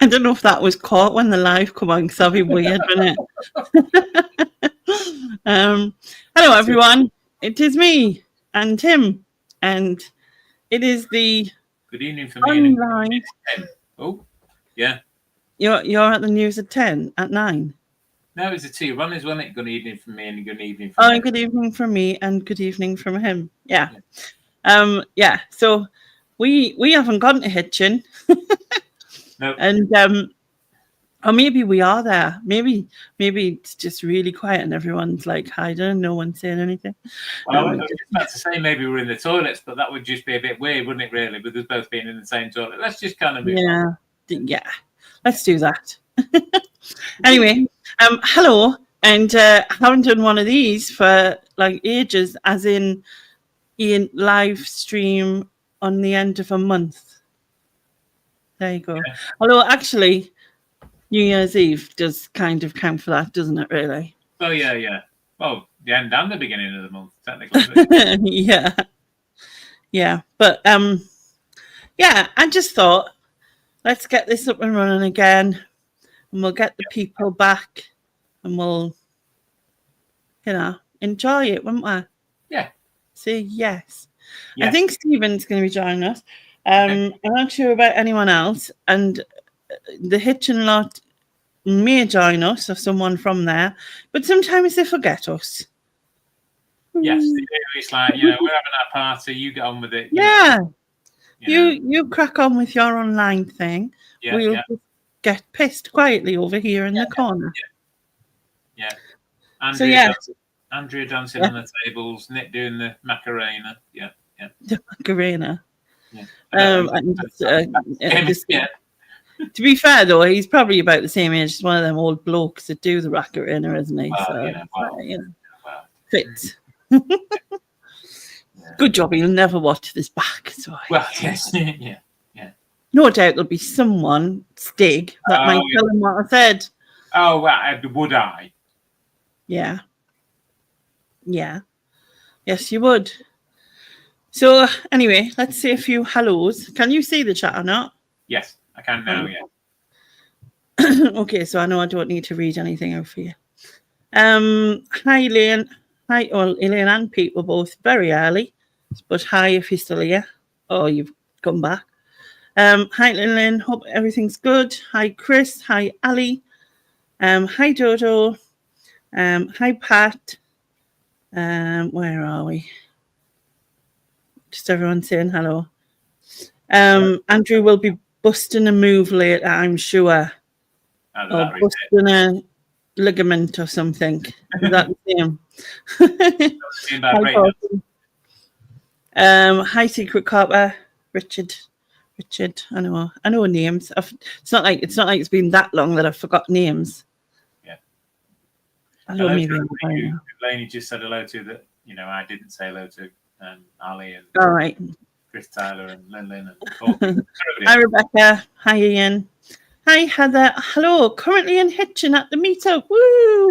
I don't know if that was caught when the live come on, because that'd be weird, wouldn't it? Hello, everyone. It is me and Tim, and it is the good evening for me. online. Oh, yeah. You're at the news at 10, at 9. No, it's a two-run as well. Good evening from me and good evening from him. Good evening from me and good evening from him. Yeah. So we haven't gotten to Hitchin. No. And or maybe we are there. Maybe it's just really quiet and everyone's like hiding and no one's saying anything. Well, I was just about to say maybe we're in the toilets, but that would just be a bit weird, wouldn't it, really, with us both being in the same toilet? Let's just kind of move on. Yeah. Let's do that. Anyway, hello. And I haven't done one of these for like ages, as in live stream on the end of a month. There you go. Yeah. Although actually, New Year's Eve does kind of count for that, doesn't it, really? Oh, yeah. Well, the end and the beginning of the month, technically. Yeah. But, I just thought, let's get this up and running again, and we'll get the people back, and we'll, enjoy it, won't we? Yeah. Say yes. I think Stephen's going to be joining us. I'm not sure about anyone else, and the Hitchin lot may join us or someone from there, but sometimes they forget us. Yes, it's like, we're having our party, you get on with it. You crack on with your online thing. We'll get pissed quietly over here in the corner. Yeah. Andrea dancing on the tables, Nick doing the Macarena. Yeah. The Macarena. To be fair, though, he's probably about the same age as one of them old blokes that do the Macarena, isn't he? Fits. Good job, he'll never watch this back. So yes, yeah. No doubt there'll be someone, Stig, that might tell him what I said. Oh, would I? Yeah. Yes, you would. So, anyway, let's say a few hellos. Can you see the chat or not? Yes, I can now, yeah. Okay, so I know I don't need to read anything out for you. Hi, Elaine. Hi, well, Elaine and Pete were both very early, but hi if you're still here. Oh, you've come back. Hi, Elaine. Hope everything's good. Hi, Chris. Hi, Ali. Hi, Dodo. Hi, Pat. Where are we? Just everyone saying hello. Andrew will be busting a move later, I'm sure. Or busting a ligament or something. Is that the same? Hi, Secret Copper. Richard. I know names. It's not like it's been that long that I've forgot names. Yeah. Hello, Laney just said hello to that. I didn't say hello to Ali and all right. Chris Tyler and Lynn and Hi, Rebecca. Hi, Ian. Hi, Heather. Hello. Currently in Hitchin at the meetup. Woo!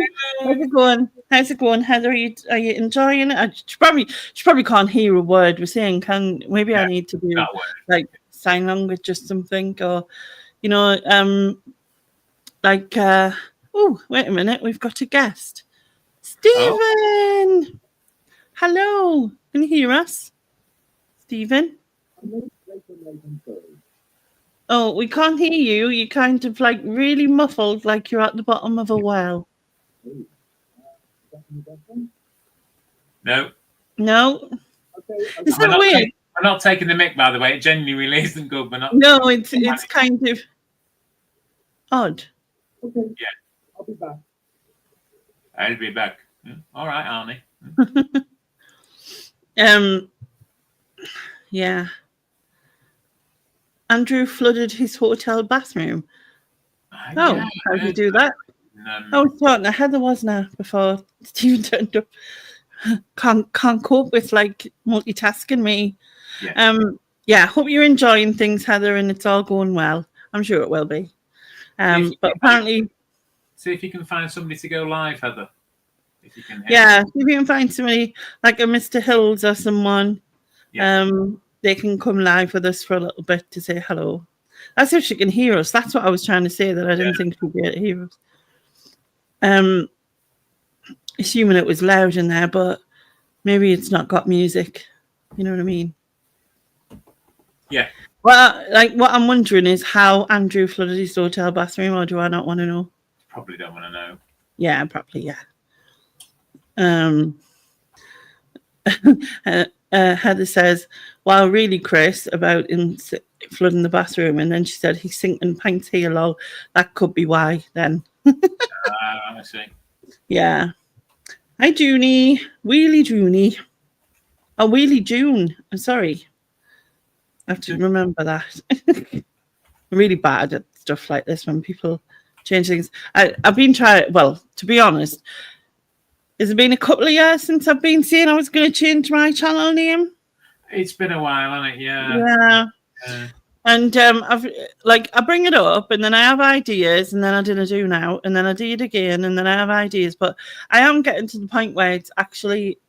How's it going, Heather? Are you enjoying it? She probably can't hear a word we're saying. Maybe I need to do like sign language or something, or wait a minute, we've got a guest. Stephen. Hello. Can you hear us? Stephen? Oh, we can't hear you. You're kind of like really muffled, like you're at the bottom of a well. No. Is that weird? I'm not taking the mic, by the way. It genuinely isn't good, but not. No, it's kind of odd. Okay. Yeah. I'll be back. I'll be back. All right, Arnie. Yeah. Andrew flooded his hotel bathroom. How did you do that? I was talking to Heather, wasn't I, before Stephen turned up. Can't cope with like multitasking me. Yeah. Hope you're enjoying things, Heather, and it's all going well. I'm sure it will be. But apparently, see if you can find somebody to go live, Heather. If you can. If you can find somebody like a Mr. Hills or someone. Yeah. they can come live with us for a little bit to say hello. That's if she can hear us. That's what I was trying to say, that I didn't think she'd be able to hear us. Assuming it was loud in there, but maybe it's not got music. You know what I mean? Yeah. Well, like what I'm wondering is how Andrew flooded his hotel bathroom, or do I not want to know? Probably don't want to know. Yeah, probably, yeah. Heather says, "Wow, really, Chris, about flooding the bathroom," and then she said, "He's sinking pints here, lol. That could be why." Then, I see. Yeah. Hi, Junie, Wheelie Junie, oh, Wheelie June. I'm sorry, I have to remember that. I'm really bad at stuff like this when people change things. I've been trying. Well, to be honest. It's been a couple of years since I've been saying I was going to change my channel name. It's been a while, hasn't it? Yeah. And I bring it up, and then I have ideas, and then I didn't do now, and then I do it again, and then I have ideas. But I am getting to the point where it's actually,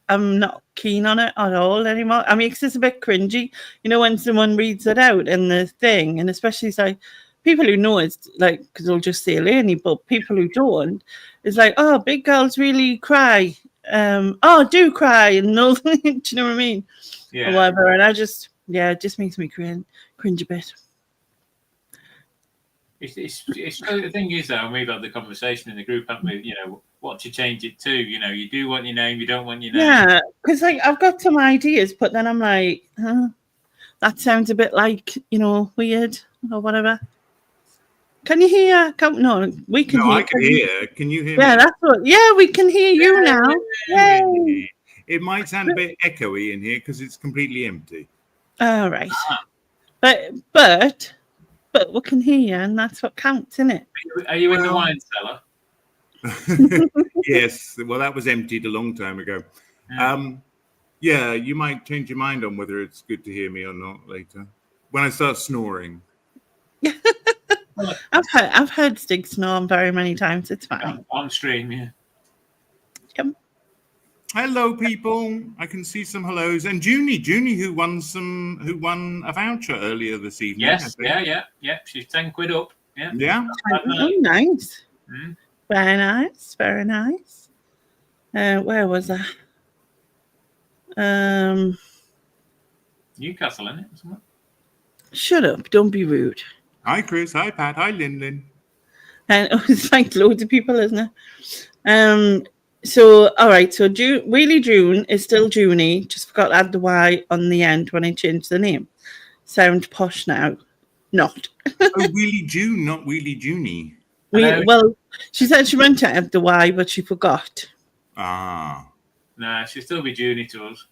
I'm not keen on it at all anymore. I mean, because it's a bit cringy, you know, when someone reads it out in the thing, and especially like people who know it's like, because they'll just say Lainey, but people who don't, it's like, oh, big girls really cry. Oh, do cry, and they'll, do you know what I mean? Yeah. Or whatever. And it just makes me cringe a bit. It's the thing is, though, and we've had the conversation in the group, haven't we? You know, what to change it to. You know, you do want your name, you don't want your name. Yeah, because like I've got some ideas, but then I'm like, that sounds a bit like, you know, weird or whatever. Can you hear? No, we can hear. I can hear. Can you hear me? Yeah, that's what. Yeah, we can hear you now. Yay. It might sound a bit echoey in here because it's completely empty. All right. But we can hear you, and that's what counts, isn't it? Are you in the wine cellar? Yes. Well, that was emptied a long time ago. Yeah, you might change your mind on whether it's good to hear me or not later. When I start snoring. I've heard Stig snore very many times. It's fine. On stream, yeah. Yep. Hello, people. I can see some hellos. And Junie, who won a voucher earlier this evening. Yes, yeah. She's 10 quid up. Yeah. Yeah. Oh, nice. Very nice. Very nice. Where was I? Newcastle, isn't it? Somewhere? Shut up. Don't be rude. Hi, Chris. Hi, Pat. Hi, Lynn. And it's like loads of people, isn't it? So, all right. So, Wheelie June is still Junie. Just forgot to add the Y on the end when I changed the name. Sound posh now. Not. Oh, Wheelie June, not Wheelie Junie. Well, she said she meant to add the Y, but she forgot. Ah. Nah, she'll still be Junie to us.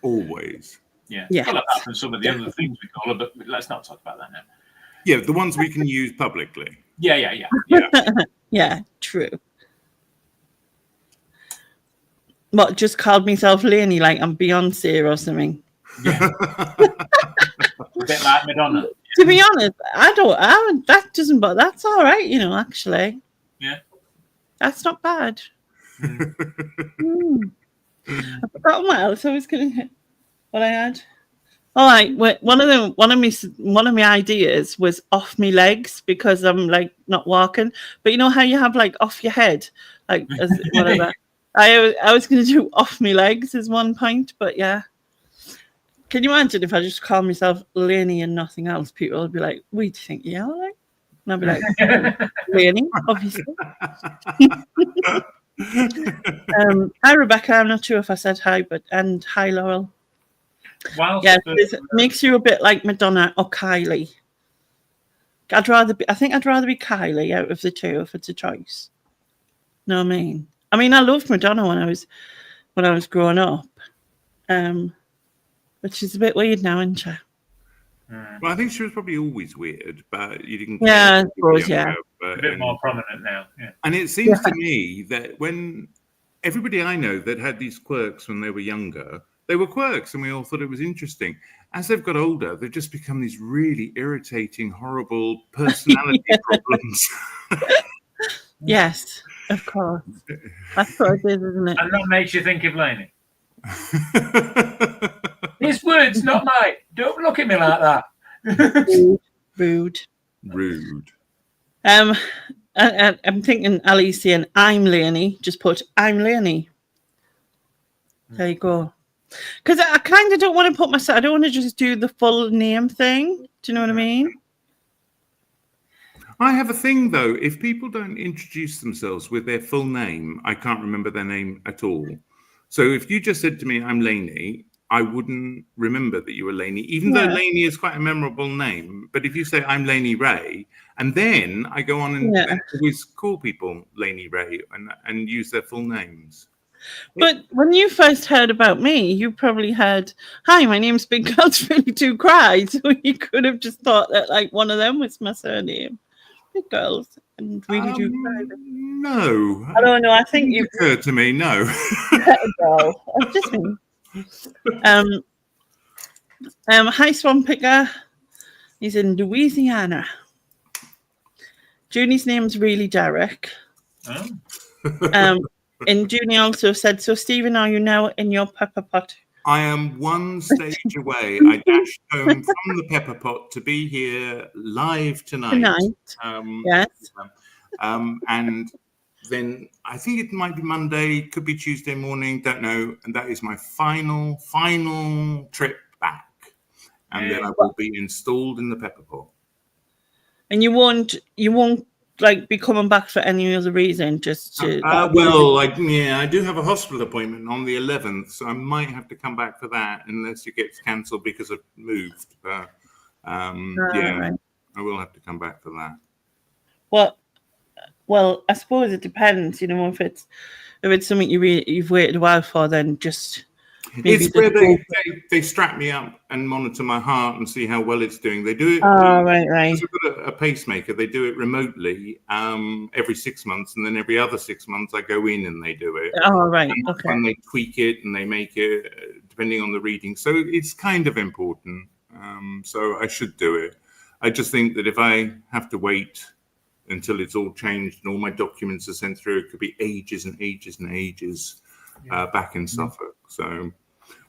Always. Yeah. Yeah. Well, apart from some of the other things we call her, but let's not talk about that now. Yeah, the ones we can use publicly. Yeah. Yeah, true. What, just called myself Lainey like I'm Beyonce or something? Yeah. A bit like Madonna. To be honest, that doesn't, but that's all right, you know, actually. Yeah. That's not bad. I forgot what else I was going to hit. What I had. All right. One of my ideas was off my legs because I'm like not walking. But you know how you have like off your head, like whatever. I was going to do off my legs as one point, but yeah. Can you imagine if I just call myself Lainey and nothing else? People would be like, "What do you think you are like?" And I'd be like, "Lainey, obviously." Hi, Rebecca. I'm not sure if I said hi, and hi, Laurel. Wow. Yeah, it makes you a bit like Madonna or Kylie. I think I'd rather be Kylie out of the two if it's a choice. Know what I mean? I mean, I loved Madonna when I was growing up. But she's a bit weird now, isn't she? Well, I think she was probably always weird, but you didn't. Yeah, I suppose, yeah. A bit more prominent now. Yeah. And it seems to me that when everybody I know that had these quirks when they were younger, they were quirks, and we all thought it was interesting. As they've got older, they've just become these really irritating, horrible personality problems. Yes, of course. That's what it is, isn't it? And that makes you think of Lainey. His words, not mine. Don't look at me like that. Rude. Rude. I'm thinking Ali's saying, I'm Lainey. Just put, I'm Lainey. There you go. Because I kind of don't want to put myself, I don't want to just do the full name thing. Do you know what I mean? I have a thing, though. If people don't introduce themselves with their full name, I can't remember their name at all. So if you just said to me, I'm Lainey, I wouldn't remember that you were Lainey, even though Lainey is quite a memorable name. But if you say, I'm Lainey Ray, and then I go on and always call people Lainey Ray and use their full names. But when you first heard about me, you probably heard, hi, my name's Big Girls Really Do Cry. So you could have just thought that like one of them was my surname. Big Girls and Really Do Cry. No. I don't know. I think you occurred to me. No. go. I've just been. Hi, Swamp Picker. He's in Louisiana. Junie's name's really Derek. Oh. And Junie also said, so Stephen, are you now in your pepper pot? I am one stage away. I dashed home from the pepper pot to be here live tonight. Yes. And then I think it might be Monday, could be Tuesday morning, don't know. And that is my final trip back. And then I will be installed in the pepper pot. And you won't like be coming back for any other reason, just to I do have a hospital appointment on the 11th, so I might have to come back for that unless it gets cancelled because I've moved. But right. I will have to come back for that. Well, I suppose it depends. You know, if it's something you've waited a while for, then just it's where they strap me up and monitor my heart and see how well it's doing. They do it. Right. I've got a pacemaker. They do it remotely every 6 months, and then every other 6 months I go in and they do it. Oh, right. Okay. And they tweak it and they make it depending on the reading. So it's kind of important. So I should do it. I just think that if I have to wait until it's all changed and all my documents are sent through, it could be ages and ages and ages back in Suffolk. So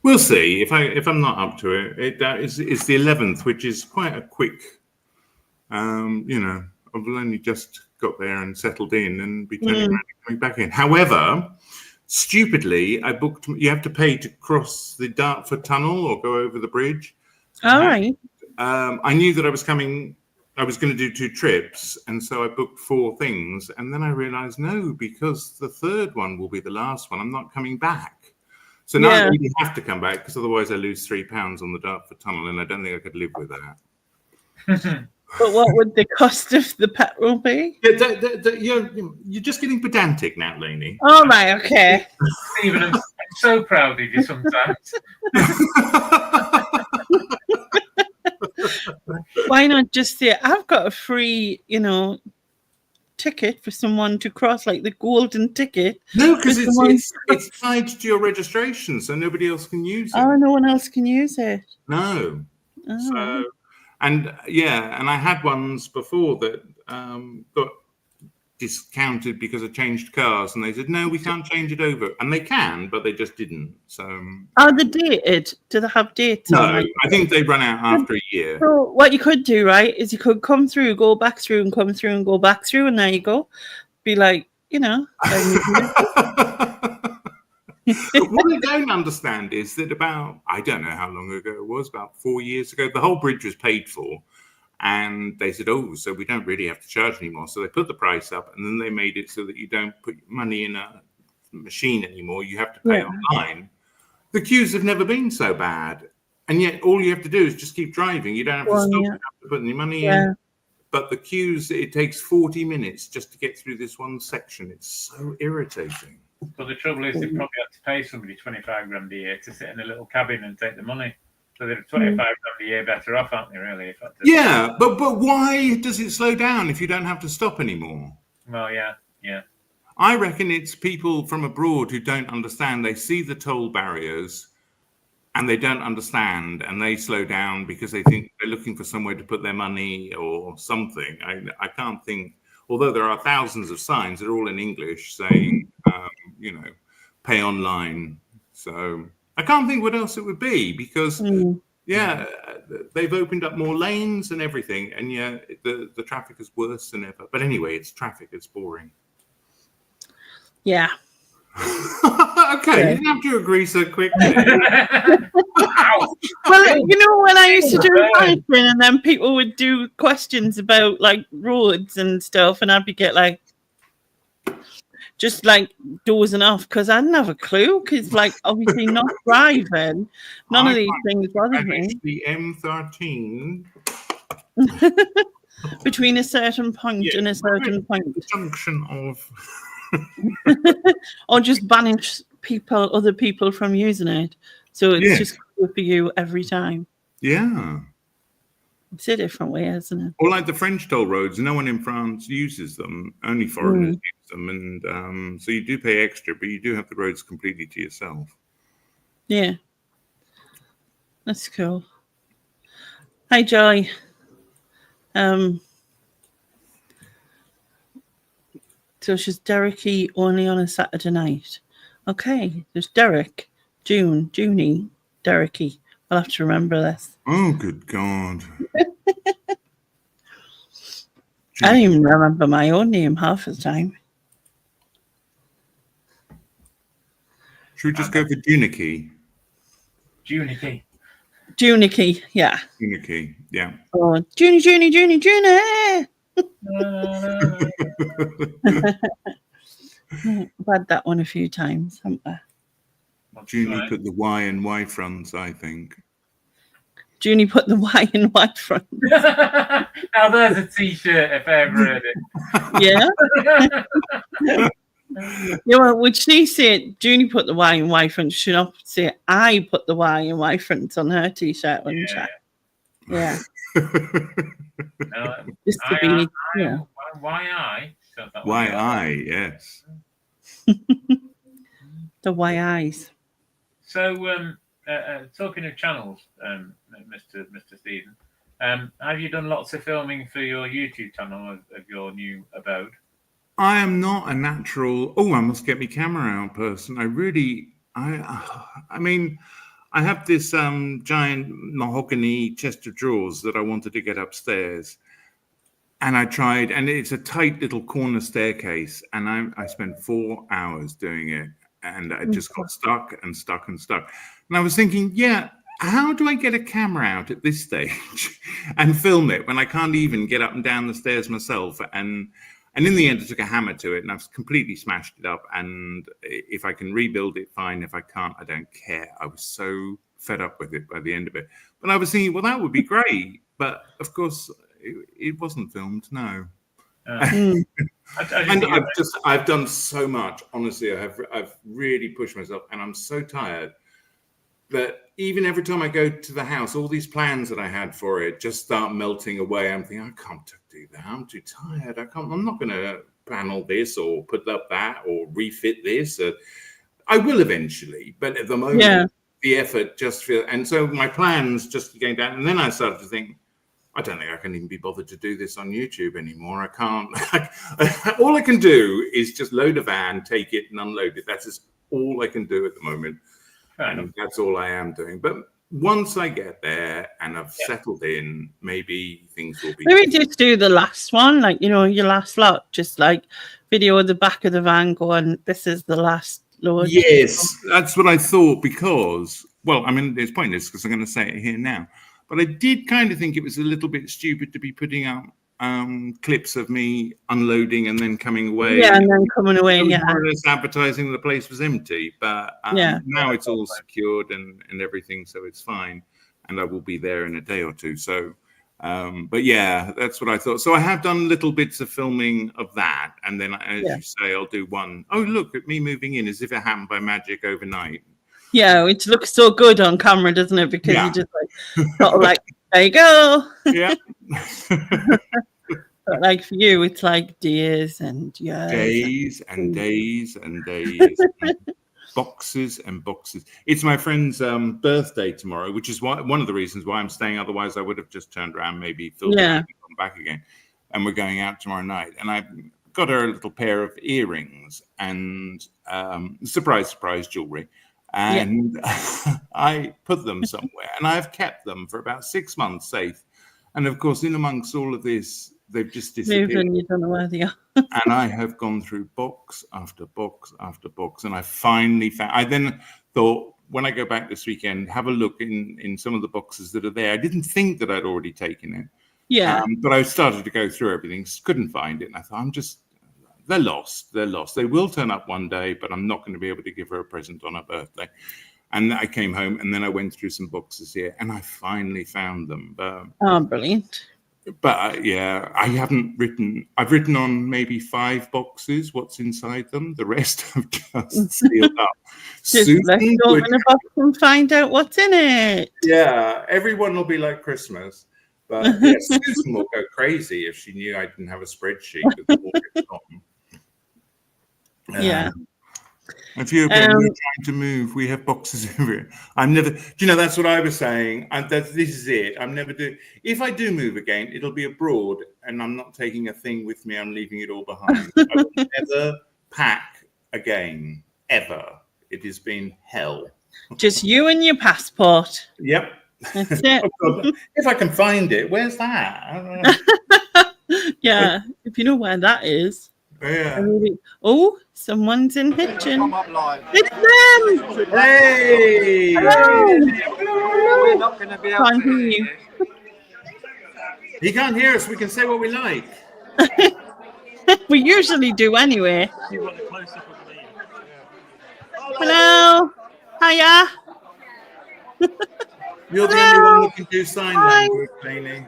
we'll see. If I'm not up to it, it's the 11th, which is quite a quick. I've only just got there and settled in and be turning around and coming back in. However, stupidly, I booked. You have to pay to cross the Dartford Tunnel or go over the bridge. All right. I knew that I was coming. I was going to do 2 trips, and so I booked 4 things. And then I realised, no, because the third one will be the last one. I'm not coming back. So now I really have to come back, because otherwise I lose £3 on the Dartford Tunnel, and I don't think I could live with that. But what would the cost of the petrol be? You're just getting pedantic now, Lainey. Oh, right, okay. Stephen, I'm so proud of you sometimes. Why not just say, I've got a free, ticket for someone to cross, like the golden ticket? No, because it's tied to your registration, so nobody else can use it. Oh, no one else can use it. No. Oh. So, and I had ones before that got discounted because I changed cars, and they said, no, we can't change it over. And they can, but they just didn't. So are they dated? Do they have dates? No, I think they run out after a year. So what you could do, right, is you could come through, go back through, and come through and go back through, and there you go. Be like, What I don't understand is that I don't know how long ago it was, about 4 years ago, the whole bridge was paid for. And they said, oh, so we don't really have to charge anymore. So they put the price up, and then they made it so that you don't put money in a machine anymore. You have to pay online. The queues have never been so bad. And yet all you have to do is just keep driving. You don't have to stop. You don't have to put any money in. But the queues, it takes 40 minutes just to get through this one section. It's so irritating. But the trouble is, they probably have to pay somebody 25 grand a year to sit in a little cabin and take the money. So they're 25 grand a year better off, aren't they, really? But why does it slow down if you don't have to stop anymore? Well, yeah. I reckon it's people from abroad who don't understand. They see the toll barriers and they don't understand, and they slow down because they think they're looking for somewhere to put their money or something. I can't think, although there are thousands of signs, they're all in English saying, pay online. So I can't think what else it would be because, Mm. they've opened up more lanes and everything, and the traffic is worse than ever. But anyway, it's traffic. It's boring. Yeah. Okay, you didn't have to agree so quickly. Well, you know, when I used to do management, and then people would do questions about like roads and stuff, and I'd be like, just like dozing off because I didn't have a clue. Because, like, obviously not driving, none of these things bothered me. The M13 Between a certain point and a certain point, the junction of. or just banish other people from using it. So it's just good for you every time. Yeah. It's a different way, isn't it? Or like the French toll roads, no one in France uses them. Only foreigners use them, and so you do pay extra, but you do have the roads completely to yourself. Yeah, that's cool. Hi, Joy. So she's Derek-y only on a Saturday night. Okay, there's Derek, Junie, Derek-y. I'll have to remember this. Oh, good God. I don't even remember my own name half the time. Should we just go for Junicky? Junicky. Junicky, yeah. Junicky, yeah. Oh, Junie. I've had that one a few times, haven't I? Junie put the Y in Y fronts, I think. Junie put the Y in Y front. Now there's a T-shirt if I ever heard it. Yeah. Yeah, well, would she say Junie put the Y in Y front? She should not say I put the Y in Y front on her T-shirt, wouldn't she? Yeah. No, Just to be, yeah. Why Y-I, yes. The Y-Eyes. So, talking of channels, Mr. Stephen, have you done lots of filming for your YouTube channel of your new abode? I am not a natural, I must get my camera out person. I mean, I have this giant mahogany chest of drawers that I wanted to get upstairs. And I tried, and it's a tight little corner staircase. And I spent 4 hours doing it. And I just got stuck. And I was thinking, how do I get a camera out at this stage and film it when I can't even get up and down the stairs myself? And in the end, I took a hammer to it and I've completely smashed it up. And if I can rebuild it, fine. If I can't, I don't care. I was so fed up with it by the end of it. But I was thinking, well, that would be great. But of course, it wasn't filmed. No. And I've done so much. Honestly, I've really pushed myself, and I'm so tired that even every time I go to the house, all these plans that I had for it just start melting away. I'm thinking, I can't do that. I'm too tired. I'm not going to panel this or put up that or refit this. I will eventually, but at the moment, the effort just feels. And so my plans just going down. And then I started to think, I don't think I can even be bothered to do this on YouTube anymore. I can't. All I can do is just load a van, take it, and unload it. That's all I can do at the moment. And that's all I am doing. But once I get there and I've settled in, maybe things will be. Maybe just do the last one, like, your last lot, just like video of the back of the van going, this is the last load. Yes, that's what I thought because, it's pointless because I'm going to say it here now. But I did kind of think it was a little bit stupid to be putting up clips of me unloading and then coming away. Yeah, and then coming away, More or less advertising the place was empty. But now it's all secured and everything, so it's fine. And I will be there in a day or two. So, but that's what I thought. So I have done little bits of filming of that. And then, as you say, I'll do one. Oh, look at me moving in as if it happened by magic overnight. Yeah, it looks so good on camera, doesn't it? Because you just sort of like, there you go. Yeah. But like for you, it's like days and days and days and days. Boxes and boxes. It's my friend's birthday tomorrow, which is one of the reasons why I'm staying. Otherwise, I would have just turned around, maybe filmed and come back again. And we're going out tomorrow night. And I got her a little pair of earrings and surprise jewelry. And I put them somewhere, and I've kept them for about 6 months safe. And of course, in amongst all of this, they've just disappeared. Moving, you don't know where they are. And I have gone through box after box after box, and I finally found. I then thought, when I go back this weekend, have a look in some of the boxes that are there. I didn't think that I'd already taken it. Yeah. But I started to go through everything, couldn't find it. And I thought, they're lost. They're lost. They will turn up one day, but I'm not going to be able to give her a present on her birthday. And I came home, and then I went through some boxes here, and I finally found them. Brilliant. But yeah, I've written on maybe 5 boxes what's inside them. The rest have just sealed up. Just let's open the box and find out what's in it. Yeah, everyone will be like Christmas. But yeah, Susan will go crazy if she knew I didn't have a spreadsheet with all written on. Yeah. If you're trying to move, we have boxes everywhere. That's what I was saying. This is it. I'm never doing. If I do move again, it'll be abroad, and I'm not taking a thing with me. I'm leaving it all behind. I will never pack again, ever. It has been hell. Just you and your passport. Yep. That's it. Oh, God. If I can find it, where's that? I don't know. Yeah, if you know where that is. Yeah. Oh, someone's in Hitchin. It's them! Hey! Hello! We're not going to be able Can't to hear hear you. you. He can't hear us. We can say what we like. We usually do anyway. Hello! Hiya! You're the Hello. only one who can do sign Hi. language, Lainey.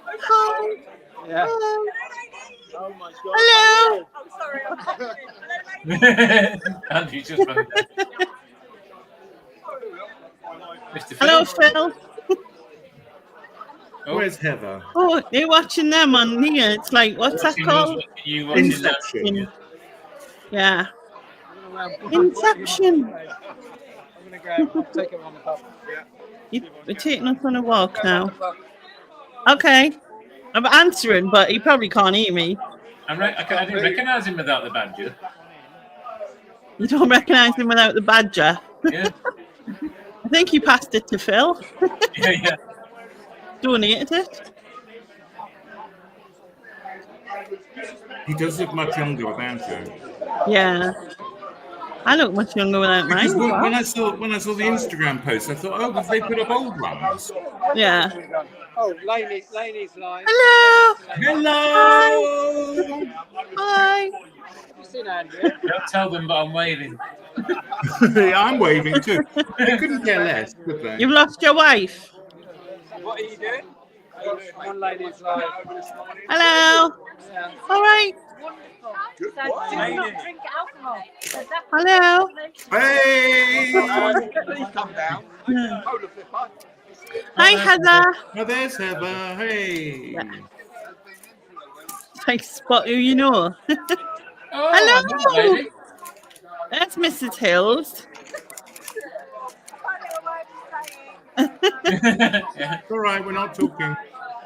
Hi! Yeah. Hello! Oh my God. Hello! Andrew just went there. Mr. Hello, Phil. Phil. Oh, Where's Heather? Oh, they're watching them on here. It's like, what's that watching us, called? watching you, watching them. Inception. Yeah. Inception. I'm going to go and take it on the pub. Yeah. We're taking us on a walk now. Okay. I'm answering, but he probably can't hear me. I didn't recognise him without the badger. You don't recognise him without the badger. Yeah, I think he passed it to Phil. yeah. Donated it. He does look much younger without you. Yeah. I look much younger without mine. Because when I saw the Instagram post, I thought, have they put up old ones? Yeah. Oh, Laney's live. Hello. Hello. Hi. You seen Andrew? Don't tell them, but I'm waving. I'm waving too. They couldn't care less, could they? You've lost your wife. What are you doing? One lady's live. Hello. Yeah. All right. So do not drink alcohol. So that's Hello. Hey. Please come down. Yeah. Polar flipper. Hi, Heather. Oh, there's Heather. Hey. Yeah. Like spot who you know. Oh, Hello. lady. That's Mrs. Hills. Yeah. All right, we're not talking.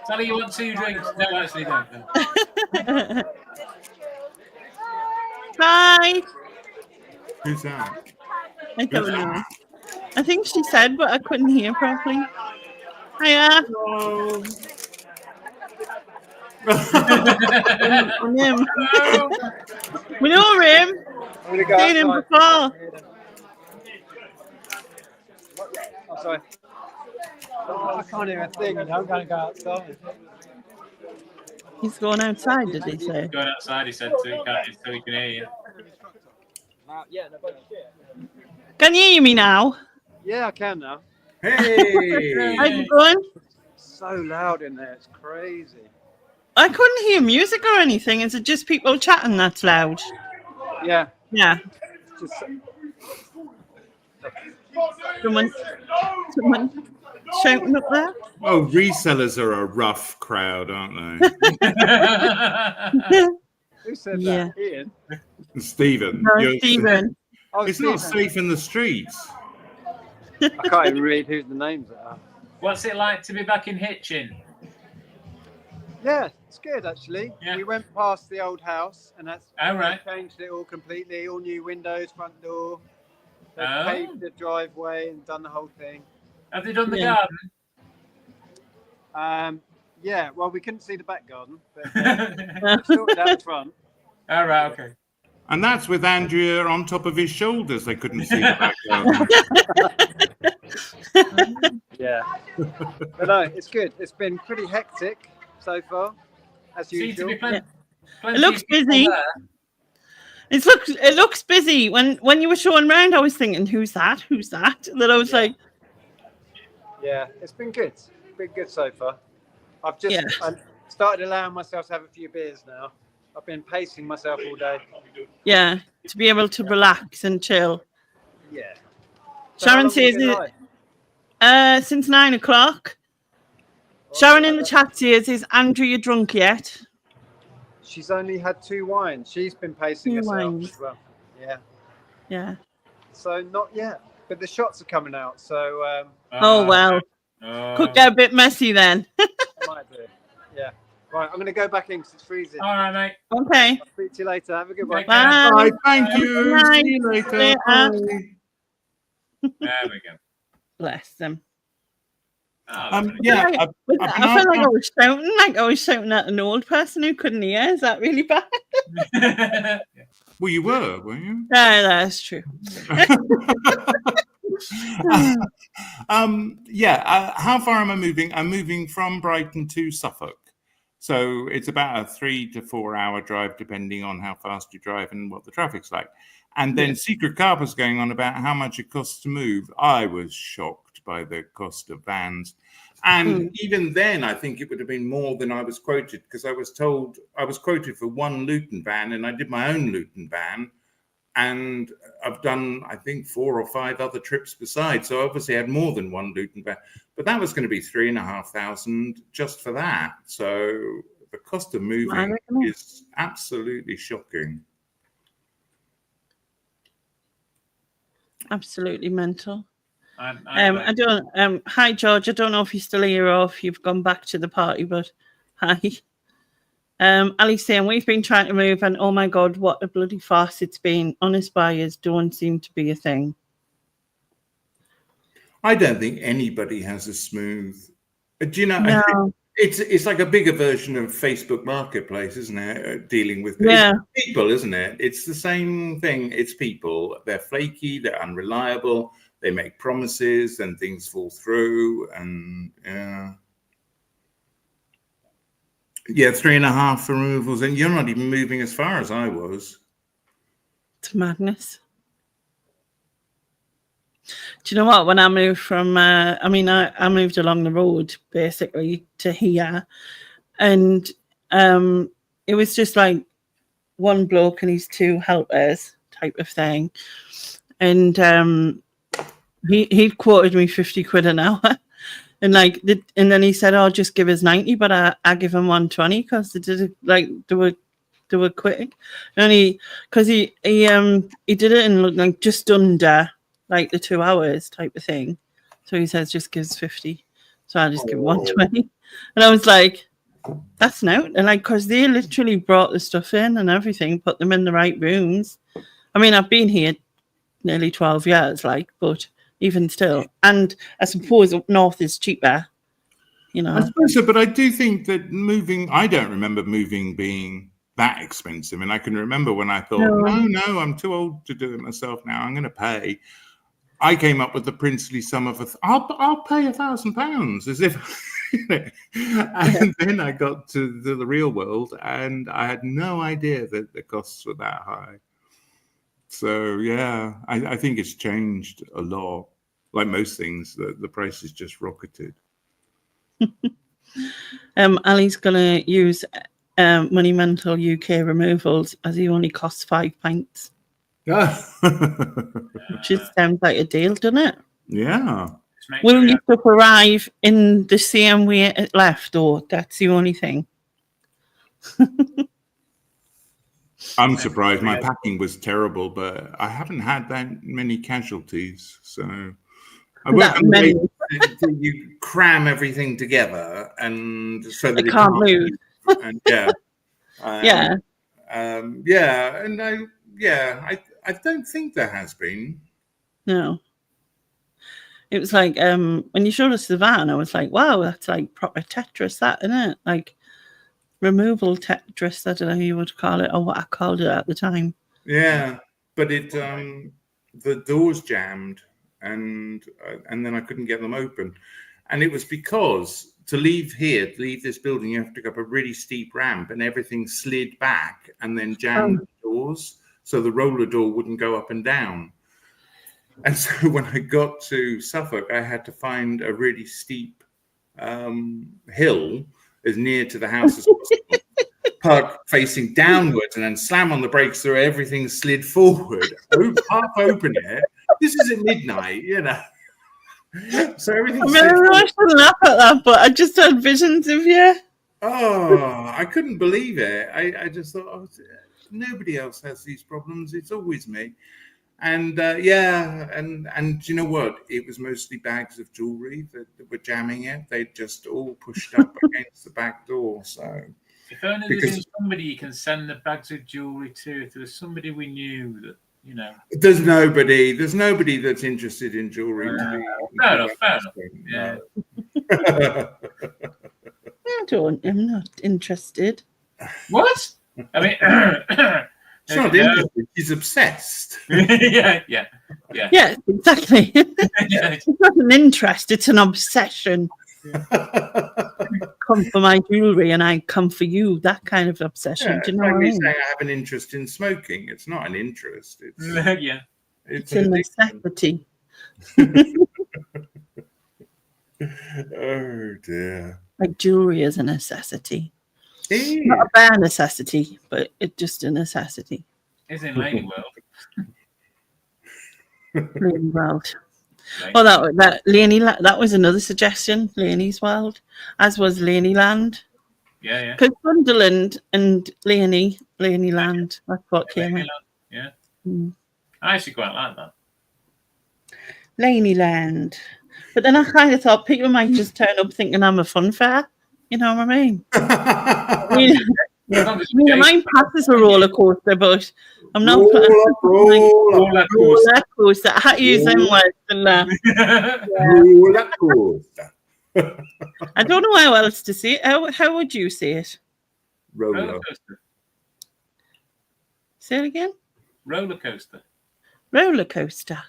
Sally, you want 2 drinks? No, actually, don't. No. Hi. Who's that? I don't know. I think she said, but I couldn't hear properly. Hiya. Hello. On him. We know him. I'm going to go Seen him outside. before. Oh, sorry. I can't hear a thing. I'm going to go outside. He's going outside, did he say? Going outside, he said, so he can hear you. Yeah, no, but Can you hear me now? yeah, I can now. Hey. How's it going? So loud in there, it's crazy. I couldn't hear music or anything. Is it just people chatting that's loud? Yeah, Yeah. just Someone shouting up there? Oh, resellers are a rough crowd, aren't they? who said Yeah. that? Ian. Stephen. No, you're- Stephen. Oh, It's not Stephen. safe in the streets. I can't even read who the names are. What's it like to be back in Hitchin? Yeah, it's good actually. Yeah. We went past the old house and that's All right. changed it all completely. All new windows, front door. They've Oh. paved the driveway and done the whole thing. Have they done the Yeah. Yeah, well, we couldn't see the back garden, but garden? they've sorted out the front. All right, okay. And that's with Andrea on top of his shoulders. They couldn't see the background. Yeah. But no, it's good. It's been pretty hectic so far, as Seems to usual. be plenty It looks of people busy. there. It looks busy. When you were showing around, I was thinking, who's that? Who's that? And then I was like, Yeah, it's been good. Been good so far. I've just Yeah. I started allowing myself to have a few beers now. I've been pacing myself all day. yeah, to be able to relax and chill. Yeah. Sharon how long have you says been it- live? Since 9 o'clock. Sharon in the chat says, is Andrea drunk yet? She's only had 2 wines. She's been pacing 2 herself wines. as well. Yeah. Yeah. So not yet, but the shots are coming out. So Oh, well. Could get a bit messy then. I might do. Yeah. Right, I'm going to go back in because it's freezing. All right, mate. Okay. I'll speak to you later. Have a good one. Take care. Bye. Bye. Thank you. Good night. See you later. Later. Bye. There we go. Bless them. Oh, Yeah, I felt like I was shouting at an old person who couldn't hear. Is that really bad? well, you were you? No, that's true. How far am I moving? I'm moving from Brighton to Suffolk. So it's about a 3 to 4 hour drive, depending on how fast you drive and what the traffic's like. And then Secret Car was going on about how much it costs to move. I was shocked by the cost of vans. And even then, I think it would have been more than I was quoted, because I was quoted for one Luton van, and I did my own Luton van. And I've done, I think, 4 or 5 other trips besides. So obviously I had more than one Luton van. But that was going to be 3,500 just for that. So the cost of moving is absolutely shocking. Absolutely mental. I don't. Hi, George. I don't know if you're still here or if you've gone back to the party, but hi. Ali's saying we've been trying to move, and oh my god, what a bloody farce it's been. Honest buyers don't seem to be a thing. I don't think anybody has a smooth. Do you know? No. It's like a bigger version of Facebook Marketplace, isn't it? Dealing with people, isn't it? It's the same thing. It's people. They're flaky. They're unreliable. They make promises and things fall through. And yeah, 3.5 for removals, and you're not even moving as far as I was. It's madness. Do you know what? When I moved from, I moved along the road basically to here, and it was just like one bloke and his 2 helpers type of thing, and he quoted me 50 quid an hour, and and then he said, "Oh, just give us 90," but I give him 120 because they were quick, and because he did it in like just under like the 2 hours type of thing. So he says just gives 50. So I just give 120. And I was like, that's no. And because they literally brought the stuff in and everything, put them in the right rooms. I mean, I've been here nearly 12 years, but even still. And I suppose up north is cheaper, I suppose so, but I do think that I don't remember moving being that expensive. And I can remember when I thought, no, I'm too old to do it myself now. I'm going to pay. I came up with the princely sum of I'll pay £1,000, as if, and then I got to the real world, and I had no idea that the costs were that high. So yeah, I think it's changed a lot. Like most things, the price has just rocketed. Ali's gonna use Money Mental UK removals as he only costs £5. Which just sounds like a deal, doesn't it? Yeah. Will your stuff arrive in the same way it left, or that's the only thing? I'm surprised. My packing was terrible, but I haven't had that many casualties. So I work on the way that you cram everything together, and so that it can't move. And I don't think there has been. No. It was like when you showed us the van, I was like, wow, that's like proper Tetris, that, isn't it? Like removal Tetris, I don't know how you would call it or what I called it at the time. Yeah, but it the doors jammed, and then I couldn't get them open, and it was because to leave this building, you have to go up a really steep ramp, and everything slid back and then jammed the doors, so the roller door wouldn't go up and down. And so when I got to Suffolk, I had to find a really steep hill as near to the house as possible. Park facing downwards and then slam on the brakes so everything slid forward, half open it. This is at midnight, you know. So everything. I mean, I shouldn't laugh at that, but I just had visions of you. Oh, I couldn't believe it. I just thought, oh, nobody else has these problems. It's always me. And yeah, and you know what? It was mostly bags of jewelry that were jamming it. They just all pushed up against the back door. So. If only there was somebody you can send the bags of jewelry to. If there was somebody we knew that, you know. There's nobody that's interested in jewelry. Fair enough. Yeah. I'm not interested. What? I mean, she's not interested. She's obsessed. Yeah, exactly. Yeah. It's not an interest, it's an obsession. Come for my jewelry and I come for you, that kind of obsession. Yeah, do you know what I mean? Saying I have an interest in smoking. It's not an interest. It's Yeah. It's a necessity. Oh dear. Like jewelry is a necessity. Hey. Not a bare necessity, but it's just a necessity. Is in Lady World. Lady World. Oh, that Laney, that was another suggestion. Laney's World, as was Laneyland. Yeah. Because Sunderland and Laneyland. That's what came in. Yeah. Mm. I actually quite like that. Laneyland. But then I kind of thought people might just turn up thinking I'm a fun fair. You know what I mean? I might pass as a roller coaster, but I'm not roller coaster. I had to use them words and roller coaster. I don't know how else to say it. How would you say it? Roller coaster. Say it again. Roller coaster. Roller coaster.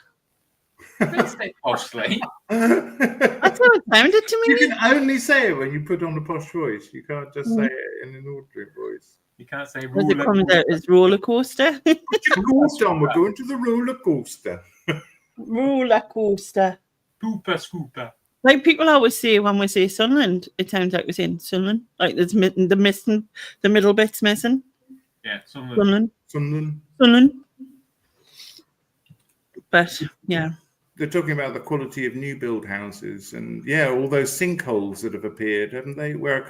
Don't say poshly. That's how it sounded to me. You can only say it when you put on a posh voice. You can't just say it in an ordinary voice. You can't say roller coaster. It comes out as roller coaster. Put your clothes on, we're going to the roller coaster. Roller coaster. Pooper scooper. Like people always say when we say Sunderland, it sounds like we're saying Sunderland. Like there's the middle bit's missing. Yeah, Sunderland. But yeah. They're talking about the quality of new build houses and all those sinkholes that have appeared, haven't they? Where I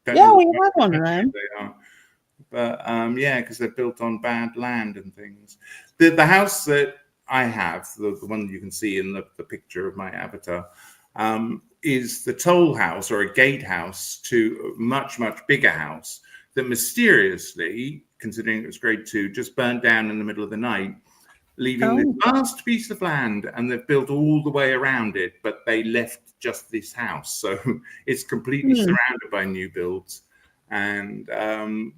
don't know we have one of them. They are. But because they're built on bad land and things. The house that I have, the one you can see in the picture of my avatar, is the toll house or a gatehouse to a much, much bigger house that mysteriously, considering it was grade 2, just burnt down in the middle of the night, leaving this vast piece of land, and they've built all the way around it, but they left just this house. So it's completely surrounded by new builds. And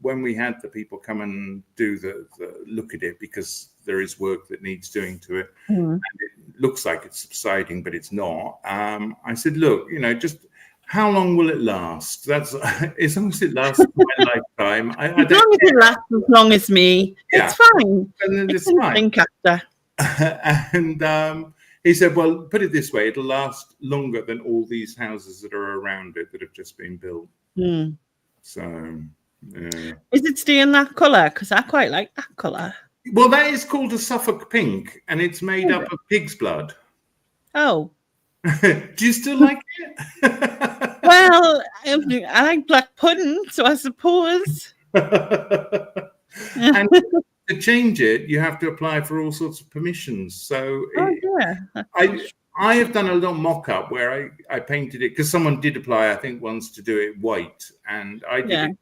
when we had the people come and do the look at it, because there is work that needs doing to it, and it looks like it's subsiding, but it's not. I said, look, just how long will it last? That's as long as it lasts my lifetime. As long as it lasts as long as me, it's fine. And it's fine. Think after. And he said, well, put it this way, it'll last longer than all these houses that are around it that have just been built. So, yeah. Is it staying that colour? Because I quite like that colour. Well, that is called a Suffolk pink, and it's made up of pig's blood. Oh. Do you still like it? Well, I like black pudding, so I suppose. And to change it, you have to apply for all sorts of permissions. So I have done a little mock-up where I painted it, because someone did apply, I think, once to do it white, and I did it white.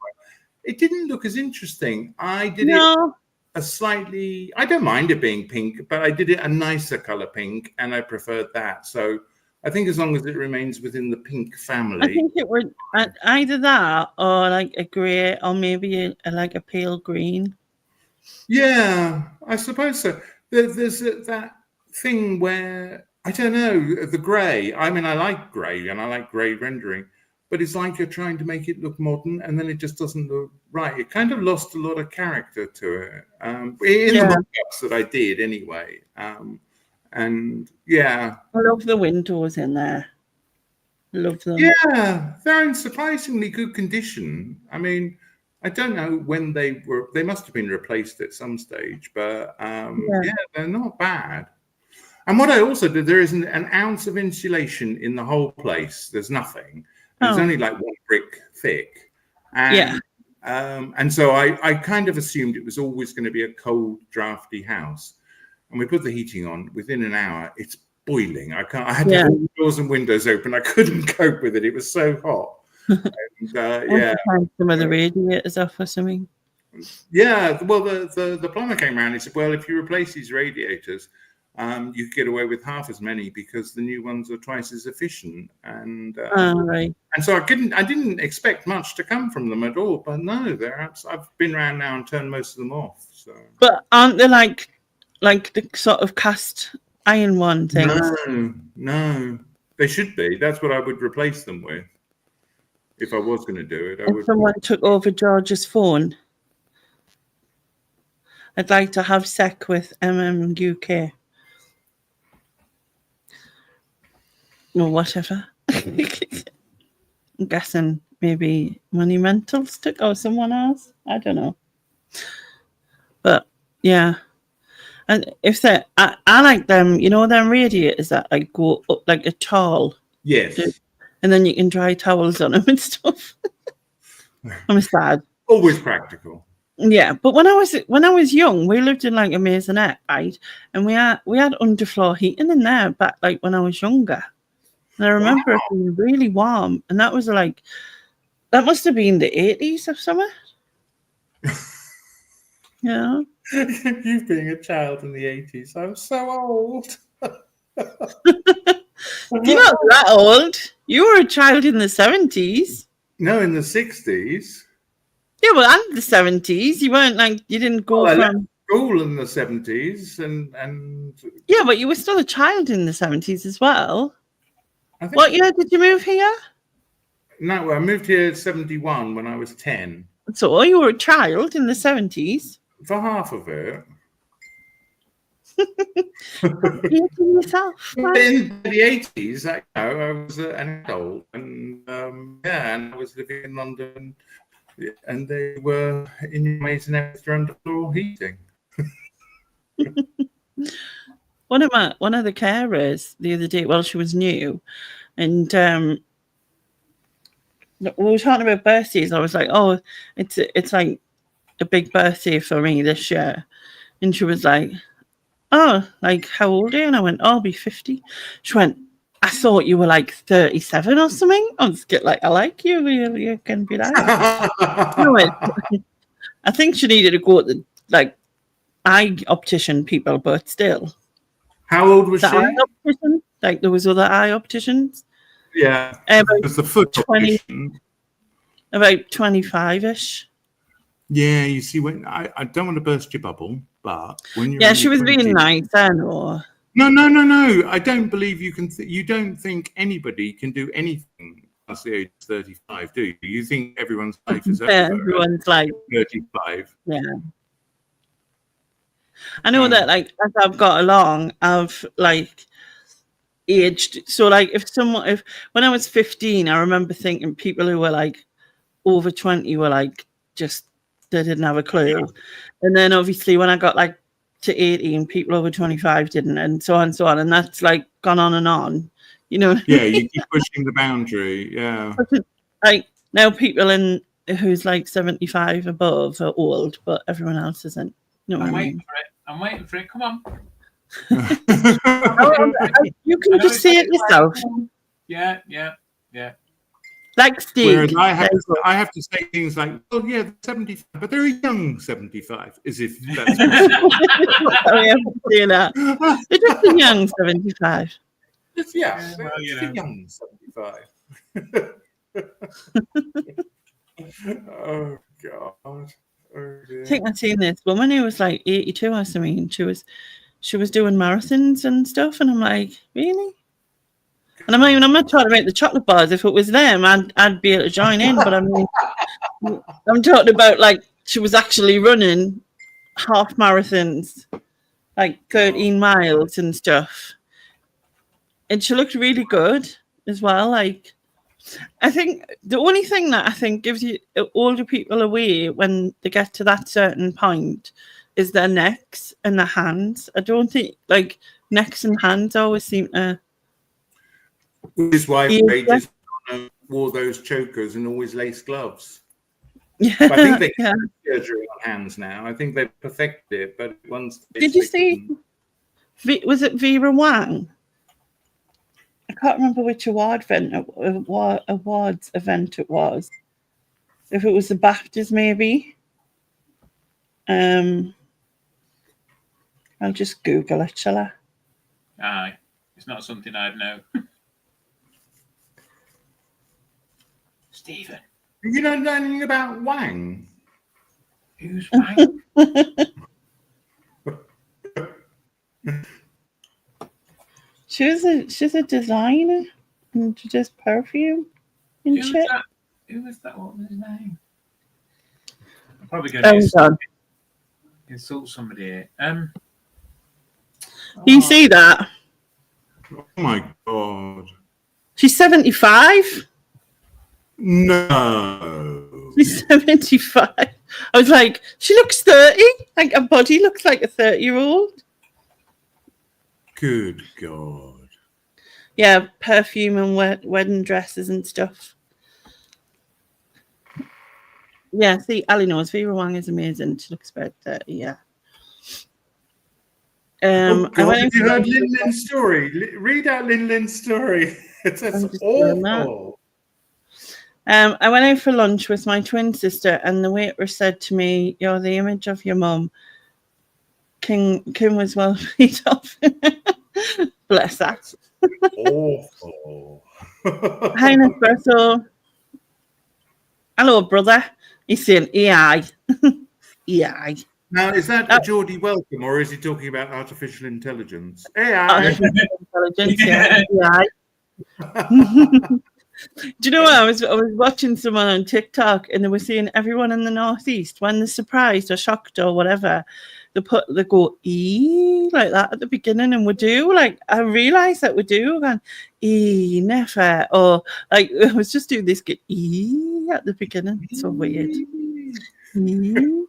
It didn't look as interesting. I did it a slightly, I don't mind it being pink, but I did it a nicer color pink, and I preferred that. So I think as long as it remains within the pink I family. think it would either that or like a grey or maybe like a pale green. Yeah, I suppose so. There's that thing where, I don't know, the grey. I mean, I like grey and I like grey rendering, but it's like you're trying to make it look modern and then it just doesn't look right. It kind of lost a lot of character to it in the mock-ups that I did anyway. And yeah. I love the windows in there. Love them. Yeah, they're in surprisingly good condition. I mean, I don't know when they must have been replaced at some stage, but yeah, they're not bad. And what I also did, there isn't an ounce of insulation in the whole place. There's nothing. It's only like 1 brick thick. And, and so I kind of assumed it was always going to be a cold, drafty house. And we put the heating on. Within an hour, it's boiling. I had to have all the doors and windows open. I couldn't cope with it. It was so hot. And, some of the radiators off or something. Yeah, well, the plumber came around and he said, well, if you replace these radiators, you could get away with half as many because the new ones are twice as efficient. And right. And so I didn't expect much to come from them at all. But no, I've been around now and turned most of them off. So. But aren't they like the sort of cast iron one things? No, they should be. That's what I would replace them with. If I was going to do it, I would. Someone took over George's phone. I'd like to have sec with UK. Or whatever. I'm guessing maybe Monumentals took or someone else. I don't know. But yeah. And if I like them, you know, them radiators that like go up like a tall. Yes. And then you can dry towels on them and stuff. I'm sad. Always practical. Yeah, but when I was young, we lived in like a maisonette, right? And we had underfloor heating in there back like when I was younger. And I remember it being really warm, and that was like that must have been the 80s or something. Yeah. You being a child in the 80s, I'm so old. You're not that old. You were a child in the 70s. No, in the 60s. Yeah, well, and the 70s. You weren't like, you didn't go from... I left school in the 70s and... Yeah, but you were still a child in the 70s as well. I think What year did you move here? No, I moved here in 71 when I was 10. So you were a child in the 70s. For half of it. Yourself, right? In the 80s, I was an adult, and and I was living in London, and they were in Maisonette underfloor heating. One of the carers the other day, well, she was new, and we were talking about birthdays. I was like, "Oh, it's like a big birthday for me this year," and she was like, "Oh, like how old are you?" And I went, "Oh, I'll be 50." She went, "I thought you were like 37 or something." I was like, "I like you. You can be like." I think she needed to go to the eye optician people, but still. How old was she? Eye optician, like there was other eye opticians. Yeah, about the foot 20, optician. About 25-ish. Yeah, you see, when I don't want to burst your bubble, but when you're she was being nice, I know. No. I don't believe you can. You don't think anybody can do anything past the age of 35, do you? You think everyone's life is over. Everyone's like 35. Yeah. I know that as I've got along, I've aged. So if when I was 15, I remember thinking people who were over 20 were just they didn't have a clue. Yeah. And then obviously when I got to 18, people over 25 didn't, and so on, and that's gone on and on. You know? Yeah, you keep pushing the boundary. Yeah. Now people who's 75 above are old, but everyone else isn't. You know I'm what waiting I mean? for it. I'm waiting for it. Come on. You can just see it yourself. Yeah. Like Steve. Whereas I have to say things like, "Oh yeah, they're 75, but they're a young 75," as if that's possible. Oh, yeah, do that. They're just a young 75. Yeah, well, you it's know. a young 75. Oh God. Oh, dear. I think I've seen this woman who was like 82 or something. She was doing marathons and stuff, and I'm like, really? And I'm not talking about the chocolate bars. If it was them, I'd be able to join in. But I mean, I'm talking about like she was actually running half marathons, like 13 miles and stuff. And she looked really good as well. Like, I think the only thing that I think gives you older people away when they get to that certain point is their necks and their hands. I don't think like necks and hands always seem to. Which is why Yeah. Rangers wore those chokers and always lace gloves. Yeah, But I think they yeah. can do surgery on hands now. I think they've perfected it, but once Did you see? Was it Vera Wang? I can't remember which awards event it was. If it was the BAFTAs, maybe. I'll just Google it, shall I? Aye, it's not something I'd know. Stephen, You don't know anything about Wang? who's Wang? She's a designer and she does perfume and Who was shit. that? Who was that? What was his name? I'm probably going to Hold on. insult somebody here. Do you see that? Oh my God. She's 75. No. She's 75. I was like, she looks 30. Like her body looks like a 30-year-old. Good God. Yeah, perfume and wedding dresses and stuff. Yeah, see, Ali knows Vera Wang is amazing. She looks about 30, yeah. Oh I God, went have into you heard Lin Lin's story? Read out Lin Lin's story. It's I'm just doing that. awful. I went out for lunch with my twin sister, and the waitress said to me, "You're the image of your mum." Kim was well beat off. Bless her. Awful. Hi, Nespresso. Hello, brother. He's saying AI. AI. Now, is that a Geordie welcome, or is he talking about artificial intelligence? AI. Artificial intelligence, yeah. AI. Do you know what? I was watching someone on TikTok and they were saying everyone in the Northeast, when they're surprised or shocked or whatever, they go E like that at the beginning, and we do. Like I realised that we do and E never, or like I was just doing this get E at the beginning. It's so weird. E.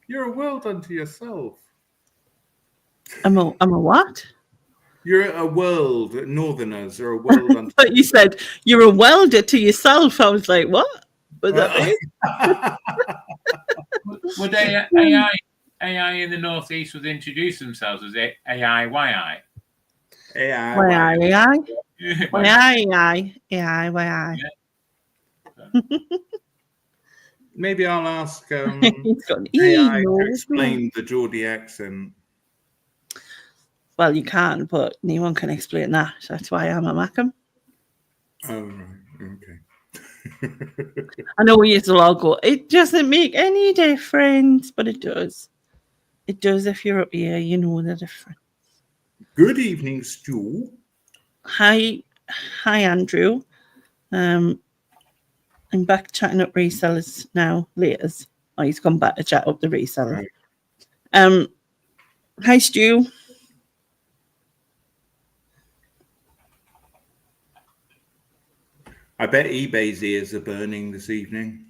You're a world unto yourself. I'm a what? You're a world. Northerners are a world unto But you said you're a welder to yourself. I was like, what? Was that it? Would AI in the Northeast would introduce themselves as AIYI? AI. AI. Maybe I'll ask He's got an E AI to nose. explain the Geordie accent. Well, you can, but no one can explain that. That's why I'm a Macam. Oh, right. Okay. I know we used to all go, it doesn't make any difference, but it does. It does if you're up here, you know the difference. Good evening, Stu. Hi, Andrew. I'm back chatting up resellers now, laters. Oh, he's gone back to chat up the reseller. Right. Hi, Stu. I bet eBay's ears are burning this evening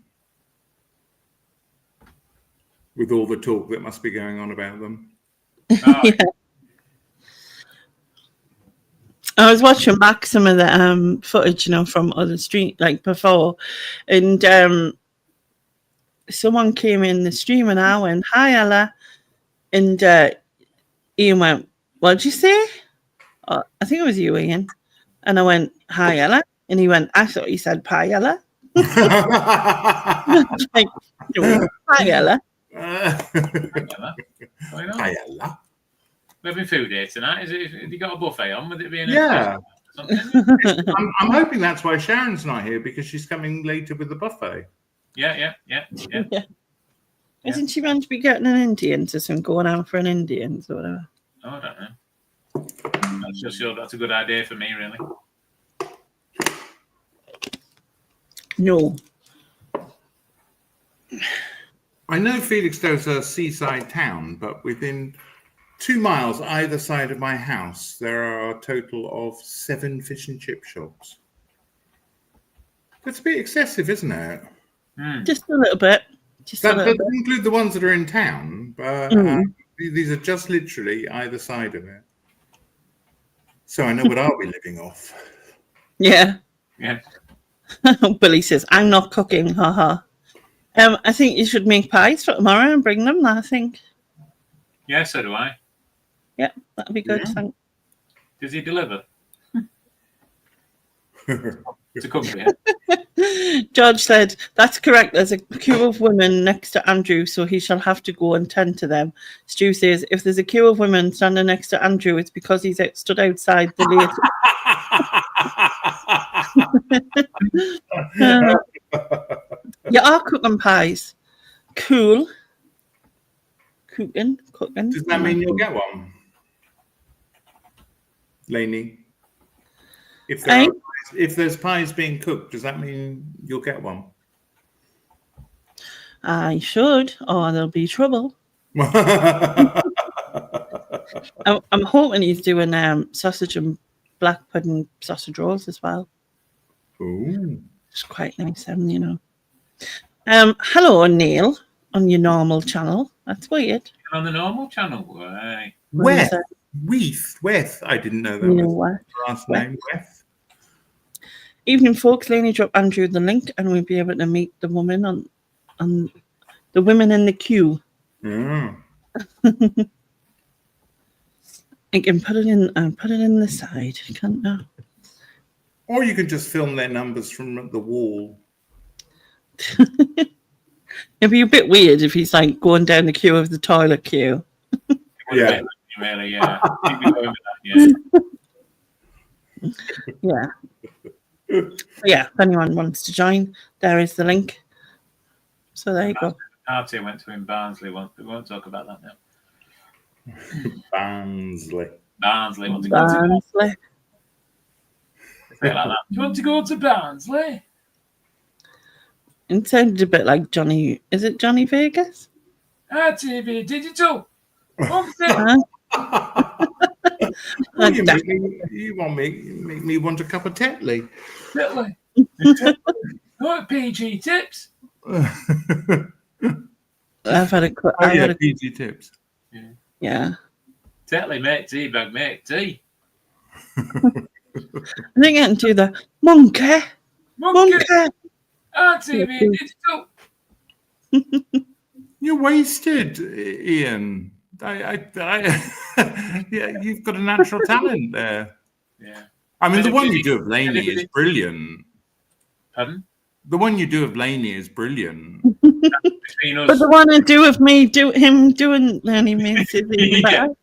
with all the talk that must be going on about them. Oh, Yeah. I was watching back some of the footage, from other street like before, and someone came in the stream and I went, "Hi, Ella," and Ian went, "What'd you say?" I think it was you, Ian, and I went, "Hi, Ella," And he went, I thought you said paella. Like, paella. Paella. Why not? Paella. We're having food here tonight. Have you got a buffet on? Would it be an Yeah. something? I'm hoping that's why Sharon's not here, because she's coming later with the buffet. Yeah. Isn't she meant to be getting an Indian to some going out for an Indian or whatever? Oh, I don't know. I'm just sure that's a good idea for me, really. No. I know Felixstowe's a seaside town, but within 2 miles either side of my house, there are a total of 7 fish and chip shops. That's a bit excessive, isn't it? Just a little bit. Just a That little doesn't bit. include the ones that are in town, but these are just literally either side of it. So I know what I'll be living off. Yeah. Yeah. Billy says, I'm not cooking, haha. I think you should make pies for tomorrow and bring them, I think. Yeah, so do I. Yeah, that'd be good. Yeah. Thanks. Does he deliver? To come here. George said, that's correct. There's a queue of women next to Andrew, so he shall have to go and tend to them. Stu says, if there's a queue of women standing next to Andrew, it's because he's stood outside the late. You are cooking pies. Cool. Cooking. Does that mean you'll get one? Lainey? If there's pies being cooked, does that mean you'll get one? I should, or there'll be trouble. I'm hoping he's doing sausage and black pudding sausage rolls as well. Ooh. It's quite nice, you know. Hello, Neil, on your normal channel. That's weird. On the normal channel. Way. Weth. Weth. I didn't know that You know was what? the last name. Weth. Evening, folks. Lainey drop Andrew the link, and we'll be able to meet the woman on the women in the queue. Mm. I can put it in the side, can't I? Or you can just film their numbers from the wall. It'd be a bit weird if he's like going down the queue of the toilet queue. Yeah. Really, yeah. Keep me going with that, Yeah. Yeah, if anyone wants to join, there is the link. So there you go. Artie went to in Barnsley once. We won't talk about that now. Barnsley. Barnsley. Want to go to Barnsley. Say it like that. Do you want to go to Barnsley? It sounded a bit like Johnny. Is it Johnny Vegas? RTV Digital. Huh? Oh, you want make me want a cup of Tetley. Tetley. What PG tips? I've had a. Oh, I've yeah, had a PG tips. yeah. Tetley, make tea, bag, make tea. I think I can do the monkey. Monkey. RTV Digital. You're wasted, Ian. Yeah, you've got a natural talent there. Yeah. I mean, the one you do of Lainey is brilliant. Pardon? The one you do of Lainey is brilliant. Between us. But the one I do of me, him doing Lenny makes it even better.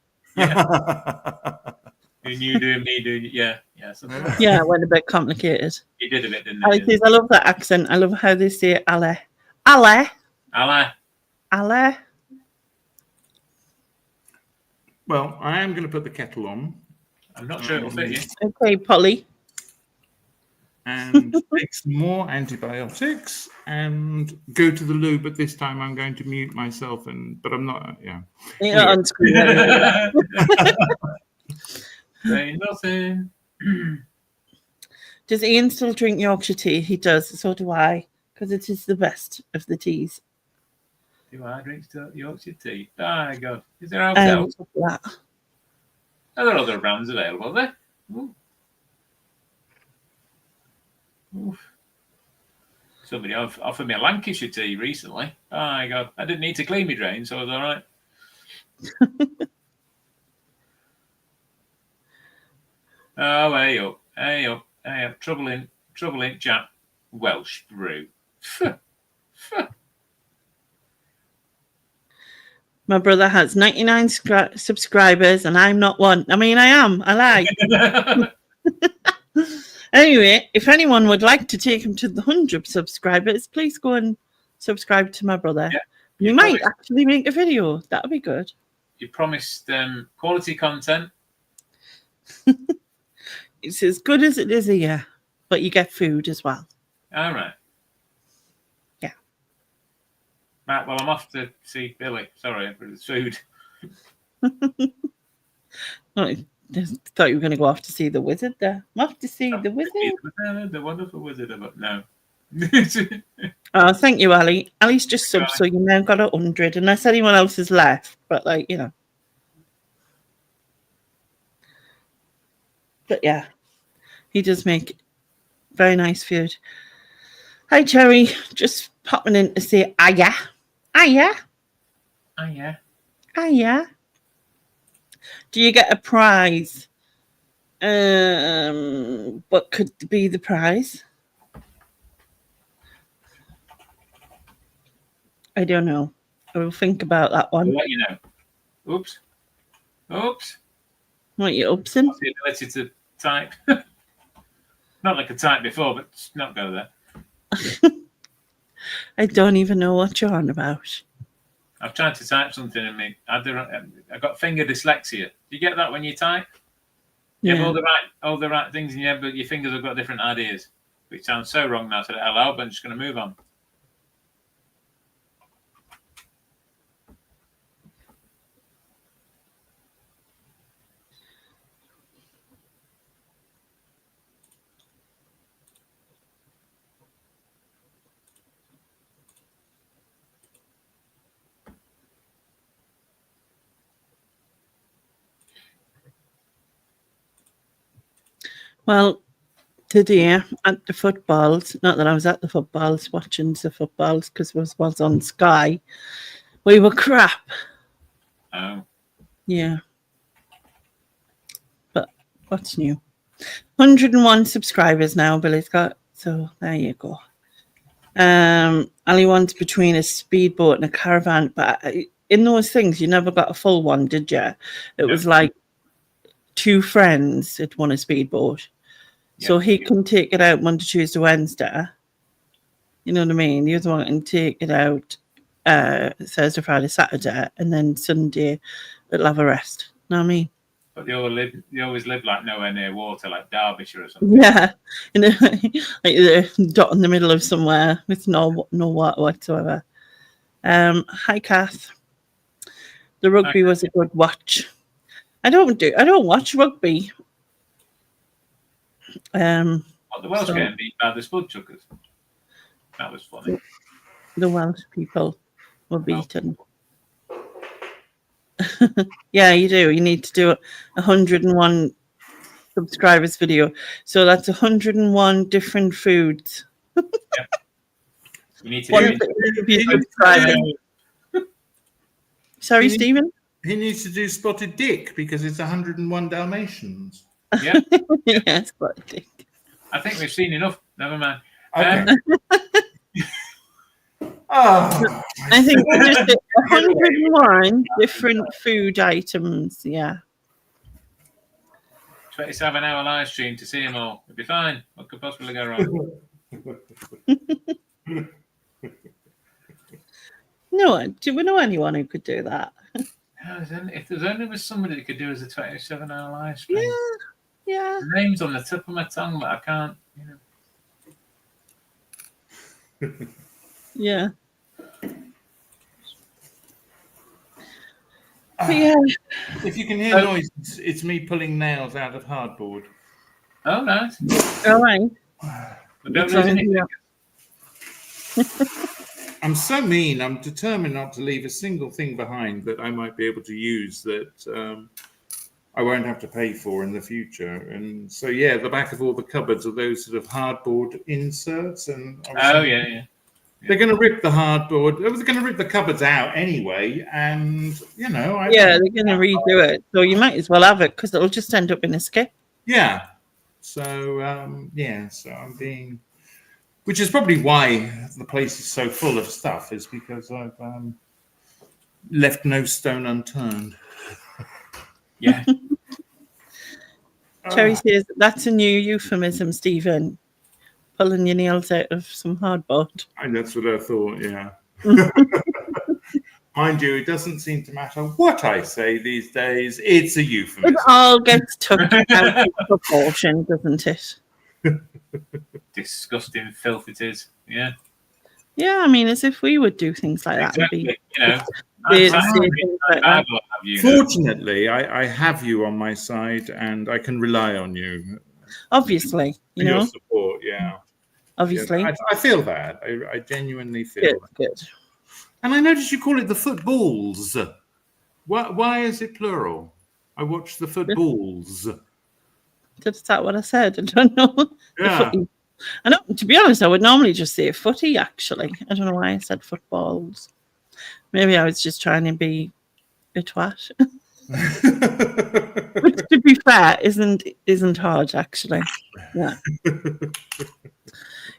And you doing, me doing, yeah. Something like that. Yeah, it went a bit complicated. You did a bit, didn't I you? love that accent. I love how they say Ale. Ale. Allah. Ale. Well, I am going to put the kettle on I'm not sure it'll fit you. Okay, Polly. and take some more antibiotics and go to the loo. But this time I'm going to mute myself, but I'm not. Yeah. You're on screen. Say nothing. Does Ian still drink Yorkshire tea? He does. So do I, because it is the best of the teas. Do I drink Yorkshire tea? Oh, God. Is there alcohol? That. Are there other brands available there? Ooh. Oof. Somebody offered me a Lancashire tea recently. Oh, my God. I didn't need to clean my drain, so I was all right. Oh, hey up. Trouble Trouble in chat. Welsh brew. My brother has 99 subscribers, and I'm not one. I mean, I am. I lie. Anyway, if anyone would like to take him to the 100 subscribers, please go and subscribe to my brother. Yeah, You might actually make a video. That would be good. You promised quality content. It's as good as it is here, but you get food as well. All right. Yeah. Right, well, I'm off to see Billy. Sorry, but it's food. I just thought you were going to go off to see the wizard there. I'm off to see the wizard. The wonderful wizard, but no. Oh, thank you, Ali. Ali's just subbed, so you now got 100, unless anyone else has left. But, like, you know. But, yeah. He does make very nice food. Hi, Cherry. Just popping in to say, Aya. Aya. Oh, yeah. Aya. Do you get a prize? What could be the prize? I don't know. I will think about that I'll one. let you know. Oops. What you upsing? The ability to type. Not like I typed before, but not go there. I don't even know what you're on about. I've tried to type something and I got finger dyslexia. Do you get that when you type? You have all the right things in your head, but your fingers have got different ideas. Which sounds so wrong now. I said it out loud, but I'm just going to move on. Well, today at the footballs, not that I was at the footballs, watching the footballs because it was on Sky, we were crap. Oh. Yeah. But what's new? 101 subscribers now, Billy's got. So there you go. Ali wants between a speedboat and a caravan, but in those things, you never got a full one, did you? It was like two friends had won a speedboat. So he can take it out Monday, Tuesday, Wednesday. You know what I mean? The other one can take it out Thursday, Friday, Saturday, and then Sunday it'll have a rest. You know what I mean? But they always live like nowhere near water, like Derbyshire or something. Yeah, like the dot in the middle of somewhere with no water whatsoever. Hi, Kath. The rugby was a good watch. I don't watch rugby. The Welsh getting beat by the Spudchuckers. That was funny. The Welsh people were beaten. Yeah, you do. You need to do 101 subscribers video. So that's 101 different foods. We need to do Sorry, Stephen? He needs to do Spotted Dick because it's 101 Dalmatians. Yeah. Yeah, Spotted Dick. I think we've seen enough. Never mind. Okay. Oh, I think we just did 101 different food items. Yeah. 27-hour live stream to see them all. It'll be fine. What could possibly go wrong? No, do we know anyone who could do that? If there's only was somebody that could do as a 27-hour live stream. Yeah. The name's on the tip of my tongue, but I can't. Yeah. But yeah. if you can hear noise, it's me pulling nails out of hardboard. Oh, nice. All right. But don't lose anything. I'm so mean. I'm determined not to leave a single thing behind that I might be able to use that I won't have to pay for in the future. And so, yeah, the back of all the cupboards are those sort of hardboard inserts. And Yeah. They're going to rip the hardboard. They're going to rip the cupboards out anyway. And, you know. They're going to redo it. So you might as well have it because it'll just end up in a skip. Yeah. So so I'm being, which is probably why the place is so full of stuff, is because I've left no stone unturned. Yeah. Cherry says that's a new euphemism, Stephen. Pulling your nails out of some hardboard. And that's what I thought, yeah. Mind you, it doesn't seem to matter what I say these days. It's a It euphemism. all gets took out of proportion, doesn't it? Disgusting filth it is. Yeah. Yeah, I mean, as if we would do things like that and Exactly. be. You know. Say That's things like that. Fortunately, I have you on my side, and I can rely on you. Obviously, you Your know, support, yeah. obviously. Yeah, I feel that. I genuinely feel Good, that. good. And I noticed you call it the footballs. Why is it plural? I watched the footballs. Is that what I said? I don't know. The Yeah. footy. I know, to be honest, I would normally just say footy, actually. I don't know why I said footballs. Maybe I was just trying to be a twat. Which, to be fair, isn't hard, actually. Yeah.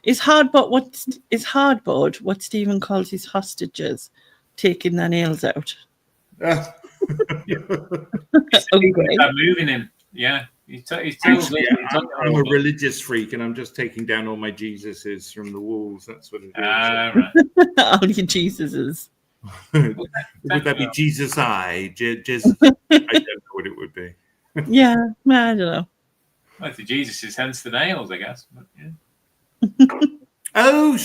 Is hardboard what Stephen calls his hostages taking their nails out? Okay. Start moving him. Yeah. He's Actually, I'm a religious freak, and I'm just taking down all my Jesuses from the walls. That's what it is. Right. All your Jesuses. Would that be Jesus I? I don't know what it would be. Yeah, I don't know. Well, the Jesus is hence the nails, I guess. But, yeah. Oh,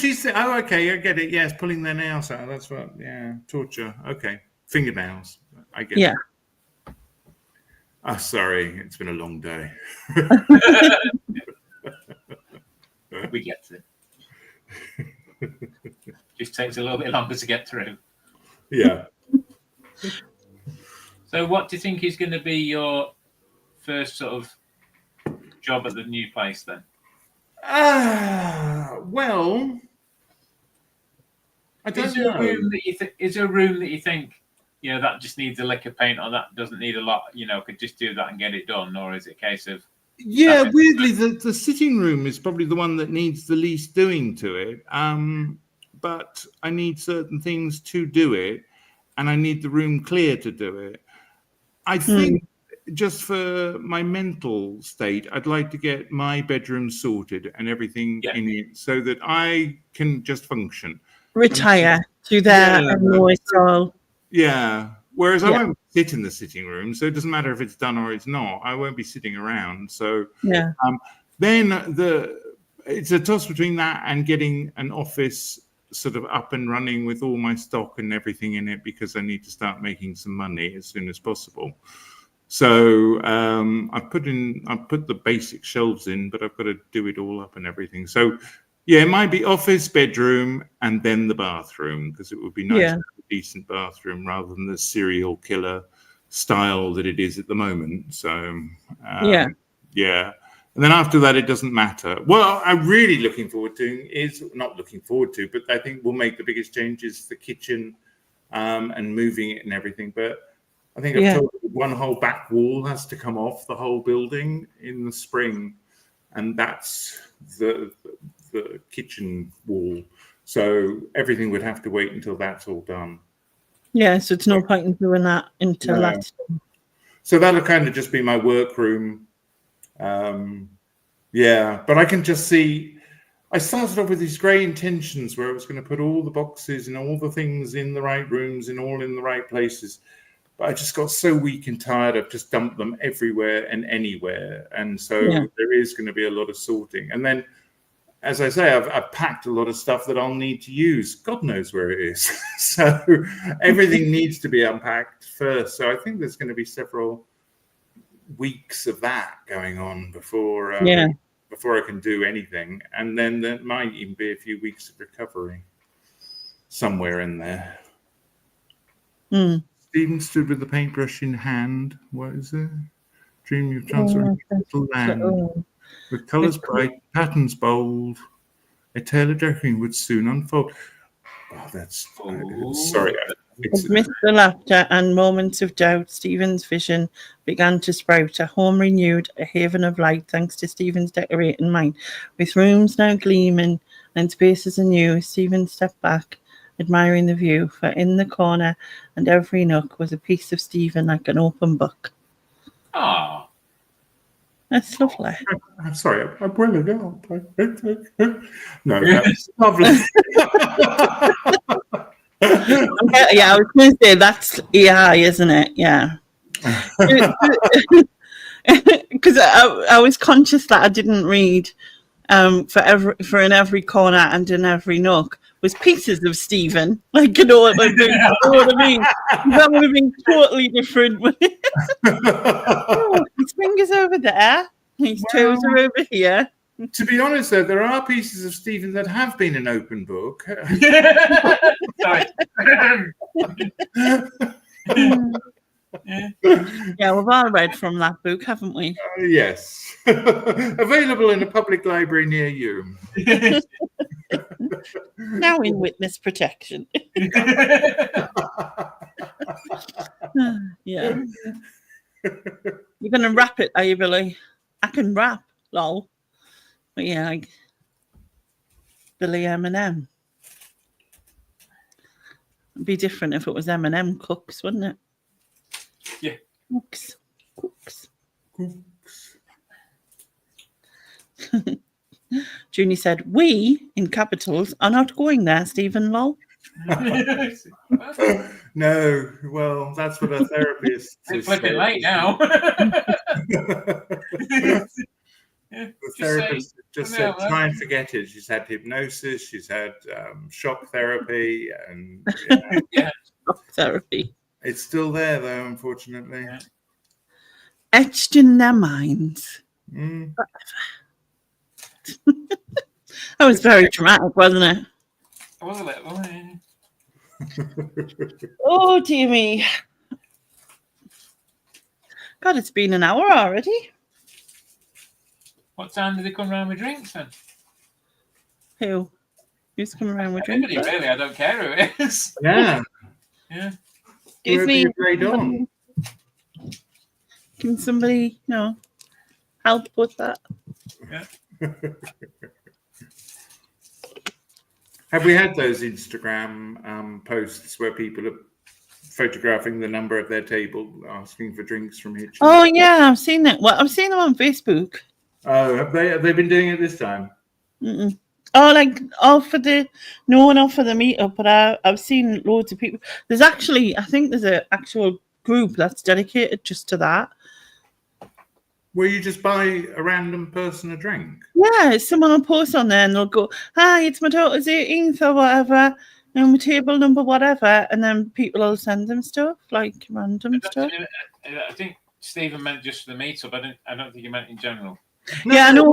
okay, I get it. Yes, pulling their nails out. That's what, torture. Okay, fingernails. I get it. Yeah. Oh, sorry, it's been a long day. We get it. Just takes a little bit longer to get through. Yeah. So what do you think is going to be your first sort of job at the new place then? Well, I don't Is there know. a room that you think, you know, that just needs a lick of paint, or that doesn't need a lot, you know, could just do that and get it done? Or is it a case of... Yeah, Okay. weirdly, the sitting room is probably the one that needs the least doing to it. But I need certain things to do it, and I need the room clear to do it. I think just for my mental state, I'd like to get my bedroom sorted and everything in it so that I can just function. Retire to there and know it all. Yeah. Whereas I won't sit in the sitting room, so it doesn't matter if it's done or it's not. I won't be sitting around. So then it's a toss between that and getting an office sort of up and running with all my stock and everything in it, because I need to start making some money as soon as possible. So I put the basic shelves in, but I've got to do it all up and everything. So yeah, it might be office, bedroom, and then the bathroom, because it would be nice to have a decent bathroom rather than the serial killer style that it is at the moment. So yeah. And then after that, it doesn't matter. What I'm really looking forward to is not looking forward to, but I think we'll make the biggest changes, the kitchen and moving it and everything. But I think I've told you, one whole back wall has to come off the whole building in the spring. And that's the kitchen wall. So everything would have to wait until that's all done. Yeah, so it's no point in doing that until that's done. So that'll kind of just be my workroom. But I can just see, I started off with these great intentions where I was going to put all the boxes and all the things in the right rooms and all in the right places. But I just got so weak and tired. I've just dumped them everywhere and anywhere. And so there is going to be a lot of sorting. And then, as I say, I've packed a lot of stuff that I'll need to use. God knows where it is. So everything needs to be unpacked first. So I think there's going to be several weeks of that going on before I can do anything. And then there might even be a few weeks of recovery somewhere in there. Stephen stood with the paintbrush in hand. What is it? Dream you've transferred to land. With colours bright, patterns bold, a tale of Jacqueline would soon unfold. Oh, that's sorry. Amidst the laughter and moments of doubt, Stephen's vision began to sprout. A home renewed, a haven of light, thanks to Stephen's decorating mind. With rooms now gleaming and spaces anew, Stephen stepped back, admiring the view, for in the corner and every nook was a piece of Stephen like an open book. Oh, That's lovely. I'm sorry, I'm welling up. No, that's lovely. Yeah, I was going to say that's EI, isn't it? Yeah. Because I was conscious that I didn't read for in every corner and in every nook was pieces of Stephen. Like, you know what I mean? That would have been totally different. Oh, his fingers over there. His toes are over here. To be honest, though, there are pieces of Stephen that have been an open book. sorry. Yeah, we've all read from that book, haven't we? Yes. Available in a public library near you. Now in witness protection. Yeah. You're going to wrap it, are you, Billy? I can rap, lol. But yeah, like Billy Eminem. It'd be different if it was Eminem Cooks, wouldn't it? Yeah. Cooks. Junie said, "We, in capitals, are not going there, Stephen, lol." No, well, that's what a therapist It's flipping late now. The therapist just said, try and forget it. She's had hypnosis, she's had shock therapy, and Yeah. Shock therapy. It's still there, though, unfortunately. Yeah. Etched in their minds. Mm. That was very dramatic, wasn't it? Was a little. Oh, dear me. God, it's been an hour already. What time do they come round with drinks then? Who's coming around with drinks? Anybody, really. I don't care who it is. Yeah. Yeah. Give Wherever me. you're grade on. Can somebody, help with that? Yeah. Have we had those Instagram posts where people are photographing the number of their table, asking for drinks from each? Oh yeah, I've seen it. Well, I've seen them on Facebook. Oh, have they been doing it this time? Mm-mm. Oh, like not for the meetup, but I've seen loads of people. There's actually, I think there's an actual group that's dedicated just to that. Where you just buy a random person a drink? Yeah, someone will post on there and they'll go, "Hi, it's my daughter's 18th or whatever, and my table number whatever," and then people will send them stuff, like random stuff. I think Stephen meant just for the meetup. I don't think he meant in general. Yeah, I know.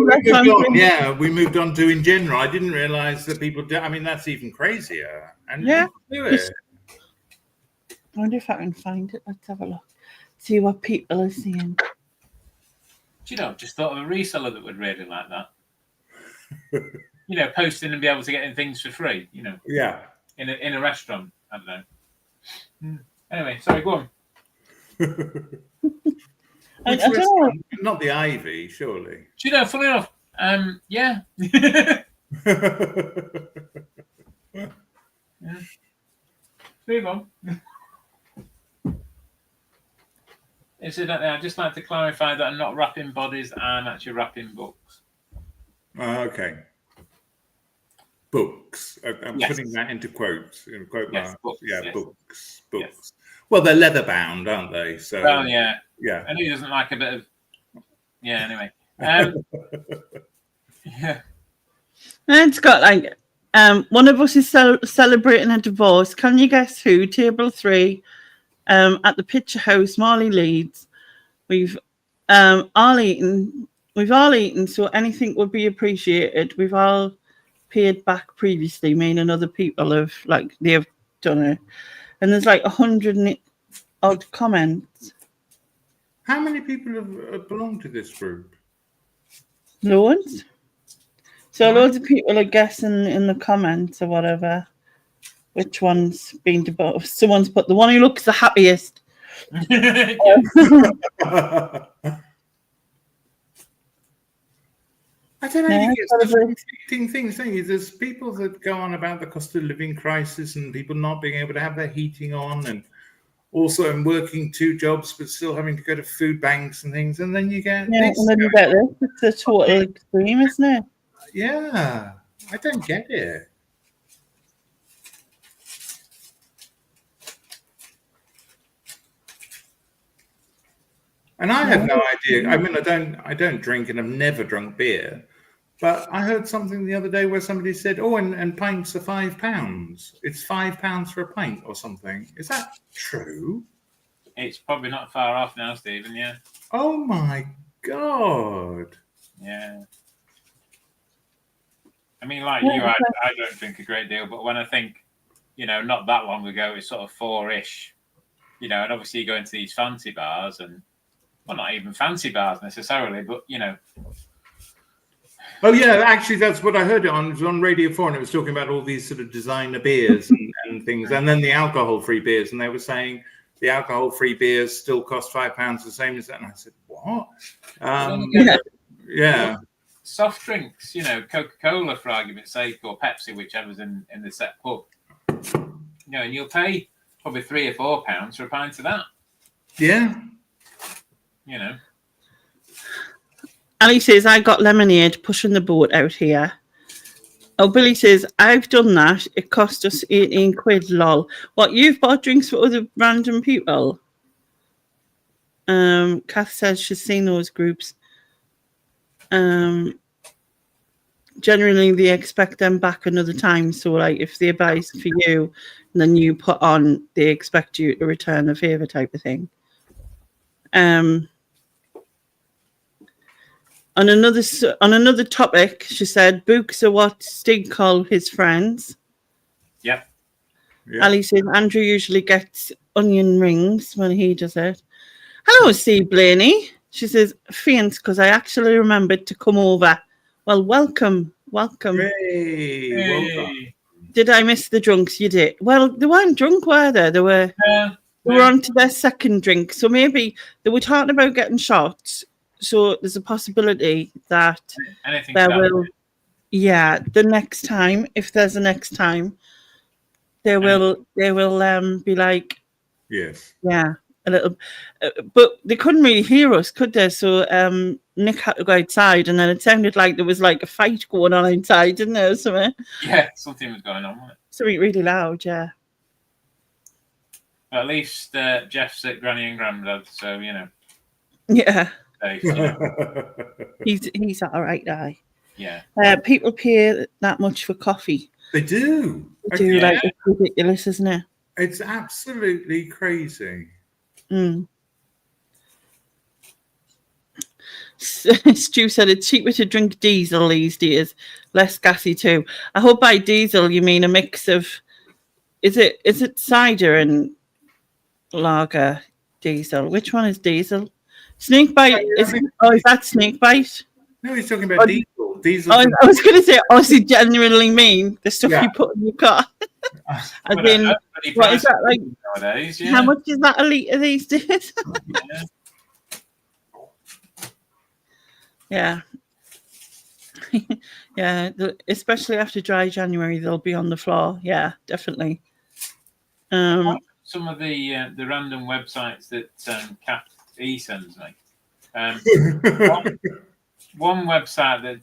We moved on to in general. I didn't realise that people do. I mean, that's even crazier. And yeah, do it. I wonder if I can find it. Let's have a look. See what people are seeing. Do you know? Just thought of a reseller that would really like that. Posting and be able to get in things for free. Yeah. In a restaurant. I don't know. Anyway, sorry. Go on. I don't know. Not the Ivy, surely. Do you know? Funny enough. Yeah. Yeah. Move on. Incidentally, I'd just like to clarify that I'm not wrapping bodies, I'm actually wrapping books. Okay. Books. I'm Yes. putting that into quotes. In quote Yes, marks. books, Yeah, yes. books. Yes. Well, they're leather bound, aren't they? So. Well, yeah. Yeah. I know he doesn't like a bit of. Yeah. Anyway. Yeah. And it's got like, one of us is celebrating a divorce. Can you guess who? Table 3, at the Picture House, Marley Leeds. We've all eaten. So anything would be appreciated. We've all paid back previously, meaning other people have they've done it. And there's 100 and odd comments. How many people have belonged to this group? Loads. So loads of people are guessing in the comments or whatever. which one's been debunked. Someone's put the one who looks the happiest. Yeah. I don't know. Yeah, You get sort such of a- conflicting things, don't you? There's people that go on about the cost of living crisis and people not being able to have their heating on, and also in working 2 jobs but still having to go to food banks and things. And then you get Yeah, this. and then you get this. It's a total extreme, isn't it? Yeah, I don't get it. And I had no idea. I mean, I don't drink, and I've never drunk beer. But I heard something the other day where somebody said, "Oh, and pints are £5. It's £5 for a pint or something." Is that true? It's probably not far off now, Stephen. Yeah. Oh my God! Yeah. I mean, like you, I don't drink a great deal, but when I think, not that long ago, it's sort of 4-ish, and obviously you go into these fancy bars and, well, not even fancy bars necessarily, but, Oh yeah, actually, that's what I heard it on. It was on Radio 4, and it was talking about all these sort of designer beers and things, and then the alcohol-free beers, and they were saying the alcohol-free beers still cost £5 the same as that. And I said, what? Yeah. Soft drinks, Coca-Cola for argument's sake, or Pepsi, whichever's in the set pub. And you'll pay probably £3 or £4 for a pint of that. Yeah. Ali says, I got lemonade pushing the boat out here. Oh, Billy says, I've done that. It cost us 18 quid, lol. What, you've bought drinks for other random people? Kath says she's seen those groups. Generally, they expect them back another time. So, like, if they buy for you and then you put on, they expect you to return a favour type of thing. On another topic, she said, books are what Stig called his friends. Yep. Yeah. Ali says, Andrew usually gets onion rings when he does it. Hello, C. Blaney. She says, faint because I actually remembered to come over. Well, welcome. Hey. Did I miss the drunks? You did. Well, they weren't drunk, were they? They were on to their second drink. So maybe they were talking about getting shots. So there's a possibility that there will, the next time, if there's a next time, they will be like, yes, yeah, a little, but they couldn't really hear us, could they? So Nick had to go outside, and then it sounded like there was like a fight going on outside, didn't there? Something. Yeah, something was going on, wasn't it? Something really loud, yeah. But at least Jeff's at Granny and Grandad, so Yeah. Yeah. He's all right guy. Yeah. People pay that much for coffee. They do. Like, it's ridiculous, isn't it? It's absolutely crazy. Stu said it's cheaper to drink diesel these days, less gassy too. I hope by diesel you mean a mix of, is it cider and lager diesel? Which one is diesel? Snakebite. Is that Snakebite? No, he's talking about diesel. Diesel. I was going to say, does he genuinely mean the stuff you put in your car? As in, what is that like? Nowadays, yeah. How much is that a litre these days? Yeah. Yeah, especially after dry January, they'll be on the floor. Yeah, definitely. Some of the random websites that Kat E sends me. One website that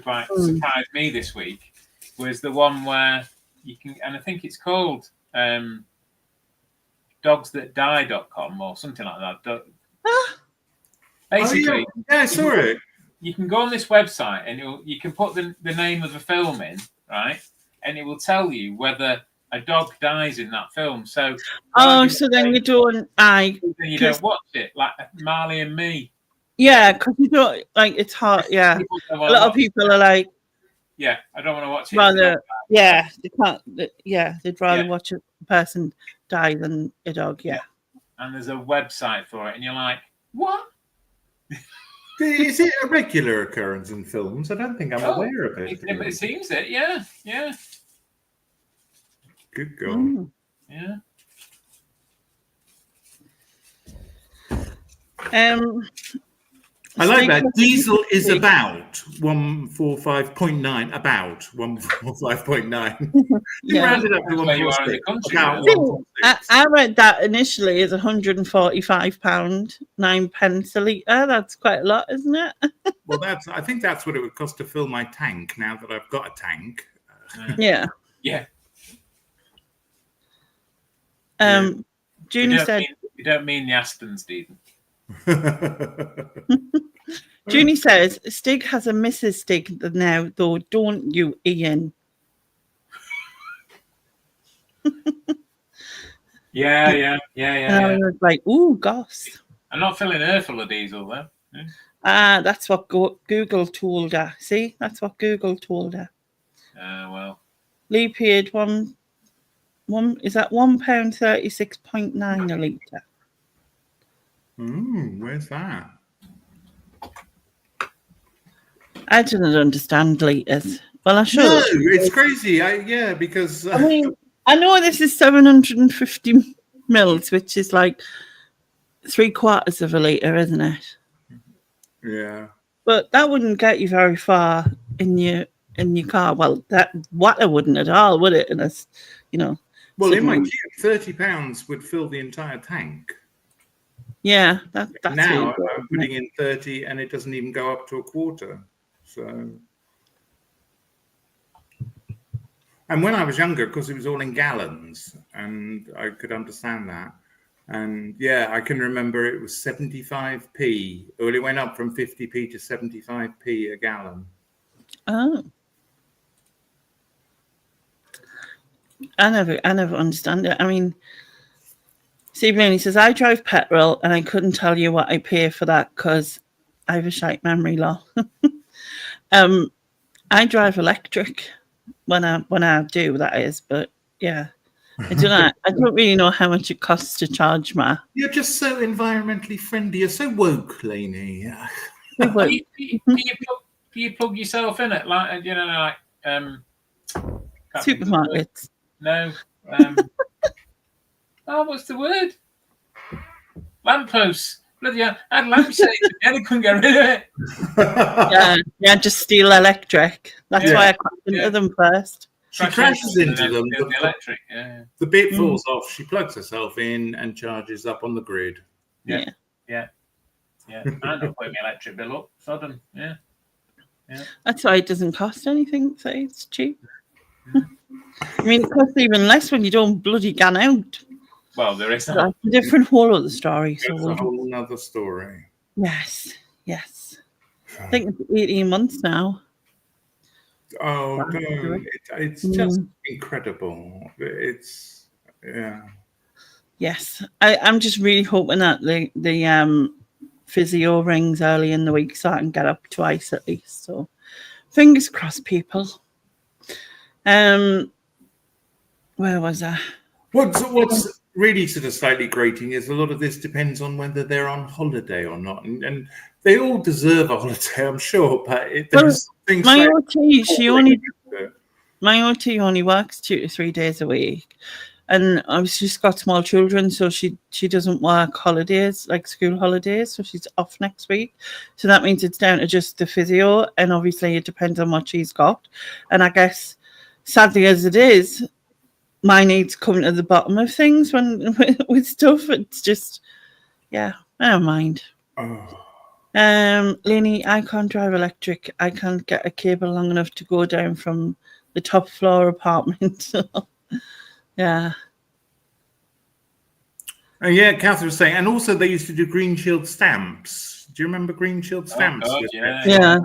quite surprised me this week was the one where you can, and I think it's called dogsthatdie.com or something like that. Basically, I saw it. You can go on this website and you can put the name of the film in, right? And it will tell you whether a dog dies in that film. So so then you don't don't watch it, like Marley and Me. Yeah, because you don't like it's hard. Yeah, a lot of people are like, yeah, I don't want to watch it. Rather, yeah, they can't. Yeah, they'd rather watch a person die than a dog. Yeah. And there's a website for it, and you're like, what? Is it a regular occurrence in films? I don't think I'm aware of it. It seems it, yeah. Good God. Mm. Yeah. I like that. Stig- Diesel is about 145.9. About 145.9. You Yeah. round it up to That's where you are in the 146. country, About really. 146. I read that initially as £145, 9p a litre. That's quite a lot, isn't it? Well, I think that's what it would cost to fill my tank now that I've got a tank. Yeah. Yeah. Junie said, You don't mean the Aston, Stephen. Junie says, Stig has a Mrs. Stig now, though, don't you, Ian? Yeah. And I was like, ooh, goss. I'm not filling her full of diesel, though. Yeah. That's what Google told her. See, that's what Google told her. Well. Lee paid one is that £1.36.9 a litre. Where's that? I didn't understand litres. Well, I should. No, it's crazy. Because I mean, I know this is 750 mils, which is like 3/4 of a litre, isn't it? yeah. But that wouldn't get you very far in your car. Well, that water wouldn't at all, would it? Well, in my suddenly- cube, £30 would fill the entire tank. Yeah, that's Now really good, I'm putting in 30, and it doesn't even go up to a quarter. So, and when I was younger, of course, it was all in gallons, and I could understand that. And yeah, I can remember it was 75p. Well, it went up from 50p to 75p a gallon. Oh. I never understand it. I mean, Steve Looney says, I drive petrol and I couldn't tell you what I pay for that because I have a shite memory law. I drive electric when I do, that is, but yeah. I don't really know how much it costs to charge my. You're just so environmentally friendly. You're so woke, Lainey. Do you plug yourself in it Supermarkets. No. What's the word? Lampposts. Bloody hell. I had lampshades and I couldn't get rid of it. Yeah, just steal electric. That's why I crashed into them first. She crashes into them. The electric. The bit falls off. She plugs herself in and charges up on the grid. Yeah. I'm not putting my electric bill up. Sodom. Yeah. That's why it doesn't cost anything. So it's cheap. I mean, it costs even less when you don't bloody gun out. Well, there is that. That's a different whole other story. That's a whole other story. Yes. I think it's 18 months now. Oh, don't. It's just incredible. Yes. I'm just really hoping that the physio rings early in the week so I can get up twice at least. So fingers crossed, people. Where was I? What's really sort of slightly grating is a lot of this depends on whether they're on holiday or not, and they all deserve a holiday, I'm sure. But there's things. My OT only works 2 to 3 days a week, and she's got small children, so she doesn't work holidays like school holidays, so she's off next week. So that means it's down to just the physio, and obviously it depends on what she's got. And I guess, sadly as it is, my needs come to the bottom of things when with stuff. It's just, I don't mind. Lainey, I can't drive electric. I can't get a cable long enough to go down from the top floor apartment. So, yeah. Catherine was saying, and also they used to do Green Shield stamps. Do you remember Green Shield stamps? God, Yeah.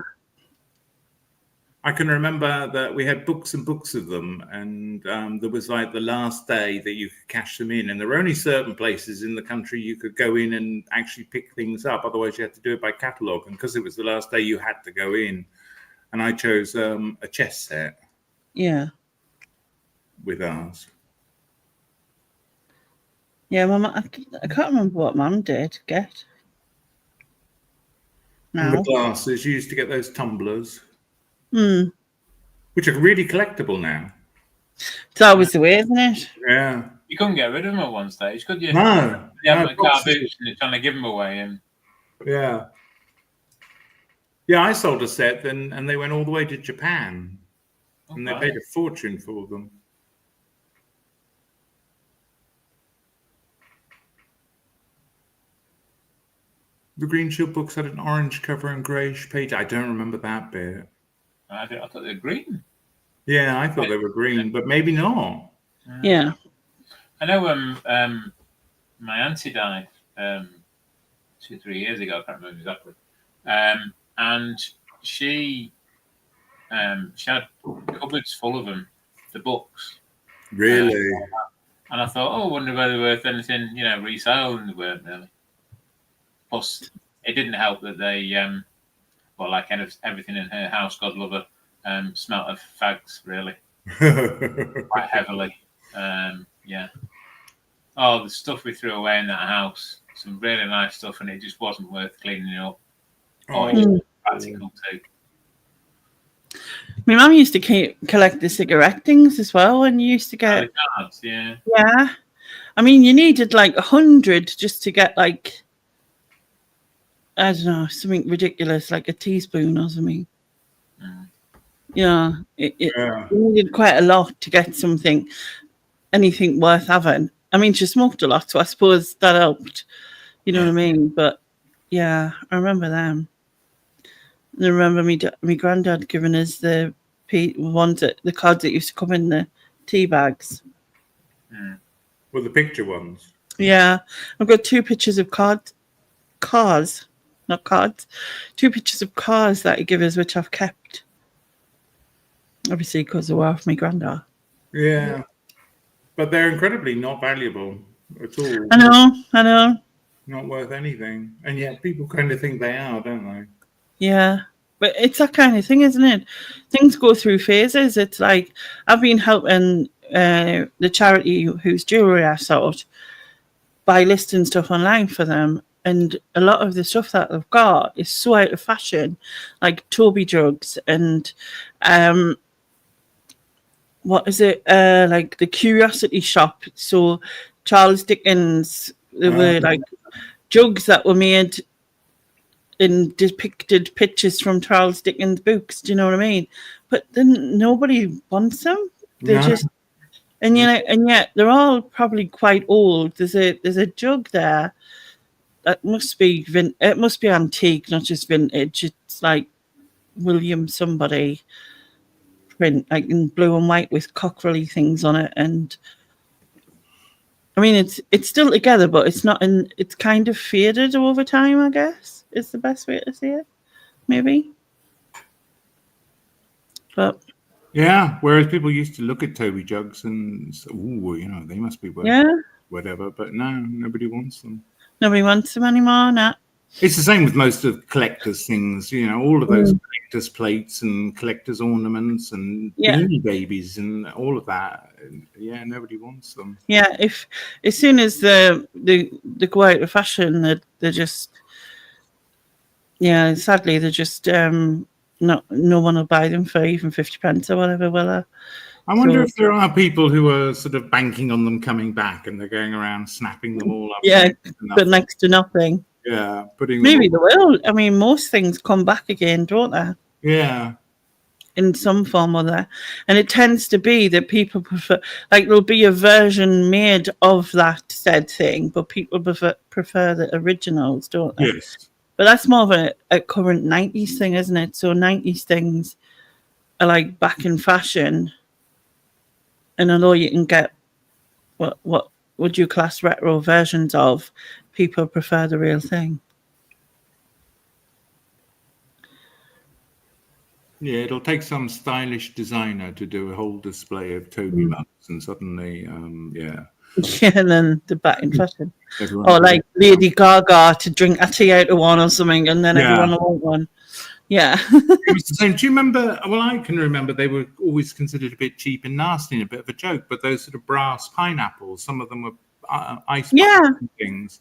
I can remember that we had books and books of them, and there was like the last day that you could cash them in, and there were only certain places in the country you could go in and actually pick things up. Otherwise, you had to do it by catalogue, and because it was the last day, you had to go in. And I chose a chess set. Yeah. With ours. Yeah, I can't remember what Mum did get. And the glasses, you used to get those tumblers. Hmm. Which are really collectible now. It's always the way, isn't it? Yeah. You couldn't get rid of them at one stage, could you? No. You no, have car boxes. boots and you're trying to give them away. And Yeah. Yeah, I sold a set and they went all the way to Japan. And they paid a fortune for them. The Green Shield books had an orange cover and greyish page. I don't remember that bit. I thought they were green. Yeah, I thought they were green, but maybe not. Yeah. I know my auntie died 2-3 years ago. I can't remember exactly. And she had cupboards full of them, the books. Really? And I thought, oh, I wonder whether they're worth anything, resale, and they weren't really. Plus, it didn't help that they, well, like everything in her house, God love her, smelt of fags, really, quite heavily. Yeah. Oh, the stuff we threw away in that house, some really nice stuff, and it just wasn't worth cleaning up. Oh, it was practical too. My mum used to collect the cigarette things as well, and you used to get. Cards, yeah. Yeah. I mean, you needed like 100 just to get like, I don't know, something ridiculous, like a teaspoon or something. Yeah. You needed quite a lot to get anything worth having. I mean, she smoked a lot, so I suppose that helped. You know what I mean? But yeah, I remember them. And I remember me granddad giving us the cards that used to come in the tea bags. Well, the picture ones. Yeah, I've got 2 pictures of cars, not cards. 2 pictures of cars that he gave us, which I've kept. Obviously, because they were off my granddad. Yeah. But they're incredibly not valuable at all. I know. Not worth anything. And yet people kind of think they are, don't they? Yeah. But it's that kind of thing, isn't it? Things go through phases. It's like I've been helping the charity whose jewellery I sold by listing stuff online for them. And a lot of the stuff that they've got is so out of fashion, like Toby drugs and what is it? Like the Curiosity Shop. So Charles Dickens, there were like jugs that were made and depicted pictures from Charles Dickens books. Do you know what I mean? But then nobody wants them. They're just, and yet they're all probably quite old. There's a jug there that must be it must be antique, not just vintage. It's like William somebody print, like in blue and white with cockerelly things on it, and I mean it's still together, but it's not in. It's kind of faded over time, I guess. Is the best way to say it, maybe. But yeah, whereas people used to look at Toby jugs and say, ooh, they must be worth whatever. But no, nobody wants them. Nobody wants them anymore. Nah. It's the same with most of collectors' things. All of those collectors' plates and collectors' ornaments and beanie babies and all of that. Yeah, nobody wants them. Yeah, if as soon as they go out of fashion, they're just. Yeah, sadly, they're just no one will buy them for even 50 pence or whatever, will they? I wonder if there are people who are sort of banking on them coming back and they're going around snapping them all up. Yeah, but next to nothing. Yeah, putting maybe they will. I mean, most things come back again, don't they? Yeah. In some form or other. And it tends to be that people prefer, like there'll be a version made of that said thing, but people prefer the originals, don't they? Yes. But that's more of a current 90s thing, isn't it? So 90s things are like back in fashion. And although you can get what would you class retro versions of, people prefer the real thing. Yeah, it'll take some stylish designer to do a whole display of Toby mugs and suddenly, Yeah, and then they're back in fashion. Or like Lady Gaga to drink a tea out of one or something, and then everyone will want one. Yeah. It was the same. Do you remember? Well, I can remember they were always considered a bit cheap and nasty and a bit of a joke, but those sort of brass pineapples, some of them were ice things.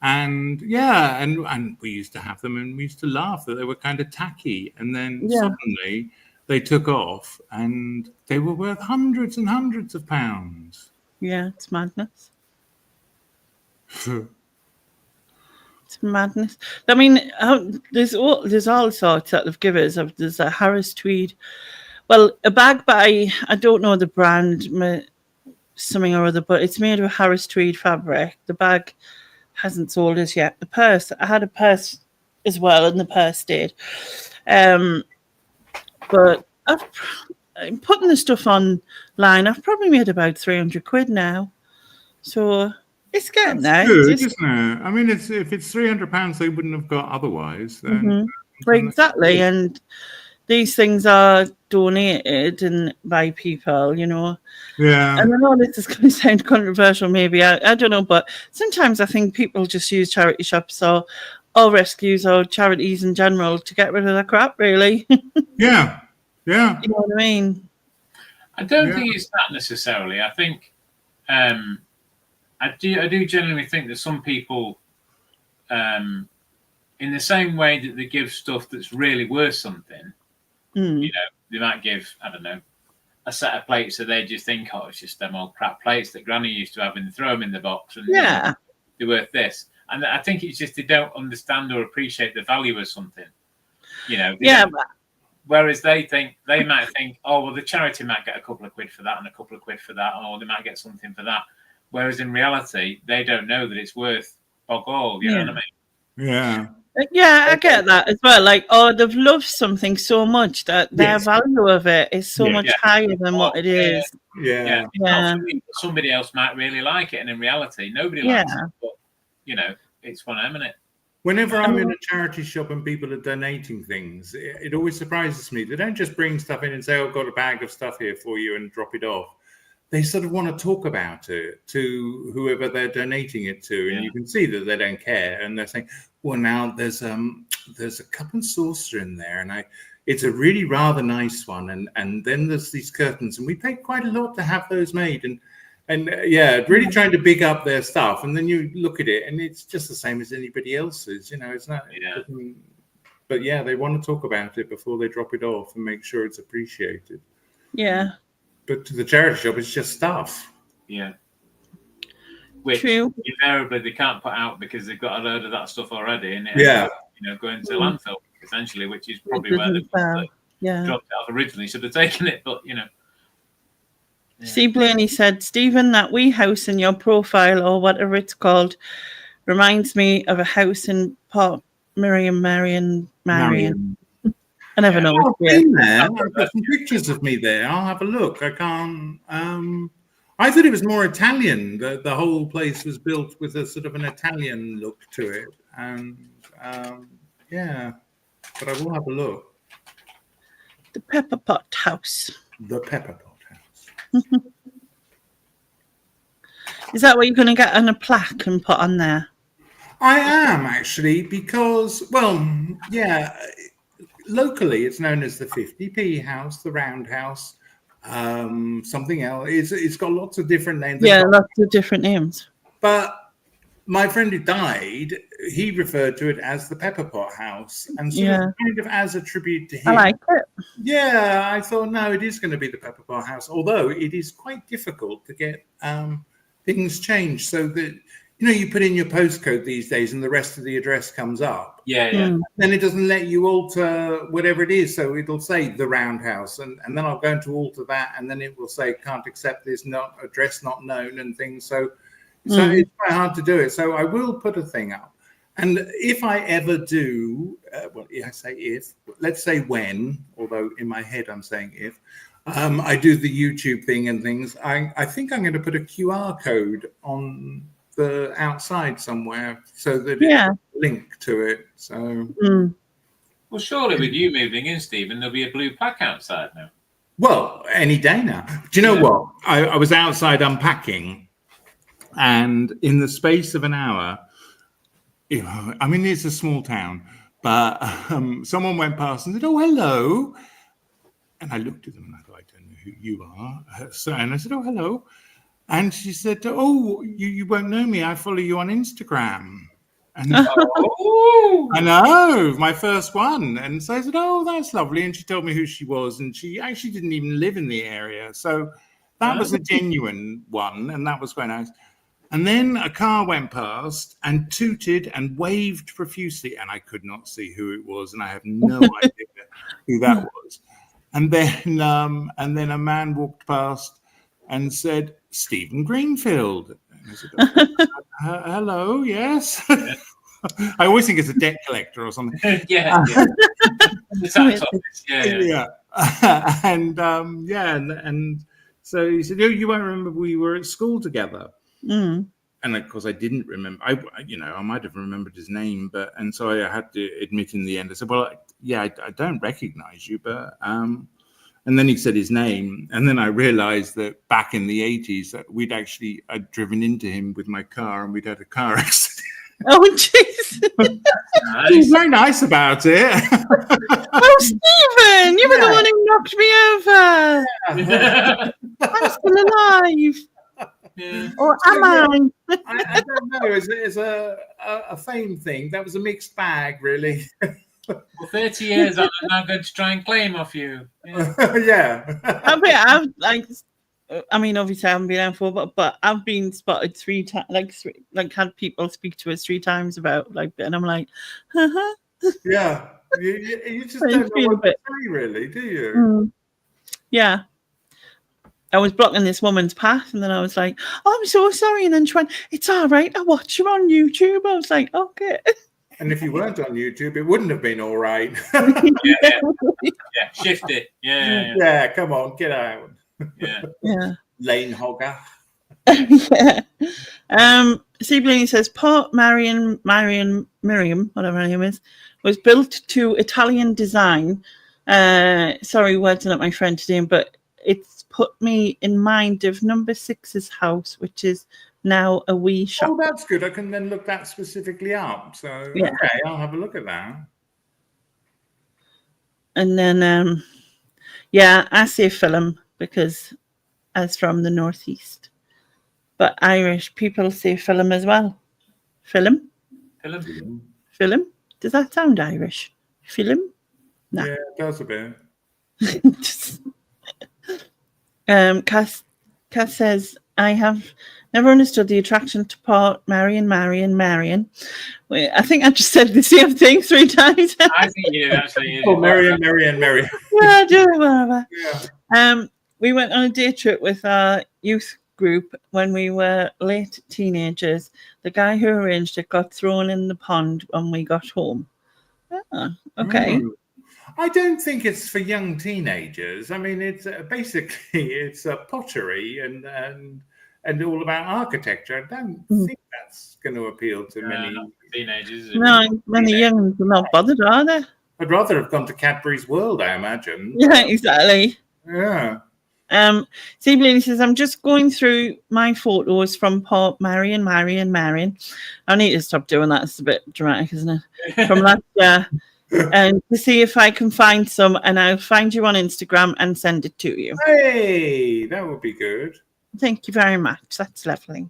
And and we used to have them and we used to laugh that they were kind of tacky. And then suddenly they took off, and they were worth hundreds and hundreds of pounds. Yeah, it's madness. It's madness. I mean, there's all sorts that of givers. There's a Harris Tweed. Well, a bag by, I don't know the brand, something or other, but it's made of Harris Tweed fabric. The bag hasn't sold us yet. The purse, I had a purse as well, and the purse did. But I'm putting the stuff online. I've probably made about 300 quid now. So it's getting there. Good, isn't it? I mean, if it's £300 they wouldn't have got otherwise, then exactly. And these things are donated and by people, you know. Yeah. And I know this is going to sound controversial, maybe. I don't know, but sometimes I think people just use charity shops or rescues or charities in general to get rid of the crap, really. Yeah. Yeah. You know what I mean? I don't think it's that necessarily. I think I do genuinely think that some people, in the same way that they give stuff that's really worth something, you know, they might give, I don't know, a set of plates that they just think, oh, it's just them old crap plates that Granny used to have, and throw them in the box, and you know, they're worth this. And I think it's just they don't understand or appreciate the value of something. You know, whereas they might think, oh, well, the charity might get a couple of quid for that and a couple of quid for that, or they might get something for that. Whereas in reality, they don't know that it's worth bog all. You know what I mean? Yeah. Yeah, I get that as well. Like, they've loved something so much that their value of it is so much higher than what it is. Yeah. Somebody else might really like it, and in reality, nobody likes it. But you know, it's one eminent. Whenever I'm in a charity shop and people are donating things, it always surprises me. They don't just bring stuff in and say, "Oh, I've got a bag of stuff here for you," and drop it off. They sort of want to talk about it to whoever they're donating it to, and you can see that they don't care. And they're saying, "Well, now there's a cup and saucer in there, and it's a really rather nice one, and then there's these curtains, and we paid quite a lot to have those made, and really trying to big up their stuff. And then you look at it, and it's just the same as anybody else's, you know. It's not, but they want to talk about it before they drop it off and make sure it's appreciated. Yeah. But to the charity shop, it's just stuff. Yeah. Which invariably they can't put out because they've got a load of that stuff already, and going to landfill essentially, which is probably where they dropped it off originally. Should have taken it, but you know. Yeah. Steve Blaney said, Stephen, that wee house in your profile or whatever it's called reminds me of a house in Port Marion. I never know. I've been there. I've got some pictures of me there. I'll have a look. I can't. I thought it was more Italian. The whole place was built with a sort of an Italian look to it, and but I will have a look. The Pepper Pot House. The Pepper Pot House. Is that what you're going to get on a plaque and put on there? I am actually, because locally it's known as the 50p house, the round house, something else. It's got lots of different names. Yeah, lots of different names. But my friend who died, he referred to it as the Pepper Pot House, and sort of kind of as a tribute to him. I like it. Yeah, I thought, no, it is going to be the Pepper Pot House, although it is quite difficult to get things changed so that, you know, you put in your postcode these days and the rest of the address comes up. Yeah. Then it doesn't let you alter whatever it is. So it'll say the Roundhouse, and then I'll go to alter that, and then it will say can't accept this, not address not known, and things. So it's quite hard to do it. So I will put a thing up. And if I ever do, I say if, let's say when, although in my head I'm saying if, I do the YouTube thing and things, I think I'm going to put a QR code on the outside somewhere so that it's linked to it. So well, surely with you moving in, Stephen, there'll be a blue plaque outside now. Well, any day now. Do you know what? I was outside unpacking, and in the space of an hour, I mean, it's a small town, but someone went past and said, "Oh, hello," and I looked at them and I thought, "I don't know who you are." And I said, "Oh, hello." And she said, "Oh, you won't know me. I follow you on Instagram." And Oh, I know, my first one. And so I said, oh, that's lovely. And she told me who she was. And she actually didn't even live in the area. So that was a genuine one. And that was quite nice. And then a car went past and tooted and waved profusely. And I could not see who it was. And I have no idea who that was. And then a man walked past and said, Stephen Greenfield. And I said, oh, hello, yes. I always think it's a debt collector or something. yeah. The tax office. Yeah. And so he said, oh, you won't remember we were at school together. Mm. And of course I didn't remember. I might have remembered his name, and so I had to admit in the end. I said, well, yeah, I don't recognize you, but and then he said his name, and then I realized that back in the 80s that I'd driven into him with my car, and we'd had a car accident. Oh, jeez. He was very nice about it. Oh, Stephen, you were the one who knocked me over. I'm still alive. Yeah. Or am I? I don't know. It's a fame thing. That was a mixed bag, really. Well, 30 years I'm now going to try and claim off you. Yeah. Yeah. I mean, obviously, I haven't been out for, but I've been spotted 3 times, like had people speak to us 3 times about, and I'm like, Yeah. You just don't know what to say, really, do you? Mm. Yeah. I was blocking this woman's path, and then I was like, oh, I'm so sorry. And then she went, it's all right. I watch you on YouTube. I was like, okay. And if you weren't on YouTube, it wouldn't have been all right. Yeah, shift it. Yeah. Yeah, come on, get out. Yeah. Lane hogger. Yeah. Sibley says, Port Miriam, whatever her name is, was built to Italian design. Sorry, words are not my friend today, but it's put me in mind of Number 6's house, which is now a wee shop. Oh, that's good. I can then look that specifically up. So, okay, I'll have a look at that. And then, I say film because as from the northeast. But Irish people say film as well. Film? Does that sound Irish? Film? No. Yeah, it does a bit. Cass says, I have never understood the attraction to Port Marion. Wait, I think I just said the same thing 3 times. I think you actually. Oh, Marion. Yeah, I do, whatever. Yeah. We went on a day trip with our youth group when we were late teenagers. The guy who arranged it got thrown in the pond when we got home. Oh, okay. I don't think it's for young teenagers. I mean, it's basically pottery and all about architecture. I don't think that's going to appeal to many teenagers. No, many young are not bothered, are they? I'd rather have gone to Cadbury's World, I imagine. Yeah, exactly. Yeah. Sibley says, I'm just going through my photos from Port Marion. I need to stop doing that. It's a bit dramatic, isn't it? From last year. And to see if I can find some, and I'll find you on Instagram and send it to you. Hey, that would be good. Thank you very much. That's lovely.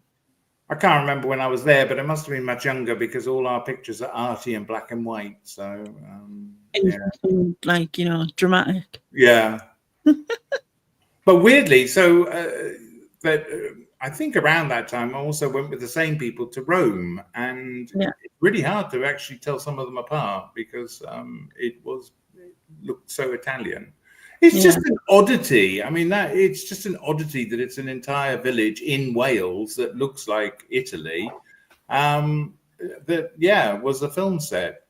I can't remember when I was there, but it must have been much younger because all our pictures are arty and black and white. So, And, dramatic. Yeah. But weirdly, so I think around that time, I also went with the same people to Rome, and it's really hard to actually tell some of them apart because it looked so Italian. It's just an oddity. I mean, it's just an oddity that it's an entire village in Wales that looks like Italy. Was a film set.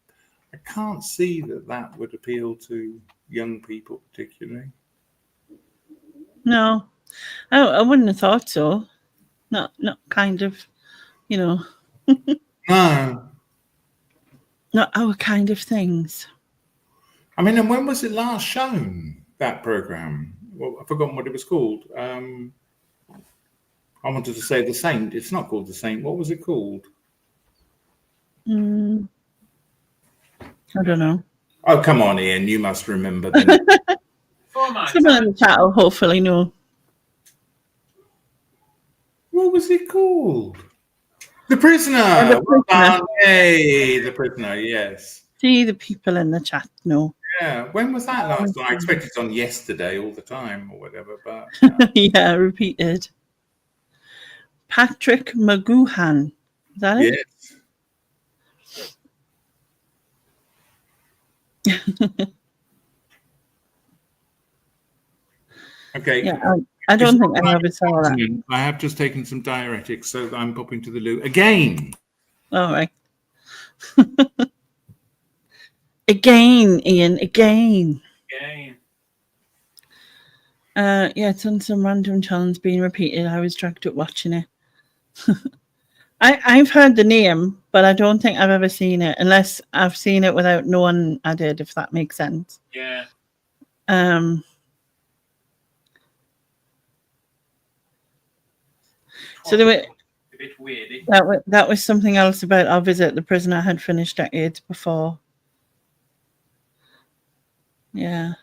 I can't see that would appeal to young people particularly. No, I wouldn't have thought so. Not kind of, No. not our kind of things. I mean, and when was it last shown, that program? Well, I've forgotten what it was called. I wanted to say The Saint. It's not called The Saint. What was it called? I don't know. Oh, come on, Ian. You must remember. Someone in the chat will hopefully know. What was it called? The Prisoner. The Well Prisoner. done. Yay, The Prisoner. Yes. See, the people in the chat know. Yeah. When was that last night? I expect it's on yesterday all the time or whatever, but Yeah, repeated. Patrick McGoohan. Is that it? yes. Okay. Yeah, I don't think I ever saw that. I have just taken some diuretics, so I'm popping to the loo again. All right. Again, Ian, again. Yeah, it's on some random channels being repeated. I was dragged up watching it. I've heard the name, but I don't think I've ever seen it, unless I've seen it without no one added, if that makes sense. Yeah. So there were, a bit weird. that was something else about our visit. The Prisoner had finished decades before. Yeah.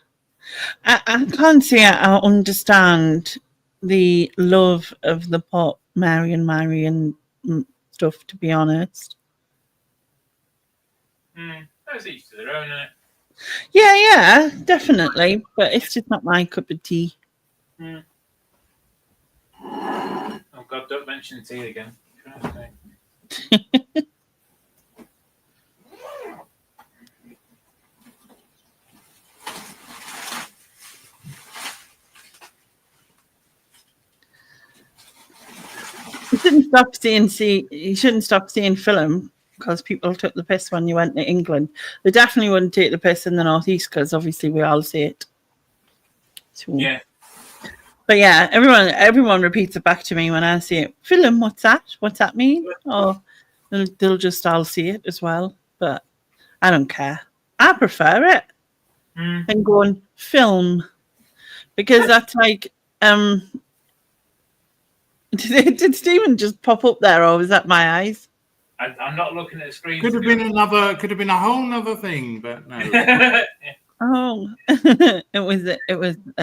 I can't say I understand the love of the pop Marion stuff, to be honest. That's each to their own, isn't it? Yeah, definitely. But it's just not my cup of tea. Oh God, don't mention tea again. You shouldn't stop seeing film because people took the piss when you went to England. They definitely wouldn't take the piss in the Northeast because obviously we all see it. So, yeah. But yeah, everyone repeats it back to me when I say it. Film, what's that? What's that mean? Or they'll just all see it as well. But I don't care. I prefer it than going film because that's like Did Stephen just pop up there, or was that my eyes? I'm not looking at the screen. Could have been a whole nother thing, but no. Oh, it was a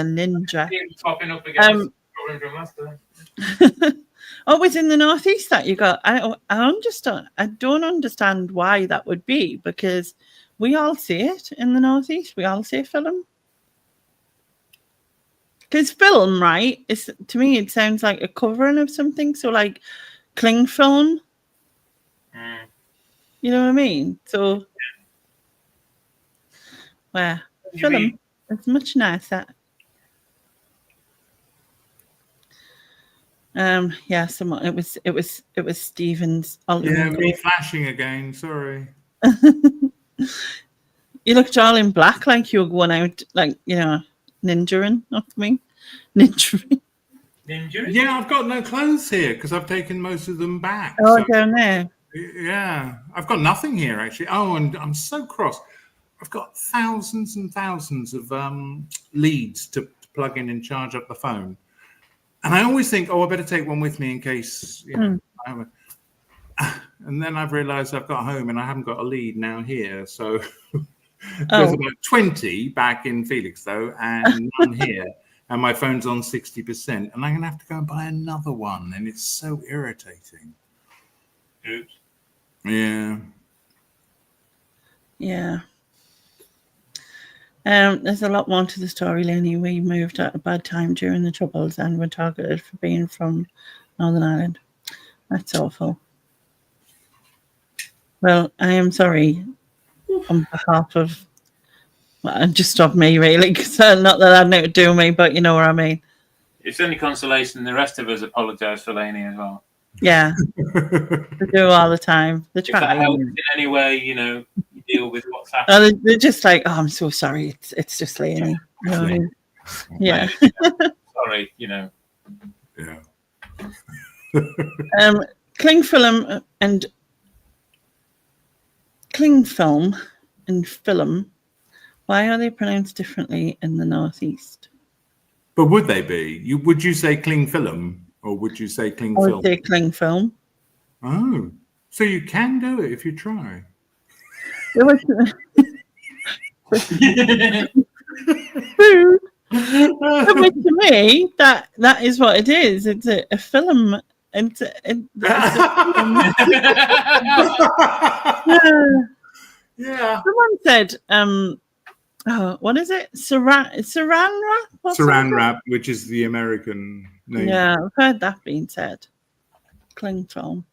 ninja. Popping up again. Oh, it was in the Northeast that you got. I don't understand why that would be, because we all see it in the Northeast. We all see film. Because film, right, is, to me, it sounds like a covering of something. So, like, cling film. You know what I mean? So, well, film is much nicer. Yeah, someone. It was Stephen's. Yeah, me flashing again. Sorry. You looked all in black, like you were going out, like, you know, ninjaing off me. Ninjaing. Yeah, I've got no clothes here because I've taken most of them back. Oh, down there. Yeah, I've got nothing here actually. Oh, and I'm so cross. I've got thousands and thousands of leads to plug in and charge up the phone. And I always think, oh, I better take one with me in case, you know. And then I've realized I've got home and I haven't got a lead now here. So there's about 20 back in Felixstowe and none here. And my phone's on 60%. And I'm going to have to go and buy another one. And it's so irritating. Oops. Yeah. Yeah. There's a lot more to the story, Lenny. We moved at a bad time during the Troubles and were targeted for being from Northern Ireland. That's awful. Well, I am sorry on behalf of, well, just of me, really, because not that I had nothing to do with me, but you know what I mean. It's only consolation. The rest of us apologise for Lainey as well. Yeah, they do all the time. They try. If that helps in any way, you know, you deal with what's happening. They're just like, oh, I'm so sorry. It's just Lainey. You know what I mean? Yeah. Sorry, you know. Yeah. Cling film and film. Why are they pronounced differently in the Northeast? But would they be? Would you say cling film or would you say cling I film? would say cling film. Oh, so you can do it if you try. But to me, that is what it is. It's a film And Yeah. someone said, what is it? Saran wrap? What's Saran it? wrap, which is the American name. Yeah, I've heard that being said. Cling film.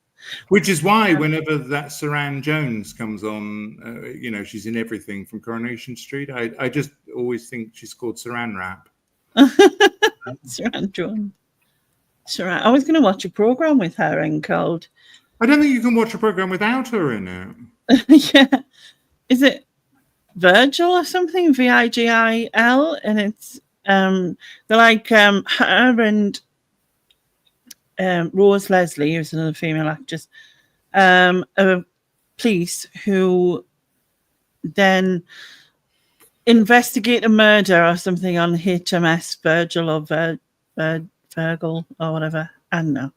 Which is why whenever that Saran Jones comes on, she's in everything from Coronation Street. I just always think she's called Saran Wrap. Saran Jones. Saran. I was going to watch a program with her in called. I don't think you can watch a program without her in it. Yeah. Is it Virgil or something? Vigil, and it's they're like her and Rose Leslie, who's another female actress, a police who then investigate a murder or something on HMS Virgil or Virgil or whatever. I don't know.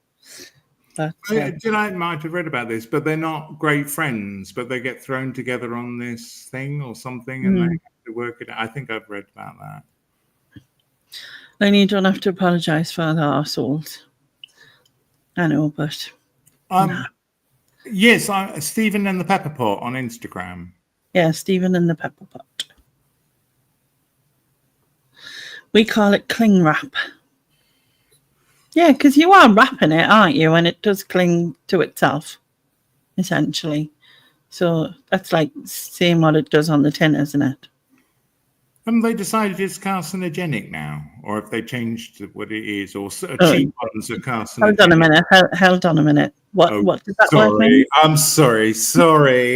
But, I might have read about this, but they're not great friends, but they get thrown together on this thing or something and they have to work it out. I think I've read about that. Then you don't have to apologise for the arseholes. I know, but... Yes, Stephen and the Pepper Pot on Instagram. Yeah, Stephen and the Pepper Pot. We call it cling wrap. Yeah, because you are wrapping it, aren't you? And it does cling to itself, essentially. So that's like seeing what it does on the tin, isn't it? Haven't they decided it's carcinogenic now? Or have they changed what it is? Or cheap ones are carcinogenic? Hold on a minute. Hold on a minute. What does that word mean? I'm sorry.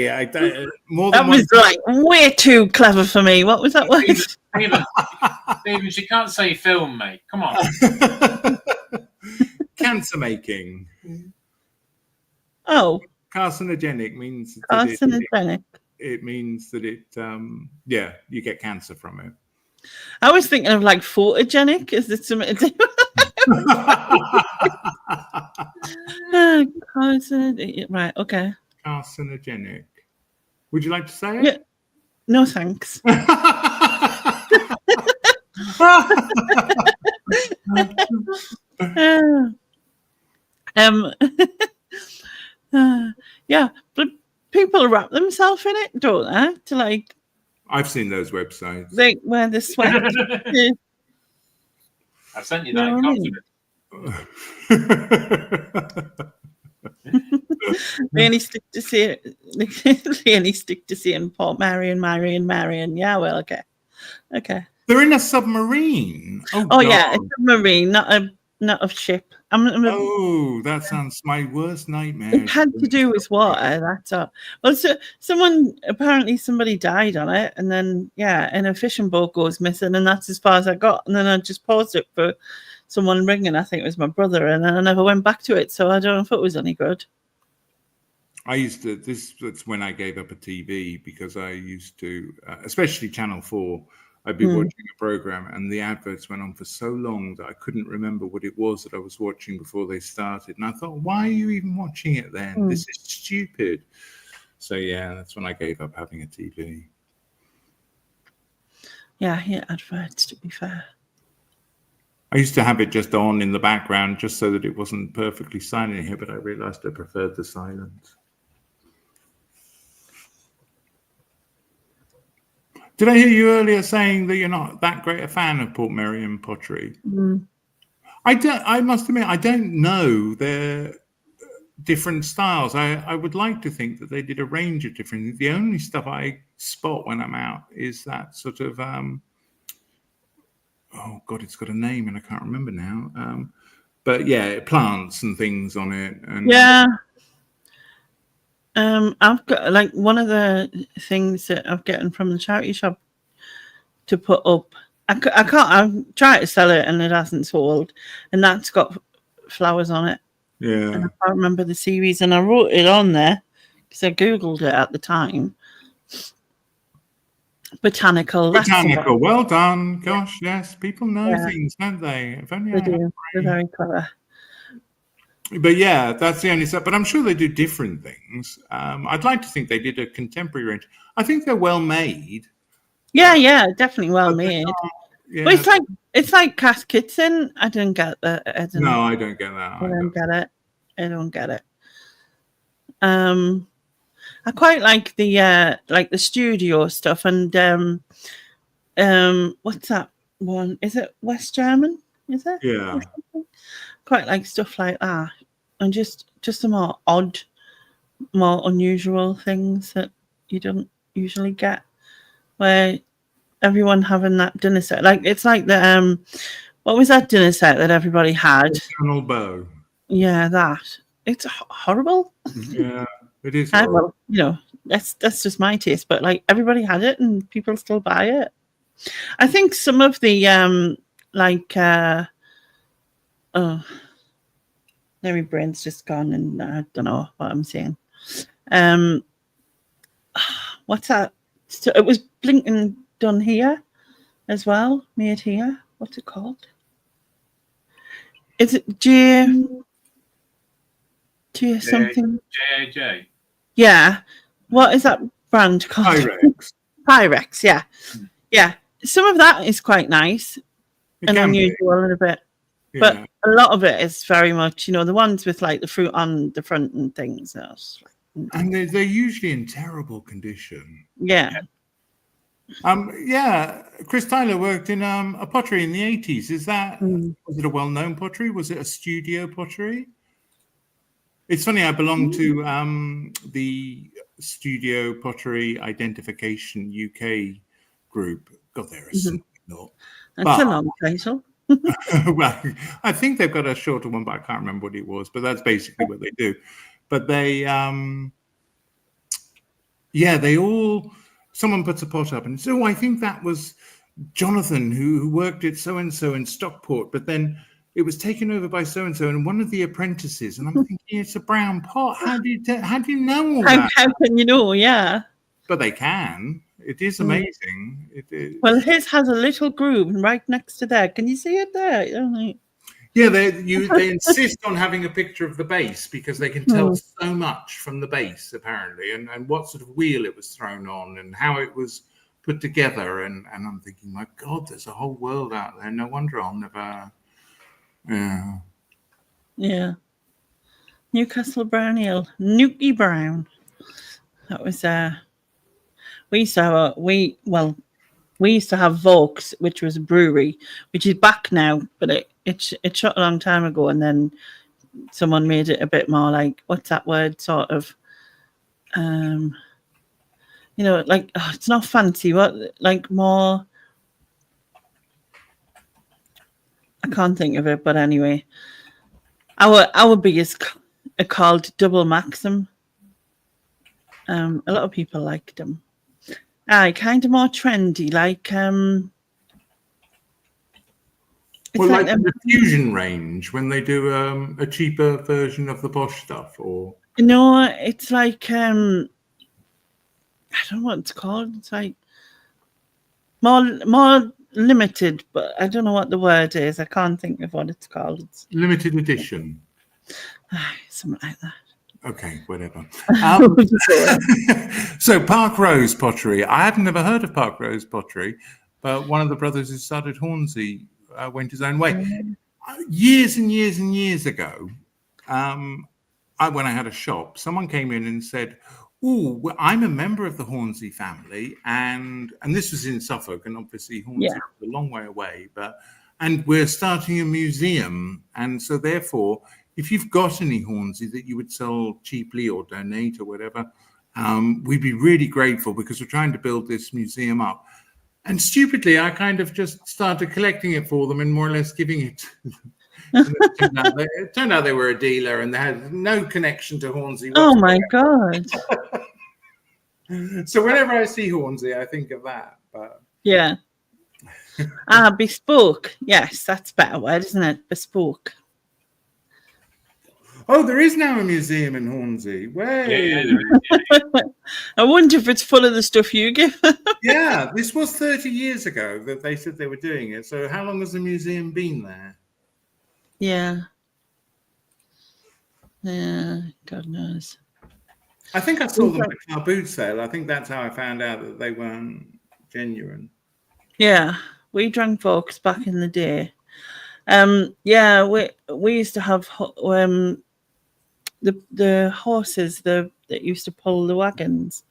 I don't, that was like way too clever for me. What was that word? Stephen, she can't say film, mate. Come on. Cancer making. Oh. Carcinogenic means carcinogenic. It means that it you get cancer from it. I was thinking of like photogenic. Is it something to do? Right, okay. Carcinogenic. Would you like to say it? Yeah. No, thanks. Yeah, but people wrap themselves in it, don't they? To like, I've seen those websites. They wear the sweat. I sent you that in confidence. They only stick to see it. They only stick to seeing Port Marion. Yeah, well, okay. They're in a submarine. Oh yeah, a submarine, not a ship. That sounds my worst nightmare. It had to do with water. That's all. Well, so somebody died on it, and then and a fishing boat goes missing, and that's as far as I got. And then I just paused it for someone ringing. I think it was my brother, and then I never went back to it. So I don't know if it was any good. That's when I gave up a TV because I used to, especially Channel 4. I'd be watching a program and the adverts went on for so long that I couldn't remember what it was that I was watching before they started. And I thought, why are you even watching it then? This is stupid. So, that's when I gave up having a TV. Yeah, I hate adverts, to be fair. I used to have it just on in the background just so that it wasn't perfectly silent here, but I realized I preferred the silence. Did I hear you earlier saying that you're not that great a fan of Portmeirion pottery? I must admit, I don't know their different styles. I would like to think that they did a range of different things. The only stuff I spot when I'm out is that sort of, it's got a name and I can't remember now. But plants and things on it. And I've got like one of the things that I've gotten from the charity shop to put up. I can't. I've tried to sell it and it hasn't sold, and that's got flowers on it. Yeah, and I can't remember the series, and I wrote it on there because I googled it at the time. Botanical. Well done. Gosh, yes, people know things, don't they? If only they do. They're very clever. But that's the only stuff. But I'm sure they do different things. I'd like to think they did a contemporary range. I think they're well made. Yeah, definitely well made. But it's like Cass Kitson. I don't get that. No, I don't get that. I don't get it. don't get it. I quite like the studio stuff, and what's that one? Is it West German? Is it? Yeah. Quite like stuff like that, and just the more odd, more unusual things that you don't usually get, where everyone having that dinner set. Like it's like the what was that dinner set that everybody had? Donald Bow. Yeah, that. It's horrible. Yeah, it is. Well, you know, that's just my taste, but like everybody had it and people still buy it. I think some of the oh, now my brain's just gone and I don't know what I'm saying. What's that? So it was Blinken done here as well, made here. What's it called? Is it J something? JAJ. Yeah. What is that brand called? Pyrex. Pyrex, yeah. Yeah. Some of that is quite nice and can be. unusual and a bit. Yeah. But a lot of it is very much, you know, the ones with like the fruit on the front and things. And they're usually in terrible condition. Yeah. Yeah. Chris Tyler worked in a pottery in the 80s. Is that was it a well-known pottery? Was it a studio pottery? It's funny, I belong to the Studio Pottery Identification UK group. God, they're a signal. That's a long title. Well, I think they've got a shorter one, but I can't remember what it was. But that's basically what they do. But they, they all, someone puts a pot up and says, oh, I think that was Jonathan who worked at so-and-so in Stockport. But then it was taken over by so-and-so and one of the apprentices. And I'm thinking, it's a brown pot. How do you know all that? How can you know? Yeah. But they can. It is amazing. It is. Well, his has a little groove right next to there. Can you see it there? Yeah, they insist on having a picture of the base because they can tell so much from the base, apparently, and what sort of wheel it was thrown on and how it was put together. And I'm thinking, my God, there's a whole world out there. No wonder I'll never... Yeah. Newcastle Brown Ale. Newky Brown. That was we used to have Vaux, which was a brewery, which is back now, but it shut a long time ago, and then someone made it a bit more like, what's that word, sort of like, it's not fancy, what, like more, I can't think of it, but anyway, our biggest are called Double Maxim. A lot of people liked them. Kind of more trendy, like well, like the Fusion range when they do a cheaper version of the Bosch stuff, or no, it's like I don't know what it's called. It's like more limited, but I don't know what the word is. I can't think of what it's called. It's limited edition, something like that. Okay, whatever. So Park Rose Pottery. I had never heard of Park Rose Pottery, but one of the brothers who started Hornsey went his own way. Years and years and years ago, when I had a shop, someone came in and said, oh, well, I'm a member of the Hornsey family, and this was in Suffolk, and obviously Hornsey is a long way away, and we're starting a museum, and so therefore, if you've got any Hornsey that you would sell cheaply or donate or whatever, we'd be really grateful because we're trying to build this museum up. And stupidly, I kind of just started collecting it for them and more or less giving it to them. It turned out they were a dealer and they had no connection to Hornsey whatsoever. Oh, my God. So whenever I see Hornsey, I think of that. But yeah. Bespoke. Yes, that's a better word, isn't it? Bespoke. Oh, there is now a museum in Hornsey. Where? Yeah. I wonder if it's full of the stuff you give. Yeah, this was 30 years ago that they said they were doing it. So how long has the museum been there? Yeah. Yeah, God knows. I think I saw them at a car boot sale. I think that's how I found out that they weren't genuine. Yeah, we drank Vaux back in the day. We used to have the horses that used to pull the wagons.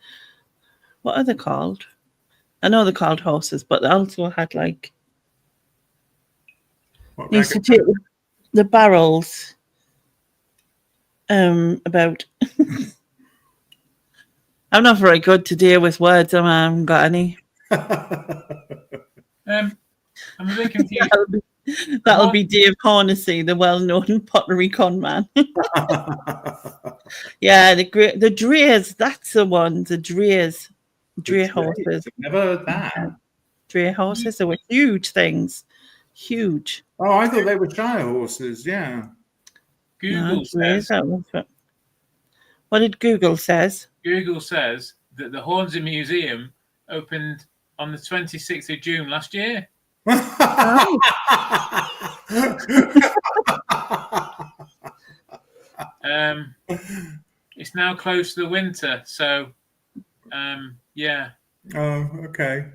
What are they called? I know they're called horses, but they also had like What, they used to take the barrels. About. I'm not very good to deal with words. I haven't got any. I'm a bit confused. That'll be Dave Hornacy, the well-known pottery con man. Yeah, the dreers. That's the one. The dreers, dreer horses. I've never heard that. Dreer horses. They were huge things. Huge. Oh, I thought they were Shire horses. Yeah. Google says. What did Google says? Google says that the Hornsey Museum opened on the 26th of June last year. It's now close to the winter, so yeah. Oh, okay.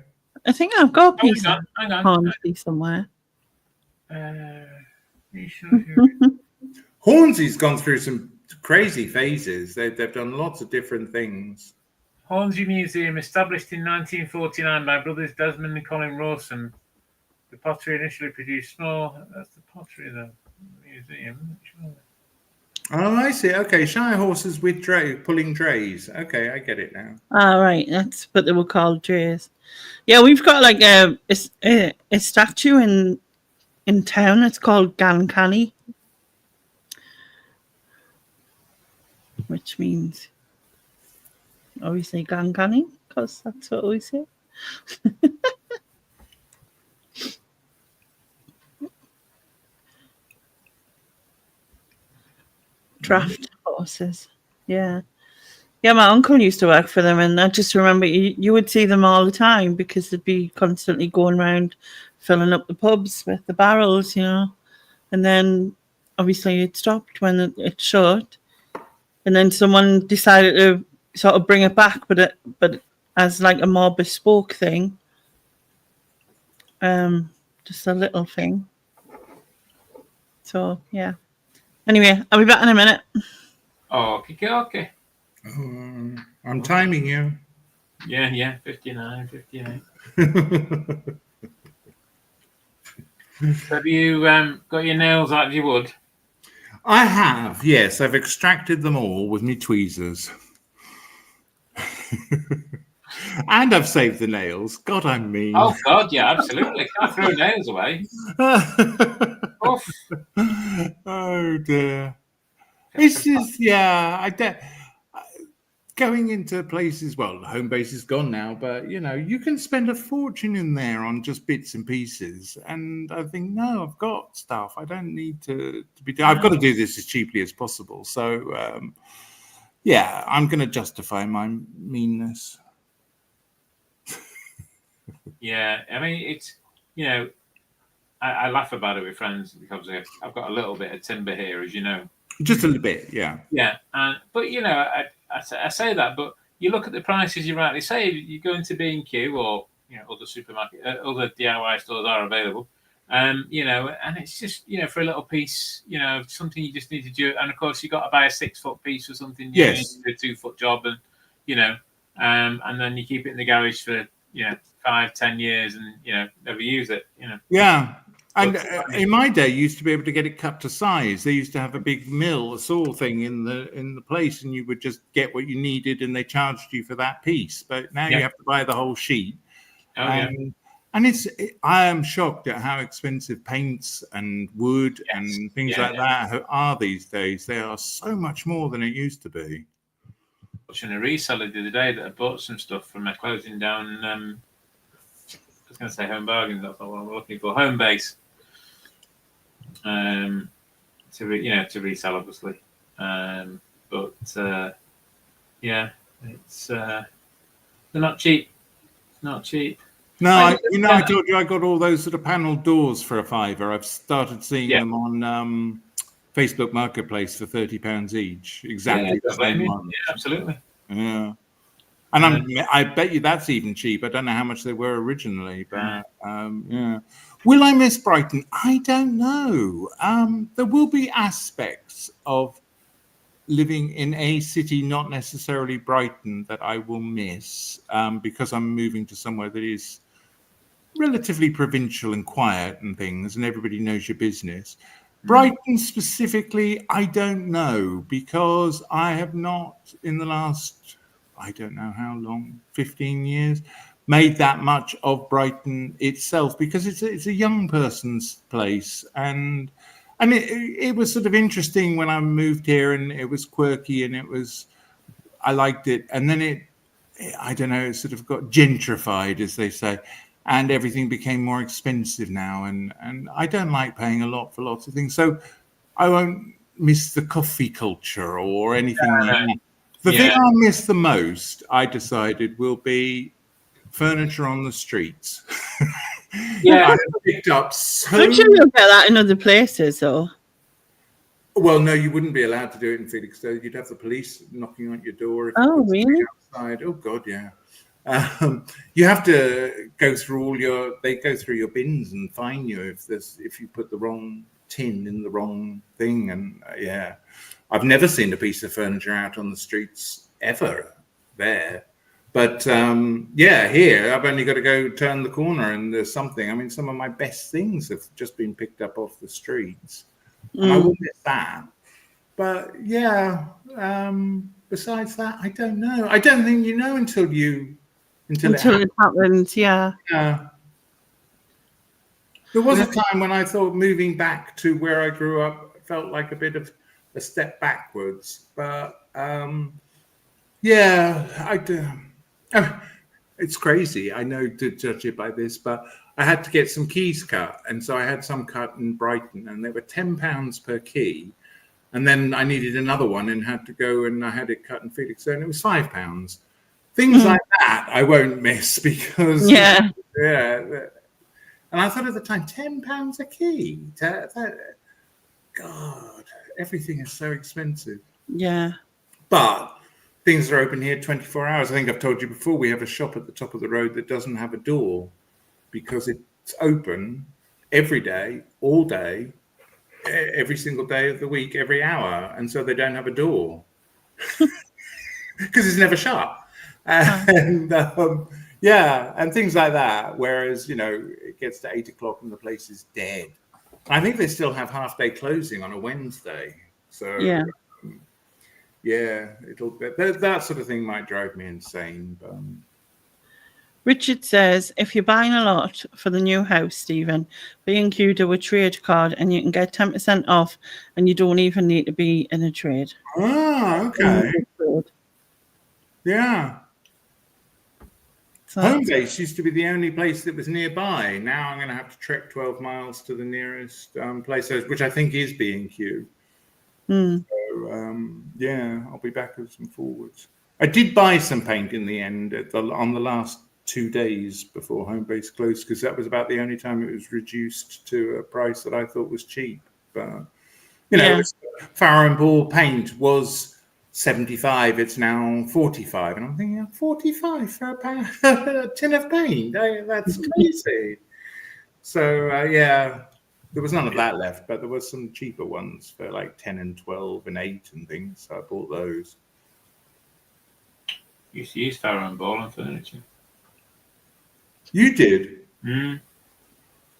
I think I've got a piece hang of on. Hornsey somewhere. Hornsey's gone through some crazy phases. They've done lots of different things. Hornsey Museum, established in 1949 by brothers Desmond and Colin Rawson. The pottery initially produced small. That's the pottery, the museum. Oh, I see. Okay, Shire horses with pulling drays. Okay, I get it now. Ah, right. That's what they were called, dreers. Yeah, we've got like a statue in town. It's called Gan Canny, which means obviously Gan Canny, because that's what we say. Draft horses. Yeah. Yeah, my uncle used to work for them, and I just remember you would see them all the time because they'd be constantly going around filling up the pubs with the barrels, and then obviously it stopped when it shut, and then someone decided to sort of bring it back, but as like a more bespoke thing, just a little thing. So yeah. Anyway, I'll be back in a minute. Okay. I'm timing you. Yeah, 59, 58. Have you got your nails out of your wood? I have, yes. I've extracted them all with me tweezers. And I've saved the nails. God, I'm mean. Oh, God, yeah, absolutely. Can't throw nails away. Oof. Oh, dear. This is, going into places, well, home base is gone now, but, you can spend a fortune in there on just bits and pieces. And I think, no, I've got stuff. I don't need to be, I've got to do this as cheaply as possible. So, I'm going to justify my meanness. Yeah, I mean, it's, I laugh about it with friends because I've got a little bit of timber here, as you know. Just a little bit, yeah. Yeah, but, I say that, but you look at the prices, you rightly say, you go into B&Q or, other supermarket, other DIY stores are available, and it's just, for a little piece, something you just need to do. And, of course, you got to buy a 6-foot piece or something. Yes. A 2-foot job and, and then you keep it in the garage for, 5-10 years and never use it. Yeah, and in my day, you used to be able to get it cut to size. They used to have a big mill, a saw thing in the place, and you would just get what you needed, and they charged you for that piece. But now you have to buy the whole sheet. And I am shocked at how expensive paints and wood and things like that are these days. They are so much more than it used to be. Watching a reseller the other day that I bought some stuff from a closing down. I was going to say Home Bargains. That's not what I'm looking for. Home Base. To resell, obviously. It's they're not cheap. Not cheap. No, I told you I got all those sort of panel doors for £5. I've started seeing them on Facebook Marketplace for £30 each. Exactly the same one. Yeah, absolutely. Yeah. And I bet you that's even cheap. I don't know how much they were originally, but Will I miss Brighton? I don't know. There will be aspects of living in a city, not necessarily Brighton, that I will miss because I'm moving to somewhere that is relatively provincial and quiet and things, and everybody knows your business. Brighton specifically, I don't know, because I have not, in the last, I don't know how long, 15 years, made that much of Brighton itself, because it's a young person's place. And it was sort of interesting when I moved here, and it was quirky, and I liked it. And then I don't know, it sort of got gentrified, as they say, and everything became more expensive now. And I don't like paying a lot for lots of things. So I won't miss the coffee culture or anything like that. The thing I miss the most, I decided, will be furniture on the streets. Yeah. I picked up so... I'm sure you'll get that in other places, though. Well, no, you wouldn't be allowed to do it in Felixstowe. You'd have the police knocking on your door. If Oh, really? Outside. Oh, God, yeah. You have to go through they go through your bins and fine you if you put the wrong tin in the wrong thing. And yeah, I've never seen a piece of furniture out on the streets ever there. But yeah, here I've only got to go turn the corner and there's something. I mean, some of my best things have just been picked up off the streets. And I will miss that. But yeah, besides that, I don't know. I don't think you know until it happens, yeah. Yeah. There was a time when I thought moving back to where I grew up felt like a bit of a step backwards. But yeah, I do. It's crazy. I know to judge it by this, but I had to get some keys cut. And so I had some cut in Brighton, and they were £10 per key. And then I needed another one and had to go, and I had it cut in Felixstowe, and it was £5. Things like that I won't miss because yeah. And I thought at the time, £10 a key. God, everything is so expensive. Yeah. But things are open here 24 hours. I think I've told you before, we have a shop at the top of the road that doesn't have a door because it's open every day, all day, every single day of the week, every hour. And so they don't have a door because it's never shut. And yeah, and things like that. Whereas, it gets to 8 o'clock and the place is dead. I think they still have half-day closing on a Wednesday. So yeah, that sort of thing might drive me insane. But Richard says, if you're buying a lot for the new house, Stephen, B&Q do a trade card and you can get 10% off and you don't even need to be in a trade. Oh, okay. Yeah. So, Homebase used to be the only place that was nearby. Now I'm going to have to trek 12 miles to the nearest place, which I think is B&Q. So, yeah, I'll be backwards and forwards. I did buy some paint in the end on the last 2 days before Homebase closed, because that was about the only time it was reduced to a price that I thought was cheap. But, Farrow & Ball paint was 75, it's now 45, and I'm thinking 45 for a tin of paint. That's crazy. So yeah, there was none of that left, but there was some cheaper ones for like 10 and 12 and 8 and things. So I bought those. You used to use Farrow & Ball on furniture. You did? Yeah.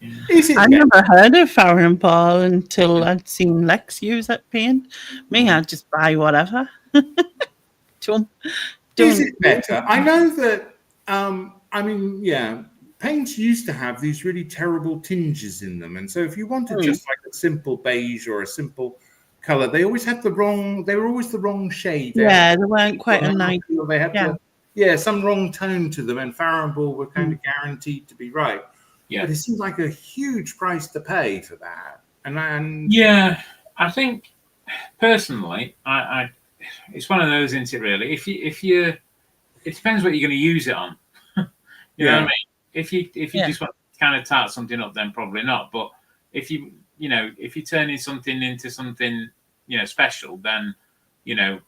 I never heard of Farrow & Ball until I'd seen Lex use that paint. Me, I'd just buy whatever. Is it better? I know that, paints used to have these really terrible tinges in them. And so if you wanted just like a simple beige or a simple color, they always had they were always the wrong shade. They weren't quite a nice. They had some wrong tone to them, and Farrow & Ball were kind of guaranteed to be right. Yeah. But it seems like a huge price to pay for that. And yeah, I think personally, I it's one of those, isn't it? Really, if you, it depends what you're going to use it on. You know what I mean? If you just want to kind of tart something up, then probably not. But if if you're turning something into something special, then I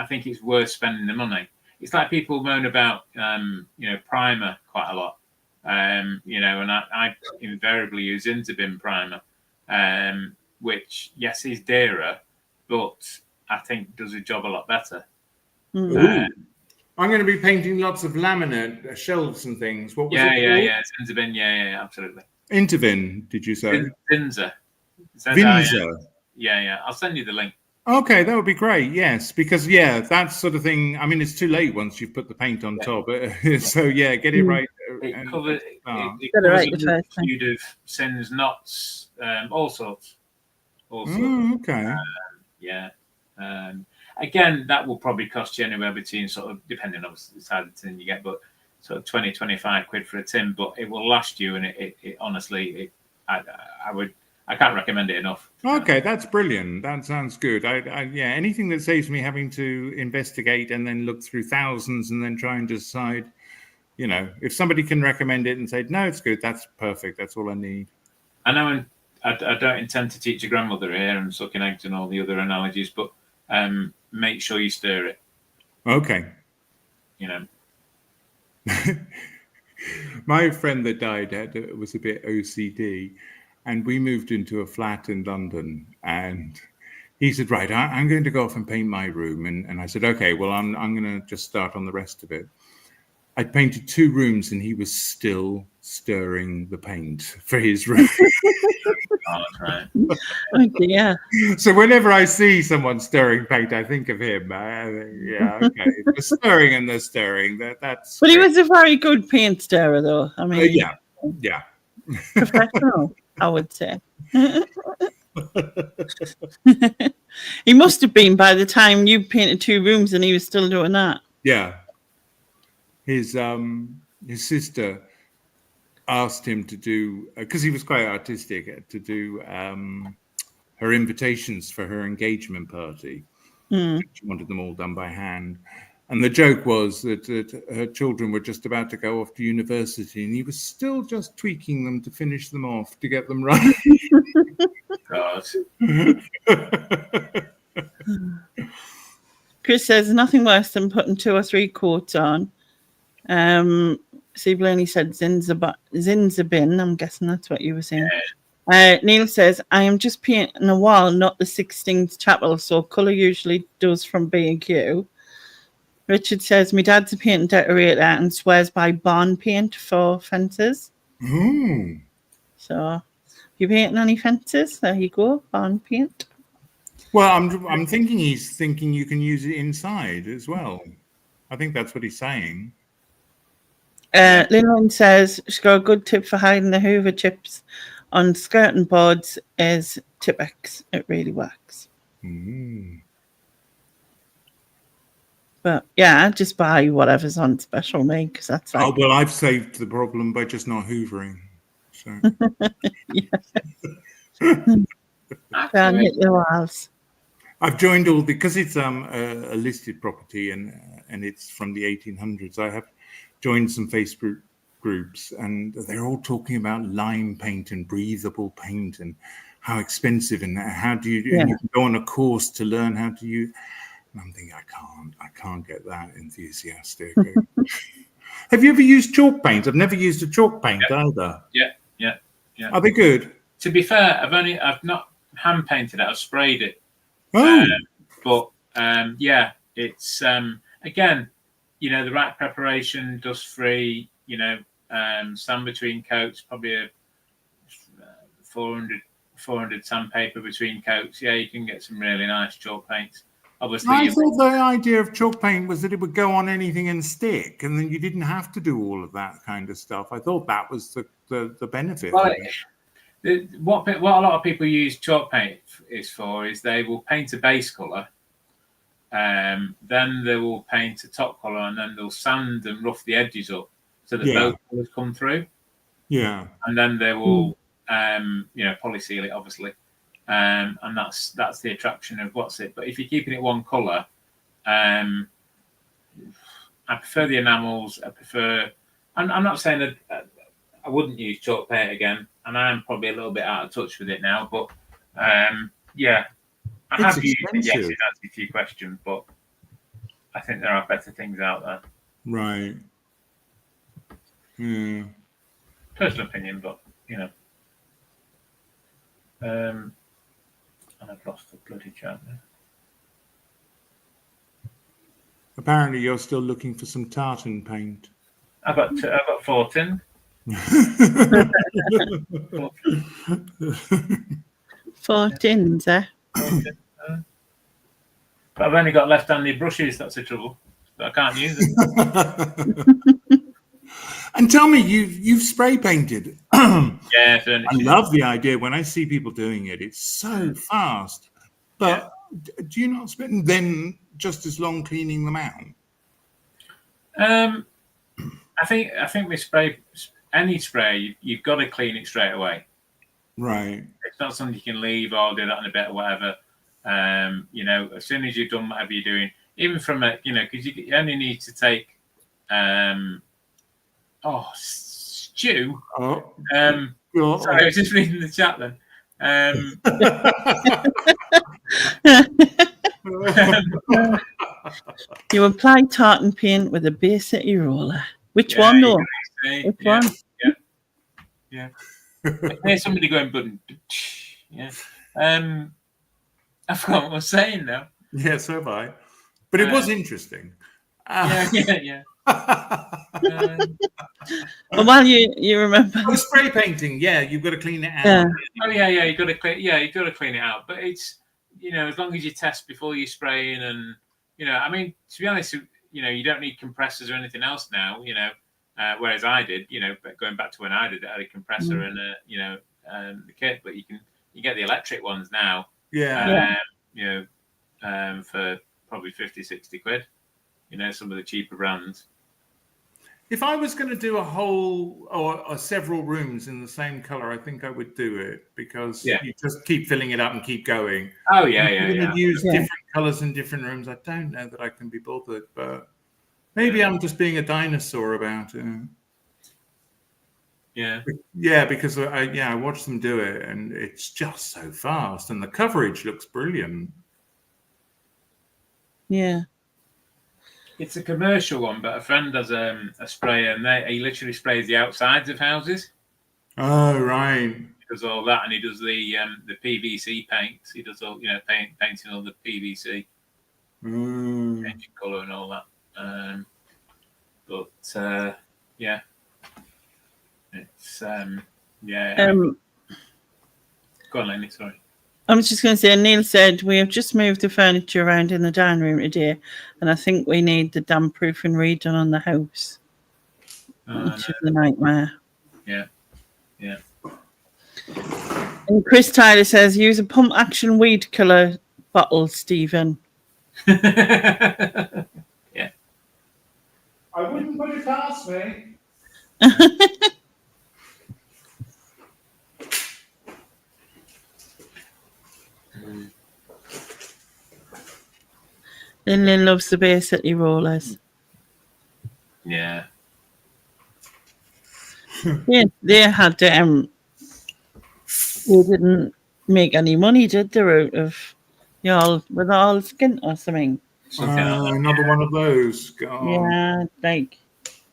think it's worth spending the money. It's like people moan about primer quite a lot. And I invariably use Interbin primer, which yes is dearer, but I think does the job a lot better. Mm. Ooh. I'm going to be painting lots of laminate shelves and things. What was it called? Zinzabin, yeah, absolutely. Intervin, did you say? Zinza. Vinza. Yeah. I'll send you the link. Okay, that would be great. Yes, because that sort of thing. I mean, it's too late once you've put the paint on top. So get it right. It covers Get it right a the first time. multitude of sins, knots, all sorts. Okay. Again, that will probably cost you anywhere between sort of, depending on the side of the tin you get, but sort of 20, 25 quid for a tin, but it will last you. And it honestly, I can't recommend it enough. Okay, that's brilliant. That sounds good. Anything that saves me having to investigate and then look through thousands and then try and decide, if somebody can recommend it and say, no, it's good, that's perfect. That's all I need. I know, I don't intend to teach your grandmother here and sucking eggs and all the other analogies, but make sure you stir it. Okay. My friend that died was a bit OCD, and we moved into a flat in London, and he said, right, I'm going to go off and paint my room. And I said, okay, well, I'm going to just start on the rest of it. I painted 2 rooms and he was still stirring the paint for his room. Oh, that's right. Okay, yeah. So whenever I see someone stirring paint, I think of him. Okay. They're stirring and they're stirring. That's. But he was a very good paint stirrer, though. I mean, yeah. Professional, I would say. He must have been by the time you painted 2 rooms and he was still doing that. Yeah. His sister asked him to do, because he was quite artistic, to do her invitations for her engagement party. Mm. She wanted them all done by hand. And the joke was that her children were just about to go off to university and he was still just tweaking them to finish them off, to get them right. God. Chris says nothing worse than putting 2 or 3 coats on. Steve Blaney said Zinzabin. I'm guessing that's what you were saying. Neil says, I am just painting a wall, not the Sixteenth Chapel, so colour usually does from B&Q. Richard says, my dad's a paint and decorator and swears by Bond paint for fences. Mm. So, if you're painting any fences, there you go, Bond paint. Well, I'm thinking he's thinking you can use it inside as well. I think that's what he's saying. Lynn says she's got a good tip for hiding the Hoover chips on skirting boards is Tipex. It really works. Mm. But yeah, just buy whatever's on special, mate, because that's like. Oh, well, I've saved the problem by just not hoovering. So. Can't hit the walls. I've joined because it's a listed property and it's from the 1800s. I have joined some Facebook groups and they're all talking about lime paint and breathable paint and how expensive and how do you, and you can go on a course to learn how to use. And I'm thinking, I can't get that enthusiastic. Have you ever used chalk paint? I've never used a chalk paint either. Yeah. Are they good? To be fair, I've not hand painted it. I've sprayed it. Oh. It's again, the right preparation, dust free. Sand between coats, probably a 400 sandpaper between coats. Yeah, you can get some really nice chalk paints. Obviously, I thought the idea of chalk paint was that it would go on anything and stick, and then you didn't have to do all of that kind of stuff. I thought that was the benefit. Well, what a lot of people use chalk paint is they will paint a base colour, then they will paint a top colour, and then they'll sand and rough the edges up so that both colours come through. Yeah, and then they will, polyseal it, obviously. And that's the attraction of what's it. But if you're keeping it one colour, I prefer the enamels. I'm not saying that I wouldn't use chalk paint again, and I am probably a little bit out of touch with it now. But I have used it. Yes, it answers your question, but I think there are better things out there. Right. Yeah. Personal opinion, but and I've lost the bloody chat now. Apparently, you're still looking for some tartan paint. I've got 14. 4 tins, eh? 14. But I've only got left-handed brushes. That's the trouble. But I can't use them. And tell me, you've spray painted. Yeah, furniture. I love the idea when I see people doing it. It's so fast. But do you not spend then just as long cleaning them out? I think with any spray, you've got to clean it straight away. Right. It's not something you can leave or do that in a bit or whatever. As soon as you've done whatever you're doing, even from because you only need to take, Stu. Oh. Sorry, I was just reading the chat then. You apply tartan paint with a Bay City roller. Which one, though? Which one? Yeah. Here's somebody going, but yeah. I forgot what I was saying now. Yeah, so have I. But it was interesting. Yeah. Well, while you remember, spray painting, you've got to clean it out. Yeah. You got to clean. Yeah, you got to clean it out. But it's as long as you test before you spraying, and I mean, to be honest, you don't need compressors or anything else now. Whereas I did, but going back to when I did it, I had a compressor and the kit, but you get the electric ones now. For probably 50-60 quid. Some of the cheaper brands. If I was going to do a whole or several rooms in the same color, I think I would do it because you just keep filling it up and keep going. Oh yeah, If you're going to use different colors in different rooms, I don't know that I can be bothered, but maybe I'm just being a dinosaur about it. Yeah, because I watched them do it, and it's just so fast, and the coverage looks brilliant. Yeah. It's a commercial one, but a friend does a sprayer, and he literally sprays the outsides of houses. Oh, right. He does all that, and he does the PVC paints. He does all painting all the PVC, changing colour and all that. It's Go on, Lenny. Sorry. I was just going to say, Neil said we have just moved the furniture around in the dining room today, and I think we need the damp proofing redone on the house, which is a nightmare. Yeah. And Chris Tyler says, use a pump action weed killer bottle, Stephen. Yeah. I wouldn't put it past me. Lynn loves the Bay City rollers. Yeah. They had they didn't make any money, did they? Out of with all skin or something. Another one of those. God. Yeah, like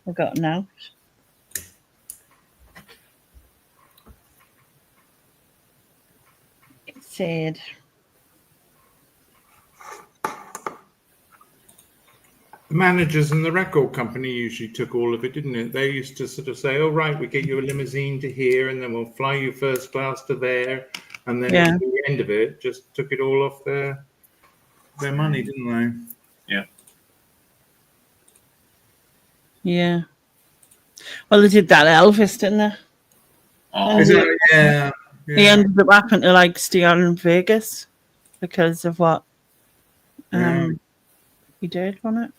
I got out. It's sad. The managers and the record company usually took all of it, didn't it? They used to sort of say, "Oh, right, we get you a limousine to here, and then we'll fly you first class to there," and then at the end of it, just took it all off their money, didn't they? Yeah. Yeah. Well, they did that Elvis, didn't they? Oh, yeah. He ended up having to stay on in Vegas because of what he did, wasn't it?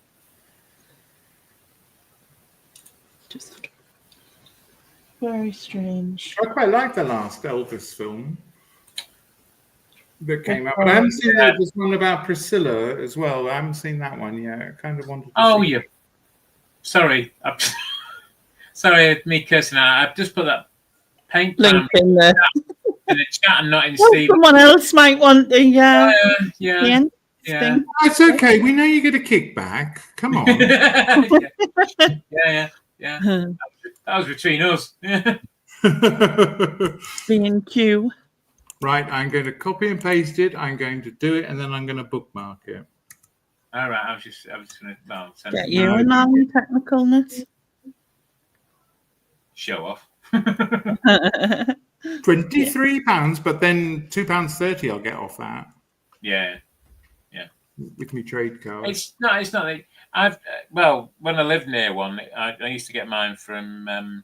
Just very strange. I quite like the last Elvis film that came out, but I haven't seen that. There's one about Priscilla as well. I haven't seen that one yet. I kind of wanted to see. Yeah. Sorry. Sorry, me cursing out. I've just put that paint link in the chat and not in Steve. Someone else might want the yeah. thing. It's okay. We know you get a kickback. Come on. Yeah. That was between us. B&Q. Right, I'm going to copy and paste it. I'm going to do it, and then I'm going to bookmark it. All right, I was just going to send Get it. you in on your technicalness. Show off. £23, but then £2.30 I'll get off that Yeah. with my trade card. It's not. Well, when I lived near one, I used to get mine from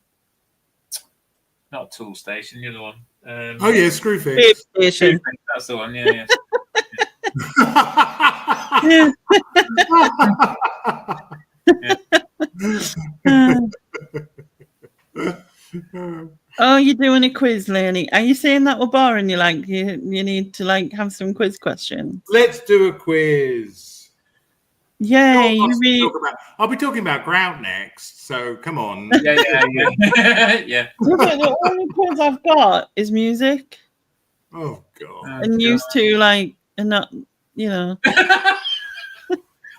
not Tool Station, the other one. Oh yeah, Screwfix. Babe station. That's the one. Yeah. Oh, you're doing a quiz, Lenny. Are you saying that we're boring you? Like you need to like have some quiz questions. Let's do a quiz. Yay! I'll be talking about Grout next, so come on. Yeah. Yeah, but the only quiz I've got is music, Oh god. and used to like, and not, you know.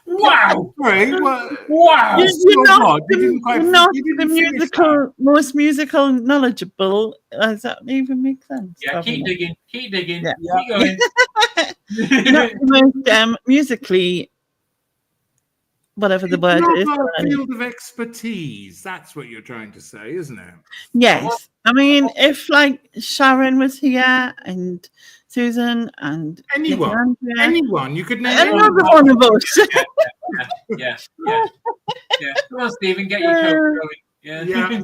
Wow! Sorry, what? Wow! You're not, You didn't quite- you're not you the didn't finish most musical knowledgeable. Does that even make sense? Yeah, Probably keep not. digging. Keep digging. Yeah. Keep going. You're not the most musically, whatever the word It's is. not a field of expertise. That's what you're trying to say, isn't it? Yes. I mean, if like Sharon was here and Susan and Anyone. Andrea, Anyone. You could name another anyone. one of us. Yeah. Come on, Stephen, get your coat going. Yeah. Yeah.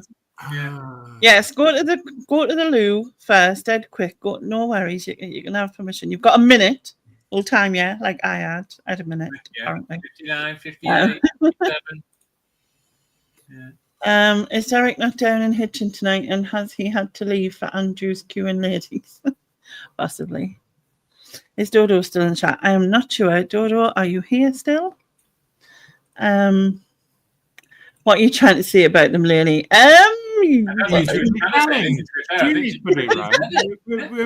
Yes, go to the loo first, dead quick. Go, no worries, you can have permission. You've got a minute. All time, yeah, like I had a minute. Yeah. Apparently. 59, 58, 57. Yeah. Is Derek not down in Hitchin tonight, and has he had to leave for Andrew's queuing ladies? Possibly. Is Dodo still in the chat? I am not sure. Dodo, are you here still? What are you trying to say about them, Lily?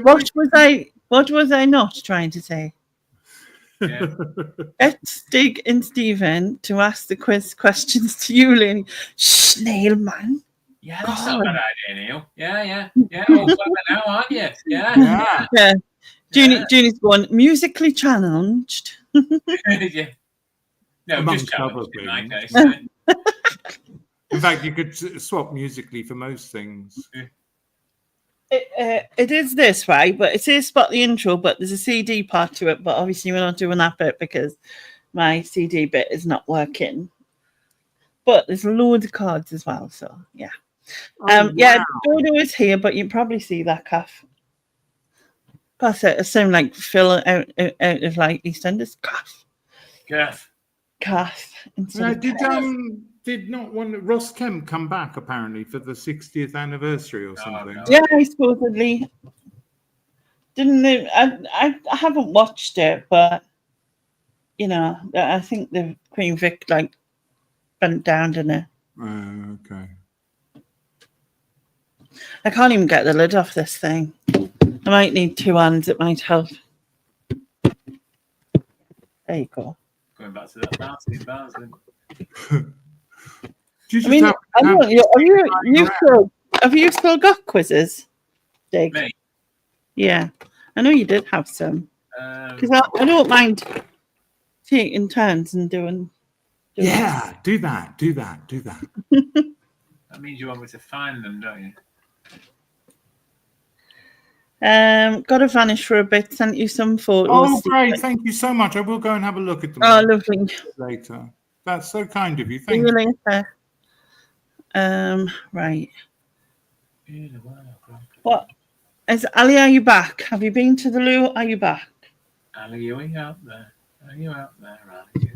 What was I not trying to say? Yeah. Let's dig in, Stephen, to ask the quiz questions to you, Lily. Snail man. Yeah, that's not a bad idea, Neil. Yeah. All clever now, aren't you? Yeah. Yeah. Junie's going musically challenged. Yeah. No, Amongst just challenged other in my things. case. In fact, you could swap musically for most things. It is this, right? But it says spot the intro, but there's a CD part to it. But obviously, we're not doing that bit because my CD bit is not working. But there's loads of cards as well. So, yeah. Yeah, Dodo is here, but you can probably see that calf. Plus, it sound like Phil out of like EastEnders. Calf. Did not one Ross Kemp come back apparently for the 60th anniversary or something? no. Yeah, I supposedly didn't. I haven't watched it, but you know, I think the Queen Vic like bent down, didn't it? Okay. I can't even get the lid off this thing. I might need two hands. It might help. There you go. Going back to that nasty bars. I mean, have you still got quizzes, Dig? Me? Yeah, I know you did have some. Because I don't mind taking turns and doing Yeah, do that. That means you want me to find them, don't you? Got to vanish for a bit. Sent you some photos. Oh, great. Thank you so much. I will go and have a look at them Oh, lovely. later. That's so kind of you. See Thank you you. later. Right. What? Ali, are you back? Have you been to the loo? Are you back? Ali, are you out there? Are you out there, Ali?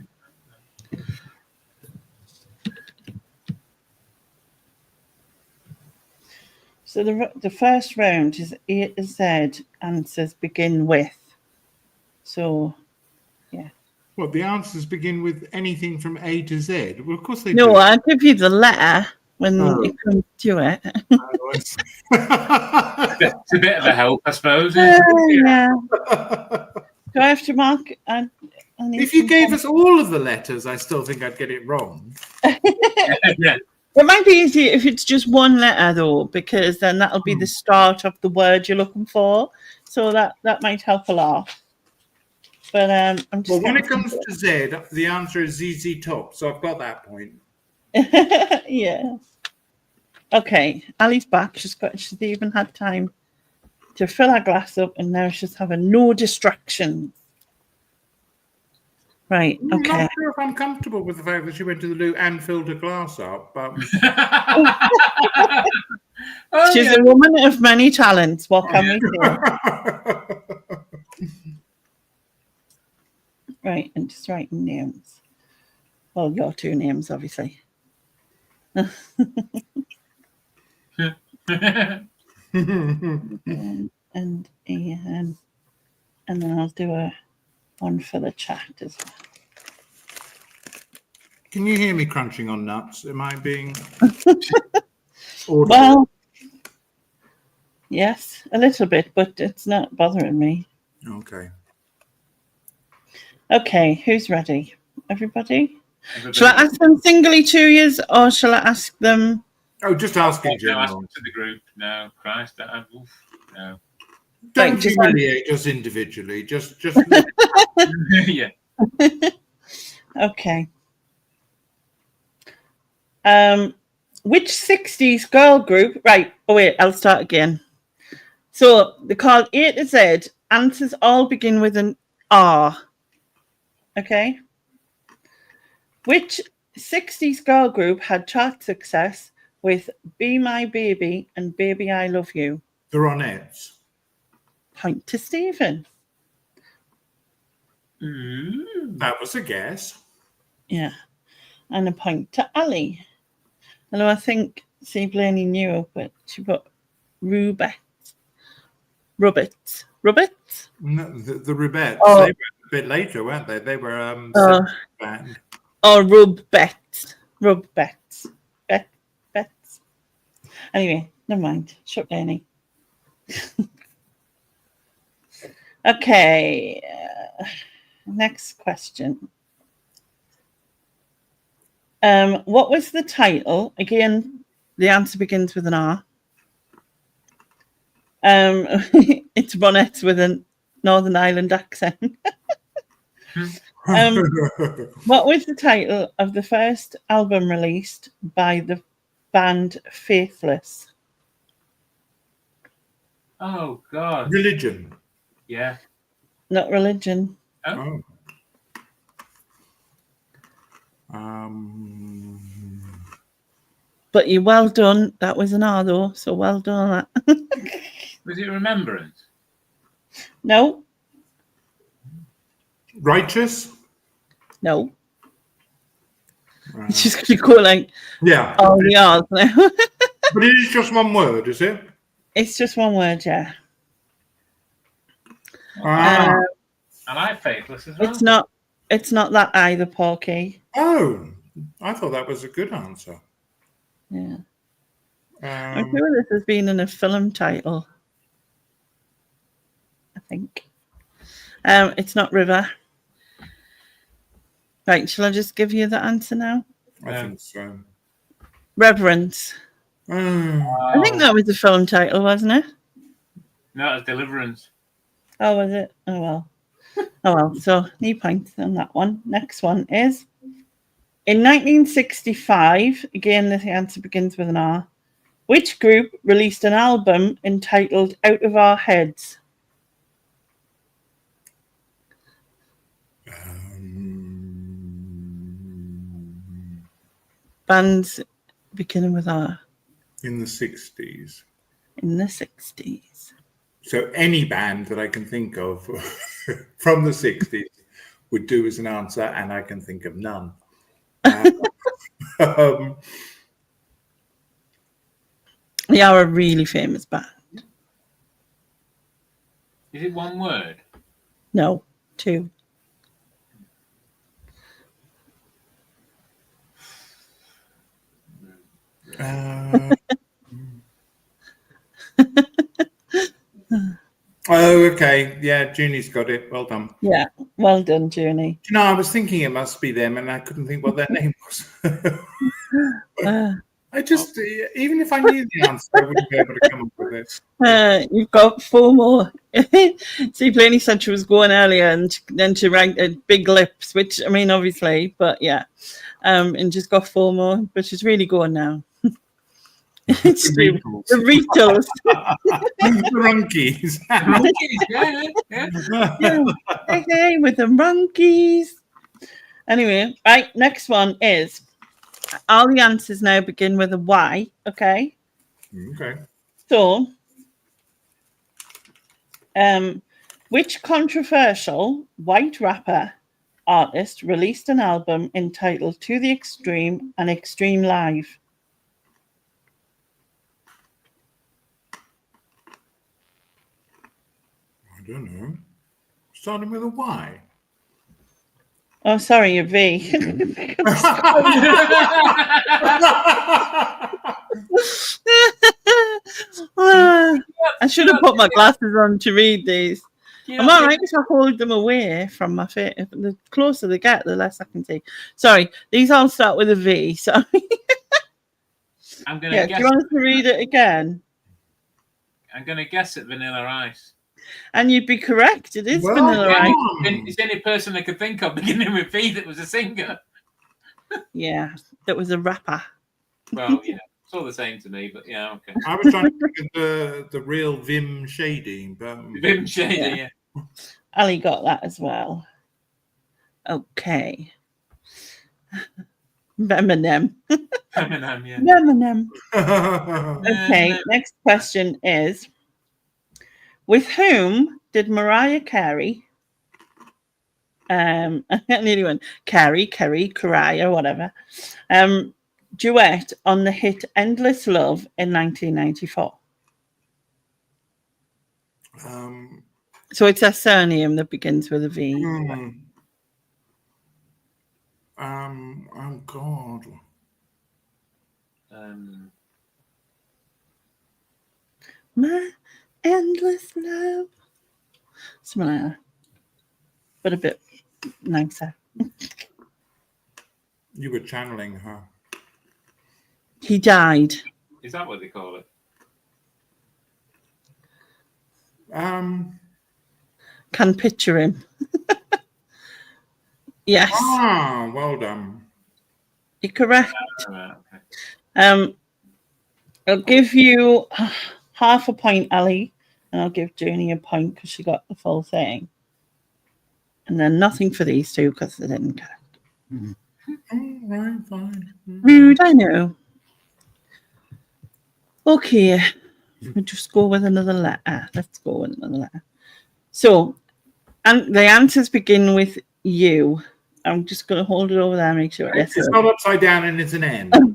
So the first round is A to Z answers begin with. So, yeah. What, the answers begin with anything from A to Z? Well, of course they No, do. I'll give you the letter when it comes to it. It's a bit of a help, I suppose. Yeah. Do I have to mark? If you gave us all of the letters, I still think I'd get it wrong. Yeah. It might be easier if it's just one letter, though, because then that'll be the start of the word you're looking for. So that might help a lot. But I'm just Well, when it getting- comes to Z, the answer is ZZ Top. So I've got that point. yeah. Okay, Ali's back. She's even had time to fill her glass up, and now she's having no distractions. Right. I'm Okay. not sure if I'm comfortable with the fact that she went to the loo and filled her glass up, but Oh, She's yeah. a woman of many talents. What can we say? Right, and just writing names. Well, your two names, obviously. And Ian. And then I'll do a one for the chat as well. Can you hear me crunching on nuts? Am I being audible? Well, yes, a little bit, but it's not bothering me. Okay. Okay, who's ready? Everybody? Everybody- Shall I ask them singly 2 years, or shall I ask them? Oh, just ask in No, ask general. to the group. No, Christ, oof, no. Don't Right, just- humiliate us individually. Just Yeah. Okay. Which 60s girl group? Right. Oh wait, I'll start again. So they're called A to Z. Answers all begin with an R. Okay. Which 60s girl group had chart success with Be My Baby and Baby I Love You? the Ronettes. Point to Stephen. That was a guess. Yeah. And a point to Ali. Although I think Steve Blaney knew it, but she put Rubettes. No, the Rubettes. Oh. They were a bit later, weren't they? They were Oh. band. Or Rubettes. Bets. Anyway, never mind. Shut Blaney. Okay. Next question. What was the title? Again, the answer begins with an R. It's Ronettes with a Northern Ireland accent. What was the title of the first album released by the band Faithless? Oh God. Religion. Yeah. Not Religion. Oh. But you're well done. That was an R though, so well done on that. Was it Remembrance? No, Righteous. no. Uh, She's going to go like yeah. all the R's now. But it is just one word, is it? It's just one word, yeah. Ah. I like Faithless as well. It's not that either, Porky. Oh, I thought that was a good answer. Yeah. I'm Um, sure this has been in a film title. I think. It's not River. Right, shall I just give you the answer now? I Yeah. think so. Reverence. Oh, I think that was the film title, wasn't it? No, it's Deliverance. Oh, was it? Oh, well. Oh, well. So, new points on that one. Next one is in 1965, again, the answer begins with an R. Which group released an album entitled Out of Our Heads? Bands beginning with R in the 60s. in the 60s. So any band that I can think of from the 60s would do as an answer, and I can think of none. They are a really famous band. Is it one word? No, two. Oh, okay. Yeah, Junie's got it. Well done. Yeah, well done, Junie. You know, I was thinking it must be them, and I couldn't think what their name was. I just, even if I knew the answer, I wouldn't be able to come up with it. You've got 4 more. See, Blaney said she was going earlier, and then she ranked Big Lips, which I mean, obviously, but yeah, and just got 4 more, but she's really going now. It's stupid. The Beatles. The Runkies. Okay, with the monkeys. Anyway, right, next one is all the answers now begin with a Y, okay? Okay. So, which controversial white rapper artist released an album entitled To the Extreme and Extreme Live? I don't know. Starting with a Y. Oh, sorry, a V. I should have put my glasses on to read these. I'm all right if I hold them away from my face. The closer they get, the less I can see. Sorry, these all start with a V. Sorry. I'm gonna Yeah, guess. do you want us to read it again? I'm gonna guess at Vanilla Ice. And you'd be correct. It is Well Vanilla done. Ice. It's the only person I could think of beginning with V that was a singer. Yeah, that was a rapper. Well, you know, it's all the same to me, but yeah, okay. I was trying to think of the real Vim Shady, but Vim Shady, yeah. Ali got that as well. Okay. Eminem. Eminem, yeah. Eminem. Okay, next question is, with whom did Mariah Carey, I nearly went Carey, Karai, or whatever, duet on the hit Endless Love in 1994? So it's a surname that begins with a V. Oh God. My endless love. Something like that. But a bit nicer. You were channeling her. He died. Is that what they call it? Can picture him. Yes. Well done. You're correct. Right, okay. I'll give you half a point, Ali, and I'll give Junie a point because she got the full thing. And then nothing for these two because they didn't get it. Right, fine. Rude, I know. Okay, we'll just go with another letter. Let's go with another letter. So, and the answers begin with U. I'm just going to hold it over there and make sure. Yes, It's not upside down and it's an N. No,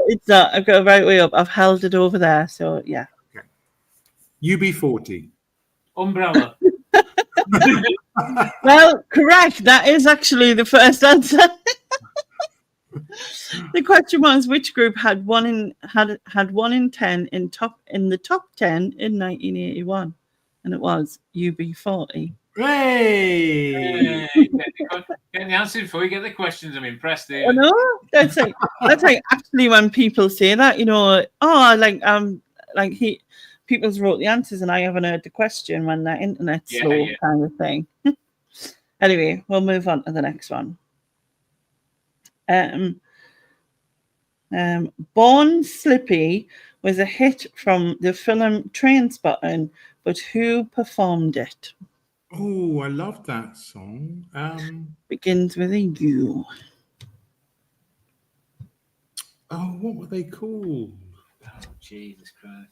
it's not. I've got it right way up. I've held it over there. So, yeah. Okay. UB40. Umbrella. Well, correct. That is actually the first answer. The question was, which group had one in 10 in the top 10 in 1981, and it was UB40. Hey! Get the answer before you get the questions. I'm impressed. I know. That's like actually when people say that, you know, people's wrote the answers and I haven't heard the question when the internet's slow kind of thing. Anyway, we'll move on to the next one. Born Slippy was a hit from the film Trainspotting, but who performed it? Oh, I love that song. Begins with a U. Oh, what were they called? Oh, Jesus Christ.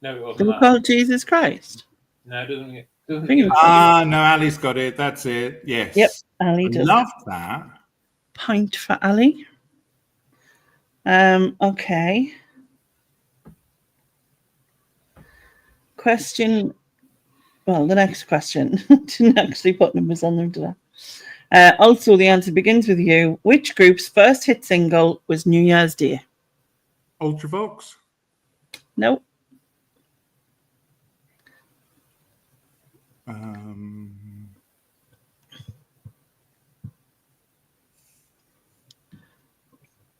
No, it They wasn't were that. called Jesus Christ. No, it doesn't get No, Ali's got it. That's it. Yes. Yep, Ali I does. love that. Point for Ali. Okay. Question. Well, the next question. Didn't actually put numbers on them, did I? Also, the answer begins with U. Which group's first hit single was New Year's Day? Ultravox. Nope.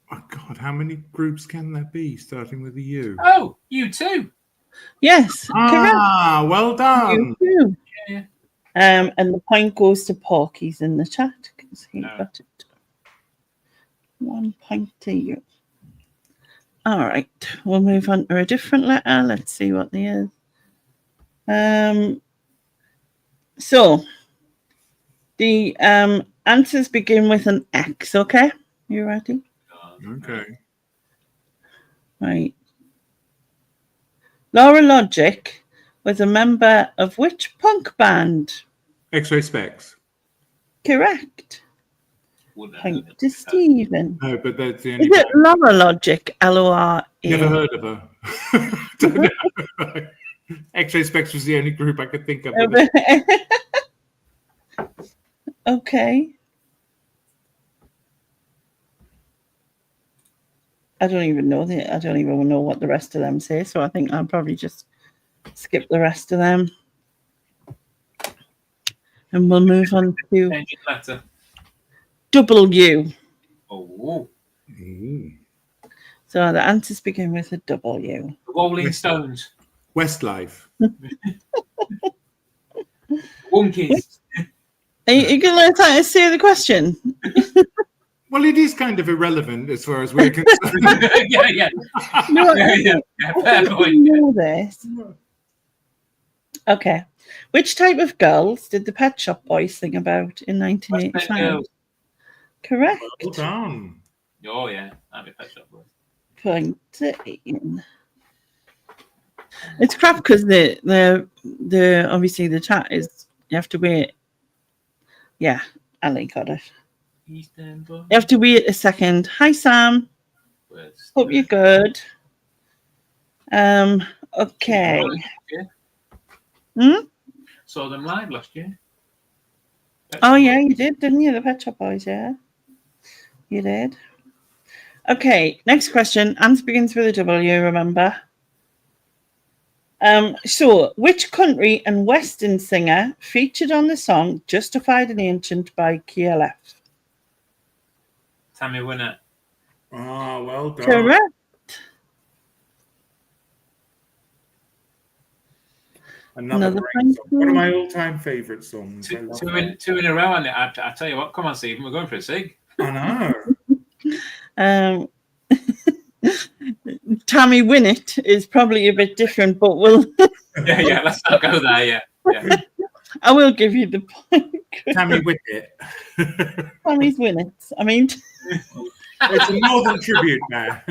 Oh God, how many groups can there be starting with a U? Oh, you too. Yes, correct. Ah, well done. You too. Yeah. And the point goes to Porky's in the chat because he Oh. got it. 1 point to you. All right, we'll move on to a different letter. Let's see what there is. So the answers begin with an X. Okay, you ready? Okay. Right. Laura Logic was a member of which punk band? X-ray specs. Correct. Wouldn't have known Point it. to Stephen. No, but that's the only. Is it Laura Logic? LORA. Never heard of her. Don't know. X-ray specs was the only group I could think of. Okay. I don't even know what the rest of them say, so I think I'll probably just skip the rest of them. And we'll move on to Change the letter. W. Oh, Ooh. So the answers begin with a W. the Rolling Stones. Westlife. Wonkies. Are you going to let us say the question? Well, it is kind of irrelevant as far as we're concerned. yeah. No, Yeah, fair I point. know this. Okay. Which type of girls did the Pet Shop Boys sing about in West End 1985? Girls. Correct. Well done. Oh yeah, that'd be Pet Shop Boys. Point to Ian. It's crap because the obviously the chat is you have to wait. Yeah, Ali got it. Eastern Boys. You have to wait a second. Hi Sam. West Hope you're good. Okay. Saw them live last year. Pet Oh Shop yeah, Boys. you did, didn't you? The Pet Shop Boys, yeah. You did. Okay, next question. Answer begins with a W, remember? So which country and western singer featured on the song Justified and Ancient by KLF? Tammy Wynette. Ah, well done. Correct. Another Another great point song. One of for- my all-time favourite songs. I love Two in a row, and I tell you what, come on, Stephen, we're going for a cig. that. I know. Tammy Wynette is probably a bit different, but Yeah, let's not go there. Yeah. I will give you the point. Tammy Whippet. Tammy's Wynette. I mean, It's a northern tribute band.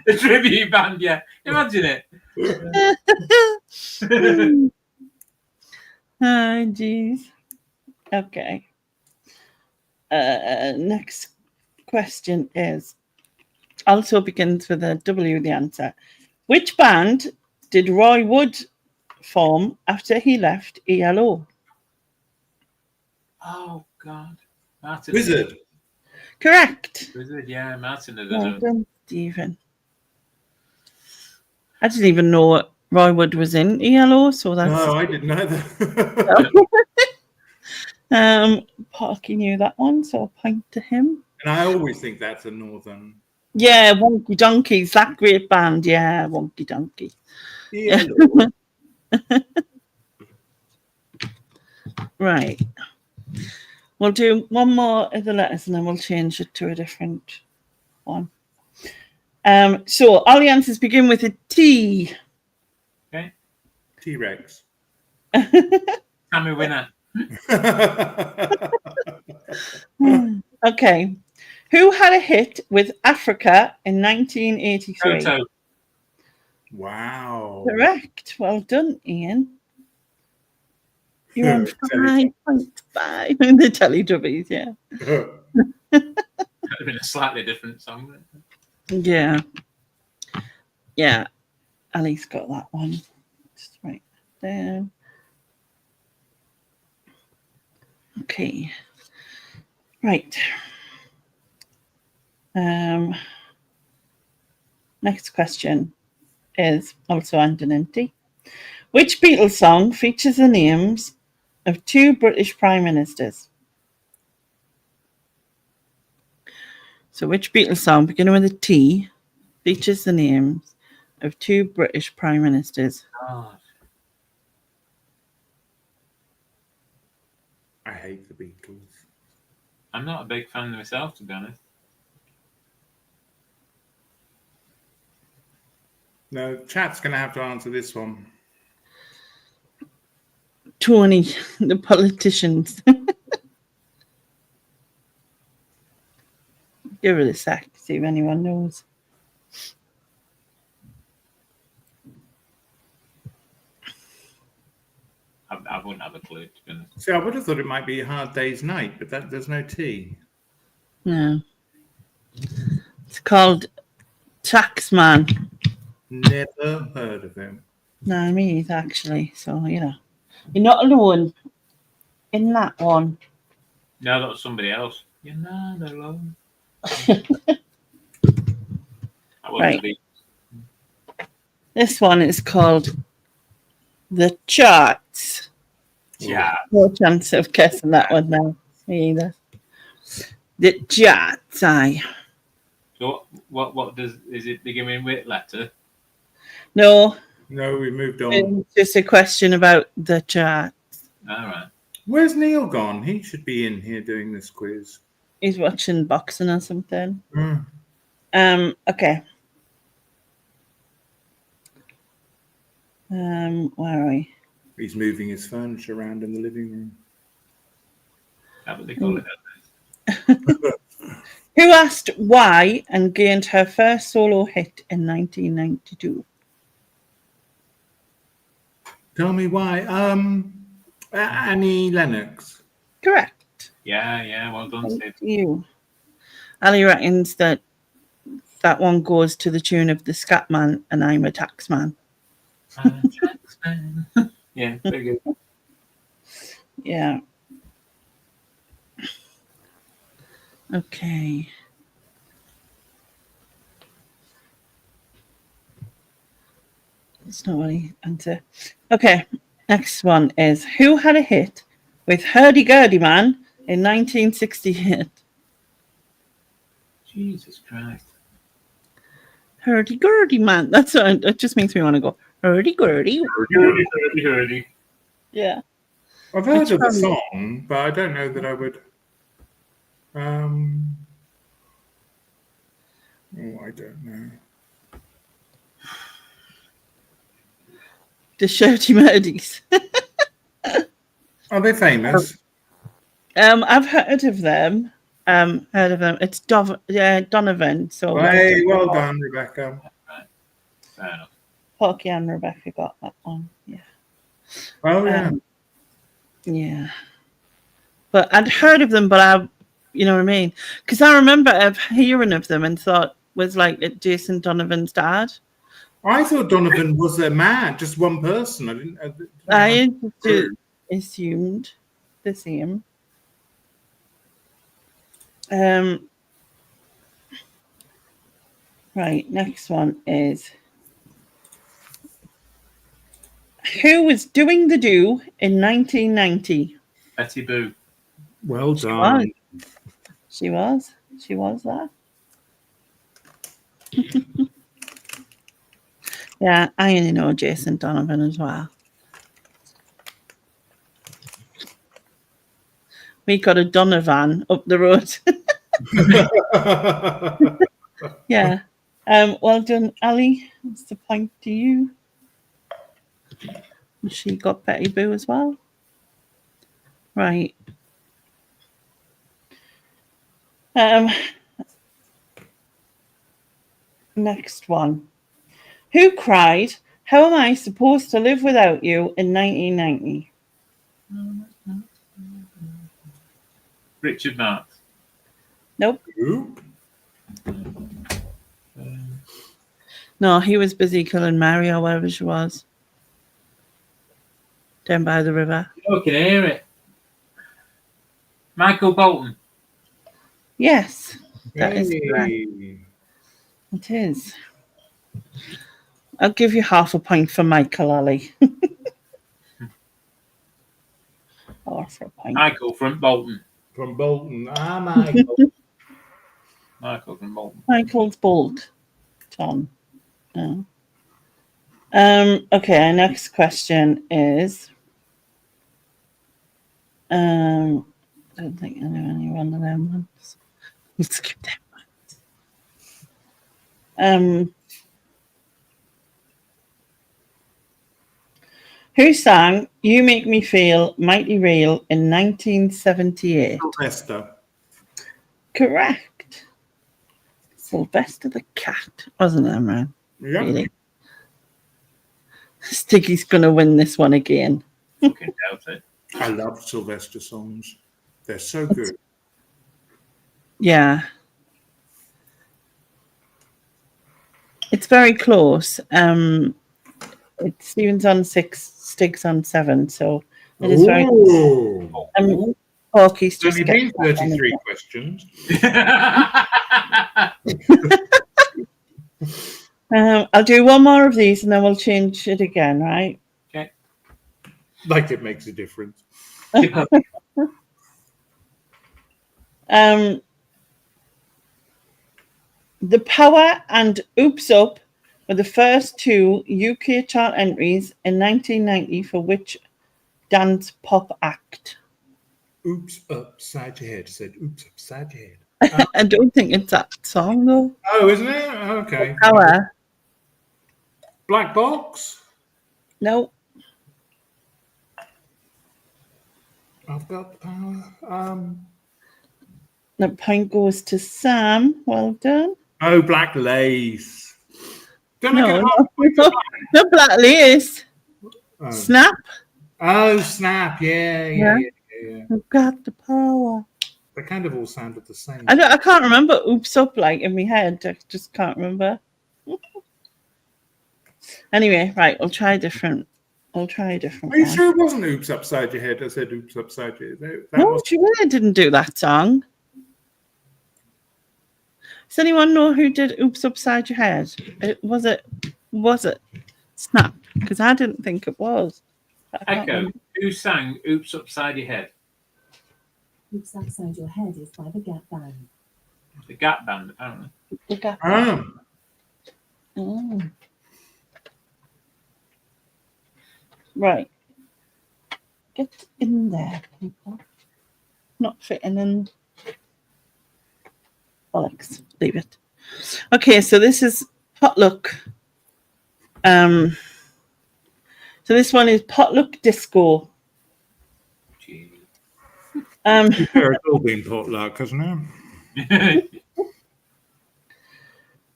The tribute band, yeah. Imagine it. oh, jeez. Okay. Next question is also begins with a W, the answer. Which band did Roy Wood form after he left ELO? Oh God, Martin. Wizard. Correct. Wizard, yeah, Martin. Well done, Stephen. I didn't even know Roy Wood was in ELO, so that's No, I didn't know that. Parky knew that one, so I'll point to him. And I always think that's a northern. Yeah, Wonky Donkeys, that great band. Yeah, Wonky Donkey. Yeah. Right. We'll do one more of the letters and then we'll change it to a different one. So all the answers begin with a T. Okay. T-Rex. Tammy Wynette. Okay. Who had a hit with Africa in 1983? Toto. Wow. Correct. Well done, Ian. You're on 5.5 in the Teletubbies, yeah. That'd have been a slightly different song. Wouldn't it? Yeah. Yeah. Ali's got that one. Just write that down. Okay. Right. Next question is also under empty. Which Beatles song features the names of two British Prime Ministers? So which Beatles song beginning with a T features the names of 2 British Prime Ministers? God. I hate the Beatles. I'm not a big fan of myself, to be honest. No, chat's going to have to answer this one. Tony, the politicians. Give it a sec to see if anyone knows. I wouldn't have a clue, to be honest. See, I would have thought it might be a Hard Day's Night, but there's no T. No. It's called Taxman. Never heard of him. No, me either, actually. So, you know. You're not alone in that one. No, that was somebody else. You're not alone. Right. This one is called The Charts. Yeah. No chance of guessing that one now. Me either. The Charts, aye. So what is it beginning with letter? No, No, we moved on. it's just a question about the chart. All right. Where's Neil gone? He should be in here doing this quiz. He's watching boxing or something. Mm. Okay. Where are we? He's moving his furniture around in the living room. That's what they call it. Who asked why and gained her first solo hit in 1992? Tell me why. Annie Lennox. Correct. Yeah. Well done, Steve. Thank you. Ali reckons that one goes to the tune of the Scatman and I'm a Taxman. Yeah, very good. Yeah. Okay. It's not really answer. Okay. Next one is who had a hit with Hurdy Gurdy Man in 1968? Jesus Christ. Hurdy Gurdy Man. That's what it just makes me want to go hurdy gurdy. Hurdy. Yeah. I've heard It's of the from- song, but I don't know that I would. Oh, I don't know. The Shirty Murdies. Are they famous? I've heard of them. It's Donovan. So Hey, well done, Rebecca. Fair enough. Porky and Rebecca got that one. Yeah. Oh, yeah. Yeah. But I'd heard of them, but you know what I mean? Because I remember hearing of them and thought was like Jason Donovan's dad. I thought Donovan was a man, just one person. I assumed the same. Right, next one is who was doing the do in 1990? Betty Boo. Well She done. She was that. Yeah, I only know Jason Donovan as well. We got a Donovan up the road. Yeah. Well done, Ali. What's the point to you? She got Betty Boo as well. Right. Next one. Who cried, "How am I supposed to live without you" in 1990? Richard Marx. Nope. Oop. No, he was busy killing Mary or wherever she was. Down by the river. You can hear it. Michael Bolton. Yes, that is correct. Hey. It is. I'll give you half a point for Michael, Ali. Or for a point. Michael from Bolton. From Bolton. Ah, Michael. Michael from Bolton. Michael's bold. Tom. No. Okay, our next question is I don't think I know any one of them ones. We'll skip them ones. Who sang You Make Me Feel Mighty Real in 1978? Sylvester. Correct. Sylvester the Cat, wasn't it, man? Yeah. Really? Stiggy's gonna win this one again. Fucking doubt it. I love Sylvester songs. They're so good. Yeah. It's very close. It's Stephen's on 6, Stig's on 7, so it is very close. Ooh. Porky's There's just only been getting 33 questions. I'll do one more of these and then we'll change it again, right? Okay. Like it makes a difference. The Power and Oops Up were the first 2 UK chart entries in 1990 for which dance pop act? Oops upside your head. Said oops upside your head. I don't think it's that song though. Oh, isn't it? Okay. Power. Black Box. No. I've got the power. The point goes to Sam. Well done. Oh, Black Lace. Don't No, make it hard. no Black Lace. Oh. Snap. Oh, Snap. Yeah. I've got the power. They kind of all sounded the same. I can't remember Oops Up like in my head. I just can't remember. Anyway, right, I'll try a different Are you one. sure it wasn't Oops Upside Your Head? I said Oops Upside Your Head. That No, was... she really didn't do that song. Does anyone know who did Oops Upside Your Head? Was it Snap? Because I didn't think it was. I can't Echo, remember. who sang Oops Upside Your Head? Oops Upside Your Head is by the Gap Band. The Gap Band, apparently. The Gap. Oh. Oh. Right. Get in there, people. Not fitting in. Bollocks. Leave it. Okay, so this is potluck. So this one is potluck disco. Gee. It's all been potluck, hasn't it?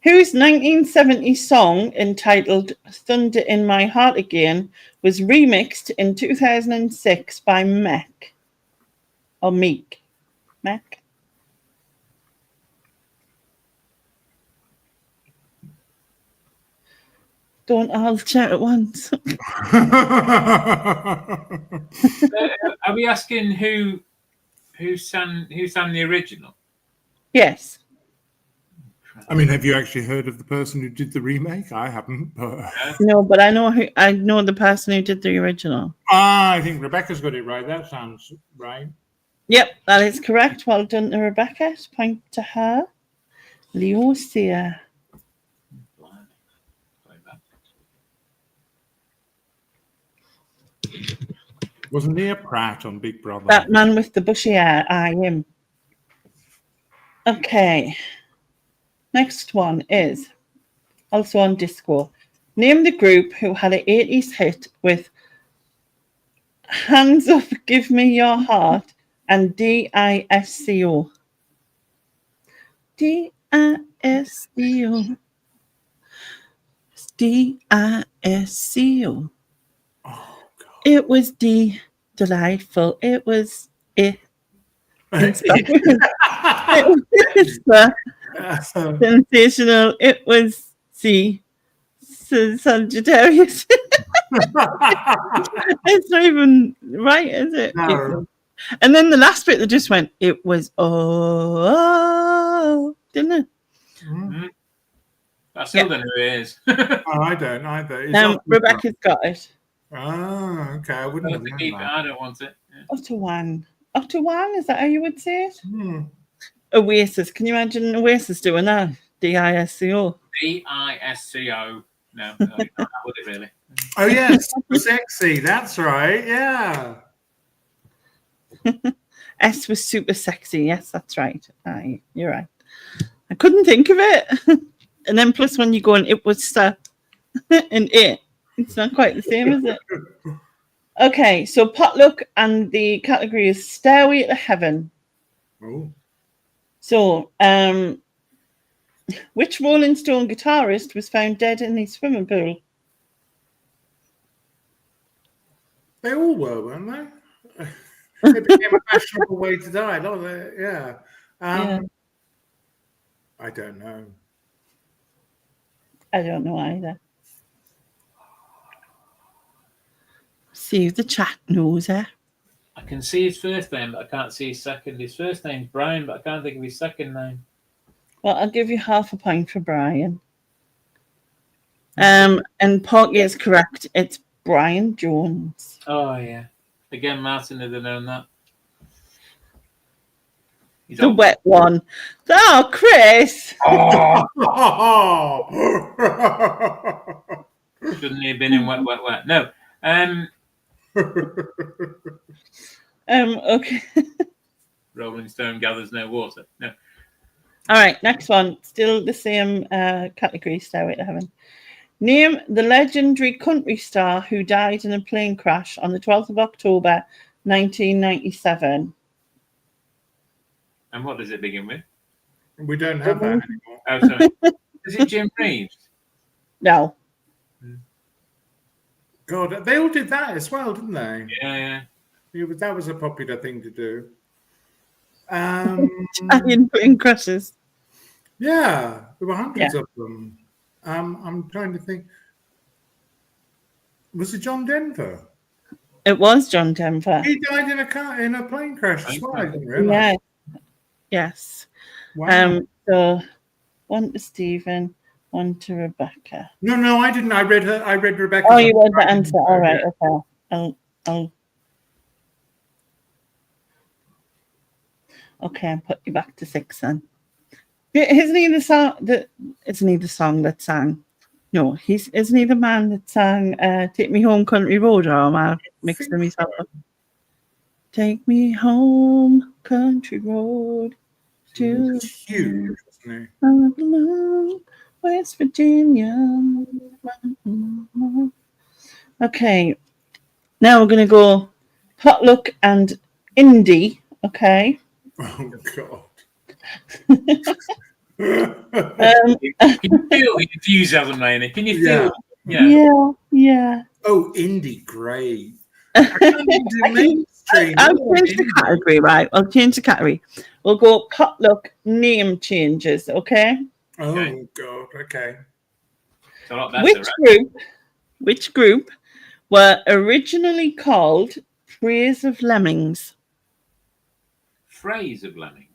Whose 1970 song entitled Thunder in My Heart Again was remixed in 2006 by Meek? Or Meek? Meek? Don't all shout at once. Are we asking who sang the original? Yes. I mean, have you actually heard of the person who did the remake? I haven't. But... No, but I know the person who did the original. I think Rebecca's got it right. That sounds right. Yep, that is correct. Well done to Rebecca. Point to her. Leosia. Wasn't Nia Pratt on Big Brother? That man with the bushy hair. I am. Okay. Next one is also on disco. Name the group who had an 80s hit with Hands Up, Give Me Your Heart and DISCO. DISCO. DISCO. Oh, God. It was delightful. It was it. Sensational. It was Sagittarius. It's not even right, is it? No. And then the last bit that just went, it was oh, didn't it? Mm-hmm. I still don't know who it is. Oh, I don't either. It's Rebecca's got it. Oh, okay. I wouldn't have known keep it. that. I don't want it. Yeah. Ottawan. Ottawan, is that how you would say it? Hmm. Oasis. Can you imagine Oasis doing that? DISCO. DISCO. No, not would it really? Oh yes, Super Sexy. That's right. Yeah. S was Super Sexy. Yes, that's right. Aye, you're right. I couldn't think of it. And then plus when you go and it was and it's not quite the same, is it? Okay, so potluck, and the category is Stairway to Heaven. Oh. So, which Rolling Stone guitarist was found dead in his swimming pool? They all were, weren't they? It became a fashionable way to die, don't they? Yeah. Yeah. I don't know. I don't know either. See if the chat knows it. I can see his first name, but I can't see his second. His first name's Brian, but I can't think of his second name. Well, I'll give you half a point for Brian. And Porky is correct. It's Brian Jones. Oh, yeah. Again, Martin would have known that. He's The old. wet one. Oh, Chris. Shouldn't he have been in wet, wet, wet? No. Okay. Rolling Stone gathers no water. No. All right, next one. Still the same category, Stairway to Heaven. Name the legendary country star who died in a plane crash on the 12th of October, 1997. And what does it begin with? We don't have that anymore. Oh, sorry. Is it Jim Reeves? No. God, they all did that as well, didn't they? Yeah. That was a popular thing to do. Italian plane crashes. Yeah, there were hundreds of them. I'm trying to think. Was it John Denver? It was John Denver. He died in a plane crash as well. I didn't realize. Yeah. Yes. Wow. So one to Stephen, one to Rebecca. No, I didn't. I read Rebecca. Oh, you read the answer. All right. Okay. I'll. Okay, I'll put you back to 6 then. Isn't he the song that? Isn't he the song that sang? No, isn't he the man that sang "Take Me Home, Country Road"? Or am I mixing myself up? Take me home, country road. It's huge, isn't it? West Virginia. Okay, now we're going to go potluck and indie. Okay. Oh God. Can you feel the enthusiasm, Lainey? Can you feel it? Yeah. Oh, indie, great. I can't even do mainstream. I'll change the category, right? I'll change the category. We'll go potluck name changes, okay? Oh, Okay. God, okay. It's a lot better, Which group were originally called Praise of Lemmings? Phrase of Lemming.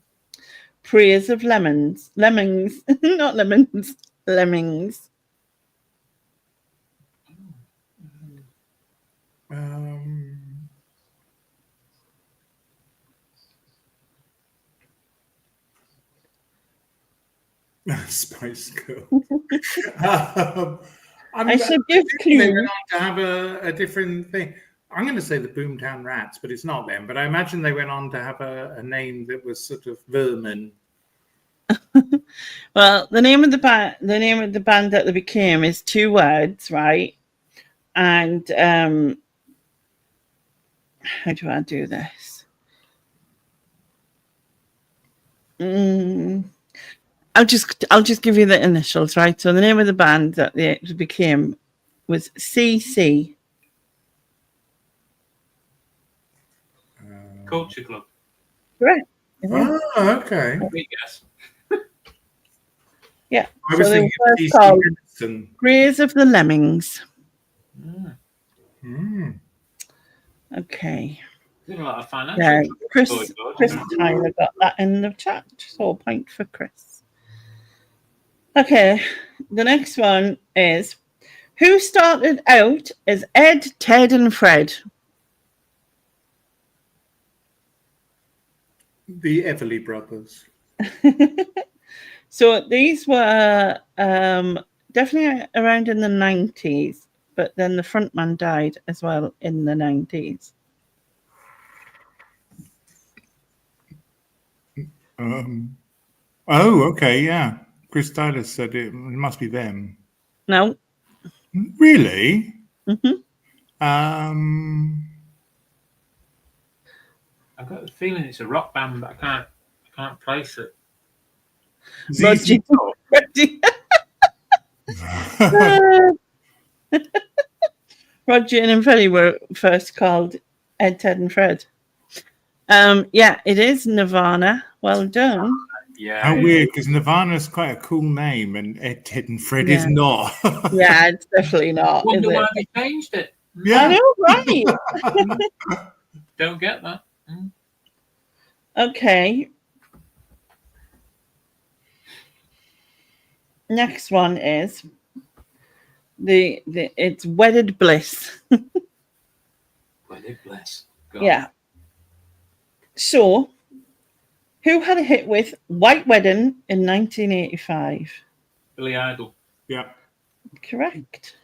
Praise of Lemons. Lemmings. Not lemons. Lemmings. Spice Girl. I should give They clues. went on to have a different thing. I'm going to say the Boomtown Rats, but it's not them. But I imagine they went on to have a name that was sort of vermin. Well, the name of the band that they became is 2 words, right? And how do I do this? I'll just give you the initials, right? So the name of the band that they became was CC. Culture Club. Correct. Oh, okay. Big guess. Yeah. I was So they thinking were DC called Henderson. Praise of the Lemmings. Okay. Doing a lot of financial. Yeah, Chris Chris Tyler got that in the chat. So a point for Chris. Okay, the next one is who started out as Ed, Ted, and Fred? The Everly Brothers. So these were definitely around in the 90s, but then the frontman died as well in the 90s. Oh, okay, yeah. Chris Tyler said it must be them. No. Really? Hmm. I've got the feeling it's a rock band, but I can't place it. ZZ Top. Roger and Freddie were first called Ed, Ted, and Fred. Yeah, it is Nirvana. Well done. Yeah. How weird, because Nirvana's quite a cool name, and Ed, Ted, and Fred is Yeah. not. Yeah, it's definitely not. Wonder Is why it? they changed it. Yeah. I know, right? Don't get that. Okay. Next one is it's Wedded Bliss. Wedded Bliss. God. Yeah. So, who had a hit with White Wedding in 1985? Billy Idol. Yeah. Correct.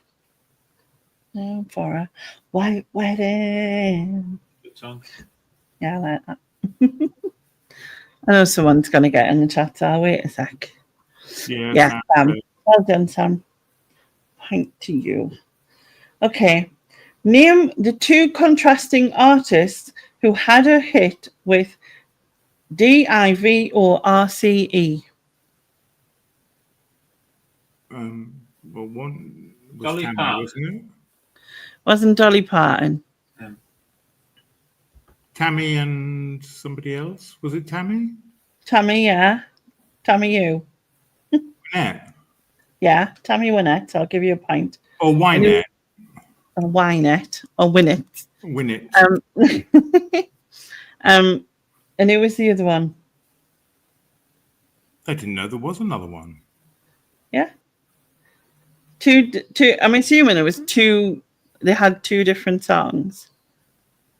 No, for a White Wedding. Good song. Yeah, I like that. I know someone's going to get in the chat, so I'll wait a sec. Yeah. Yeah, Sam. Well done, Sam. Point to you. Okay. Name the two contrasting artists who had a hit with DIV or RCE. Well, one was Dolly Tammy, Parton. wasn't it? Wasn't Dolly Parton. Tammy and somebody else. Was it Tammy? Tammy, yeah. Tammy, you. Wynette. Yeah, Tammy Wynette. I'll give you a point. Or Wynette. Or Wynette. Or Wynette. Wynette. And who was the other one? I didn't know there was another one. Yeah. Two. I'm assuming it was two. They had two different songs.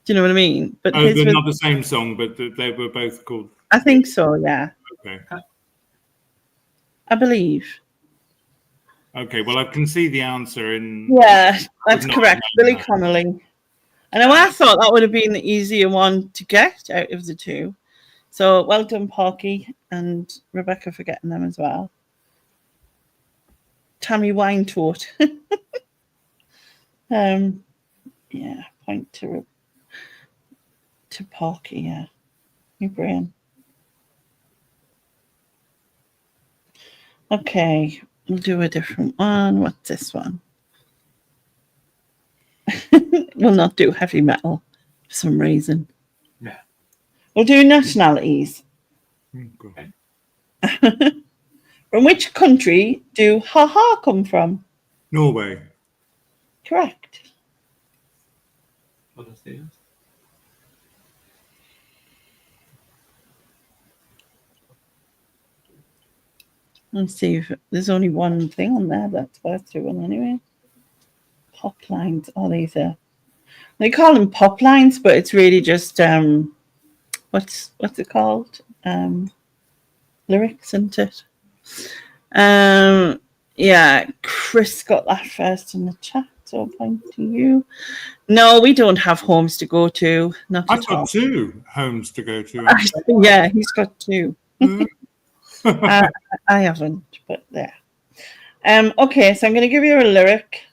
Do you know what I mean? But Oh, his they're was, not the same song, but they were both called. I think so. Yeah, Okay. I believe. Okay. Well, I can see the answer in. Yeah, that's not correct. known Billy that. Connolly. And I thought that would have been the easier one to get out of the two. So well done, Parky and Rebecca, for getting them as well. Tammy Winetort. Yeah, point to Parky. Yeah, your brain. Okay, we'll do a different one. What's this one? We'll not do heavy metal for some reason. Yeah. We'll do nationalities. Oh, God. From which country do Ha Ha come from? Norway. Correct. What is this? Let's see if there's only one thing on there that's worth doing anyway. Pop lines. Oh, these are. They call them pop lines, but it's really just what's it called? Lyrics, isn't it? Yeah, Chris got that first in the chat, so I'll point to you. No, we don't have homes to go to. Not I've at all. got 2 homes to go to. Yeah, he's got 2. I haven't, but there. Okay, so I'm going to give you a lyric.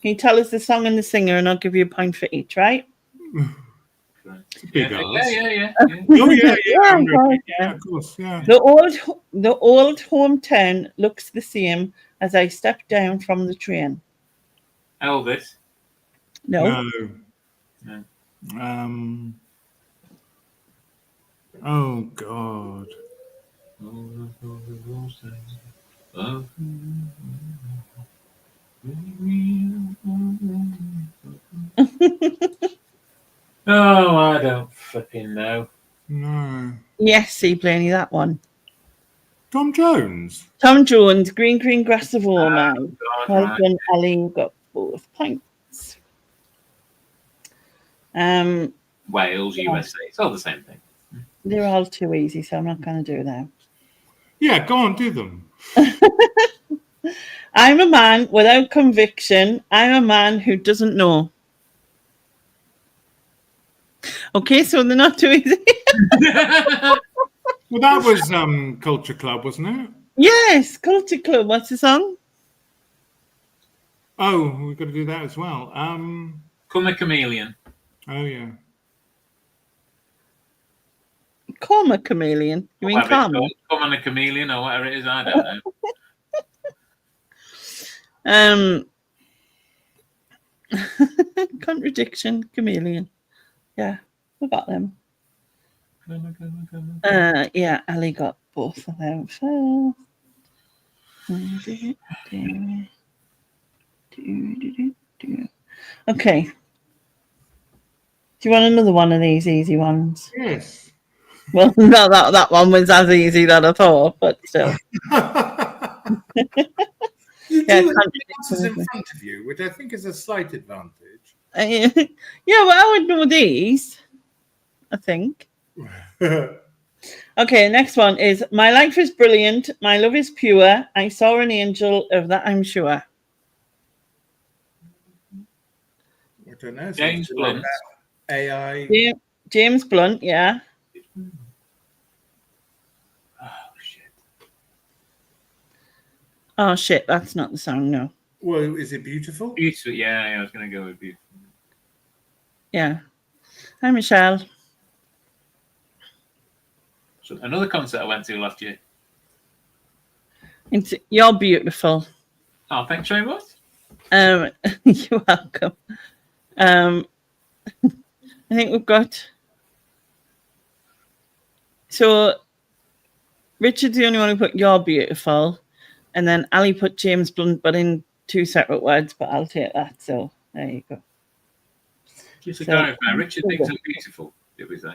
Can you tell us the song and the singer, and I'll give you a point for each, right? Big Yeah, ass. yeah. Oh yeah, I'm Yeah, ready. yeah. Of course, yeah. The old hometown looks the same as I step down from the train. Elvis. No. No. Oh God. Oh, I don't flipping know. No. Yes, see, Blaney, that one. Tom Jones. Tom Jones, Green Green Grass of All Man. God, Well right. done, Ellie. You got both points. Wales, USA. It's all the same thing. They're all too easy, so I'm not going to do them. Yeah, go on, do them. I'm a man without conviction. I'm a man who doesn't know. Okay, so they're not too easy. Well, that was Culture Club, wasn't it? Yes, Culture Club. What's the song? Oh, we've got to do that as well. Come a chameleon. Oh yeah. Karma Chameleon. You mean Whatever it's Karma? called. Come on a chameleon or whatever it is. I don't know. Contradiction, Chameleon. Yeah, we got them. Come on. Yeah, Ali got both of them first. Okay. Do you want another one of these easy ones? Yes. Well, no, that one was as easy that I thought, but still. You Yeah, do have can't- the answers in front of you, which I think is a slight advantage. Yeah, well, I would know these, I think. Okay, next one is my life is brilliant, my love is pure, I saw an angel, of that I'm sure. I don't know. James Blunt. AI. James Blunt, yeah. Oh shit. Oh shit, that's not the song, no. Well, is it beautiful? Beautiful. Yeah, I was going to go with beautiful. Yeah. Hi, Michelle. So another concert I went to last year. You're beautiful. Oh, thanks very much. You're welcome. I think we've got. So, Richard's the only one who put "You're beautiful," and then Ali put James Blunt, but in two separate words. But I'll take that. So there you go. Just to So- clarify, Richard thinks I'm beautiful. Did we say?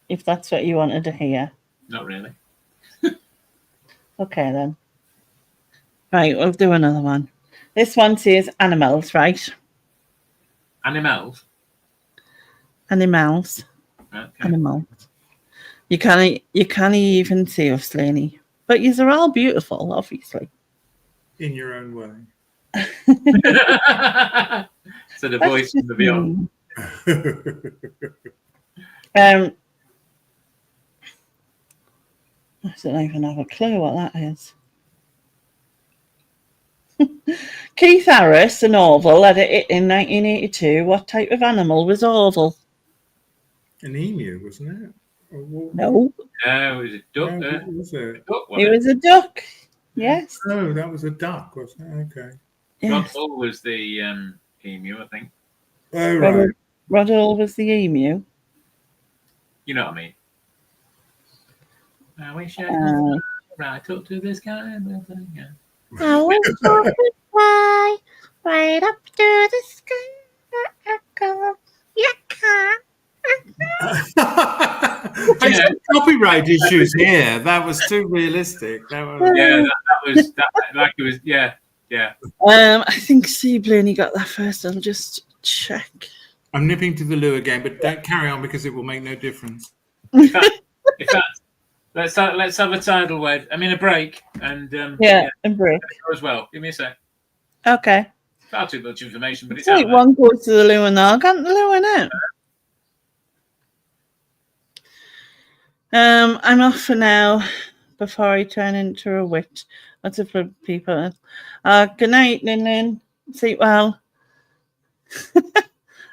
If that's what you wanted to hear. Not really. Okay, then. Right, we'll do another one. This one says animals, right? Animals. Animals. Okay. Animals. You can't even see us, Slaney. But yous are all beautiful, obviously. In your own way. So the voice from the beyond. I don't even have a clue what that is. Keith Harris, a novel, had it in 1982. What type of animal was Orville? An emu, wasn't it? Or what- No, No, it was a duck. No, what was it? Duck, it wasn't was a duck. Yes, Oh, that was a duck, wasn't it? Okay. yes. Rod was the emu, I think. Oh, right. Rodell was the emu. You know what I mean? I wish I Uh, could right up to the sky. Yeah. I wish I could fly right up to the sky. You can't. I said copyright issues here. That was too realistic. That was... Yeah, that was that. Like it was. Yeah, yeah. I think C. Blaney got that first. I'll just check. I'm nipping to the loo again, but don't carry on because it will make no difference. In fact, let's have a tidal wave. I mean a break, and Yeah, and break. as well. Give me a sec. Okay. Far too much information, but it's It's out like there. one goes to the loo and I'll get the loo in it. I'm off for now before I turn into a witch. Lots of people. Good night, Lin. Sleep well.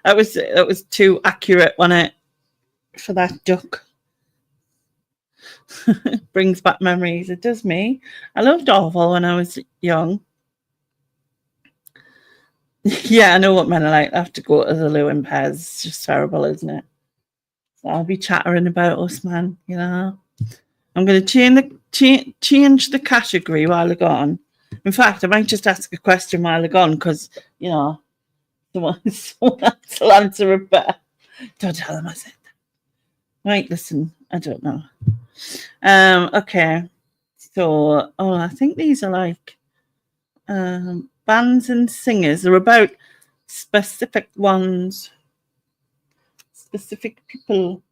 that was too accurate, wasn't it? For that duck. Brings back memories. It does me. I loved Orville when I was young. Yeah, I know what men are like. I have to go to the loo in pairs. It's just terrible, isn't it? So I'll be chattering about us, man. You know, I'm going to change the category while they're gone. In fact, I might just ask a question while they're gone because, you know, someone else will answer it better. Don't tell them I said that. Right, listen, I don't know. Okay. So, I think these are like bands and singers. They're about specific ones, specific people.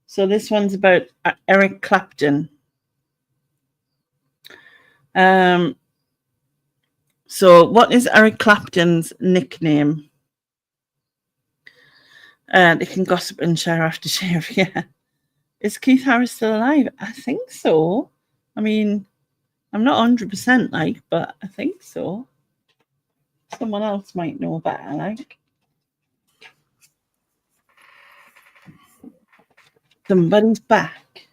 So this one's about Eric Clapton. So what is Eric Clapton's nickname? They can gossip and share after share. Yeah. Is Keith Harris still alive? I think so. I mean, I'm not 100% like, but I think so. Someone else might know better, like. Somebody's back.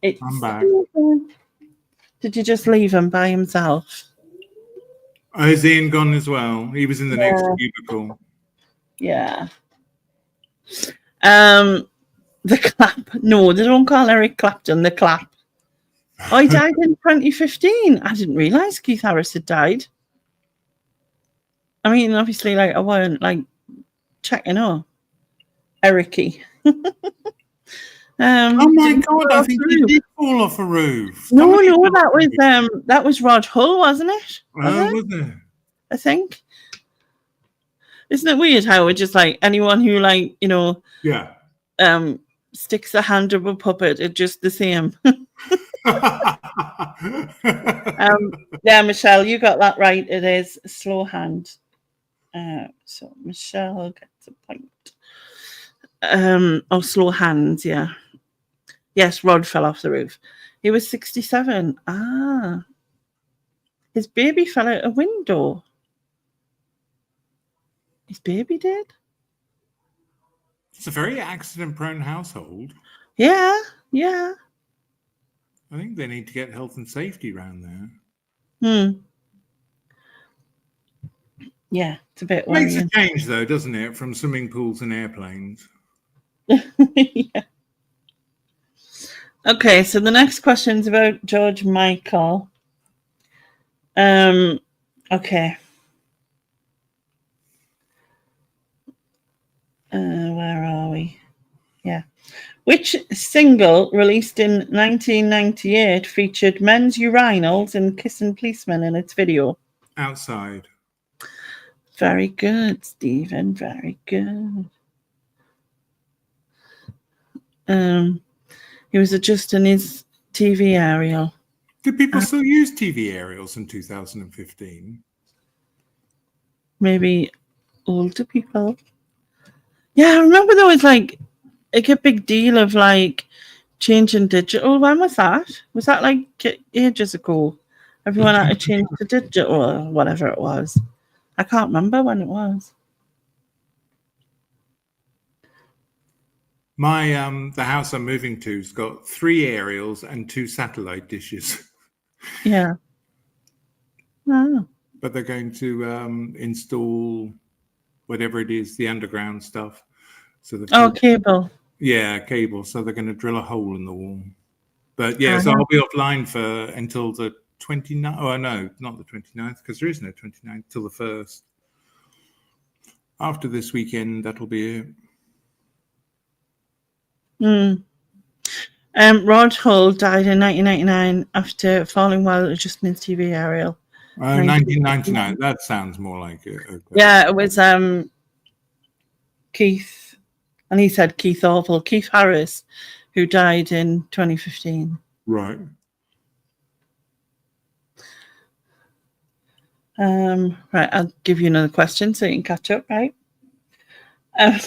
I'm back. Did you just leave him by himself? Oh, is Ian gone as well? He was in the next cubicle. Yeah. The clap. No, they don't call Eric Clapton the clap. Oh, he died in 2015. I didn't realise Keith Harris had died. I mean, obviously, like, I weren't, like, checking up. Ericy. Oh my God! I think he did fall off a roof. No, that was Rod Hull, wasn't it? Was it? I think. Isn't it weird how we're just like anyone who, like, you know, sticks a hand up a puppet, it's just the same. Yeah, Michelle, you got that right. It is a slow hand. So Michelle gets a point. Slow hands, yeah. Yes, Rod fell off the roof. He was 67. His baby fell out a window. His baby did? It's a very accident-prone household. Yeah, yeah. I think they need to get health and safety around there. Yeah, it's a bit worrying. Makes a change, though, doesn't it, from swimming pools and airplanes? Yeah. Okay, so the next question is about George Michael. Okay. Where are we? Yeah. Which single released in 1998 featured men's urinals and kissing policemen in its video? Outside. Very good, Stephen. Very good. He was adjusting his TV aerial. Do people still use TV aerials in 2015? Maybe older people. Yeah, I remember there was like a big deal of like changing digital. When was that? Was that like ages ago? Everyone had to change to digital or whatever it was. I can't remember when it was. My the house I'm moving to's got 3 aerials and 2 satellite dishes. Yeah. Oh. But they're going to install whatever it is, the underground stuff. So Cable. Yeah, cable. So they're going to drill a hole in the wall. But yeah, so I'll be offline until the 29th. Oh no, not the 29th, because there is no 29th till the 1st. After this weekend, that'll be it. Rod Hull died in 1999 after falling while adjusting his TV aerial. 1999. That sounds more like it. Okay. Yeah, it was Keith, and he said Keith Harris, who died in 2015. Right. Right, I'll give you another question so you can catch up, right? I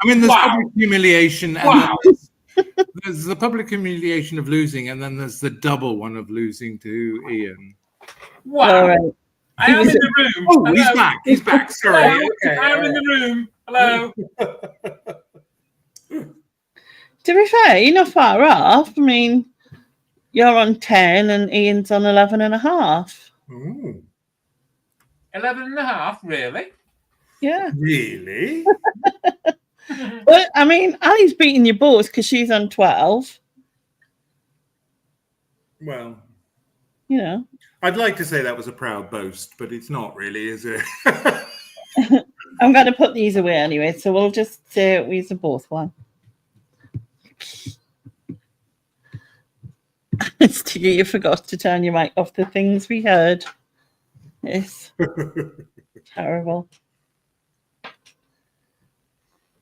mean, there's public humiliation, and there's the public humiliation of losing, and then there's the double one of losing to Ian. Wow! All right. I am in the room. Oh, he's back. He's back. Sorry. Okay, I'm in the room. Hello. To be fair, you're not far off. I mean, you're on 10 and Ian's on 11.5. Ooh. 11.5, really? Yeah. Really? But, I mean, Ali's beating you both because she's on 12. Well, you know. I'd like to say that was a proud boast, but it's not really, is it? I'm going to put these away anyway, so we'll just say we both won. Sticky, you forgot to turn your mic off. The things we heard. It's terrible.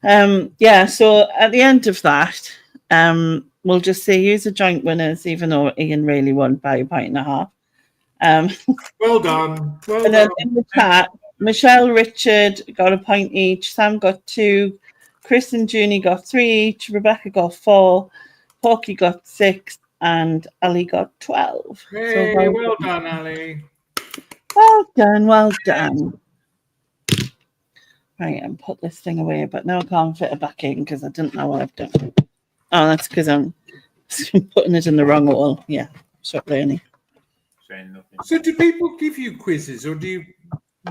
Yeah, so at the end of that, we'll just say who's the joint winners, even though Ian really won by a pint and a half. Well done. Well And then done. in the chat, Michelle, Richard got a point each, Sam got 2, Chris and Junie got 3 each, Rebecca got 4, Porky got 6, and Ali got 12. Hey, so well done, Ali. well done, well done. Right, and put this thing away, but now I can't fit it back in because I didn't know what I've done. Oh, that's because I'm putting it in the wrong hole. Yeah, short learning. Saying nothing. So do people give you quizzes, or do you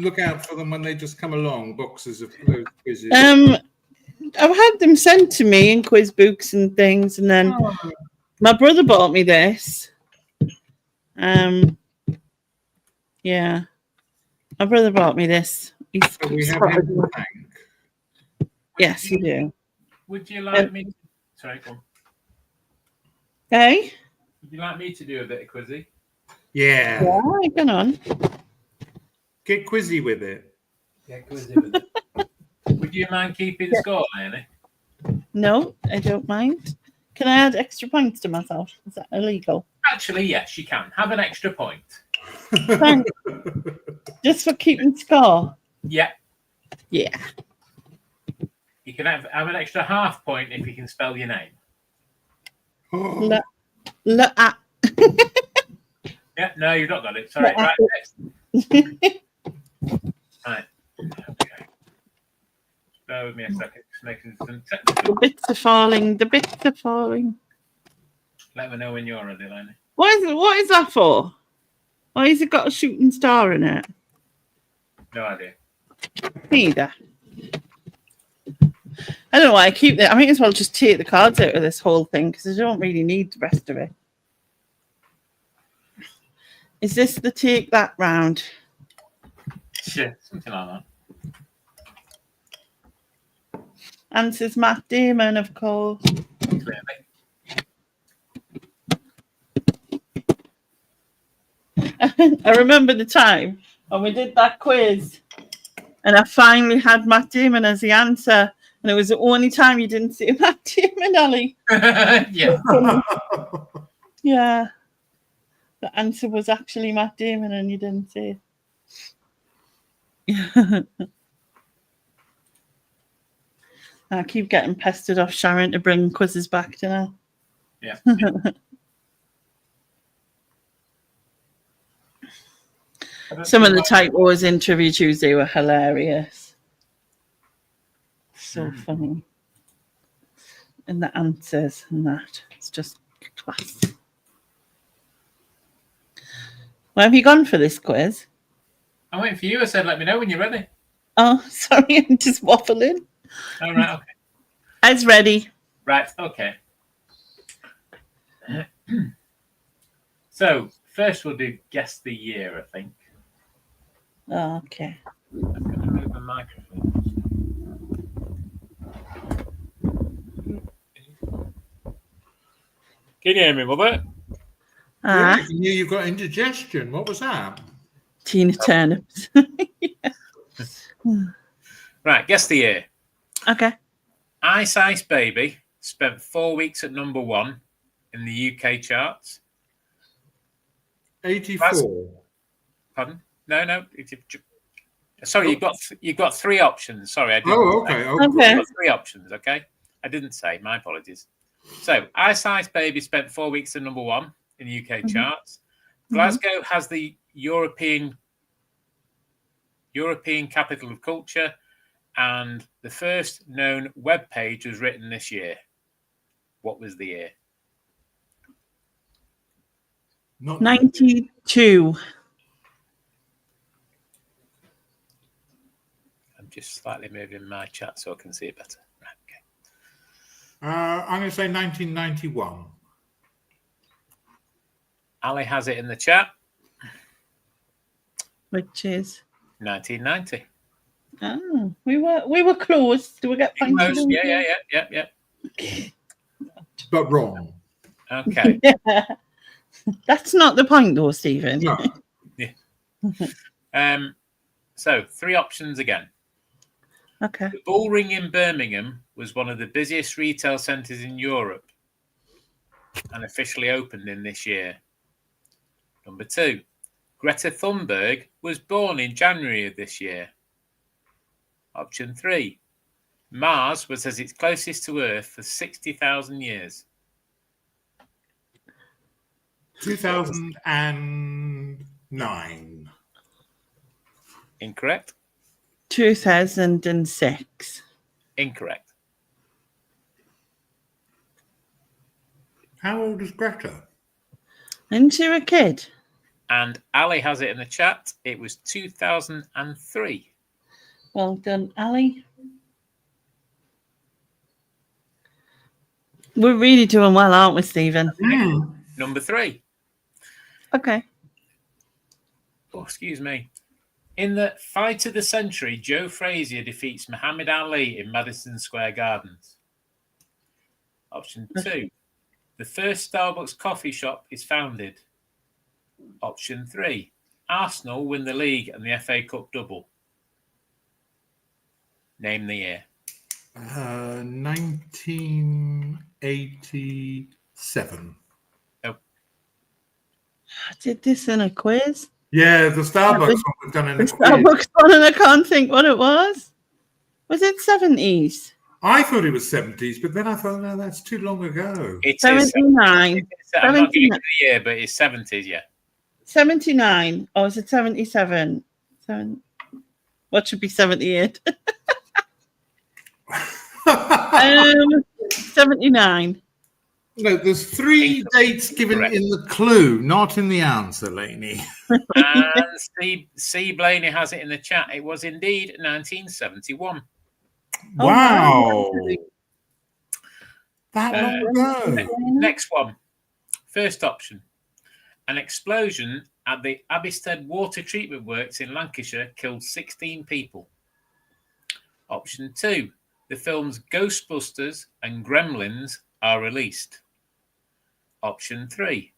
look out for them when they just come along, boxes of those quizzes? I've had them sent to me in quiz books and things, and then my brother bought me this. Yeah, my brother bought me this. So we have him to thank. Yes, you do. Would you like me? Sorry, go on. Okay. Would you like me to do a bit of quizzy? Yeah. Yeah, go on. Get quizzy with it. Yeah, quizzy with it. Would you mind keeping score, Annie? No, I don't mind. Can I add extra points to myself? Is that illegal? Actually, yes, you can. Have an extra point. Thanks. Just for keeping score. Yeah. Yeah. You can have an extra half point if you can spell your name. Look at. Yeah, no, you've not got it. Sorry. Right, next. Right. Okay. Bear with me a second. Just making some The bits are falling. The bits are falling. Let me know when you're ready, Lenny. What is that for? Why has it got a shooting star in it? No idea. Neither. I don't know why I keep that. I might as well just take the cards out of this whole thing because I don't really need the rest of it. Is this the take that round? Yeah, something like that. Answers Matt Damon, of course. Clearly. I remember the time when we did that quiz and I finally had Matt Damon as the answer. And it was the only time you didn't see Matt Damon, Ali. Yeah. Yeah. The answer was actually Matt Damon and you didn't say it. I keep getting pestered off Sharon to bring quizzes back to now. Yeah. Some of the typos in Trivia Tuesday were hilarious. So funny. And the answers and that. It's just class. Where have you gone for this quiz? I'm waiting for you. I said, let me know when you're ready. Oh, sorry, I'm just waffling. All right, okay. I was ready. Right, okay. So, first we'll do guess the year, I think. Oh, okay. I'm going to move the microphone. Can you hear me, Mother? Ah, Yeah, you you've got indigestion. What was that? Tina Turnips. Right, guess the year. Okay. Ice Ice Baby spent 4 weeks at number 1 in the UK charts. 84. Pardon? No. Sorry, you've got 3 options. Sorry, I didn't. Oh, okay. Say. Okay. Okay. You've got 3 options. Okay, I didn't say. My apologies. So, Ice Ice Baby spent 4 weeks at number 1 in the UK charts. Glasgow has the European capital of culture, and the first known web page was written this year. What was the year? Not 92. I'm just slightly moving my chat so I can see it better. Right, okay. I'm going to say 1991. Ali has it in the chat. Which is 1990. oh, we were close. Do we get points? Almost. Yeah. But wrong. Okay. Yeah. That's not the point, though, Stephen. No. So 3 options again. Okay. The Bullring in Birmingham was one of the busiest retail centres in Europe and officially opened in this year. Number 2. Greta Thunberg was born in January of this year. Option 3. Mars was at its closest to Earth for 60,000 years. 2009. Incorrect. 2006. Incorrect. How old is Greta? Isn't she a kid? And Ali has it in the chat. It was 2003. Well done, Ali. We're really doing well, aren't we, Stephen? Number 3. Okay. Oh, excuse me. In the fight of the century, Joe Frazier defeats Muhammad Ali in Madison Square Gardens. Option 2. The first Starbucks coffee shop is founded. Option 3. Arsenal win the league and the FA Cup double. Name the year. 1987. I did this in a quiz. Yeah, the Starbucks one was done in The a quiz. Starbucks one, and I can't think what it was. Was it 70s? I thought it was 70s, but then I thought, no, that's too long ago. It is 79. I'm not giving you the year, but it's 70s, yeah. 79. Or is it 77? What should be 78? 79. No, there's 3 dates given Correct. in the clue, not in the answer, Lainey. And C. Blaney has it in the chat. It was indeed 1971. Oh, Wow. wow. That long ago. Next one. First option. An explosion at the Abbeystead Water Treatment Works in Lancashire killed 16 people. Option 2. The films Ghostbusters and Gremlins are released. Option 3.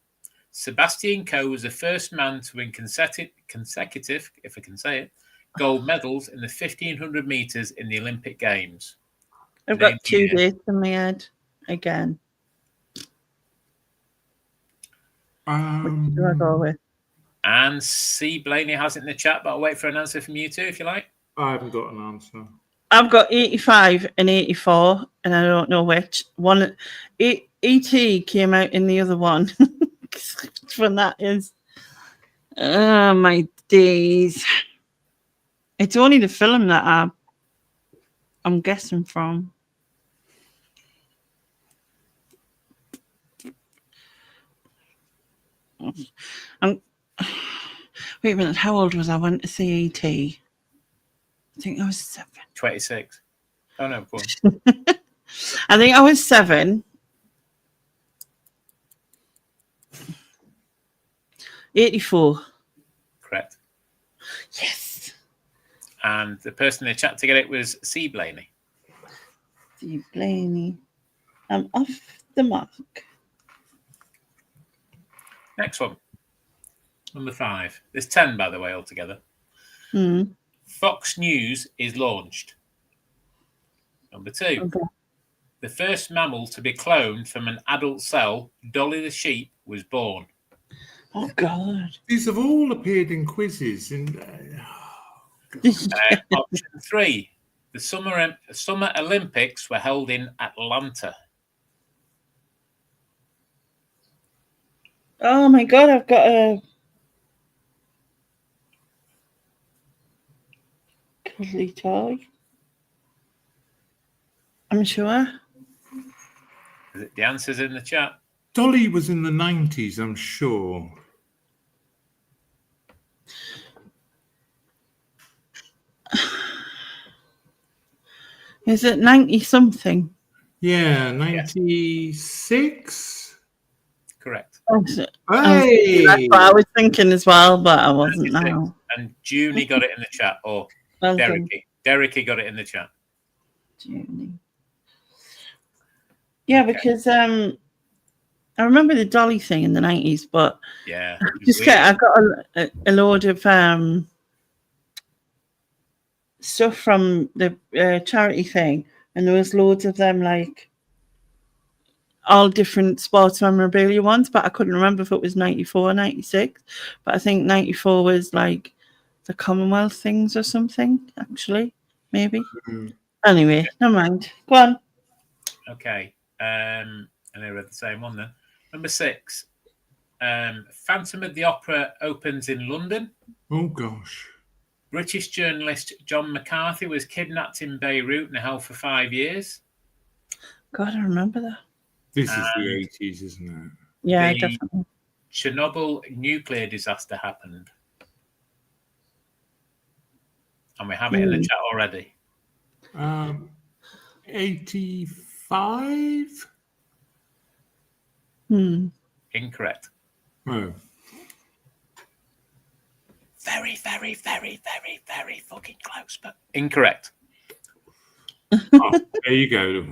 Sebastian Coe was the first man to win consecutive, if I can say it, gold medals in the 1500 metres in the Olympic Games. I've Name got the 2 year. dates in my head again. Which do I go with? And C. Blaney has it in the chat, but I'll wait for an answer from you too, if you like. I haven't got an answer. I've got 85 and 84, and I don't know which one. E.T. came out in the other one. Which one that is? Oh, my days. It's only the film that I'm guessing from. Wait a minute, how old was I when to see E.T.? I think I was 7. 26. Oh, no, go on. I think I was 7. 84. Correct. Yes. And the person in the chat to get it was C. Blaney. Steve Blaney. I'm off the mark. Next one. Number 5. There's 10, by the way, altogether. Fox News is launched. Number 2. Okay. The first mammal to be cloned from an adult cell, Dolly the sheep, was born. Oh, God. These have all appeared in quizzes. Option 3. The Summer Olympics were held in Atlanta. Oh, my God. I've got a cuddly toy. I'm sure. The answer's in the chat. Dolly was in the 90s, I'm sure. Is it 90 something? Yeah, 96. Correct. Hey! That's what I was thinking as well, but I wasn't 96. now. And Junie got it in the chat. Or Well done, Derricky got it in the chat. Junie. Yeah, because I remember the Dolly thing in the 90s, but Yeah. I got a load of stuff from the charity thing, and there was loads of them, like all different sports memorabilia ones, but I couldn't remember if it was 94 or 96. But I think 94 was like the Commonwealth things or something, actually, maybe. Anyway, never mind. Go on. Okay. And they read the same one then. Number 6. Phantom of the Opera opens in London. Oh, gosh. British journalist John McCarthy was kidnapped in Beirut and held for 5 years. God, I remember that. This is the 80s, isn't it? Yeah, The definitely. Chernobyl nuclear disaster happened. And we have it in the chat already. 85? Incorrect. Oh. Very, very, very, very, very fucking close, but incorrect. Oh, there you go.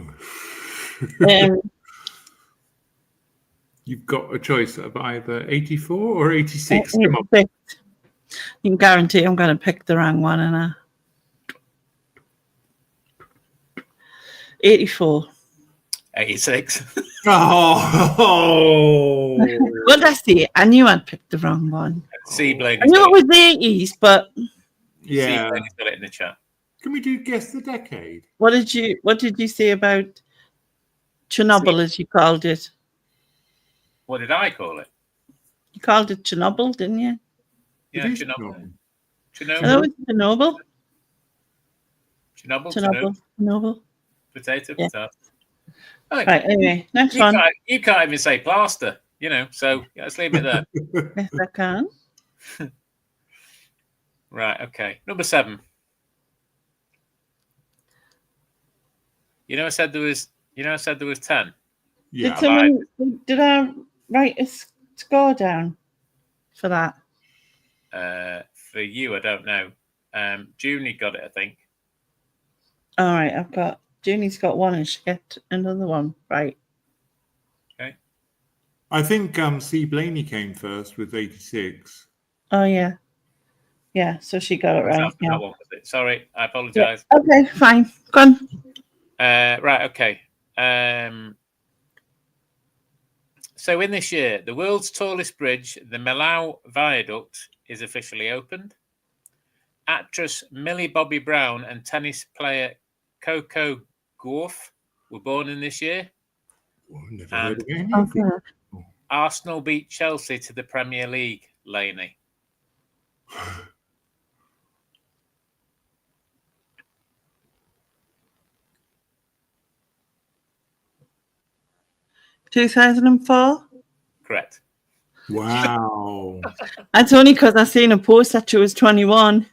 You've got a choice of either 84 or 86. Come on. You can guarantee I'm going to pick the wrong one, and 84. 86. Oh. Well, that's it. I knew I'd picked the wrong one. C. Blaney. I knew it was the 80s, but Yeah. Blaney's got it in the chat. Can we do guess the decade? what did you say about Chernobyl, as you called it? What did I call it? You called it Chernobyl, didn't you? Yeah, It is Chernobyl. I thought it was Chernobyl. Chernobyl. Potato, Yeah. potato. Oh, Right, anyway, next one. You can't even say plaster, so let's leave it there. Yes, I can. Right, okay. Number 7. I said there was 10. Yeah. Did I write a score down for that? For you, I don't know. Junie got it, I think. All right, Junie's got one and she get another one. Right. Okay. I think C. Blaney came first with 86. Oh, yeah. Yeah, so she got it right. After Yeah. that one, was it? Sorry, I apologise. Okay, fine. Go on. Right, okay. So in this year, the world's tallest bridge, the Melau Viaduct, is officially opened. Actress Millie Bobby Brown and tennis player Coco Gauff were born in this year. Oh, never heard of any of Okay. them. Arsenal beat Chelsea to the Premier League, Laney. $2004. Correct. Wow. That's only because I seen a post that she was 21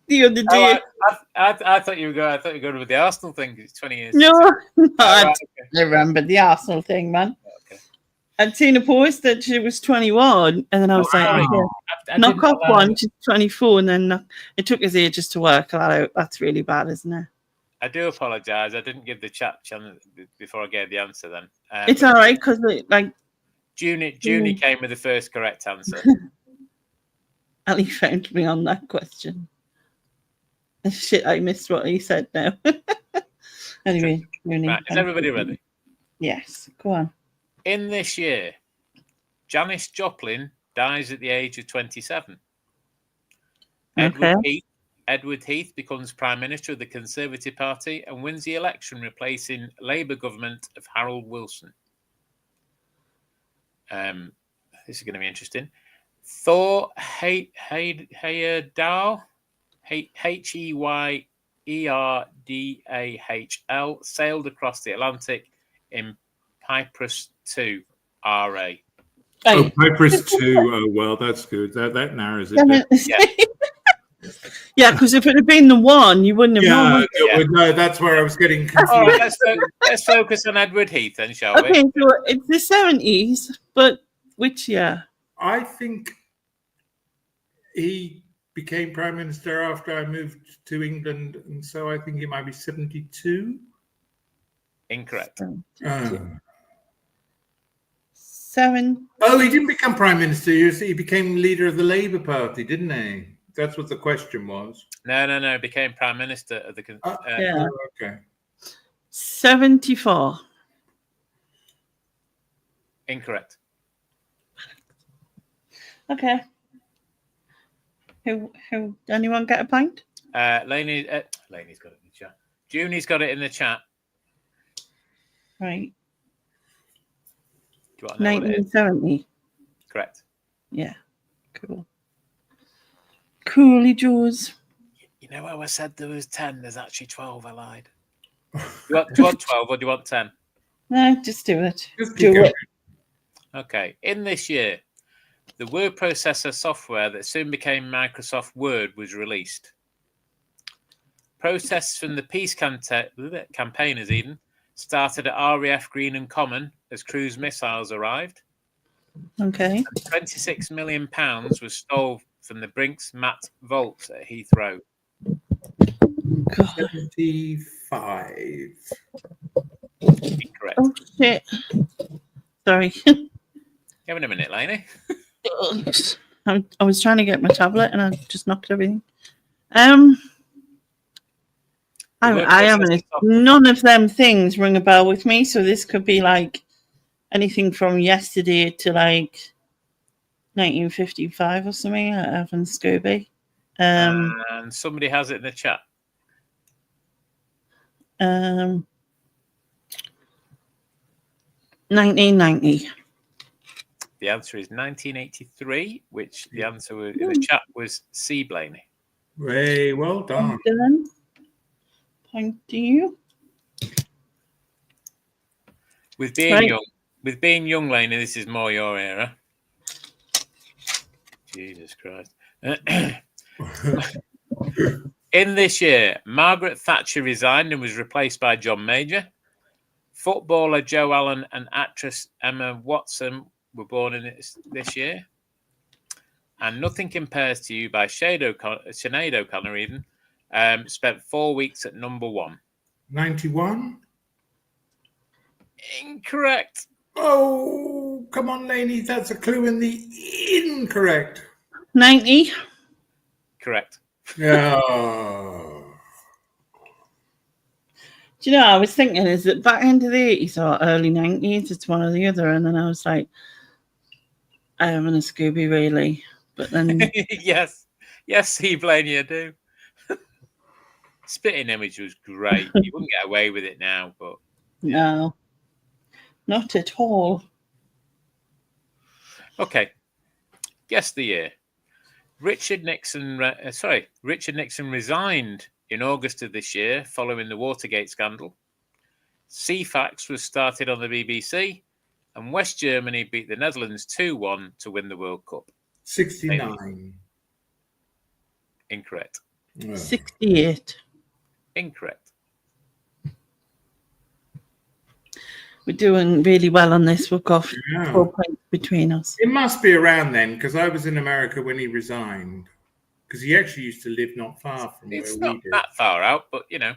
the other day. I thought you were going with the Arsenal thing. It's 20 years. No, I right, remember the Arsenal thing, man. Okay. I'd seen a post that she was 21, and then I was sorry. like, okay, I knock didn't off know one, she's 24, and then it took us ages to work that out. That's really bad, isn't it? I do apologise. I didn't give the chat chance before I gave the answer then. It's all right, because like Junie came with the first correct answer. Ali found me on that question. Shit, I missed what he said now. Anyway, Right, is everybody ready? Yes, go on. In this year, Janis Joplin dies at the age of 27. Okay. Edward Heath becomes Prime Minister of the Conservative Party and wins the election, replacing Labour government of Harold Wilson. This is going to be interesting. Thor Heyerdahl, Heyerdahl, sailed across the Atlantic in Cyprus 2 RA. Oh, Cyprus 2. Oh, well, that's good. That narrows it down. Yeah, because if it had been the one, you wouldn't have known. No, that's where I was getting confused. All right, let's focus on Edward Heath then, shall we? Okay, so it's the 70s, but which year? I think he became Prime Minister after I moved to England, and so I think it might be 72. Incorrect. Seven. Oh, he didn't become Prime Minister. He became leader of the Labour Party, didn't he? That's what the question was. No. Became Prime Minister of the. Yeah. Okay. 74. Incorrect. Okay. Who? Anyone get a point? Laney's got it in the chat. Junie's got it in the chat. Right. Do you want to know what it is? 1970. Correct. Yeah. Cool. Coolly Joes. You know how I said there was 10? There's actually 12. I lied. Do you want 12 or do you want 10? No, just do it. Just Do keep going. it. Okay. In this year, the word processor software that soon became Microsoft Word was released. Protests from the peace campaigners even started at RAF Greenham Common as cruise missiles arrived. Okay. £26 million was stole from the Brinks Mat vaults at Heathrow. God. 75. Incorrect. Oh shit. Sorry. Give it a minute, Lainey. I was trying to get my tablet and I just knocked everything. I haven't. None of them things ring a bell with me, so this could be like anything from yesterday to like 1955 or something. Evan Scooby. And somebody has it in the chat. 1990. The answer is 1983, which the answer in the chat was C. Blaney. Ray, well done. Done. Thank you. With being Right. young, Laney, this is more your era. Jesus Christ. In this year, Margaret Thatcher resigned and was replaced by John Major. Footballer Joe Allen and actress Emma Watson were born in this year. And Nothing Compares to You by Sinead O'Connor even spent 4 weeks at number 1. 91. Incorrect. Oh, come on, Laney. That's a clue in the incorrect. 90. Correct. Yeah. Do you know, I was thinking, is it back into the 80s or early 90s? It's one or the other. And then I was like, I haven't a Scooby really. But then, Yes, C. Blaney, I do. Spitting Image was great. You wouldn't get away with it now, but no, not at all. okay. Guess the year. Richard Nixon resigned in August of this year following the Watergate scandal. CFAX was started on the BBC, and West Germany beat the Netherlands 2-1 to win the World Cup. 69. Incorrect. Oh. 68. Incorrect. We're doing really well on this. We've got Yeah. 4 points between us. It must be around then, because I was in America when he resigned. Because he actually used to live not far from It's where not we did. that far out, but you know.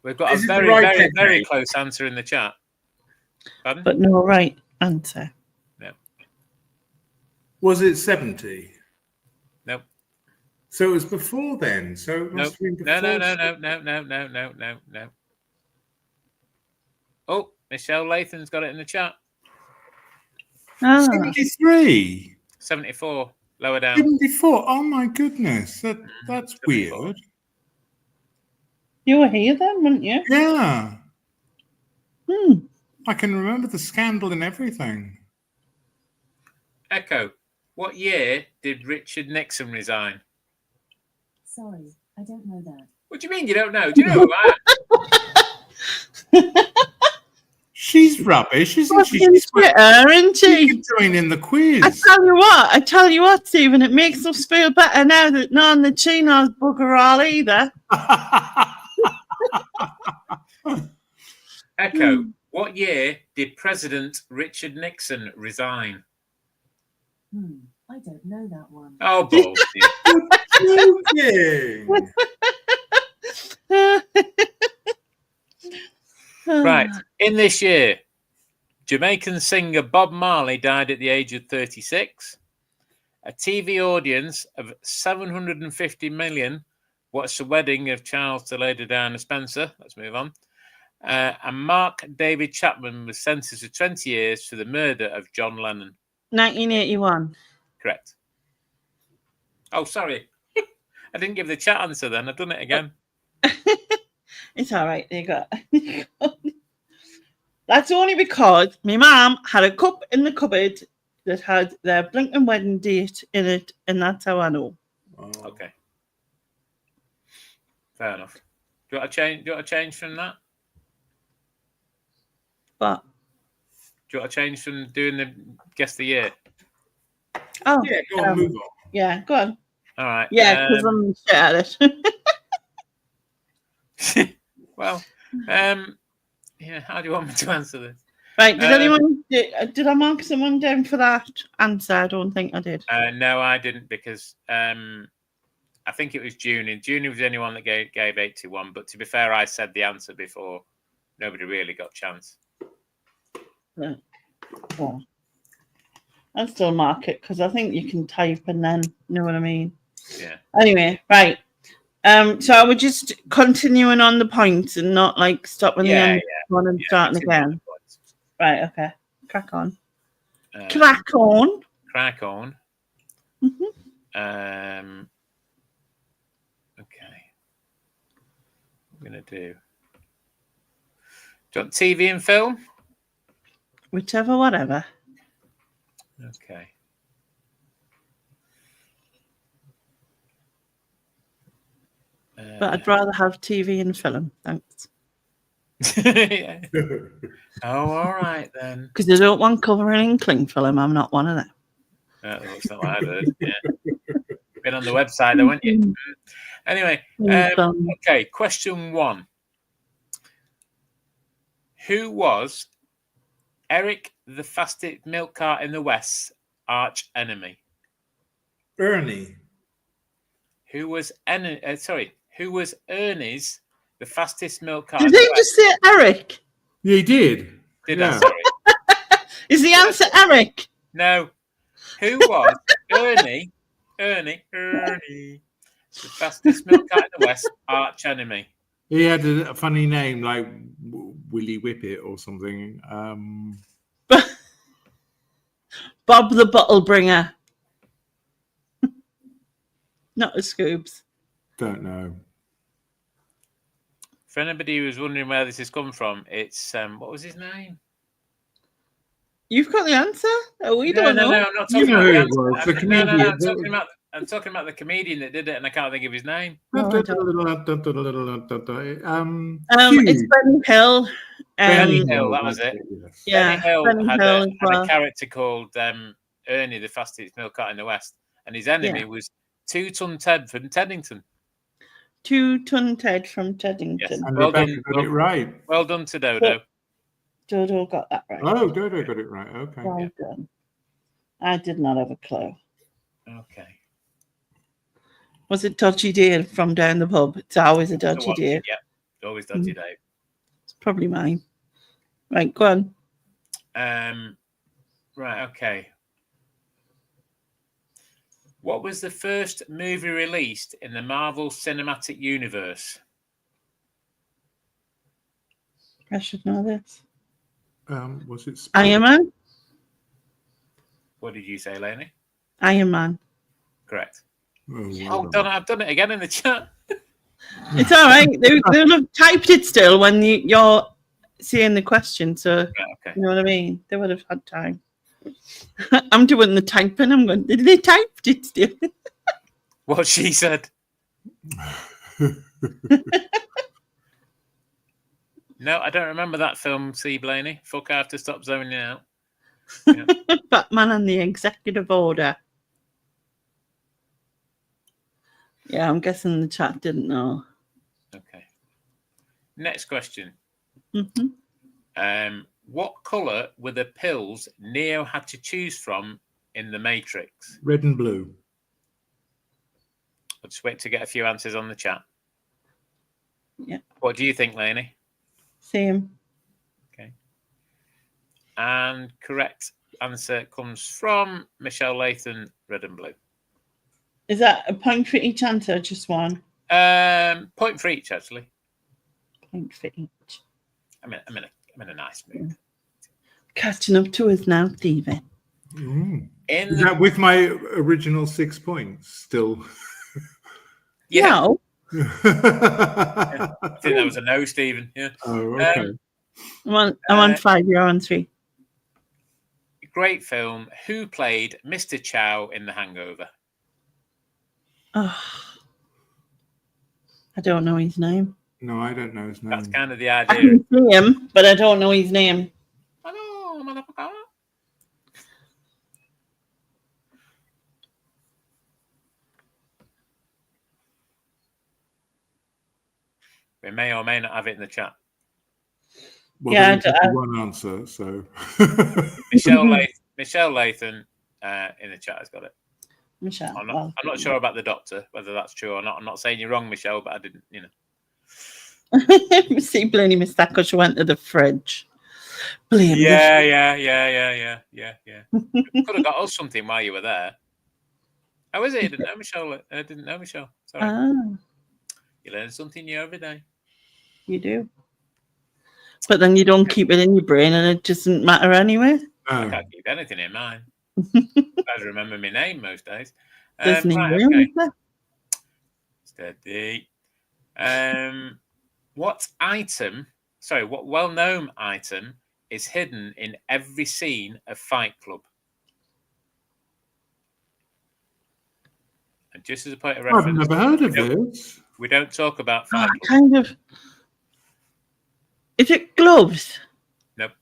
We've got Is a it the very, right very, decade? very close answer in the chat. Pardon? But no right answer. Was it 70? Nope. So it was before then. So it must have been before. No. Oh, Michelle Latham's got it in the chat. Ah, 73. 74, lower down. 74. Oh my goodness. That's 74. weird. you were here then, weren't you? Yeah. Hmm. I can remember the scandal and everything. Echo, what year did Richard Nixon resign? Sorry, I don't know that. What do you mean you don't know? Do you know who I am? She's rubbish, isn't she? Fucking She's Twitter, isn't she she? can join in the quiz. I tell you what, Stephen, it makes us feel better now that none of the chinos bugger all either. Echo, what year did President Richard Nixon resign? I don't know that one. Oh, balls. Joking. Right. In this year, Jamaican singer Bob Marley died at the age of 36. A TV audience of 750 million watched the wedding of Charles to Lady Diana Spencer. Let's move on. And Mark David Chapman was sentenced to 20 years for the murder of John Lennon. 1981. Correct. Oh, sorry. I didn't give the chat answer then. I've done it again. It's all right. There you go. That's only because my mum had a cup in the cupboard that had their blinking wedding date in it, and that's how I know. Okay. Fair enough. Do you want to change from that? But Do you want to change from doing the guess the year? oh Yeah, go on, move on. yeah, go on. All right. Yeah, because I'm shit at it. Well, yeah. How do you want me to answer this? Right, did I mark someone down for that answer? I don't think I did. No, I didn't because I think it was June. June was the only one that gave 81. But to be fair, I said the answer before. Nobody really got a chance. Yeah. Yeah. I'll still mark it because I think you can type and then you know what I mean. Yeah. Anyway, right. So I would just continuing on the points and not like stopping the end one and starting again. Right, okay. Crack on. Crack on. Crack on. Mm-hmm. Okay. I'm gonna do. Do you want TV and film? Whichever, whatever. Okay. But I'd rather have TV and film, thanks. Yeah. Oh, all right then. Because I don't want covering in cling film. I'm not one of them. That's not what I heard. Yeah. Been on the website, though, weren't you? Anyway, okay. Question 1. Who was Eric the fastest milk cart in the West's arch enemy? Ernie. Who was Ernie's the fastest milk cart? Did they just say Eric? Yeah, he did. Did Yeah. I? Sorry. Is the answer Eric? No. Who was Ernie, the fastest milk cart in the West arch enemy? He had a funny name like Willy Whippet or something. Bob the Bottle Bringer. Not a Scoobs. Don't know. For anybody who's wondering where this has come from, it's what was his name? You've got the answer? Oh, we don't know. No, I'm not You talking know about who the it answer. was, the No, comedian. I'm talking about the comedian that did it, and I can't think of his name. It's Hugh. Benny Hill. Benny Hill, that was it. Yes. Yeah, Benny Hill Benny had Hill as a well. character called Ernie, the fastest milk cart in the West, and his enemy was 2-ton Ted from Teddington. 2-ton Ted from Teddington. Yes. And Well Rebecca done, got it right. Well done to Dodo. Dodo got that right. Oh, Dodo got it right. Okay. Well done. I did not have a clue. Okay. Was it Dodgy Dave from down the pub? It's always a Dodgy Dave. Yeah, always Dodgy Dave. It's probably mine. Right, go on. Right, okay. What was the first movie released in the Marvel Cinematic Universe? I should know this. Was it Iron Man? What did you say, Lainey? Iron Man. Correct. well Done. I've done it again in the chat. It's all right. They'll have typed it still when you're seeing the question. So, Right, okay. you know what I mean? They would have had time. I'm doing the typing. I'm going, did they type it still? What she said. No, I don't remember that film, C. Blaney. Fuck, I have to stop zoning out. Yeah. Batman and the Executive Order. Yeah, I'm guessing the chat didn't know. Okay. Next question. Mm-hmm. What colour were the pills Neo had to choose from in The Matrix? Red and blue. I'll just wait to get a few answers on the chat. Yeah. What do you think, Lainey? Same. Okay. And correct. answer comes from Michelle Lathan, red and blue. Is that a point for each answer? Or just one Point for each, actually. point for each. I'm in a nice mood. Catching up to us now, Stephen. Mm. In Is the, that with my original 6 points still? yeah, No, I think that was a no, Stephen. Yeah. Oh, okay. I'm on 5. You're on 3. Great film. Who played Mr. Chow in The Hangover? Oh, I don't know his name. No, I don't know his name. That's kind of the I idea. can see him, but I don't know his name. Hello, motherfucker. We may or may not have it in the chat. Well, Yeah, there's only one answer, so. Michelle Lathan in the chat has got it. Michelle. I'm not sure about the doctor, whether that's true or not. I'm not saying you're wrong, Michelle, but I didn't, See, Blaney missed that because she went to the fridge. Blame Yeah. Could have got us something while you were there. How is it? You didn't know Michelle. Sorry. You learn something new every day. You do. But then you don't keep it in your brain and it doesn't matter anyway. I can't keep anything in mind. I remember my name most days. There's no right, room, okay. is there? Steady. What well-known item is hidden in every scene of Fight Club? And just as a point of I've reference, never heard of this. we don't talk about Fight Club. Kind of. Is it gloves? Nope.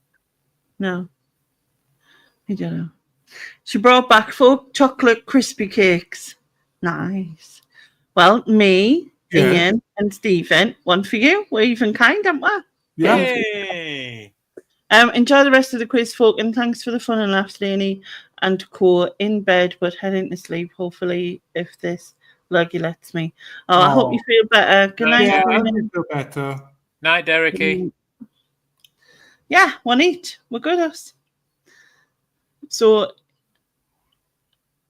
No. I don't know. She brought back 4 chocolate crispy cakes. Nice. Well, me, Yeah. Ian, and Stephen, one for you. We're even kind, aren't we? Yeah. Yay! Enjoy the rest of the quiz, folk, and thanks for the fun and laughs, Lainey and co. In bed, but heading to sleep, hopefully, if this luggy lets me. Oh, I hope you feel better. Good night, Yeah, I everyone. feel better. Night, Dereky. Yeah, 1-8. We're good, us. So,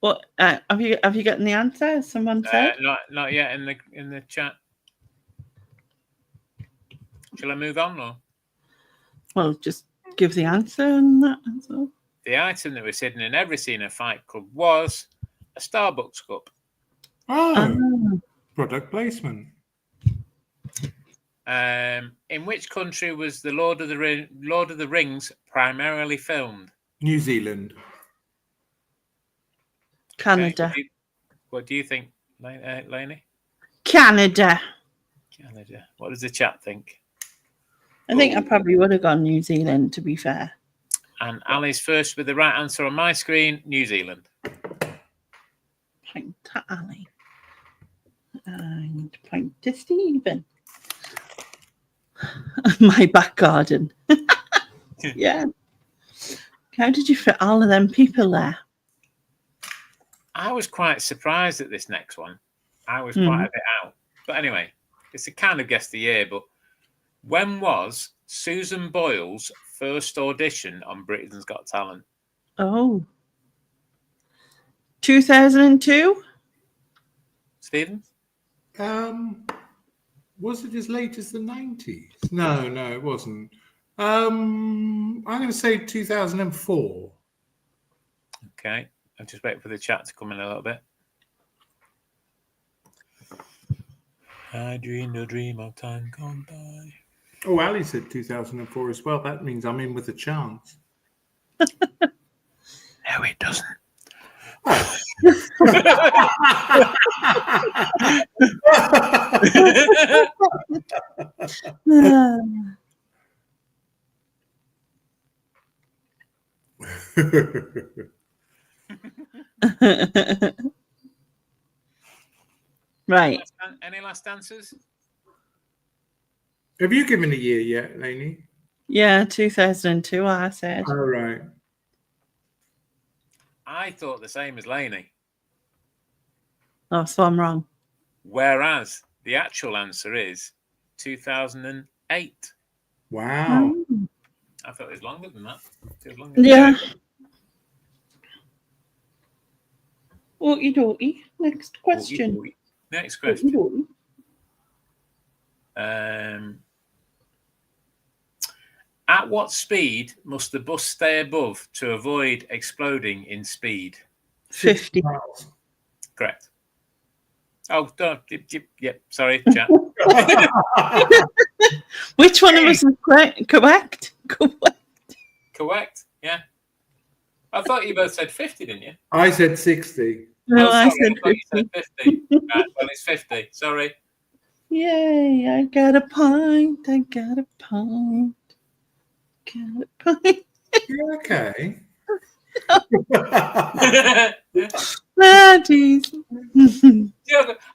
what have you gotten the answer? Has someone said? Not yet in the chat. Shall I move on or? Well, just give the answer and that. That's all. The item that was hidden in every scene of Fight Club was a Starbucks cup. Oh, product placement. In which country was the Lord of the Rings primarily filmed? New Zealand. Canada. Okay. What do you think, Lainey? Canada. Canada. What does the chat think? I think I probably would have gone New Zealand, to be fair. And Ali's first with the right answer on my screen, New Zealand. Point to Ali. And point to Stephen. My back garden. Yeah. How did you fit all of them people there? I was quite surprised at this next one. I was quite a bit out. But anyway, it's a kind of guess the year, but when was Susan Boyle's first audition on Britain's Got Talent? Oh. 2002? Stephen? Was it as late as the 90s? No, it wasn't. I'm going to say 2004. Okay. I'll just wait for the chat to come in a little bit. I dreamed a dream of time gone by. Oh, Ali said 2004 as well. That means I'm in with a chance. No, it doesn't. Right. Any last answers? Have you given a year yet, Lainey? Yeah, 2002, I said. All right. I thought the same as Lainey. Oh, so I'm wrong. Whereas the actual answer is 2008. Wow. Oh. I thought it was longer than that. Yeah. Okie dokie. Next question. Next Okie question. dokie. At what speed must the bus stay above to avoid exploding in speed? 50. miles. Correct. Oh, don't. Yep. Sorry, chat. Which one of us is correct? Correct. Correct. Yeah. I thought you both said 50, didn't you? I said 60. No, Oh, I sorry, said I thought you 50. said 50. Right, well, it's 50. Sorry. Yay, I got a pint. I got a pint. Got a pint. Yeah, okay. Ah, jeez.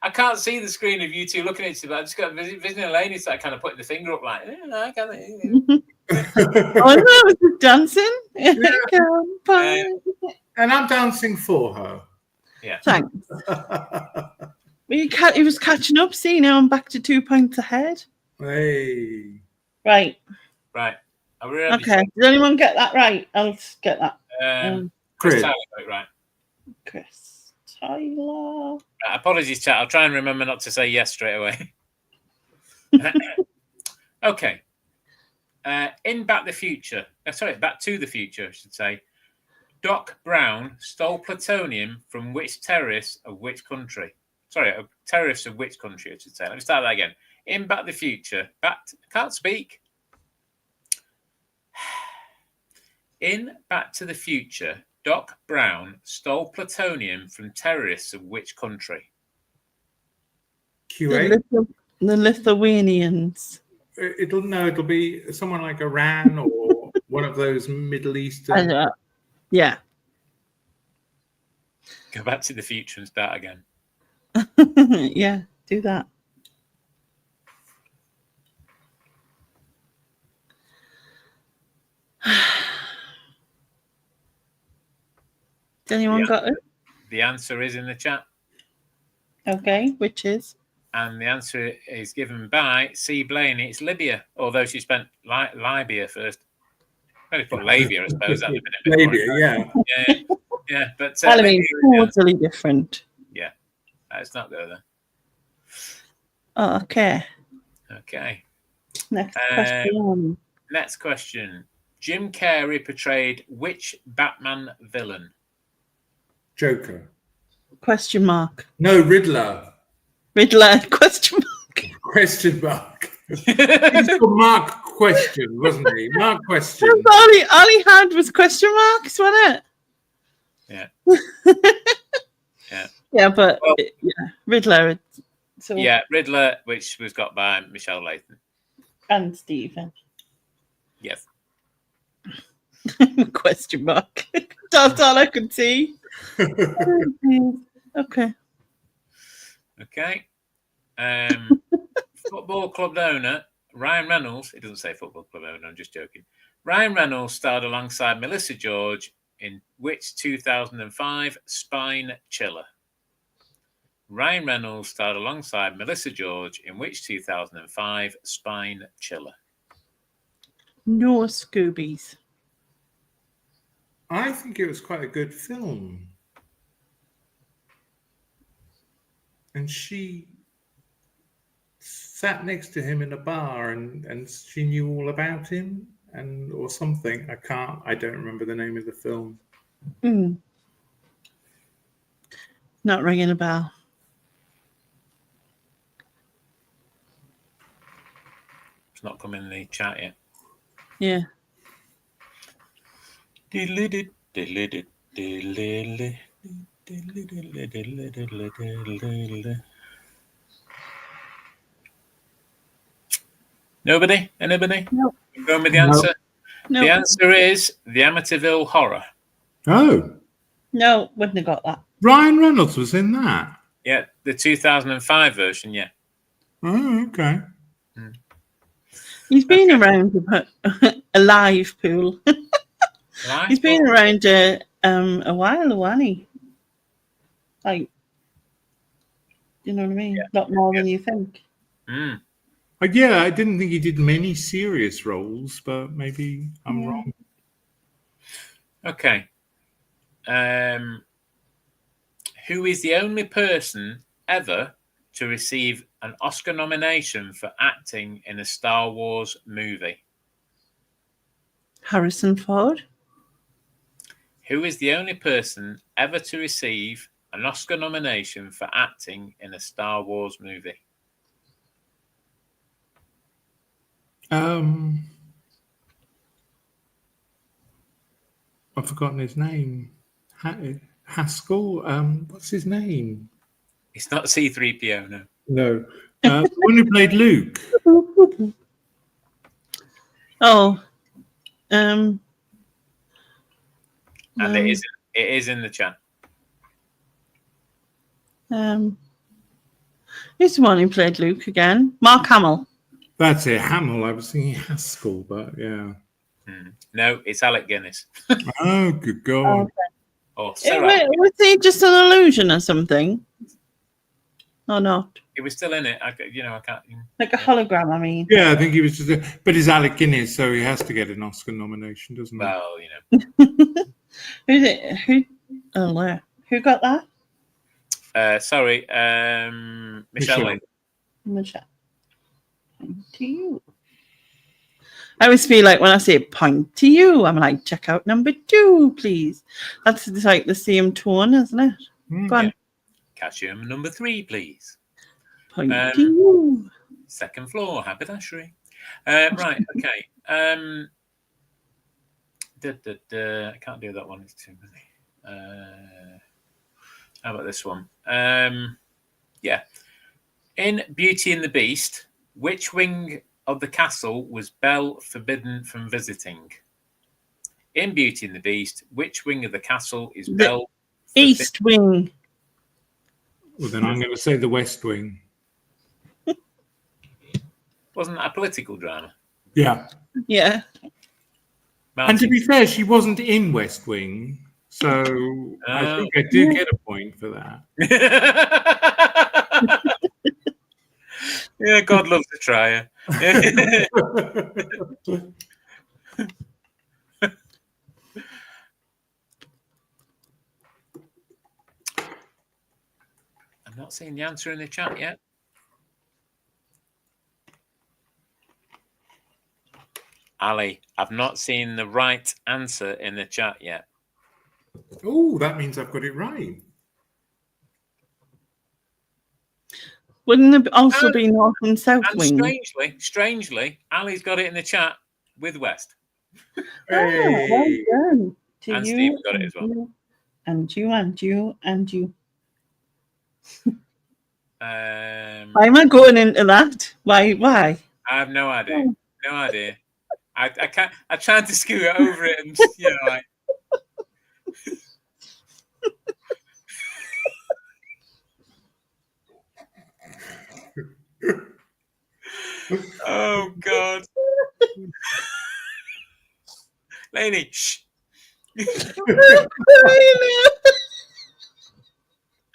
I can't see the screen of you two looking at each other. I just got visiting Elaine, so I kind of putting the finger up like, I can't. Oh, no, I was just dancing. Got a pint. And I'm dancing for her. Yeah. Thanks. He was catching up. See, now I'm back to 2 points ahead. Hey. Right. Right. Are we ready? Okay. Did anyone get that right? I'll get that. Chris Chris. Tyler got it right. Chris Tyler. Apologies, chat. I'll try and remember not to say yes straight away. Okay. In Back to the Future, I should say. Doc Brown stole plutonium from which terrorists of which country? Sorry, terrorists of which country, I should say. Let me start that again. In Back to the Future, I can't speak. In Back to the Future, Doc Brown stole plutonium from terrorists of which country? QA. The Lithuanians. It'll be someone like Iran or one of those Middle Eastern. Yeah. Go back to the future and start again. Yeah, do that. Has anyone got it? The answer is in the chat. Okay, which is? And the answer is given by C. Blaney. It's Libya, although she spent Libya first. Maybe put Labia, I suppose. That would have been a bit Maybe, yeah. Yeah, but Well, I mean, Libya is the answer. totally different. Yeah, it's not go there. Oh, okay. Okay. Next question. Next question. Jim Carrey portrayed which Batman villain? Joker. Question mark. No, Riddler. Riddler. Question mark. Question mark. He's called Mark Question, wasn't he? Mark Question. That's all he had was question marks, wasn't it? Yeah. Yeah. Yeah, but Riddler. So Yeah, Riddler, which was got by Michelle Layton. and Stephen. Yes. Question mark. That's all I could see. Okay. Okay. Football club owner Ryan Reynolds. It doesn't say football club owner. I'm just joking. Ryan Reynolds starred alongside Melissa George in which 2005 Spine Chiller? Ryan Reynolds starred alongside Melissa George in which 2005 Spine Chiller? No Scoobies. I think it was quite a good film. And she sat next to him in a bar and she knew all about him or something. I don't remember the name of the film. Not ringing a bell. It's not come in the chat yet. Yeah. Nobody? Anybody? No. Going with the answer? No. The answer is The Amityville Horror. Oh, No, wouldn't have got that. Ryan Reynolds was in that. Yeah, the 2005 version, yeah. Oh, okay. He's been around a live pool. Right? He's been around a while, hasn't he? Like, you know what I mean? Yeah. A lot more than you think. Mm. Yeah, I didn't think he did many serious roles, but maybe I'm wrong. Okay. Who is the only person ever to receive an Oscar nomination for acting in a Star Wars movie? Harrison Ford. Who is the only person ever to receive an Oscar nomination for acting in a Star Wars movie? I've forgotten his name. Haskell. What's his name? It's not C-3PO, no. No. The one who played Luke. Oh. And it is in the chat. Who's the one who played Luke again? Mark Hamill. That's it, Hamill. I was thinking Haskell, but yeah. No, it's Alec Guinness. Oh, good God. Okay. Oh, Was he just an illusion or something? Or not? it was still in it. I can't. Like a hologram, I mean. Yeah, I think he was just. But he's Alec Guinness, so he has to get an Oscar nomination, doesn't he? Well, Who's it? Oh, where? Who got that? Sorry, Michelle. Michelle. Point to you. I always feel like when I say point to you, I'm like, check out number 2, please. That's like the same tone, isn't it? Go on. Yeah. Cashium number 3, please. Point to you. Second floor, haberdashery. Right, okay. I can't do that one. It's too many. How about this one? Yeah. In Beauty and the Beast, which wing of the castle was Belle forbidden from visiting? In Beauty and the Beast, which wing of the castle is Belle? East wing. Well, then I'm going to say the West Wing. Wasn't that a political drama? Yeah. Yeah. Martin. And to be fair, she wasn't in West Wing, so I think I do get a point for that. Yeah, God loves a trier. I'm not seeing the answer in the chat yet. Ali, I've not seen the right answer in the chat yet. Oh, that means I've got it right. Wouldn't it also be North and South And wing? strangely, Ali's got it in the chat with West. Oh, well done. To And you, Stephen got it as well. you, and you, and you, and you. Why am I going into that? Why? I have no idea. No idea. I can't. I tried to scoot over it, and like. Oh God, Lainey, shh.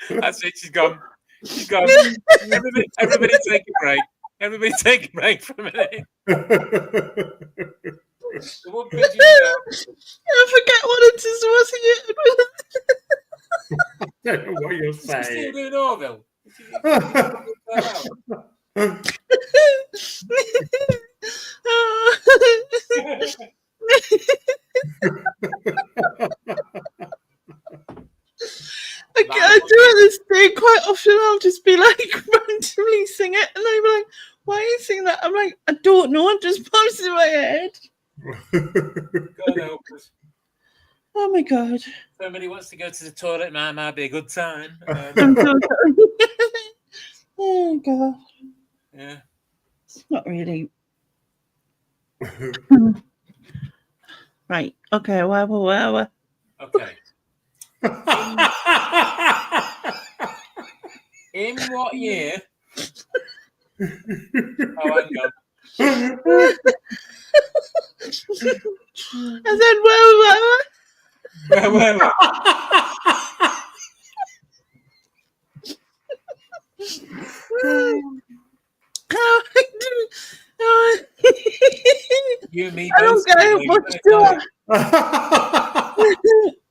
That's it. She's gone. She's gone. Everybody take a break. Everybody take a break for a minute. The one picture I forget what it is associated with. I don't know what you're Is she still saying. doing Orville? I do it this day quite often. I'll just be like randomly sing it, and I'm like, "Why are you singing that?" I'm like, "I don't know. It just pops in my head." God help us. Oh my God! If somebody wants to go to the toilet, it might be a good time. I'm so sorry. Oh God! Yeah. It's not really. Right. Okay. Where? Okay. In what year? Oh, hang on. I said, where? Where? You and me I don't both. get out much, do I?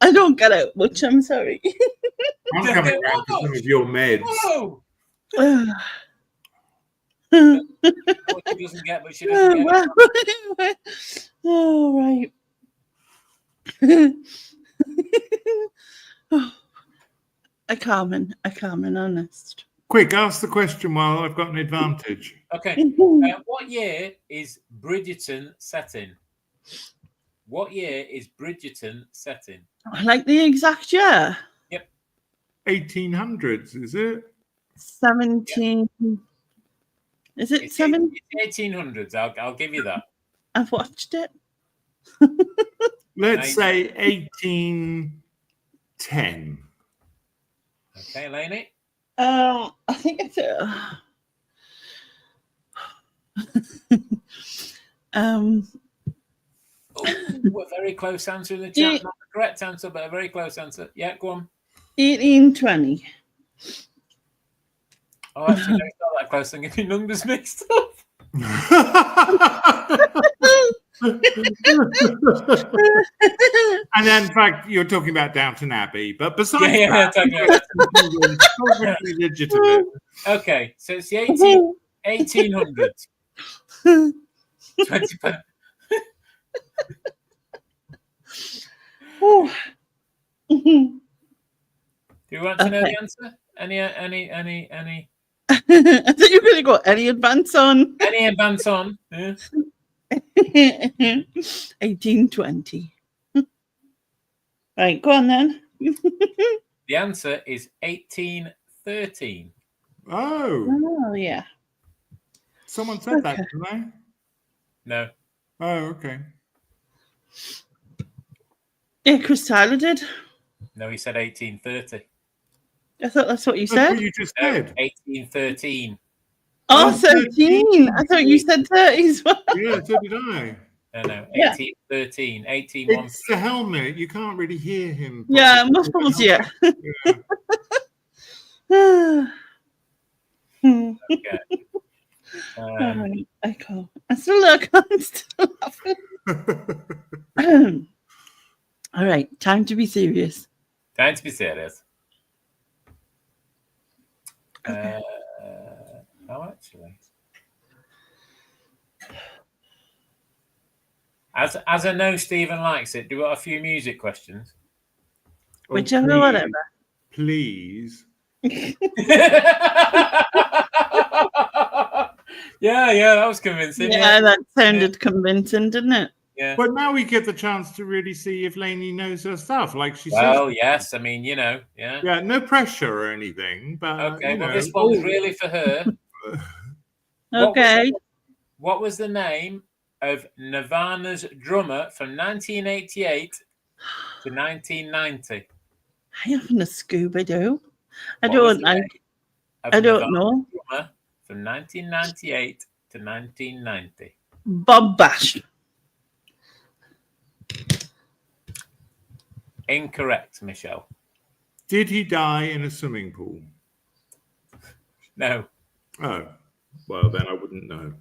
I don't get out much. I'm sorry. I'm coming round to some of your meds. Whoa! Oh, What she doesn't get, but she doesn't get. well, all right. Oh, I can't, honest. Quick, ask the question while I've got an advantage. Okay. What year is Bridgerton set in? What year is Bridgerton set in? I like the exact year. 1800s, is it? 17. Is it It's 7? 1800s. I'll give you that. I've watched it. Let's say 1810. Okay, Lainey. I think it's Ooh, a very close answer in the chat. Not the correct answer, but a very close answer. Yeah, go on. 1820. Oh, actually, no, it's not that close. I'm getting numbers mixed up. And then, in fact, you're talking about Downton Abbey, but besides Yeah, that, totally legitimate. Okay, so it's the 1800s. 20 pounds. Oh. Do you want to know Okay. the answer? Any I thought you were going to go any advance on. any advance on? Yeah. 1820. Right, go on then. The answer is 1813. Oh, Oh, yeah. someone said that, Okay. didn't they? No. Oh, okay. Yeah, Chris Tyler did. No, he said 1830. I thought that's what you That's said. what you just No, said. 1813. Oh, Oh, 13. I thought you said 30 as well. Yeah, so did I. No, Yeah. 1813. 1813. It's the helmet. You can't really hear him. Yeah, properly. muffles you. Yeah. Okay. Alright, I can't. I still I'm still laughing. All right, time to be serious. Time to be serious. Okay. Oh, actually. As I know Stephen likes it, do you want a few music questions? Oh, Whichever, please, whatever. Please. Yeah, that was convincing. Yeah, that sounded convincing, didn't it? Yeah. But now we get the chance to really see if Lainey knows her stuff, like she Well, says. yes. I mean, yeah. Yeah, no pressure or anything, but Okay. you Well, know. this one's really for her. Okay. What was the name of Nirvana's drummer from 1988 to 1990? I haven't a Scooby Doo. I What was don't the like. name of I don't Nirvana's know. drummer from 1998 to 1990. Bob Bash. Incorrect, Michelle. Did he die in a swimming pool? No. Oh, well, then I wouldn't know.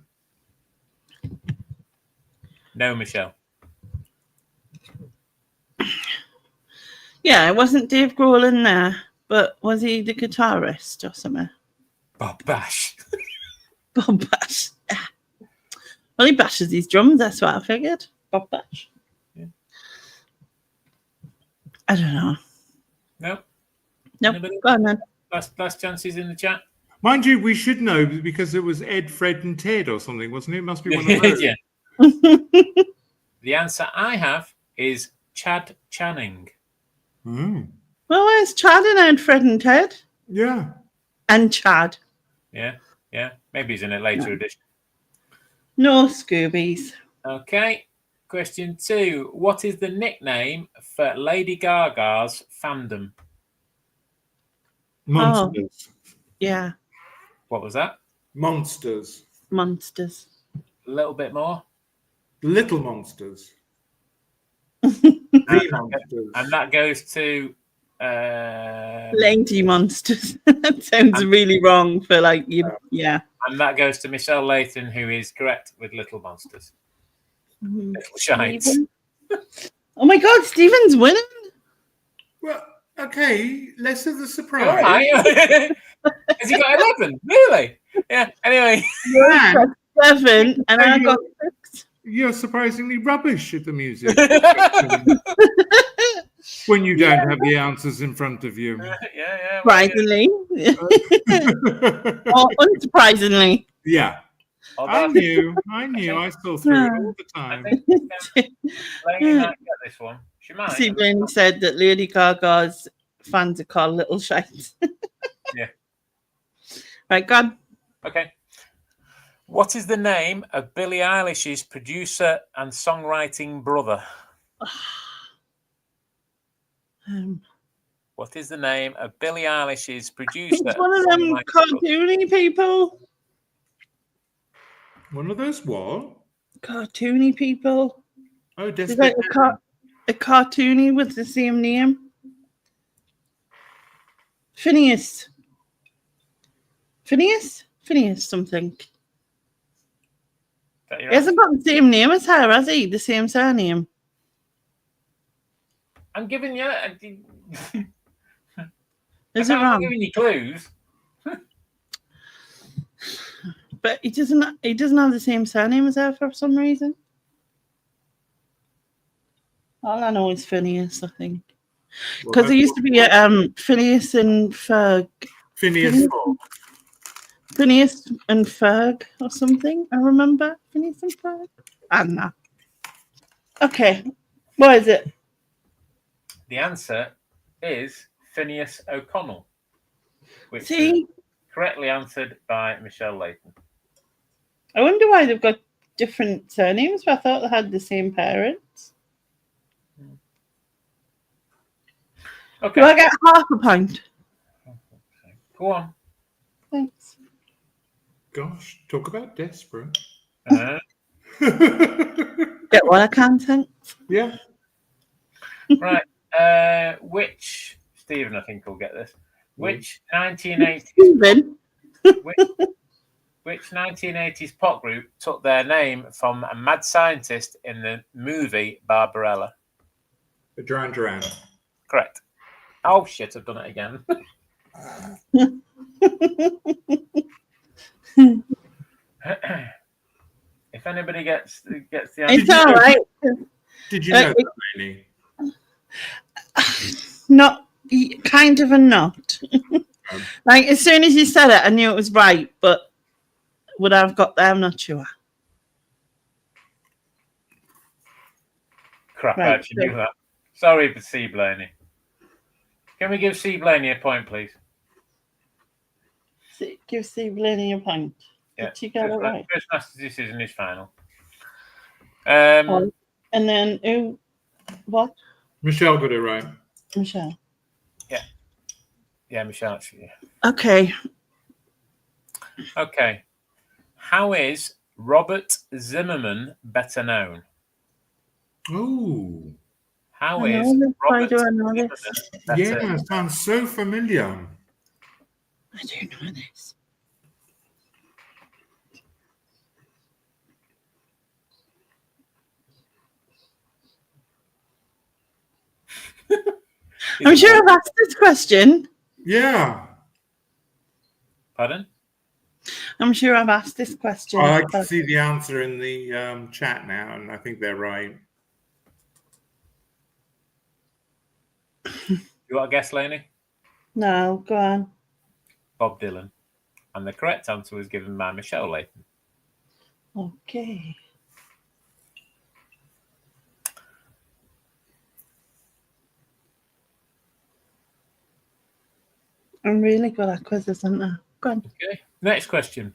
No, Michelle. Yeah, it wasn't Dave Grohl in there, but was he the guitarist or something? Bob Bash. Bob Bash. Yeah. Well, he bashes his drums. That's what I figured. Bob Bash. Yeah. I don't know. No. Nope. Anybody? Go on then. Last chances in the chat. Mind you, we should know because it was Ed, Fred, and Ted or something, wasn't it? It must be one of those. Yeah. The answer I have is Chad Channing. Oh, Well, where's Chad and Fred and Ted? yeah. And Chad. Yeah. Maybe he's in a later edition. No Scoobies. Okay. Question 2. What is the nickname for Lady Gaga's fandom? Monsters. Yeah. What was that? Monsters. Monsters. A little bit more. Little monsters. The monsters. And that goes to Lady Monsters. That sounds really wrong for like you. Yeah. and that goes to Michelle Layton, who is correct with Little Monsters. Little Shines. Stephen? Oh my God, Stephen's winning. Well, Okay, less of the All surprise. right. Has he got 11? Really? Yeah. Anyway. And 7, and I got 6. you're surprisingly rubbish at the music when you don't have the answers in front of you. Yeah. Surprisingly, or unsurprisingly. Yeah, I knew. I saw through it all the I time. think Lady might get this one. She might. See, Blaney said that Lady Gaga's fans are called Little Shites. Yeah. Right, go on. Okay. What is the name of Billie Eilish's producer and songwriting brother? What is the name of Billie Eilish's producer? It's one of them and songwriting brother? cartoony people. One of those what? Cartoony people. Oh, It's Desperate. like a cartoony with the same name. Phineas something. Is that your He hasn't got the same name as her, has he? The same surname. I'm giving you. Is it I'm wrong? giving you clues. But he doesn't have the same surname as her for some reason. All I know is Phineas, I think. Because there used to be a Phineas and Ferg. Phineas Fogg. Phineas and Ferg or something. I remember Phineas and Ferg. I don't know. Okay, what is it? The answer is Phineas O'Connell, which is See, correctly answered by Michelle Layton. I wonder why they've got different surnames. But I thought they had the same parents. Okay, Do I get half a point? go on. Thanks. Gosh, talk about desperate. Get what I can, thanks. Yeah. Right. Which Stephen, I think, will get this. Which 1980s Stephen. which 1980s pop group took their name from a mad scientist in the movie Barbarella? Duran Duran. Correct. Oh shit! I've done it again. If anybody gets the answer, It's all right. Did you know that, Lainey? Not kind of, and not. Like as soon as you said it, I knew it was right, but would I have got there? I'm not sure. crap, Right, I actually knew that. Sorry for C. Blaney. Can we give C. Blaney a point, please? Give Steve Blaney a point. Yeah. Did she get it right? First master's decision is final. And then who? What? Michelle got it right. Michelle. Yeah, Michelle, actually. Okay. Okay. How is Robert Zimmerman better known? Oh, How I is know this. Why Robert do I know Zimmerman this? better yeah, it sounds so familiar. I don't know this. I'm sure I've asked this question. Yeah. Pardon? I'm sure I've asked this question. I can see the answer in the chat now, and I think they're right. You got a guess, Lainey? No, go on. Bob Dylan. And the correct answer was given by Michelle Layton. Okay. I'm really good at quizzes, aren't I? Go on. Okay. Next question.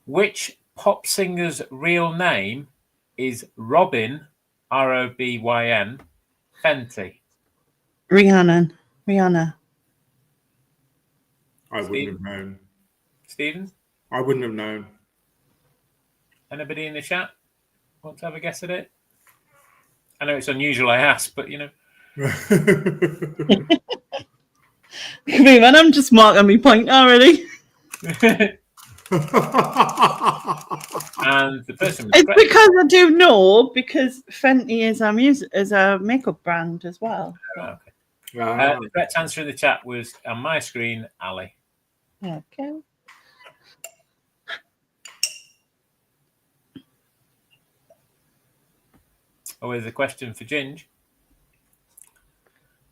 Which pop singer's real name is Robin, R-O-B-Y-N, Fenty? Rihanna. I wouldn't Steve? have known. Stevens? I wouldn't have known. Anybody in the chat want to have a guess at it? I know it's unusual I ask, but you know. Come on, man, I'm just marking my point already. And the person was It's correct. because I do know, because Fenty is a makeup brand as well. Oh, okay. The correct answer in the chat was on my screen, Ali. Okay. Oh, there's a question for Ginge.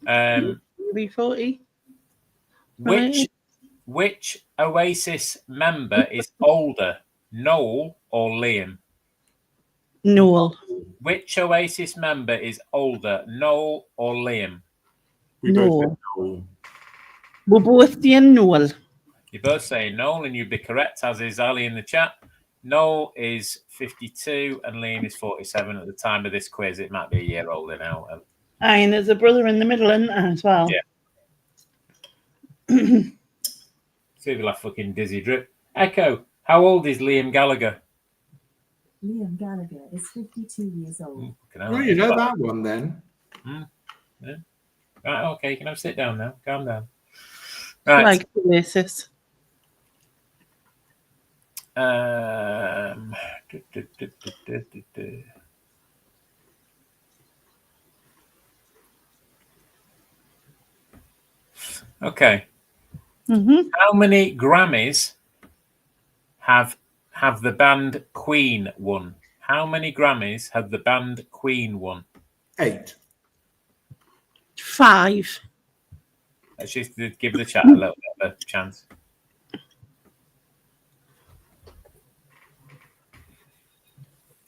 B40. Which Oasis member is older, Noel or Liam? Noel. Which Oasis member is older, Noel or Liam? We both Noel. said Noel. We're both saying Noel. You're both saying Noel, and you'd be correct, as is Ali in the chat. Noel is 52 and Liam is 47 at the time of this quiz. It might be a year older now. Aye, and there's a brother in the middle, isn't there, as well? Yeah. See if we'll have fucking dizzy drip. Echo, how old is Liam Gallagher? Liam Gallagher is 52 years old. Oh, you know that one then. Yeah. Right, okay, you can have a sit down now. Calm down. Right. Like Oasis. Okay. Mm-hmm. How many Grammys have the band Queen won? How many Grammys have the band Queen won? 8. 5. Let's just give the chat a little bit of a chance.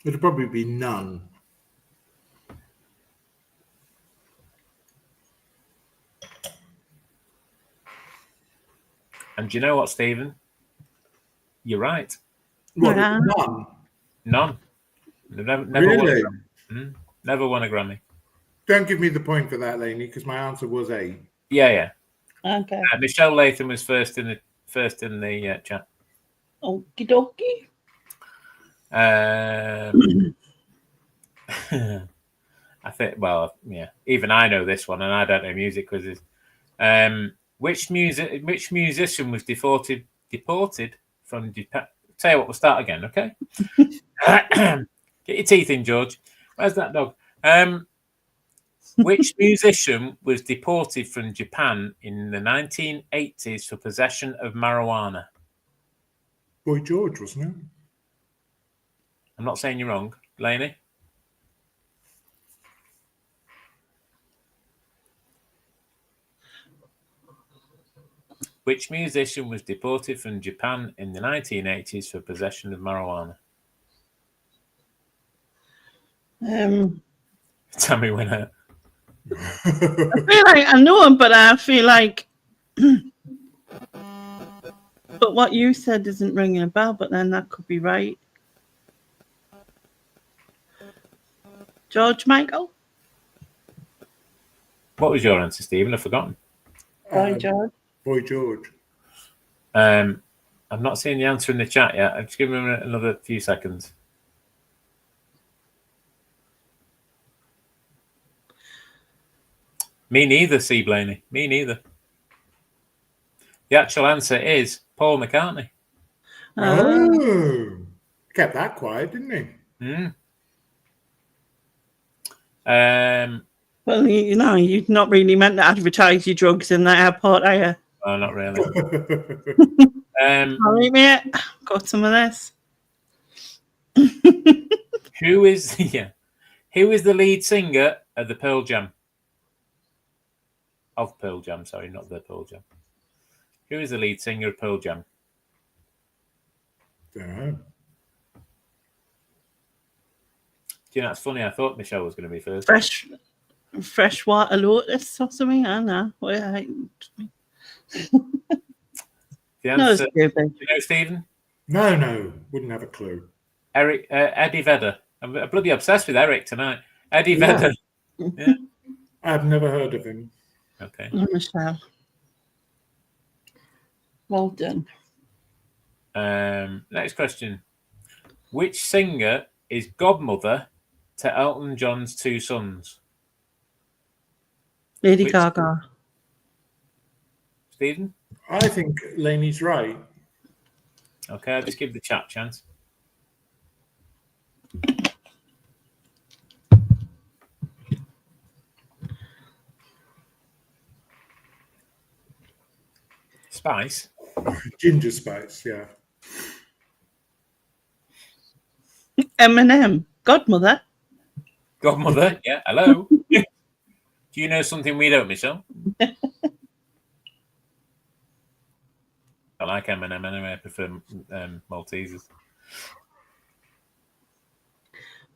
It'll probably be none. And do you know what, Stephen? You're right. What? Yeah. None. None. They've never Really? won a Grammy. Never won a Grammy. Don't give me the point for that, Laney, because my answer was 8. Yeah. Okay. Michelle Latham was first in the chat. Okie dokie. I think. Well, yeah. Even I know this one, and I don't know music quizzes. Which musician was deported from Japan? Tell you what, we'll start again, okay? Get your teeth in, George. Where's that dog? Which musician was deported from Japan in the 1980s for possession of marijuana? Boy George, wasn't it? I'm not saying you're wrong, Lainey. Which musician was deported from Japan in the 1980s for possession of marijuana? Tammy Wynette. I feel like I know him, but I feel like. But what you said isn't ringing a bell, but then that could be right. George Michael? What was your answer, Stephen? I've forgotten. George. Boy George. I'm not seeing the answer in the chat yet. I'll just give him another few seconds. Me neither, C. Blaney. Me neither. The actual answer is Paul McCartney. Oh. Kept that quiet, didn't he? Well, you're not really meant to advertise your drugs in the airport, are you? Oh, not really. All right, mate. Got some of this. Who is the lead singer of the Pearl Jam? Of Pearl Jam, sorry, not the Pearl Jam. Who is the lead singer of Pearl Jam? Don't know. Do you know, it's funny. I thought Michelle was going to be first. Freshwater Lotus or something. I don't know. The answer, stupid. you know, Stephen? No. Wouldn't have a clue. Eddie Vedder. I'm bloody obsessed with Eric tonight. Eddie Vedder. Yeah. I've never heard of him. Okay. Michelle. Well done. Next question. Which singer is godmother to Elton John's 2 sons? Lady Gaga. Stephen? I think Laney's right. Okay, I'll just give the chat a chance. Spice. Ginger spice, yeah. Eminem, Godmother. Godmother. Yeah. Hello. Do you know something we don't, Michelle? I like Eminem anyway. I prefer Maltesers.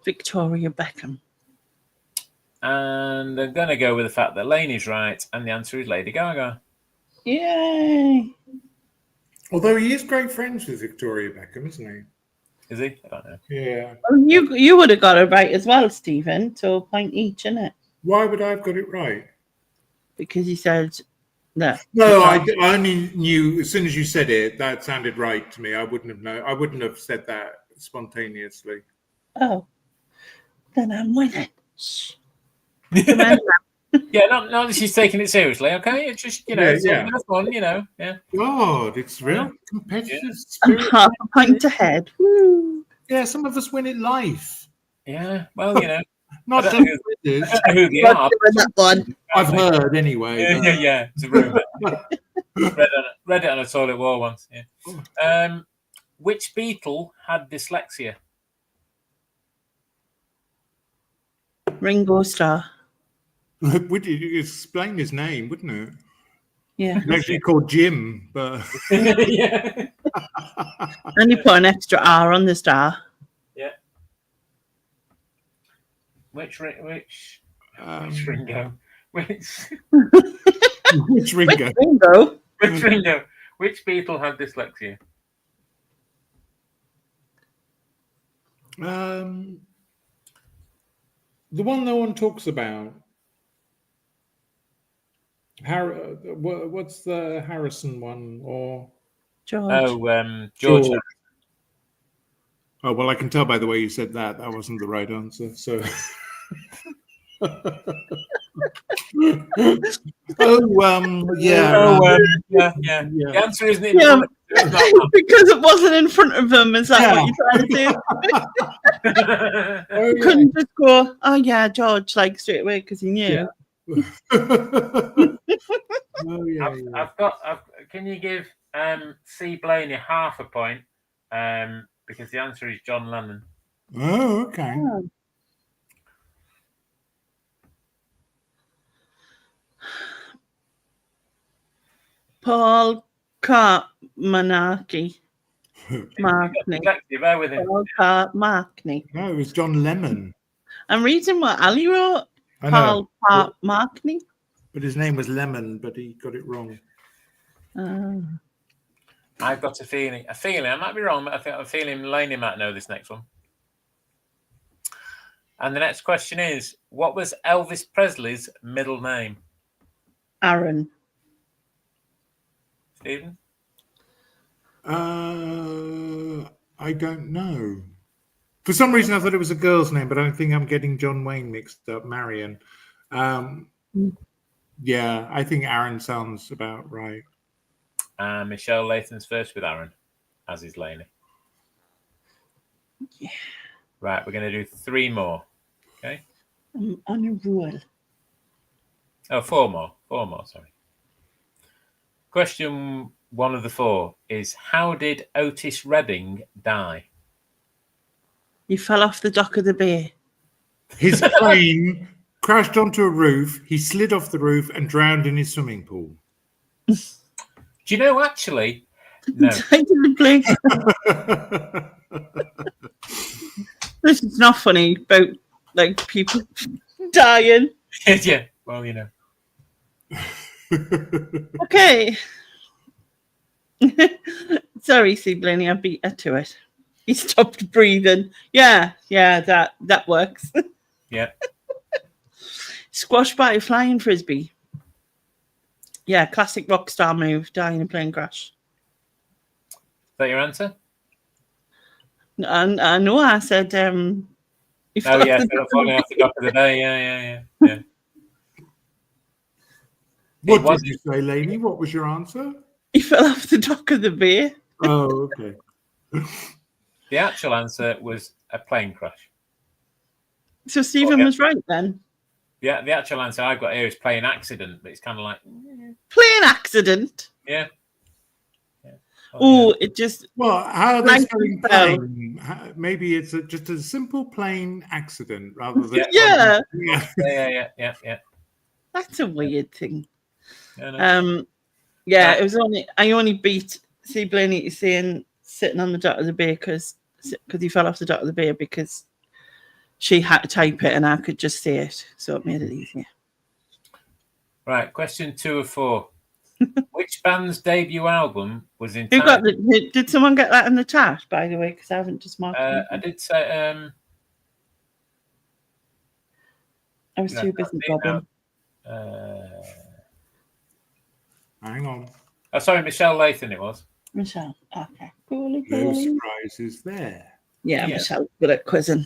Victoria Beckham. And I'm going to go with the fact that Lane is right, and the answer is Lady Gaga. Yay! Although he is great friends with Victoria Beckham, isn't he? Is he? I don't know. Yeah. Well, you would have got it right as well, Stephen. So a point each, innit? Why would I have got it right? Because he said that. No, I only knew as soon as you said it. That sounded right to me. I wouldn't have known. I wouldn't have said that spontaneously. Oh, then I'm winning. Shh. Come on. Yeah, not that she's taking it seriously, okay? It's just, it's Yeah. a bit of fun, yeah. God, it's real competitive I'm spirit. half a point ahead. Woo. Yeah, some of us win at life. Yeah, well, Not I just don't know quizzes. I don't know who they Not are. doing that one. I've heard anyway. Yeah, it's a rumour. read it on a toilet wall once, yeah. Which Beatle had dyslexia? Ringo Starr. Would you explain his name, wouldn't it? Yeah. He's actually called Jim, but Yeah. And you put an extra R on the star. Which Ringo? which Which Ringo? Which Ringo? Which Ringo? Which Beatle had dyslexia? The one no one talks about. What's the Harrison one? Or George. Oh, George. George. Oh well, I can tell by the way you said that wasn't the right answer. So. Yeah. The answer isn't in Yeah. front of you, it's not Because it wasn't in front of them. Is that what you're trying to do? that. Oh, yeah. Couldn't just go, oh yeah, George, like straight away because he knew. Oh, yeah, I've got. Can you give C. Blaney half a point? Because the answer is John Lennon. Oh, okay. Paul Cartmanaki. Markney. Dyslexia, bear with him. Paul Cartmarkney. No, it was John Lemon. I'm reading what Ali wrote. I know, Paul Cartmarkney. but his name was Lemon, but he got it wrong. I've got a feeling. I might be wrong, but I think I'm feeling Laney might know this next one. And the next question is, what was Elvis Presley's middle name? Aaron. Stephen? I don't know. For some reason, I thought it was a girl's name, but I think I'm getting John Wayne mixed up. Marion. Yeah, I think Aaron sounds about right. Michelle Layton's first with Aaron, as is Laney. Yeah. Right, we're going to do 3 more. Okay. I'm on a roll. Oh, 4 more. 4 more, sorry. Question 1 of the 4 is, how did Otis Redding die? He fell off the dock of the bay. His plane crashed onto a roof. He slid off the roof and drowned in his swimming pool. Do you know, actually, no. I didn't blink. This is not funny about like people dying. Yeah, well, you know. Okay. Sorry, Blaney, I beat her to it. He stopped breathing. Yeah, that works. Yeah. Squashed by a flying frisbee. Yeah, classic rock star move, die in a plane crash. Is that your answer? And I know I said he fell Oh, off yeah, the so dock falling of off the dock of the bay. Yeah. What was- did you say, Lainey? What was your answer? He fell off the dock of the bay. Oh, okay. The actual answer was a plane crash. So Stephen was right then. Yeah, the actual answer I've got here is plane accident, but it's kind of like, Plane accident. yeah. Oh, it just Well, how are they Like spelling spell. plain? Maybe it's just a simple plain accident rather than Yeah. Yeah. that's a weird thing. No, no. Yeah, Right. it was I only beat Blaney saying sitting on the dock of the bay because he fell off the dock of the bay because she had to type it and I could just say it, so it made it easier. Right, question 2 of 4. Which band's debut album was Who entitled? got did someone get that in the chat, by the way? Because I haven't just marked I anything. did say. I was too busy bobbing. Hang on. Oh, sorry, Michelle Lathan. It was. Michelle. Okay. Cool. No surprises there. Yeah, Yeah. Michelle's good at quizzing.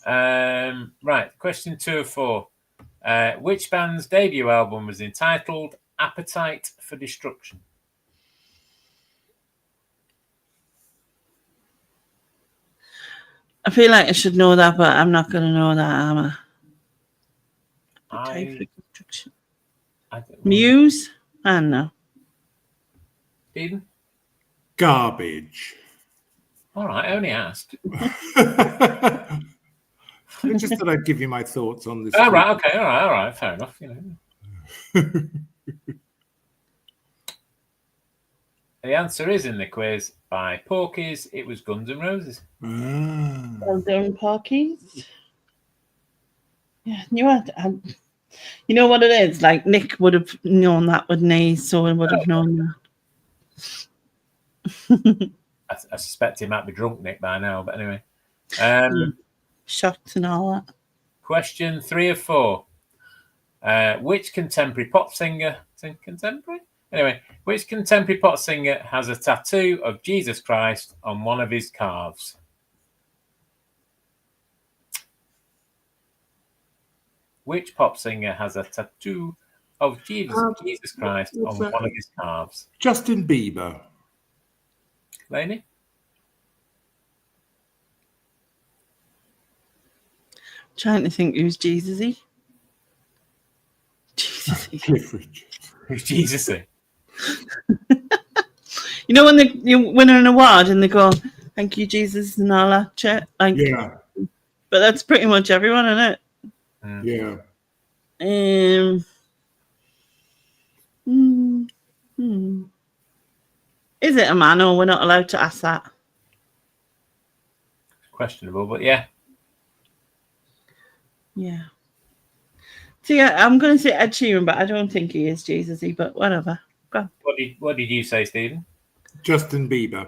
Right, question 2 of 4. Which band's debut album was entitled "Appetite for Destruction"? I feel like I should know that, but I'm not going to know that, am I? Appetite for Destruction. I don't know. Muse? I don't know. Stephen? Garbage. All right, I only asked. I just thought I'd give you my thoughts on this. All right, okay, all right, fair enough. You know. The answer is in the quiz by Porky's. It was Guns N' Roses. Ah. Well done, Parkies. Yeah, you know what it is? Like, Nick would have known that, wouldn't he? So he would have known that. I suspect he might be drunk, Nick, by now. But anyway. Shots and all that. Question 3 of 4. Which contemporary pop singer... Contemporary? Anyway, which contemporary pop singer has a tattoo of Jesus Christ on one of his calves? Which pop singer has a tattoo of Jesus Christ on one of his calves? Justin Bieber. Lainey? Trying to think who's Jesus-y. Jesus-y. Cliff Richard. Who's Jesus-y? You know when you win an award and they go, "Thank you, Jesus," and all that shit? Like, Yeah. But that's pretty much everyone, isn't it? Yeah. Is it a man or we're not allowed to ask that? Questionable, but yeah. Yeah. So yeah, I'm going to say Ed Sheeran, but I don't think he is Jesus-y, but whatever. Go on. What did you say, Stephen? Justin Bieber.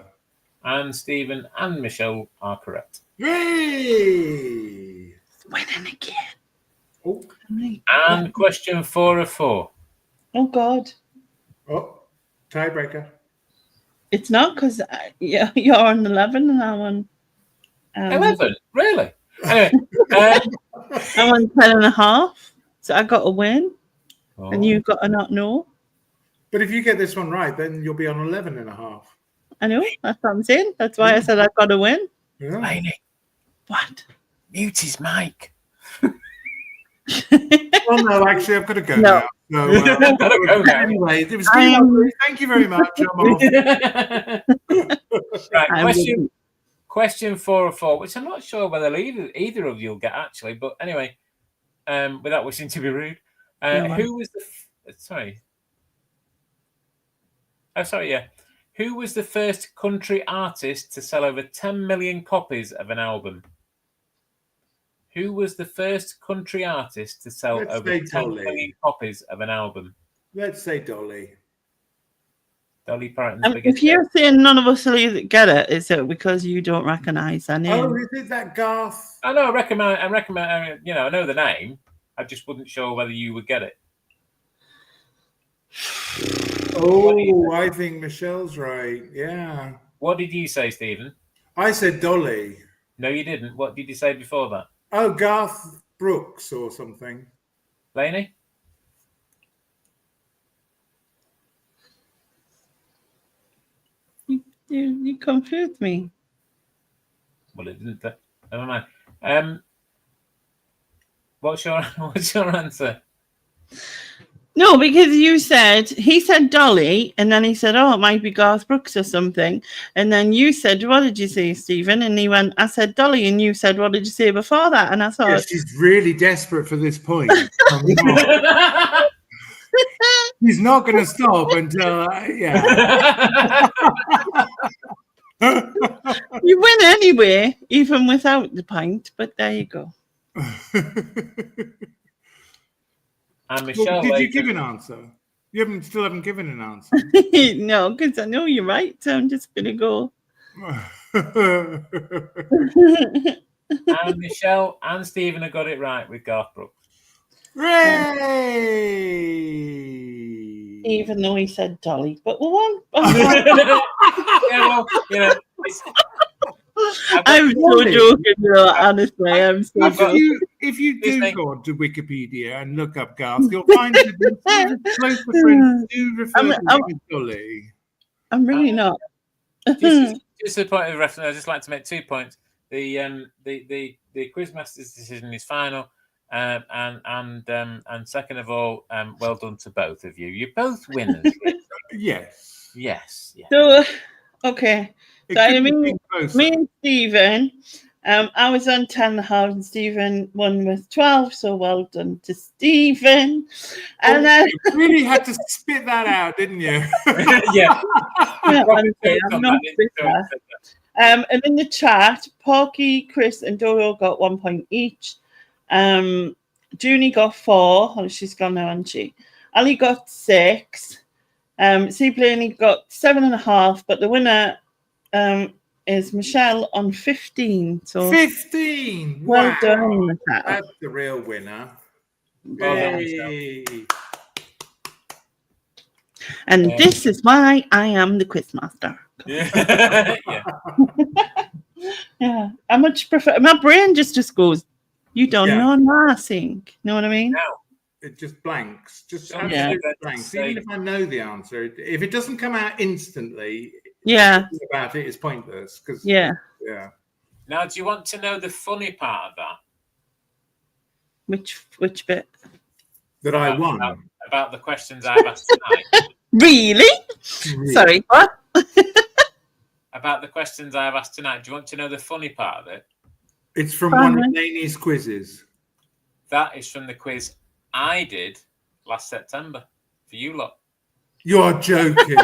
And Stephen and Michelle are correct. Yay! Winning again. Oh. And question 4 of 4. Oh, God. Oh, tiebreaker. It's not because you're on 11 and I'm on... 11? Really? Anyway, I'm on 10.5. So I got a win. And you got a not know. But if you get this one right, then you'll be on 11.5. I know. That's what I'm saying. That's why I said I got a win. Yeah. Lainey, What? mute his mic. Oh no, actually, I've got to go No. now. So, Gotta go now. anyway, it was lovely. Thank you very much. I'm off. Right, question 4 of 4, which I'm not sure whether either of you will get actually, but anyway, without wishing to be rude, who was the Who was the first country artist to sell over 10 million copies of an album? Who was the first country artist to sell Let's over say 10 Dolly. million copies of an album? Let's say Dolly. Dolly Parton's If you're saying none of us will get it, is it because you don't recognise her name? Oh, is it that Garth? I know. I recommend. I know the name. I just wasn't sure whether you would get it. Oh, I think Michelle's right. Yeah. What did you say, Stephen? I said Dolly. No, you didn't. What did you say before that? Oh, Garth Brooks or something. Lainey? You confused me. Well, it didn't. Never mind. What's your answer? No, because he said Dolly, and then he said, "Oh, it might be Garth Brooks or something," and then you said, "What did you say, Stephen?" And he went, "I said Dolly," and you said, "What did you say before that?" And I Yeah, thought, she's really desperate for this point. He's not going to stop until, yeah. you win anyway, even without the pint. But there you go. And Michelle, Did you later- give an answer? You still haven't given an answer. No, because I know you're right. So I'm just gonna go. and Michelle and Stephen have got it right with Garth Brooks. Hooray! Even though he said Dolly, but we won't. Yeah, well, you know, I'm so joking, though. Honestly, I'm so joking. If you do Disney. go onto Wikipedia and look up Garth, you'll find that close friends do refer to him as Dolly. I'm really not. just a point of reference. I'd just like to make 2 points. The Quizmaster's decision is final, and second of all, well done to both of you. You're both winners. Yes. Yes. So, okay. It So I couldn't mean, be closer. me and Stephen, I was on 10.5 and Stephen won with 12. So well done to Stephen. And then, You really had to spit that out, didn't you? Yeah. I'm not bitter. And in the chat, Porky, Chris, and Doro got 1 point each. Junie got 4. Oh, she's gone now, hasn't she? Ali got 6. C. Blaney got 7.5, but the winner is Michelle on 15. So 15. well Wow. done, Michelle. That's the real winner. Well done, Yay. And this is why I am the quizmaster. Yeah. Yeah, I much prefer. My brain just goes, you don't Yeah. know nothing. Know what I mean? It just blanks. Just Yeah. absolute blanks. Even if I know the answer, if it doesn't come out instantly, Yeah, thinking about it is pointless. Because yeah. Now, do you want to know the funny part of that? Which bit? that I won. About the questions I've asked tonight. Really? Sorry, what? About the questions I've asked tonight. Do you want to know the funny part of it? It's from one of Lainey's quizzes. That is from the quiz I did last September for you lot. You're joking.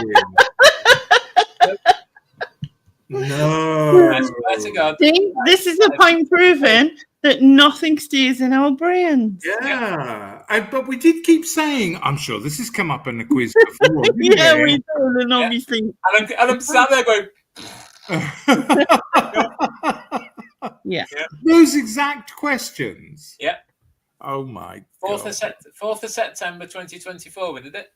No. I swear to God. See, this is a point proven that nothing stays in our brains. Yeah. But we did keep saying, I'm sure this has come up in the quiz before. didn't Yeah, it? we do, and obviously. And I'm sat there going, Yeah. Those exact questions. yeah. Oh my 4th God. of September 2024, we did it.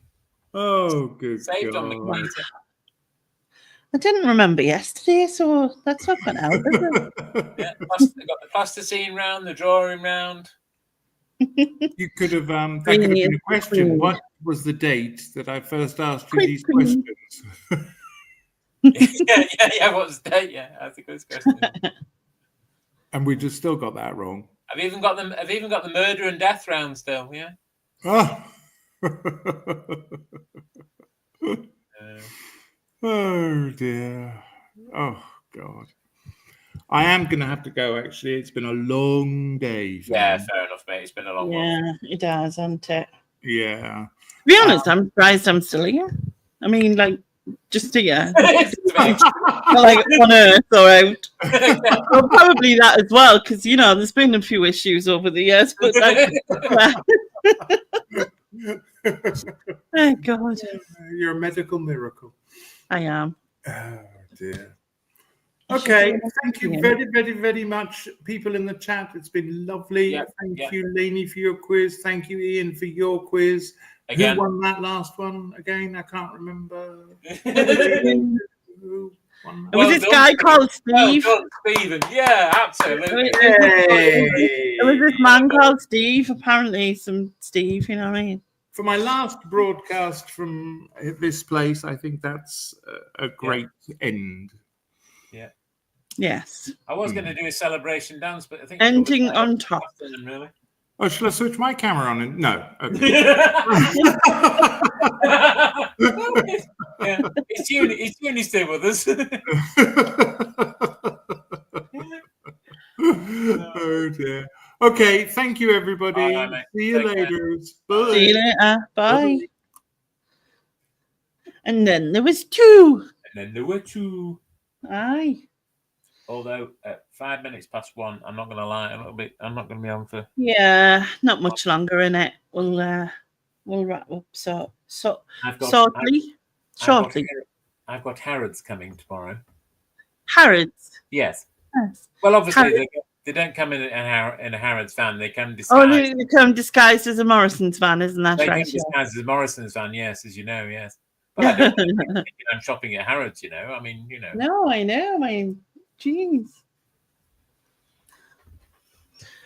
Oh, good Saved on the God. computer. I didn't remember yesterday, so that's not going out, is it? Yeah, I got the plasticine round, the drawing round. You could have, that could have been a question. What was the date that I first asked you these questions? yeah. What's the date? Yeah, that's a good question. And we just still got that wrong. I've even got the murder and death round still. Yeah. Oh, oh dear. Oh, God. I am going to have to go, actually. It's been a long day. for Yeah, me. fair enough, mate. It's been a long one. Yeah, it has, hasn't it? Yeah. To be honest, I'm surprised I'm still here. I mean, like, just here. Like, on Earth or out. Well, probably that as well, because, you know, there's been a few issues over the years, but like, oh, God. You're a medical miracle. I am. Oh, dear. I should Okay, do thank you something. very, very, very much, people in the chat. It's been lovely. Yeah, Thank yeah. you, Lainey, for your quiz. Thank you, Ian, for your quiz. Again. Who won that last one? Again, I can't remember. Who won It was Well this done, guy Steve. called Steve. Well done, Stephen. Yeah, absolutely. It was this man called Steve, apparently some Steve, you know what I mean? For my last broadcast from this place, I think that's a great end. Yes. I was going to do a celebration dance, but I think Ending on top. Really. Oh, shall I switch my camera on? No. Okay. Yeah, it's Uni still with us. Oh dear. Okay, thank you everybody. All right, mate. See you Take care. later. Bye. See you later. Bye. Bye-bye. And then there was 2. And then there were 2. Aye. Although at 5 minutes past 1, I'm not going to lie, a little bit. I'm not going to be on for. Yeah, not much longer in it. We'll wrap up shortly. I've got Harrods coming tomorrow. Harrods. Yes. Yes. Well, obviously Harrods. they don't come in a Harrods van. They come Oh, disguised. they come disguised as a Morrison's van, isn't that They come right? disguised as a Morrison's van. Yes, as you know. Yes. But I don't think I'm shopping at Harrods. I mean, No, I know. I mean, jeez.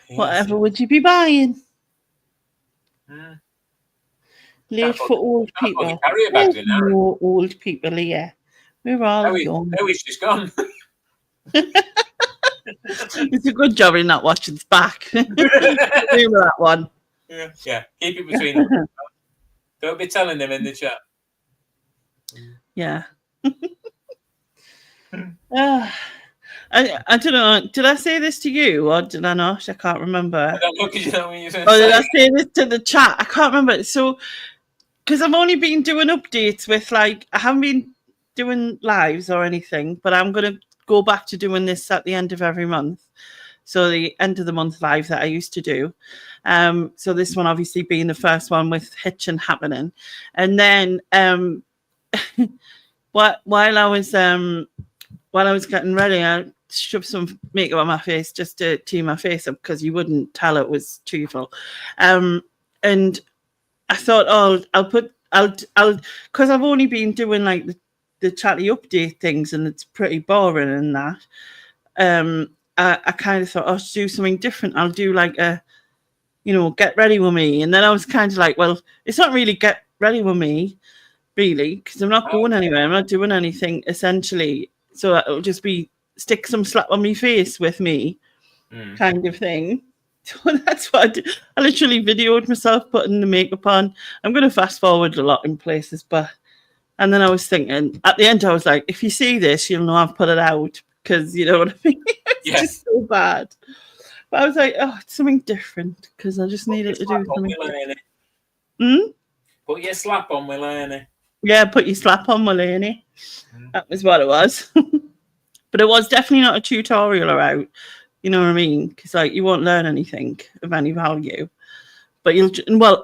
Yes. Whatever would you be buying? Mm. Late for old I've got people. the carrier bags in Harrods. No old people here. We're all young. No, he's just gone. It's a good job in not watching us back. Remember that one. Yeah. Keep it between them. Don't be telling them in the chat. Yeah. I don't know. Did I say this to you or did I not? I can't remember. I don't look at you when you say. Or did I say this to the chat? I can't remember. So, because I've only been doing updates with I haven't been doing lives or anything, but I'm going to go back to doing this at the end of every month. So the end of the month live that I used to do. So this one obviously being the first one with Hitchin happening. And then while I was getting ready, I shoved some makeup on my face just to tee my face up because you wouldn't tell it was truthful. And I thought, because I've only been doing the chatty update things and it's pretty boring and that. I kind of thought, I'll do something different. I'll do get ready with me. And then I was kind of like, well, it's not really get ready with me, really, because I'm not going anywhere. I'm not doing anything essentially. So it'll just be stick some slap on my face with me kind of thing. So that's what I did. I literally videoed myself putting the makeup on. I'm going to fast forward a lot in places, and then I was thinking, at the end, I was like, if you see this, you'll know I've put it out because you know what I mean? It's just so bad. But I was like, oh, it's something different because I just needed to do something. Put your slap on, Willie. Yeah, put your slap on, Mulaney. That was what it was. But it was definitely not a tutorial about, you know what I mean? Because you won't learn anything of any value. But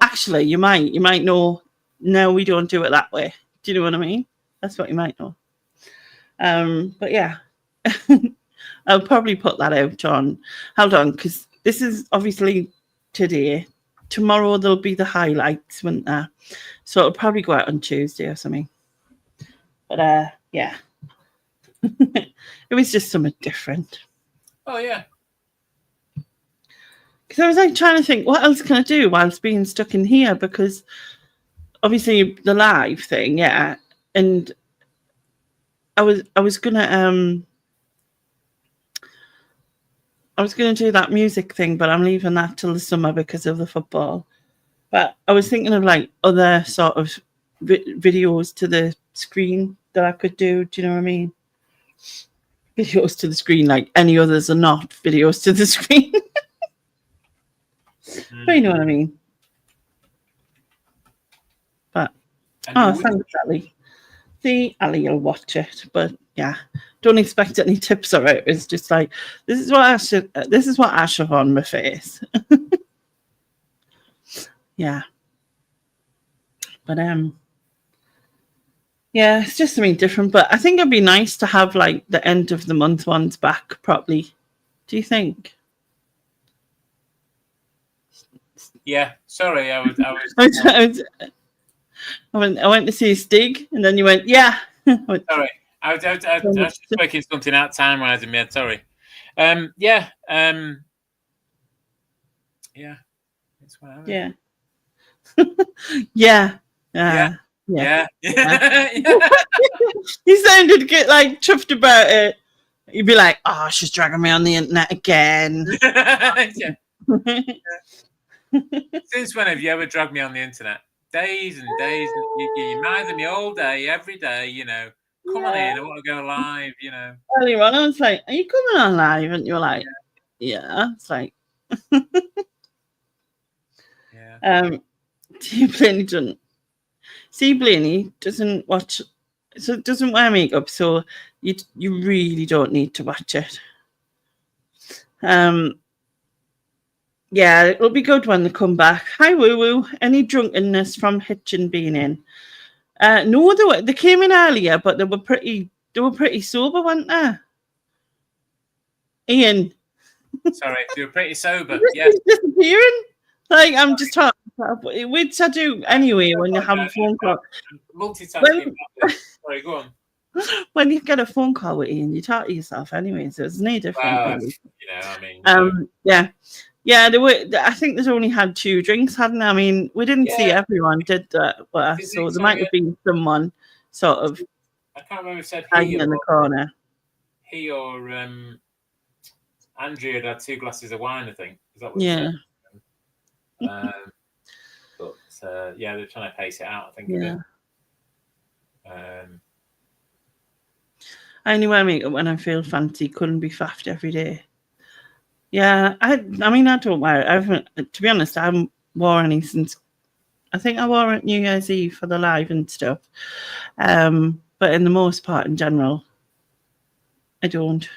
actually, you might know, no, we don't do it that way. Do you know what I mean? That's what you might know. But yeah, I'll probably put that out on. Hold on, because this is obviously today. Tomorrow there'll be the highlights, won't there? So it'll probably go out on Tuesday or something. But yeah, it was just something different. Oh yeah. Because I was trying to think, what else can I do whilst being stuck in here? Because obviously the live thing, yeah, and I was gonna do that music thing, but I'm leaving that till the summer because of the football. But I was thinking of other sort of videos to the screen that I could do. Do you know what I mean? Videos to the screen, like any others are not videos to the screen. But you know what I mean. But thanks, Ali. See, Ali, you'll watch it, but yeah, don't expect any tips or it. It's just this is what I should on my face. Yeah, but yeah, it's just something different. But I think it'd be nice to have the end of the month ones back properly. Do you think? Yeah, sorry, I was. I went to see Stig, and then you went, yeah. Sorry, I was just working something out time-wise in my head. Sorry. Yeah. It's whatever. Yeah. Yeah. Yeah. You sounded chuffed about it. You'd be like, oh, she's dragging me on the internet again. Yeah. Since when have you ever dragged me on the internet? Days and days. You remind me all day, every day. You know, come on in. I want to go live. You know. Earlier on, I was like, "Are you coming on live?" And you're like, "Yeah." It's like, Yeah. Blaney doesn't watch, so doesn't wear makeup, so you really don't need to watch it. Yeah, it'll be good when they come back. Hi, Woo Woo. Any drunkenness from Hitchin being in? No, they came in earlier, but they were pretty sober, weren't they? Ian. Sorry, you were pretty sober. He's Yeah. disappearing. Like, I'm just talking, which I do anyway when you have a phone call. Multitasking. Sorry, go on. When you get a phone call with Ian, you talk to yourself anyway, so it's no different. Well, really. you know, I mean, Yeah. They were. I think there's only had 2 drinks, hadn't they? I mean, we didn't see Yeah. everyone, did that? Well, Did so they? there might have been someone sort of I can't remember if it said hiding in the corner. he or Andrea had 2 glasses of wine, I think. Is that what Yeah. it said? But yeah, they're trying to pace it out, I think. Yeah. A bit. I only wear makeup when I feel fancy. Couldn't be faffed every day. Yeah, I mean, I don't wear it. I haven't, to be honest, I haven't worn any since. I think I wore it New Year's Eve for the live and stuff. But in the most part, in general, I don't.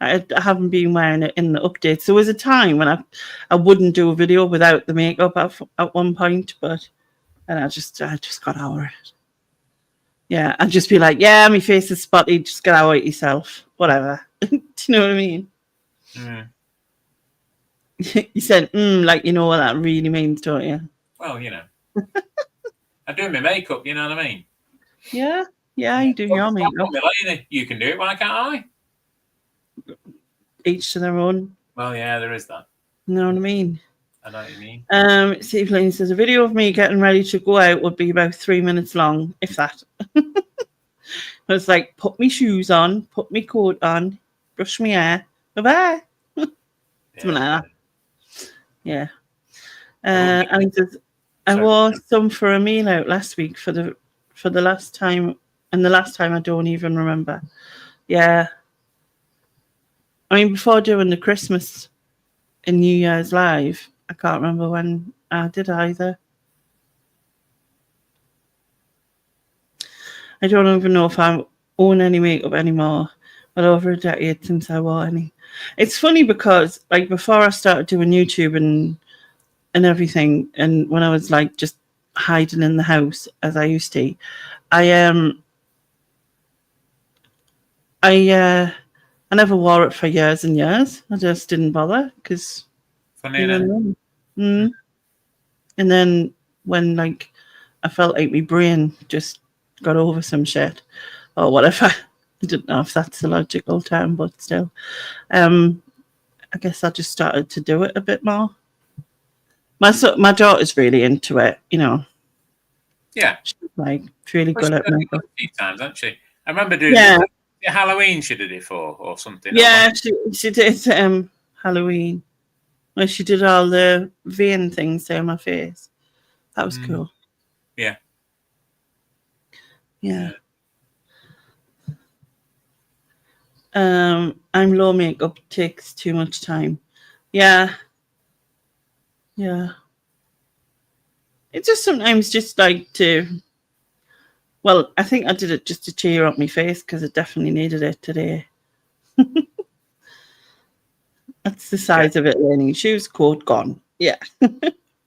I haven't been wearing it in the updates. There was a time when I wouldn't do a video without the makeup at one point, and I just got over it. Yeah, I'd just be like, yeah, my face is spotty, just get out yourself. Whatever. Do you know what I mean? Mm. You said, like you know what that really means, don't you? Well, you know. I'm doing my makeup, you know what I mean? Yeah, you do your makeup. You can do it, why can't I? Each to their own. Well, yeah, there is that. You know what I mean? I know what you mean. Steve Lane says a video of me getting ready to go out would be about 3 minutes long, if that. It's like, put me shoes on, put me coat on, brush my hair, bye-bye. Something like that. Yeah. And he says, I wore some for a meal out last week for the last time, and the last time I don't even remember. Yeah. I mean, before doing the Christmas and New Year's live, I can't remember when I did either. I don't even know if I own any makeup anymore. Well, over a decade since I wore any. It's funny because, like, before I started doing YouTube and everything, and when I was like just hiding in the house as I used to, I never wore it for years and years. I just didn't bother because. Funny, And then when like I felt like my brain just got over some shit or whatever. I don't know if that's the logical term, but still. I guess I just started to do it a bit more. My daughter's really into it, you know. Yeah. She's like really good at makeup. A few times, hasn't she? I remember doing Halloween she did it for or something. Yeah, she did Halloween. Well, she did all the vein things on my face. That was cool. Yeah. Yeah. I'm low makeup, takes too much time. Yeah. It's just sometimes just like to. Well, I think I did it just to cheer up my face because it definitely needed it today. That's the size of it, Lenny. Shoes, coat, gone. Yeah.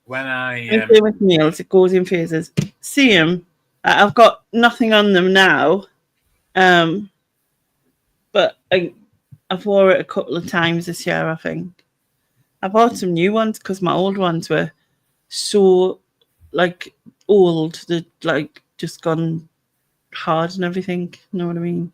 When I same with nails, it goes in phases. See them. I've got nothing on them now, but I've wore it a couple of times this year. I think I bought some new ones because my old ones were so like old. They'd like just gone hard and everything. You know what I mean?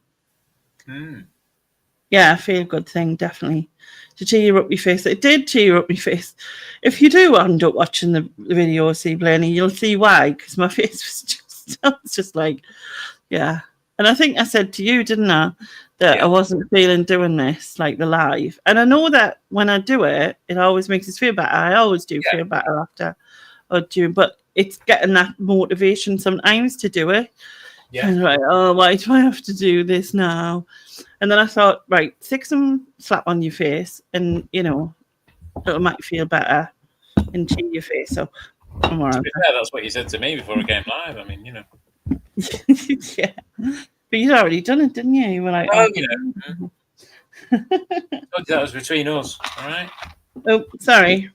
Yeah, a feel good thing, definitely. To cheer up your face. It did cheer up my face. If you do end up watching the video, see Blaney, you'll see why, because my face was just, I was just like, yeah. And I think I said to you, didn't I, that Yeah. I wasn't feeling doing this, like the live. And I know that when I do it, it always makes us feel better. I always do Yeah. feel better after I do, but it's getting that motivation sometimes to do it. Yeah. And like, oh, why do I have to do this now? And then I thought, right, stick some slap on your face, and you know, it might feel better, and cheer your face up. I'm all To right. be fair, that's what you said to me before I came live. I mean, you know. Yeah, but you'd already done it, didn't you? You were like, Well, oh, you know. Told you that was between us, all right? oh, sorry.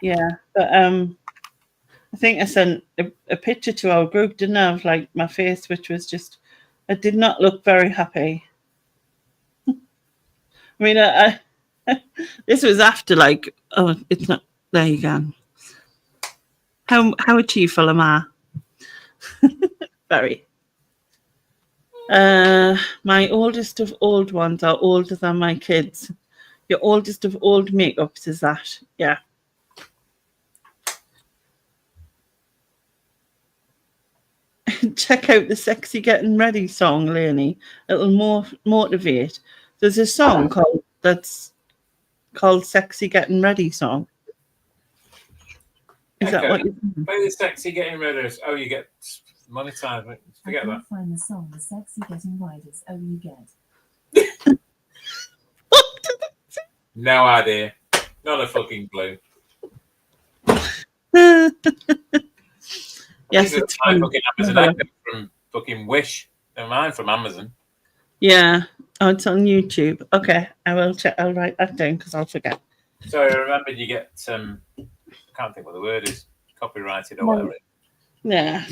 Yeah, but I think I sent a picture to our group, didn't I, of like my face, which was just, I did not look very happy. I mean, I this was after like, oh, it's not, there you go. How achievable am I? Very. My oldest of old ones are older than my kids. Your oldest of old makeups is that? Yeah. Check out the Sexy Getting Ready song, Leonie. It'll more motivate. There's a song that's called Sexy Getting Ready song. Is that Okay. what you Play the Sexy Getting Ready. Oh, you get monetized. Forget I that. can't find the song The Sexy Getting Riders. Oh, you get. No idea. Not a fucking clue. Yes, These are it's my fun. fucking Amazon. I got from fucking Wish. Never mind from Amazon. Yeah. Oh, it's on YouTube. Okay, I will check. I'll write that down because I'll forget. So I remembered you get I can't think what the word is. Copyrighted or whatever. Yeah,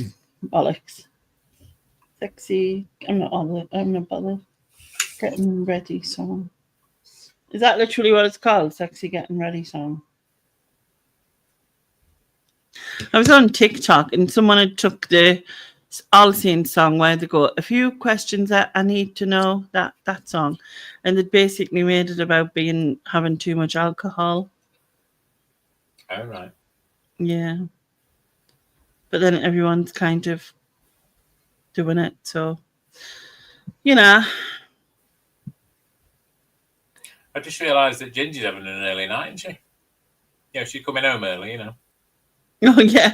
bollocks. Sexy. I'm not bothered. Getting Ready song. Is that literally what it's called? Sexy Getting Ready song. I was on TikTok and someone had took the All Saints song where they go, a few questions that I need to know, that song. And they basically made it about having too much alcohol. Oh, right. Yeah. But then everyone's kind of doing it. So, you know. I just realised that Ginger's having an early night, isn't she? Yeah, she's coming home early, you know. Oh, yeah.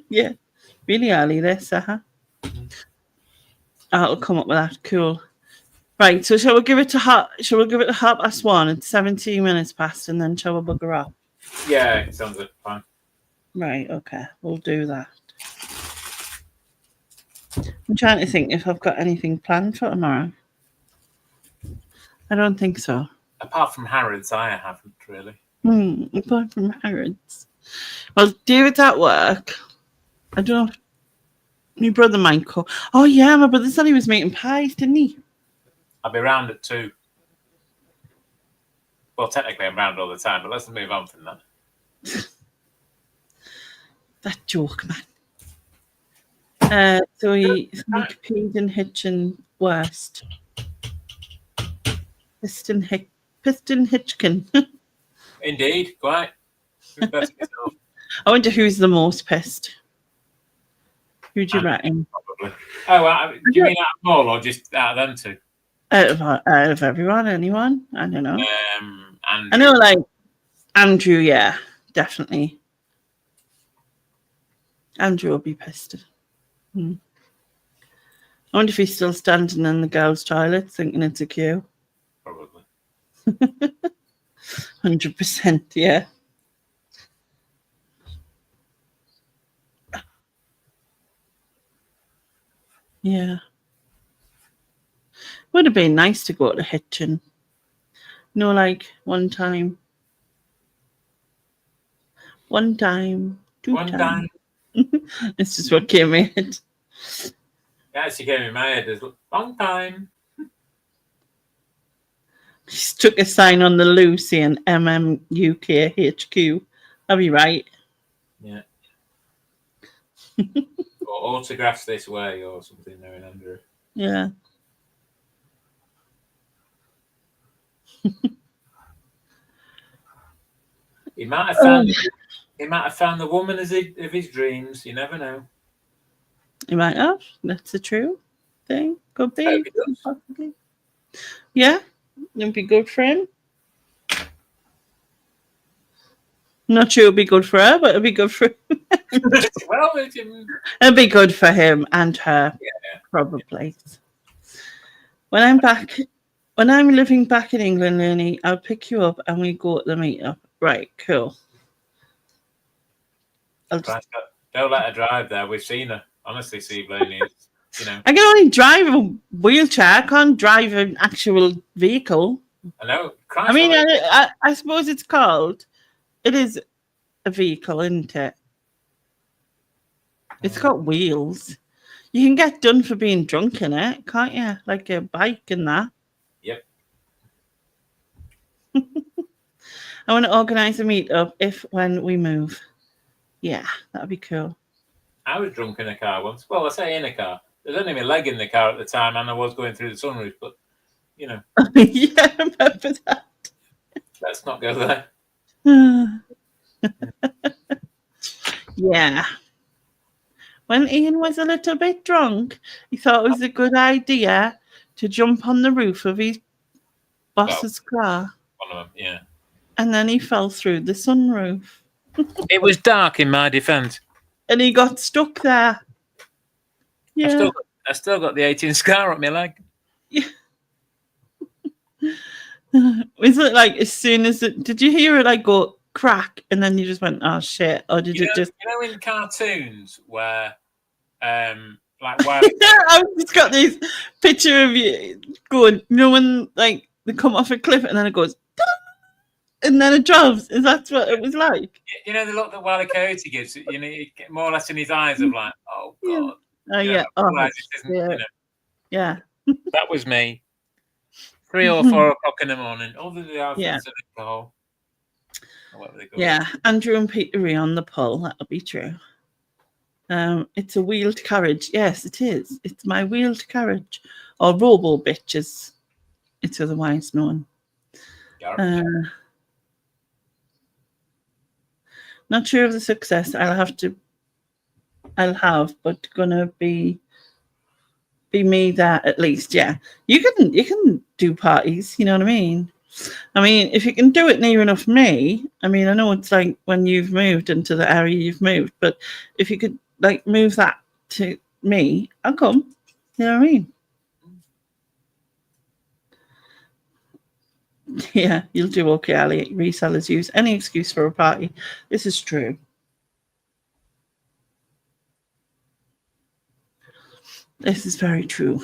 Yeah. Really early this, I'll come up with that. Cool. Right, so shall we give it to 1:30? It's 17 minutes past, and then shall we bugger off? Yeah, it sounds like fine. Right, okay, we'll do that. I'm trying to think if I've got anything planned for tomorrow. I don't think so. Apart from Harrods, I haven't really. Apart from Harrods. Well, David's at work. I don't know. My brother might call. Oh, yeah, my brother said he was making pies, didn't he? I'll be round at 2. Well, technically I'm round all the time, but let's move on from that. That joke, man. So he's Peden Hitchin worst. Piston Hitchkin. Indeed, quite. Who's best yourself? I wonder who's the most pissed. Who do you reckon? Probably. Oh, do you mean out of them all or just out of them two? Out of everyone, anyone? I don't know. Andrew. I know, like Andrew. Yeah, definitely. Andrew will be pissed. I wonder if he's still standing in the girls' toilet thinking it's a queue. Probably. 100%, yeah. Yeah. Would have been nice to go to Hitchin. No, like one time, two times. It's just what came in. It actually came in my head as long time. She took a sign on the loo saying MMUKHQ. I'll be right. Yeah. Or autographs this way or something knowing Andrew. Yeah. He might have found the woman of his dreams. You never know. You might have. That's the true. thing. Could be. Hope it does. Possibly. Yeah, it'd be good for him. Not sure it'd be good for her, but it'd be good for him. Well, It'd be good for him and her, probably. When I'm living back in England, Lenny, I'll pick you up and we go to the meetup. Right, cool. I'll just, don't let her drive there. We've seen her. Honestly, Steve Laney, you know. I can only drive a wheelchair. I can't drive an actual vehicle. I know. I mean, I suppose it's called. It is a vehicle, isn't it? It's got wheels. You can get done for being drunk in it, can't you? Like a bike and that. Yep. I want to organise a meetup when we move. Yeah, that'd be cool. I was drunk in a car once. Well, I say in a car. There's only my leg in the car at the time, and I was going through the sunroof. But you know, Yeah, I remember that. let's not go there. Yeah. When Ian was a little bit drunk, he thought it was a good idea to jump on the roof of his boss's car, One of them, yeah. and then he fell through the sunroof. It was dark in my defence. And he got stuck there. Yeah. I still got the 18 scar on my leg. Was it like as soon as did you hear it like go crack and then you just went, oh shit? Or did it just in cartoons where like why I've just got this picture of you going, when like they come off a cliff and then it goes and then it drops. Is that what it was like? the look that Wile E. Coyote gives, more or less in his eyes of like, oh god. Yeah. Oh, Yeah. yeah. That was me. 3 or 4 o'clock in the morning. All the outfits of alcohol. Yeah, Andrew and Peter on the pull. That'll be true. It's a wheeled carriage. Yes, it is. It's my wheeled carriage, or robo bitch, as it's otherwise known. Not sure of the success. I'll have, but gonna be me there at least. Yeah, you can do parties. You know what I mean? I mean, if you can do it near enough me, I mean, I know it's like when you've moved into the area you've moved, but if you could like move that to me, I'll come. You know what I mean? Yeah, you'll do okay, Ali. Resellers use any excuse for a party. This is true. This is very true.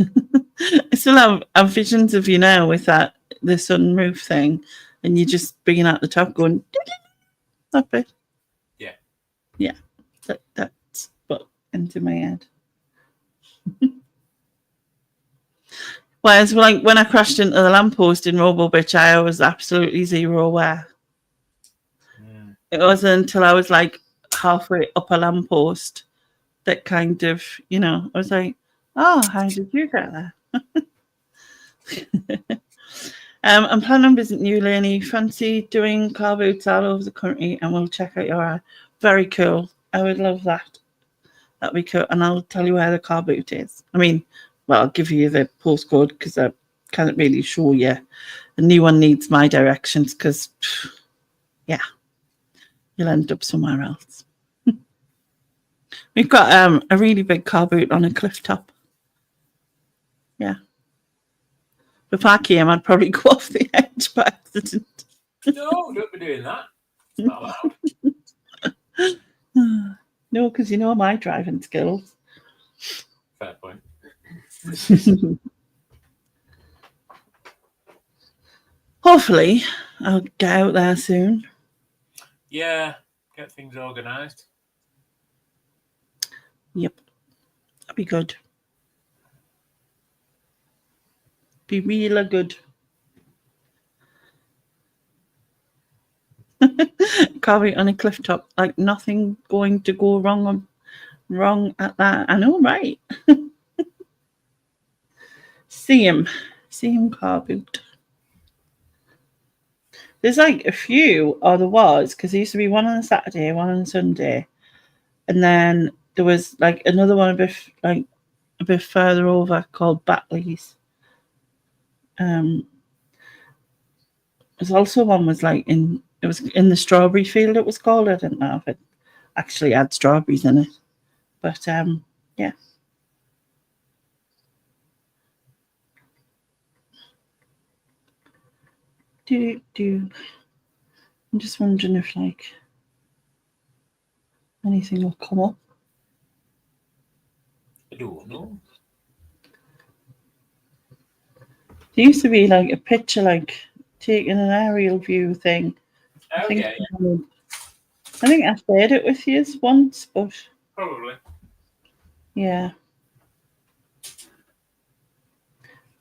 I still have visions of you now with the sunroof thing, and you just being at the top going, that bit. Yeah. That's put into my head. Whereas, like when I crashed into the lamppost in Robo Bitch, I was absolutely zero aware. It wasn't until I was like halfway up a lamppost that kind of, I was like, oh, how did you get there? I'm planning on visiting you, Lenny. Fancy doing car boots all over the country, and we'll check out your very cool. I would love that. That'd be cool. And I'll tell you where the car boot is. I mean, well, I'll give you the postcode because I can't really show you. The new one needs my directions because, yeah, you'll end up somewhere else. We've got a really big car boot on a cliff top. Yeah. If I came, I'd probably go off the edge by accident. No, don't be doing that. It's not allowed. No, because you know my driving skills. Fair point. Hopefully, I'll get out there soon. Yeah, get things organised. Yep, that'd be good. Be really good. Carry on a cliff top, like nothing going to go wrong at that. I know, right? See him car boot. There's like a few, or there was, because there used to be one on a Saturday, one on a Sunday, and then there was like another one a bit further over called Batley's. There's also one was like it was in the strawberry field. It was called. I didn't know if it actually had strawberries in it, but yeah. I'm just wondering if like anything will come up. I don't know. There used to be like a picture, like taking an aerial view thing. Oh, yeah. I think I shared it with you once, but Probably. yeah.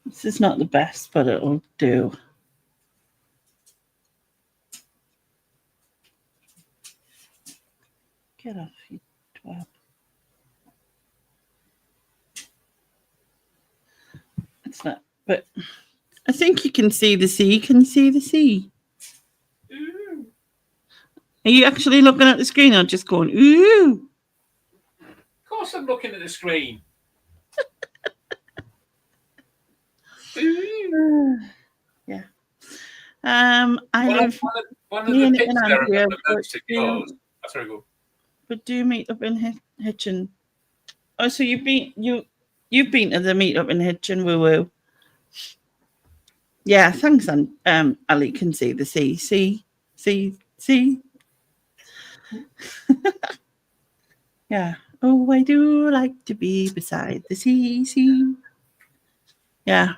This is not the best, but it'll do. Get off, you twat. It's not, but I think you can see the sea. Can you see the sea? Ooh. Are you actually looking at the screen or just going, ooh? Of course I'm looking at the screen. Yeah. I live One of me the and pictures I Andrea, remember most to go. That's very good. but do meet up in Hitchin. Oh, so you've been to the meet up in Hitchin, woo woo. Yeah, thanks, Ali can see the sea. See. Yeah. Oh, I do like to be beside the sea. Yeah.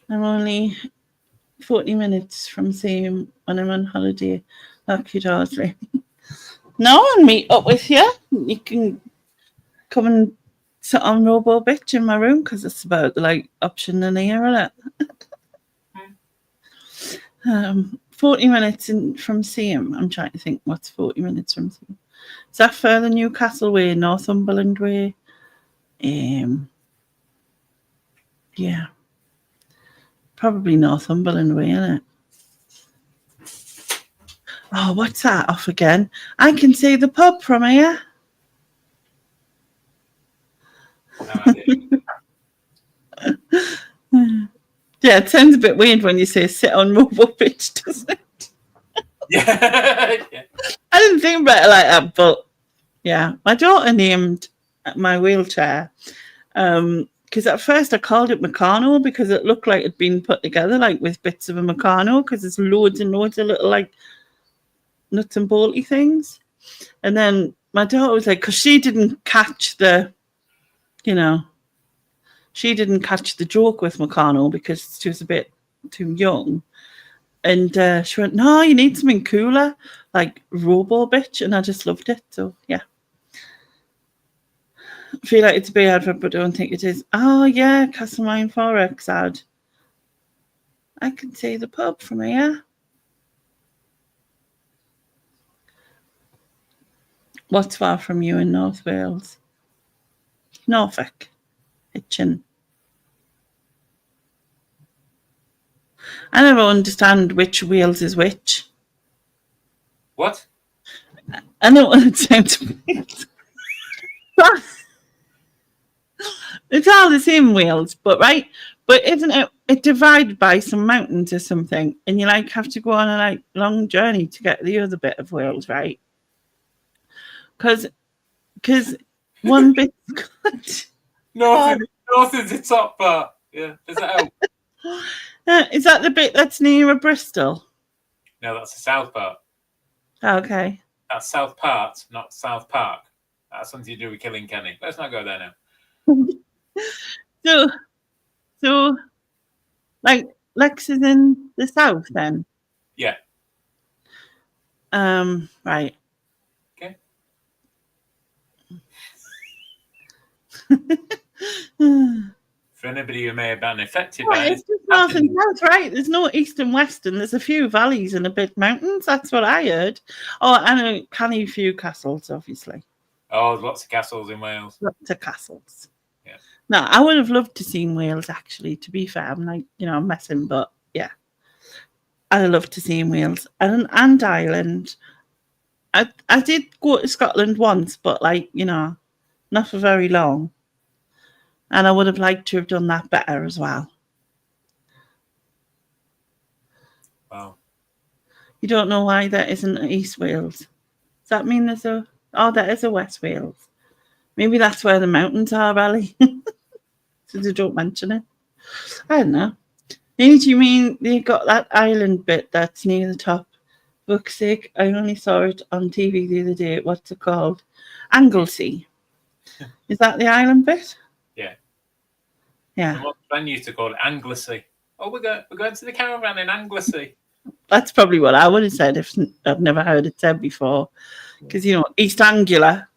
I'm only 40 minutes from seeing him when I'm on holiday. Lucky Dawsley. No, I'll meet up with you. You can come and sit on Robo Bitch in my room because it's about the like option in here, isn't it? 40 minutes from Seaham. I'm trying to think what's 40 minutes from Seaham. Is that further Newcastle way, Northumberland way? Yeah. Probably Northumberland way, isn't it? Oh, what's that off again? I can see the pub from here. Yeah, it sounds a bit weird when you say sit on Robo Bitch, doesn't it? Yeah. I didn't think about it like that, but yeah, my daughter named my wheelchair because at first I called it Meccano because it looked like it'd been put together like with bits of a Meccano because there's loads and loads of little like nuts and bolty things. And then my daughter was like, because she didn't catch the, she didn't catch the joke with Meccano because she was a bit too young. And she went, no, you need something cooler, like Robo Bitch. And I just loved it. So, yeah. I feel like it's a big advert, but I don't think it is. Oh, yeah, Castlemaine Forex ad. I can see the pub from here. What's far from you in North Wales? Norfolk. Hitchin. I never understand which Wales is which. What? I know what it sounds like. It's all the same Wales, but right? But isn't it divided by some mountains or something? And you like have to go on a like long journey to get to the other bit of Wales, right? Because one bit North is the top part. Yeah, does that help? Is that the bit that's nearer Bristol? No, that's the south part. Okay. That's South Part, not South Park. That's something to do with Killing Kenny. Let's not go there now. So, like Lex is in the south then? Yeah. Right. Okay. For anybody who may have been affected by It's it. just north and south, right? There's no east and west, and there's a few valleys and a bit mountains. That's what I heard. Oh, and a canny few castles, obviously. Oh, there's lots of castles in Wales. Lots of castles. Yeah. No, I would have loved to see Wales, actually, to be fair. I'm like, I'm messing, but yeah. I love to see in Wales and Ireland. I did go to Scotland once, but like, you know, not for very long. And I would have liked to have done that better as well. Wow. You don't know why there isn't an East Wales. Does that mean there's a... Oh, there is a West Wales. Maybe that's where the mountains are, Ali. So they don't mention it. I don't know. Amy, do you mean they got that island bit that's near the top? Fuck's sake, I only saw it on TV the other day. What's it called? Anglesey. Is that the island bit? Yeah. Yeah. What Ben used to call it Anglesey. Oh, we're going to the caravan in Anglesey. That's probably what I would have said if I've never heard it said before. Because, you know, East Anglia.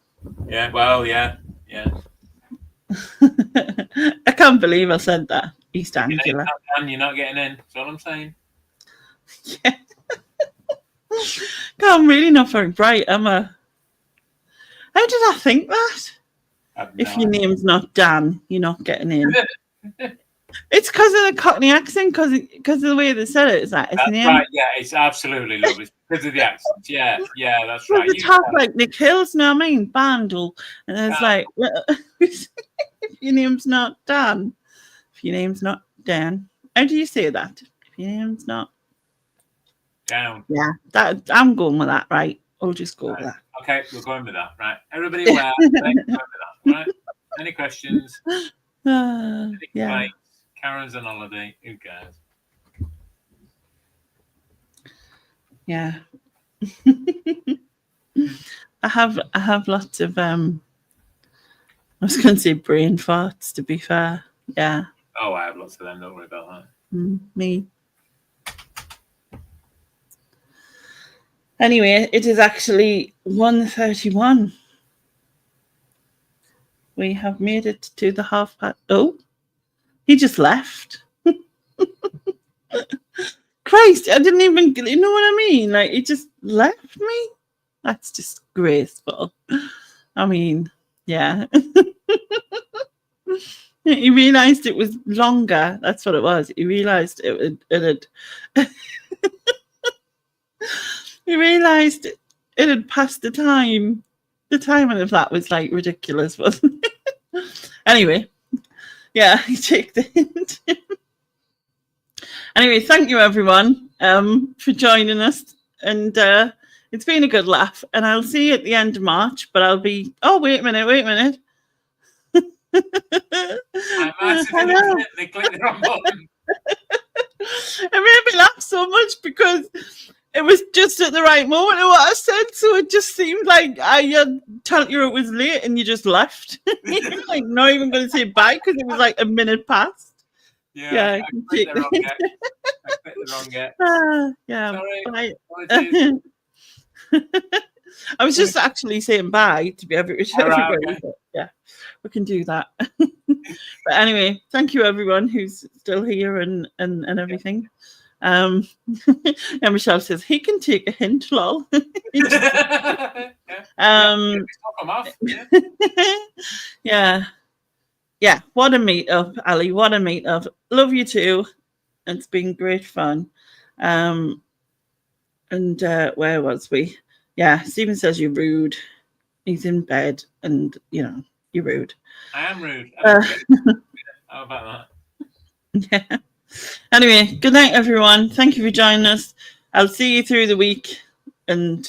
Yeah, well, yeah. I can't believe I said that. East Anglia. And you're not getting in. That's all I'm saying. Yeah. God, I'm really not very bright, am I? How did I think that? If your name's not Dan, you're not getting in. It's because of the Cockney accent, because of the way they said it. Is that That's his name? right, yeah, it's absolutely lovely. Because of the accent. Yeah, that's right. They talk like Nick Hills, you know what I mean? Bandle. And it's like, if your name's not Dan, if your name's not Dan, how do you say that? If your name's not Down. Yeah, that I'm going with that, right? I'll just go with that. Okay, we're going with that, right? Everybody aware? We're going with that, right? Any questions? Any Yeah. complaints? Karen's on holiday. Who cares? Yeah. I have lots of I was going to say brain farts, to be fair. Yeah. Oh, I have lots of them. Don't worry about that. Me. Anyway, it is actually 1:31. We have made it to the half past. Oh, he just left. Christ, I didn't even, you know what I mean? Like, he just left me? That's disgraceful. I mean, yeah. He realised it was longer. That's what it was. He realised it had... He realised it had passed the time. The timing of that was, like, ridiculous, wasn't it? Anyway, yeah, he took the hint. Anyway, thank you, everyone, for joining us. And it's been a good laugh. And I'll see you at the end of March, but I'll be... Oh, wait a minute. Hello. They clicked the wrong button. It made me laugh so much because it was just at the right moment of what I said. So it just seemed like I told you it was late and you just left. Like, not even going to say bye because it was like a minute past. Yeah, I clicked the wrong get. Yeah. Sorry. Bye. I was just actually saying bye to be everybody. Okay. But yeah, we can do that. But anyway, thank you everyone who's still here and everything. And Michelle says he can take a hint, lol. Yeah. What a meet up, Ali. What a meet up. Love you too. It's been great fun. And where was we? Yeah, Stephen says you're rude. He's in bed, and you're rude. I am rude. How about that? Yeah. Anyway, good night, everyone. Thank you for joining us. I'll see you through the week and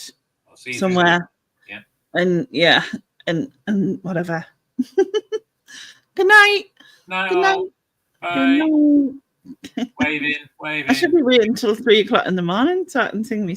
somewhere. Yeah. And yeah, and whatever. Good night. No. Good night. Bye. Good night. Waving. I should be waiting until 3 o'clock in the morning so I can sing me.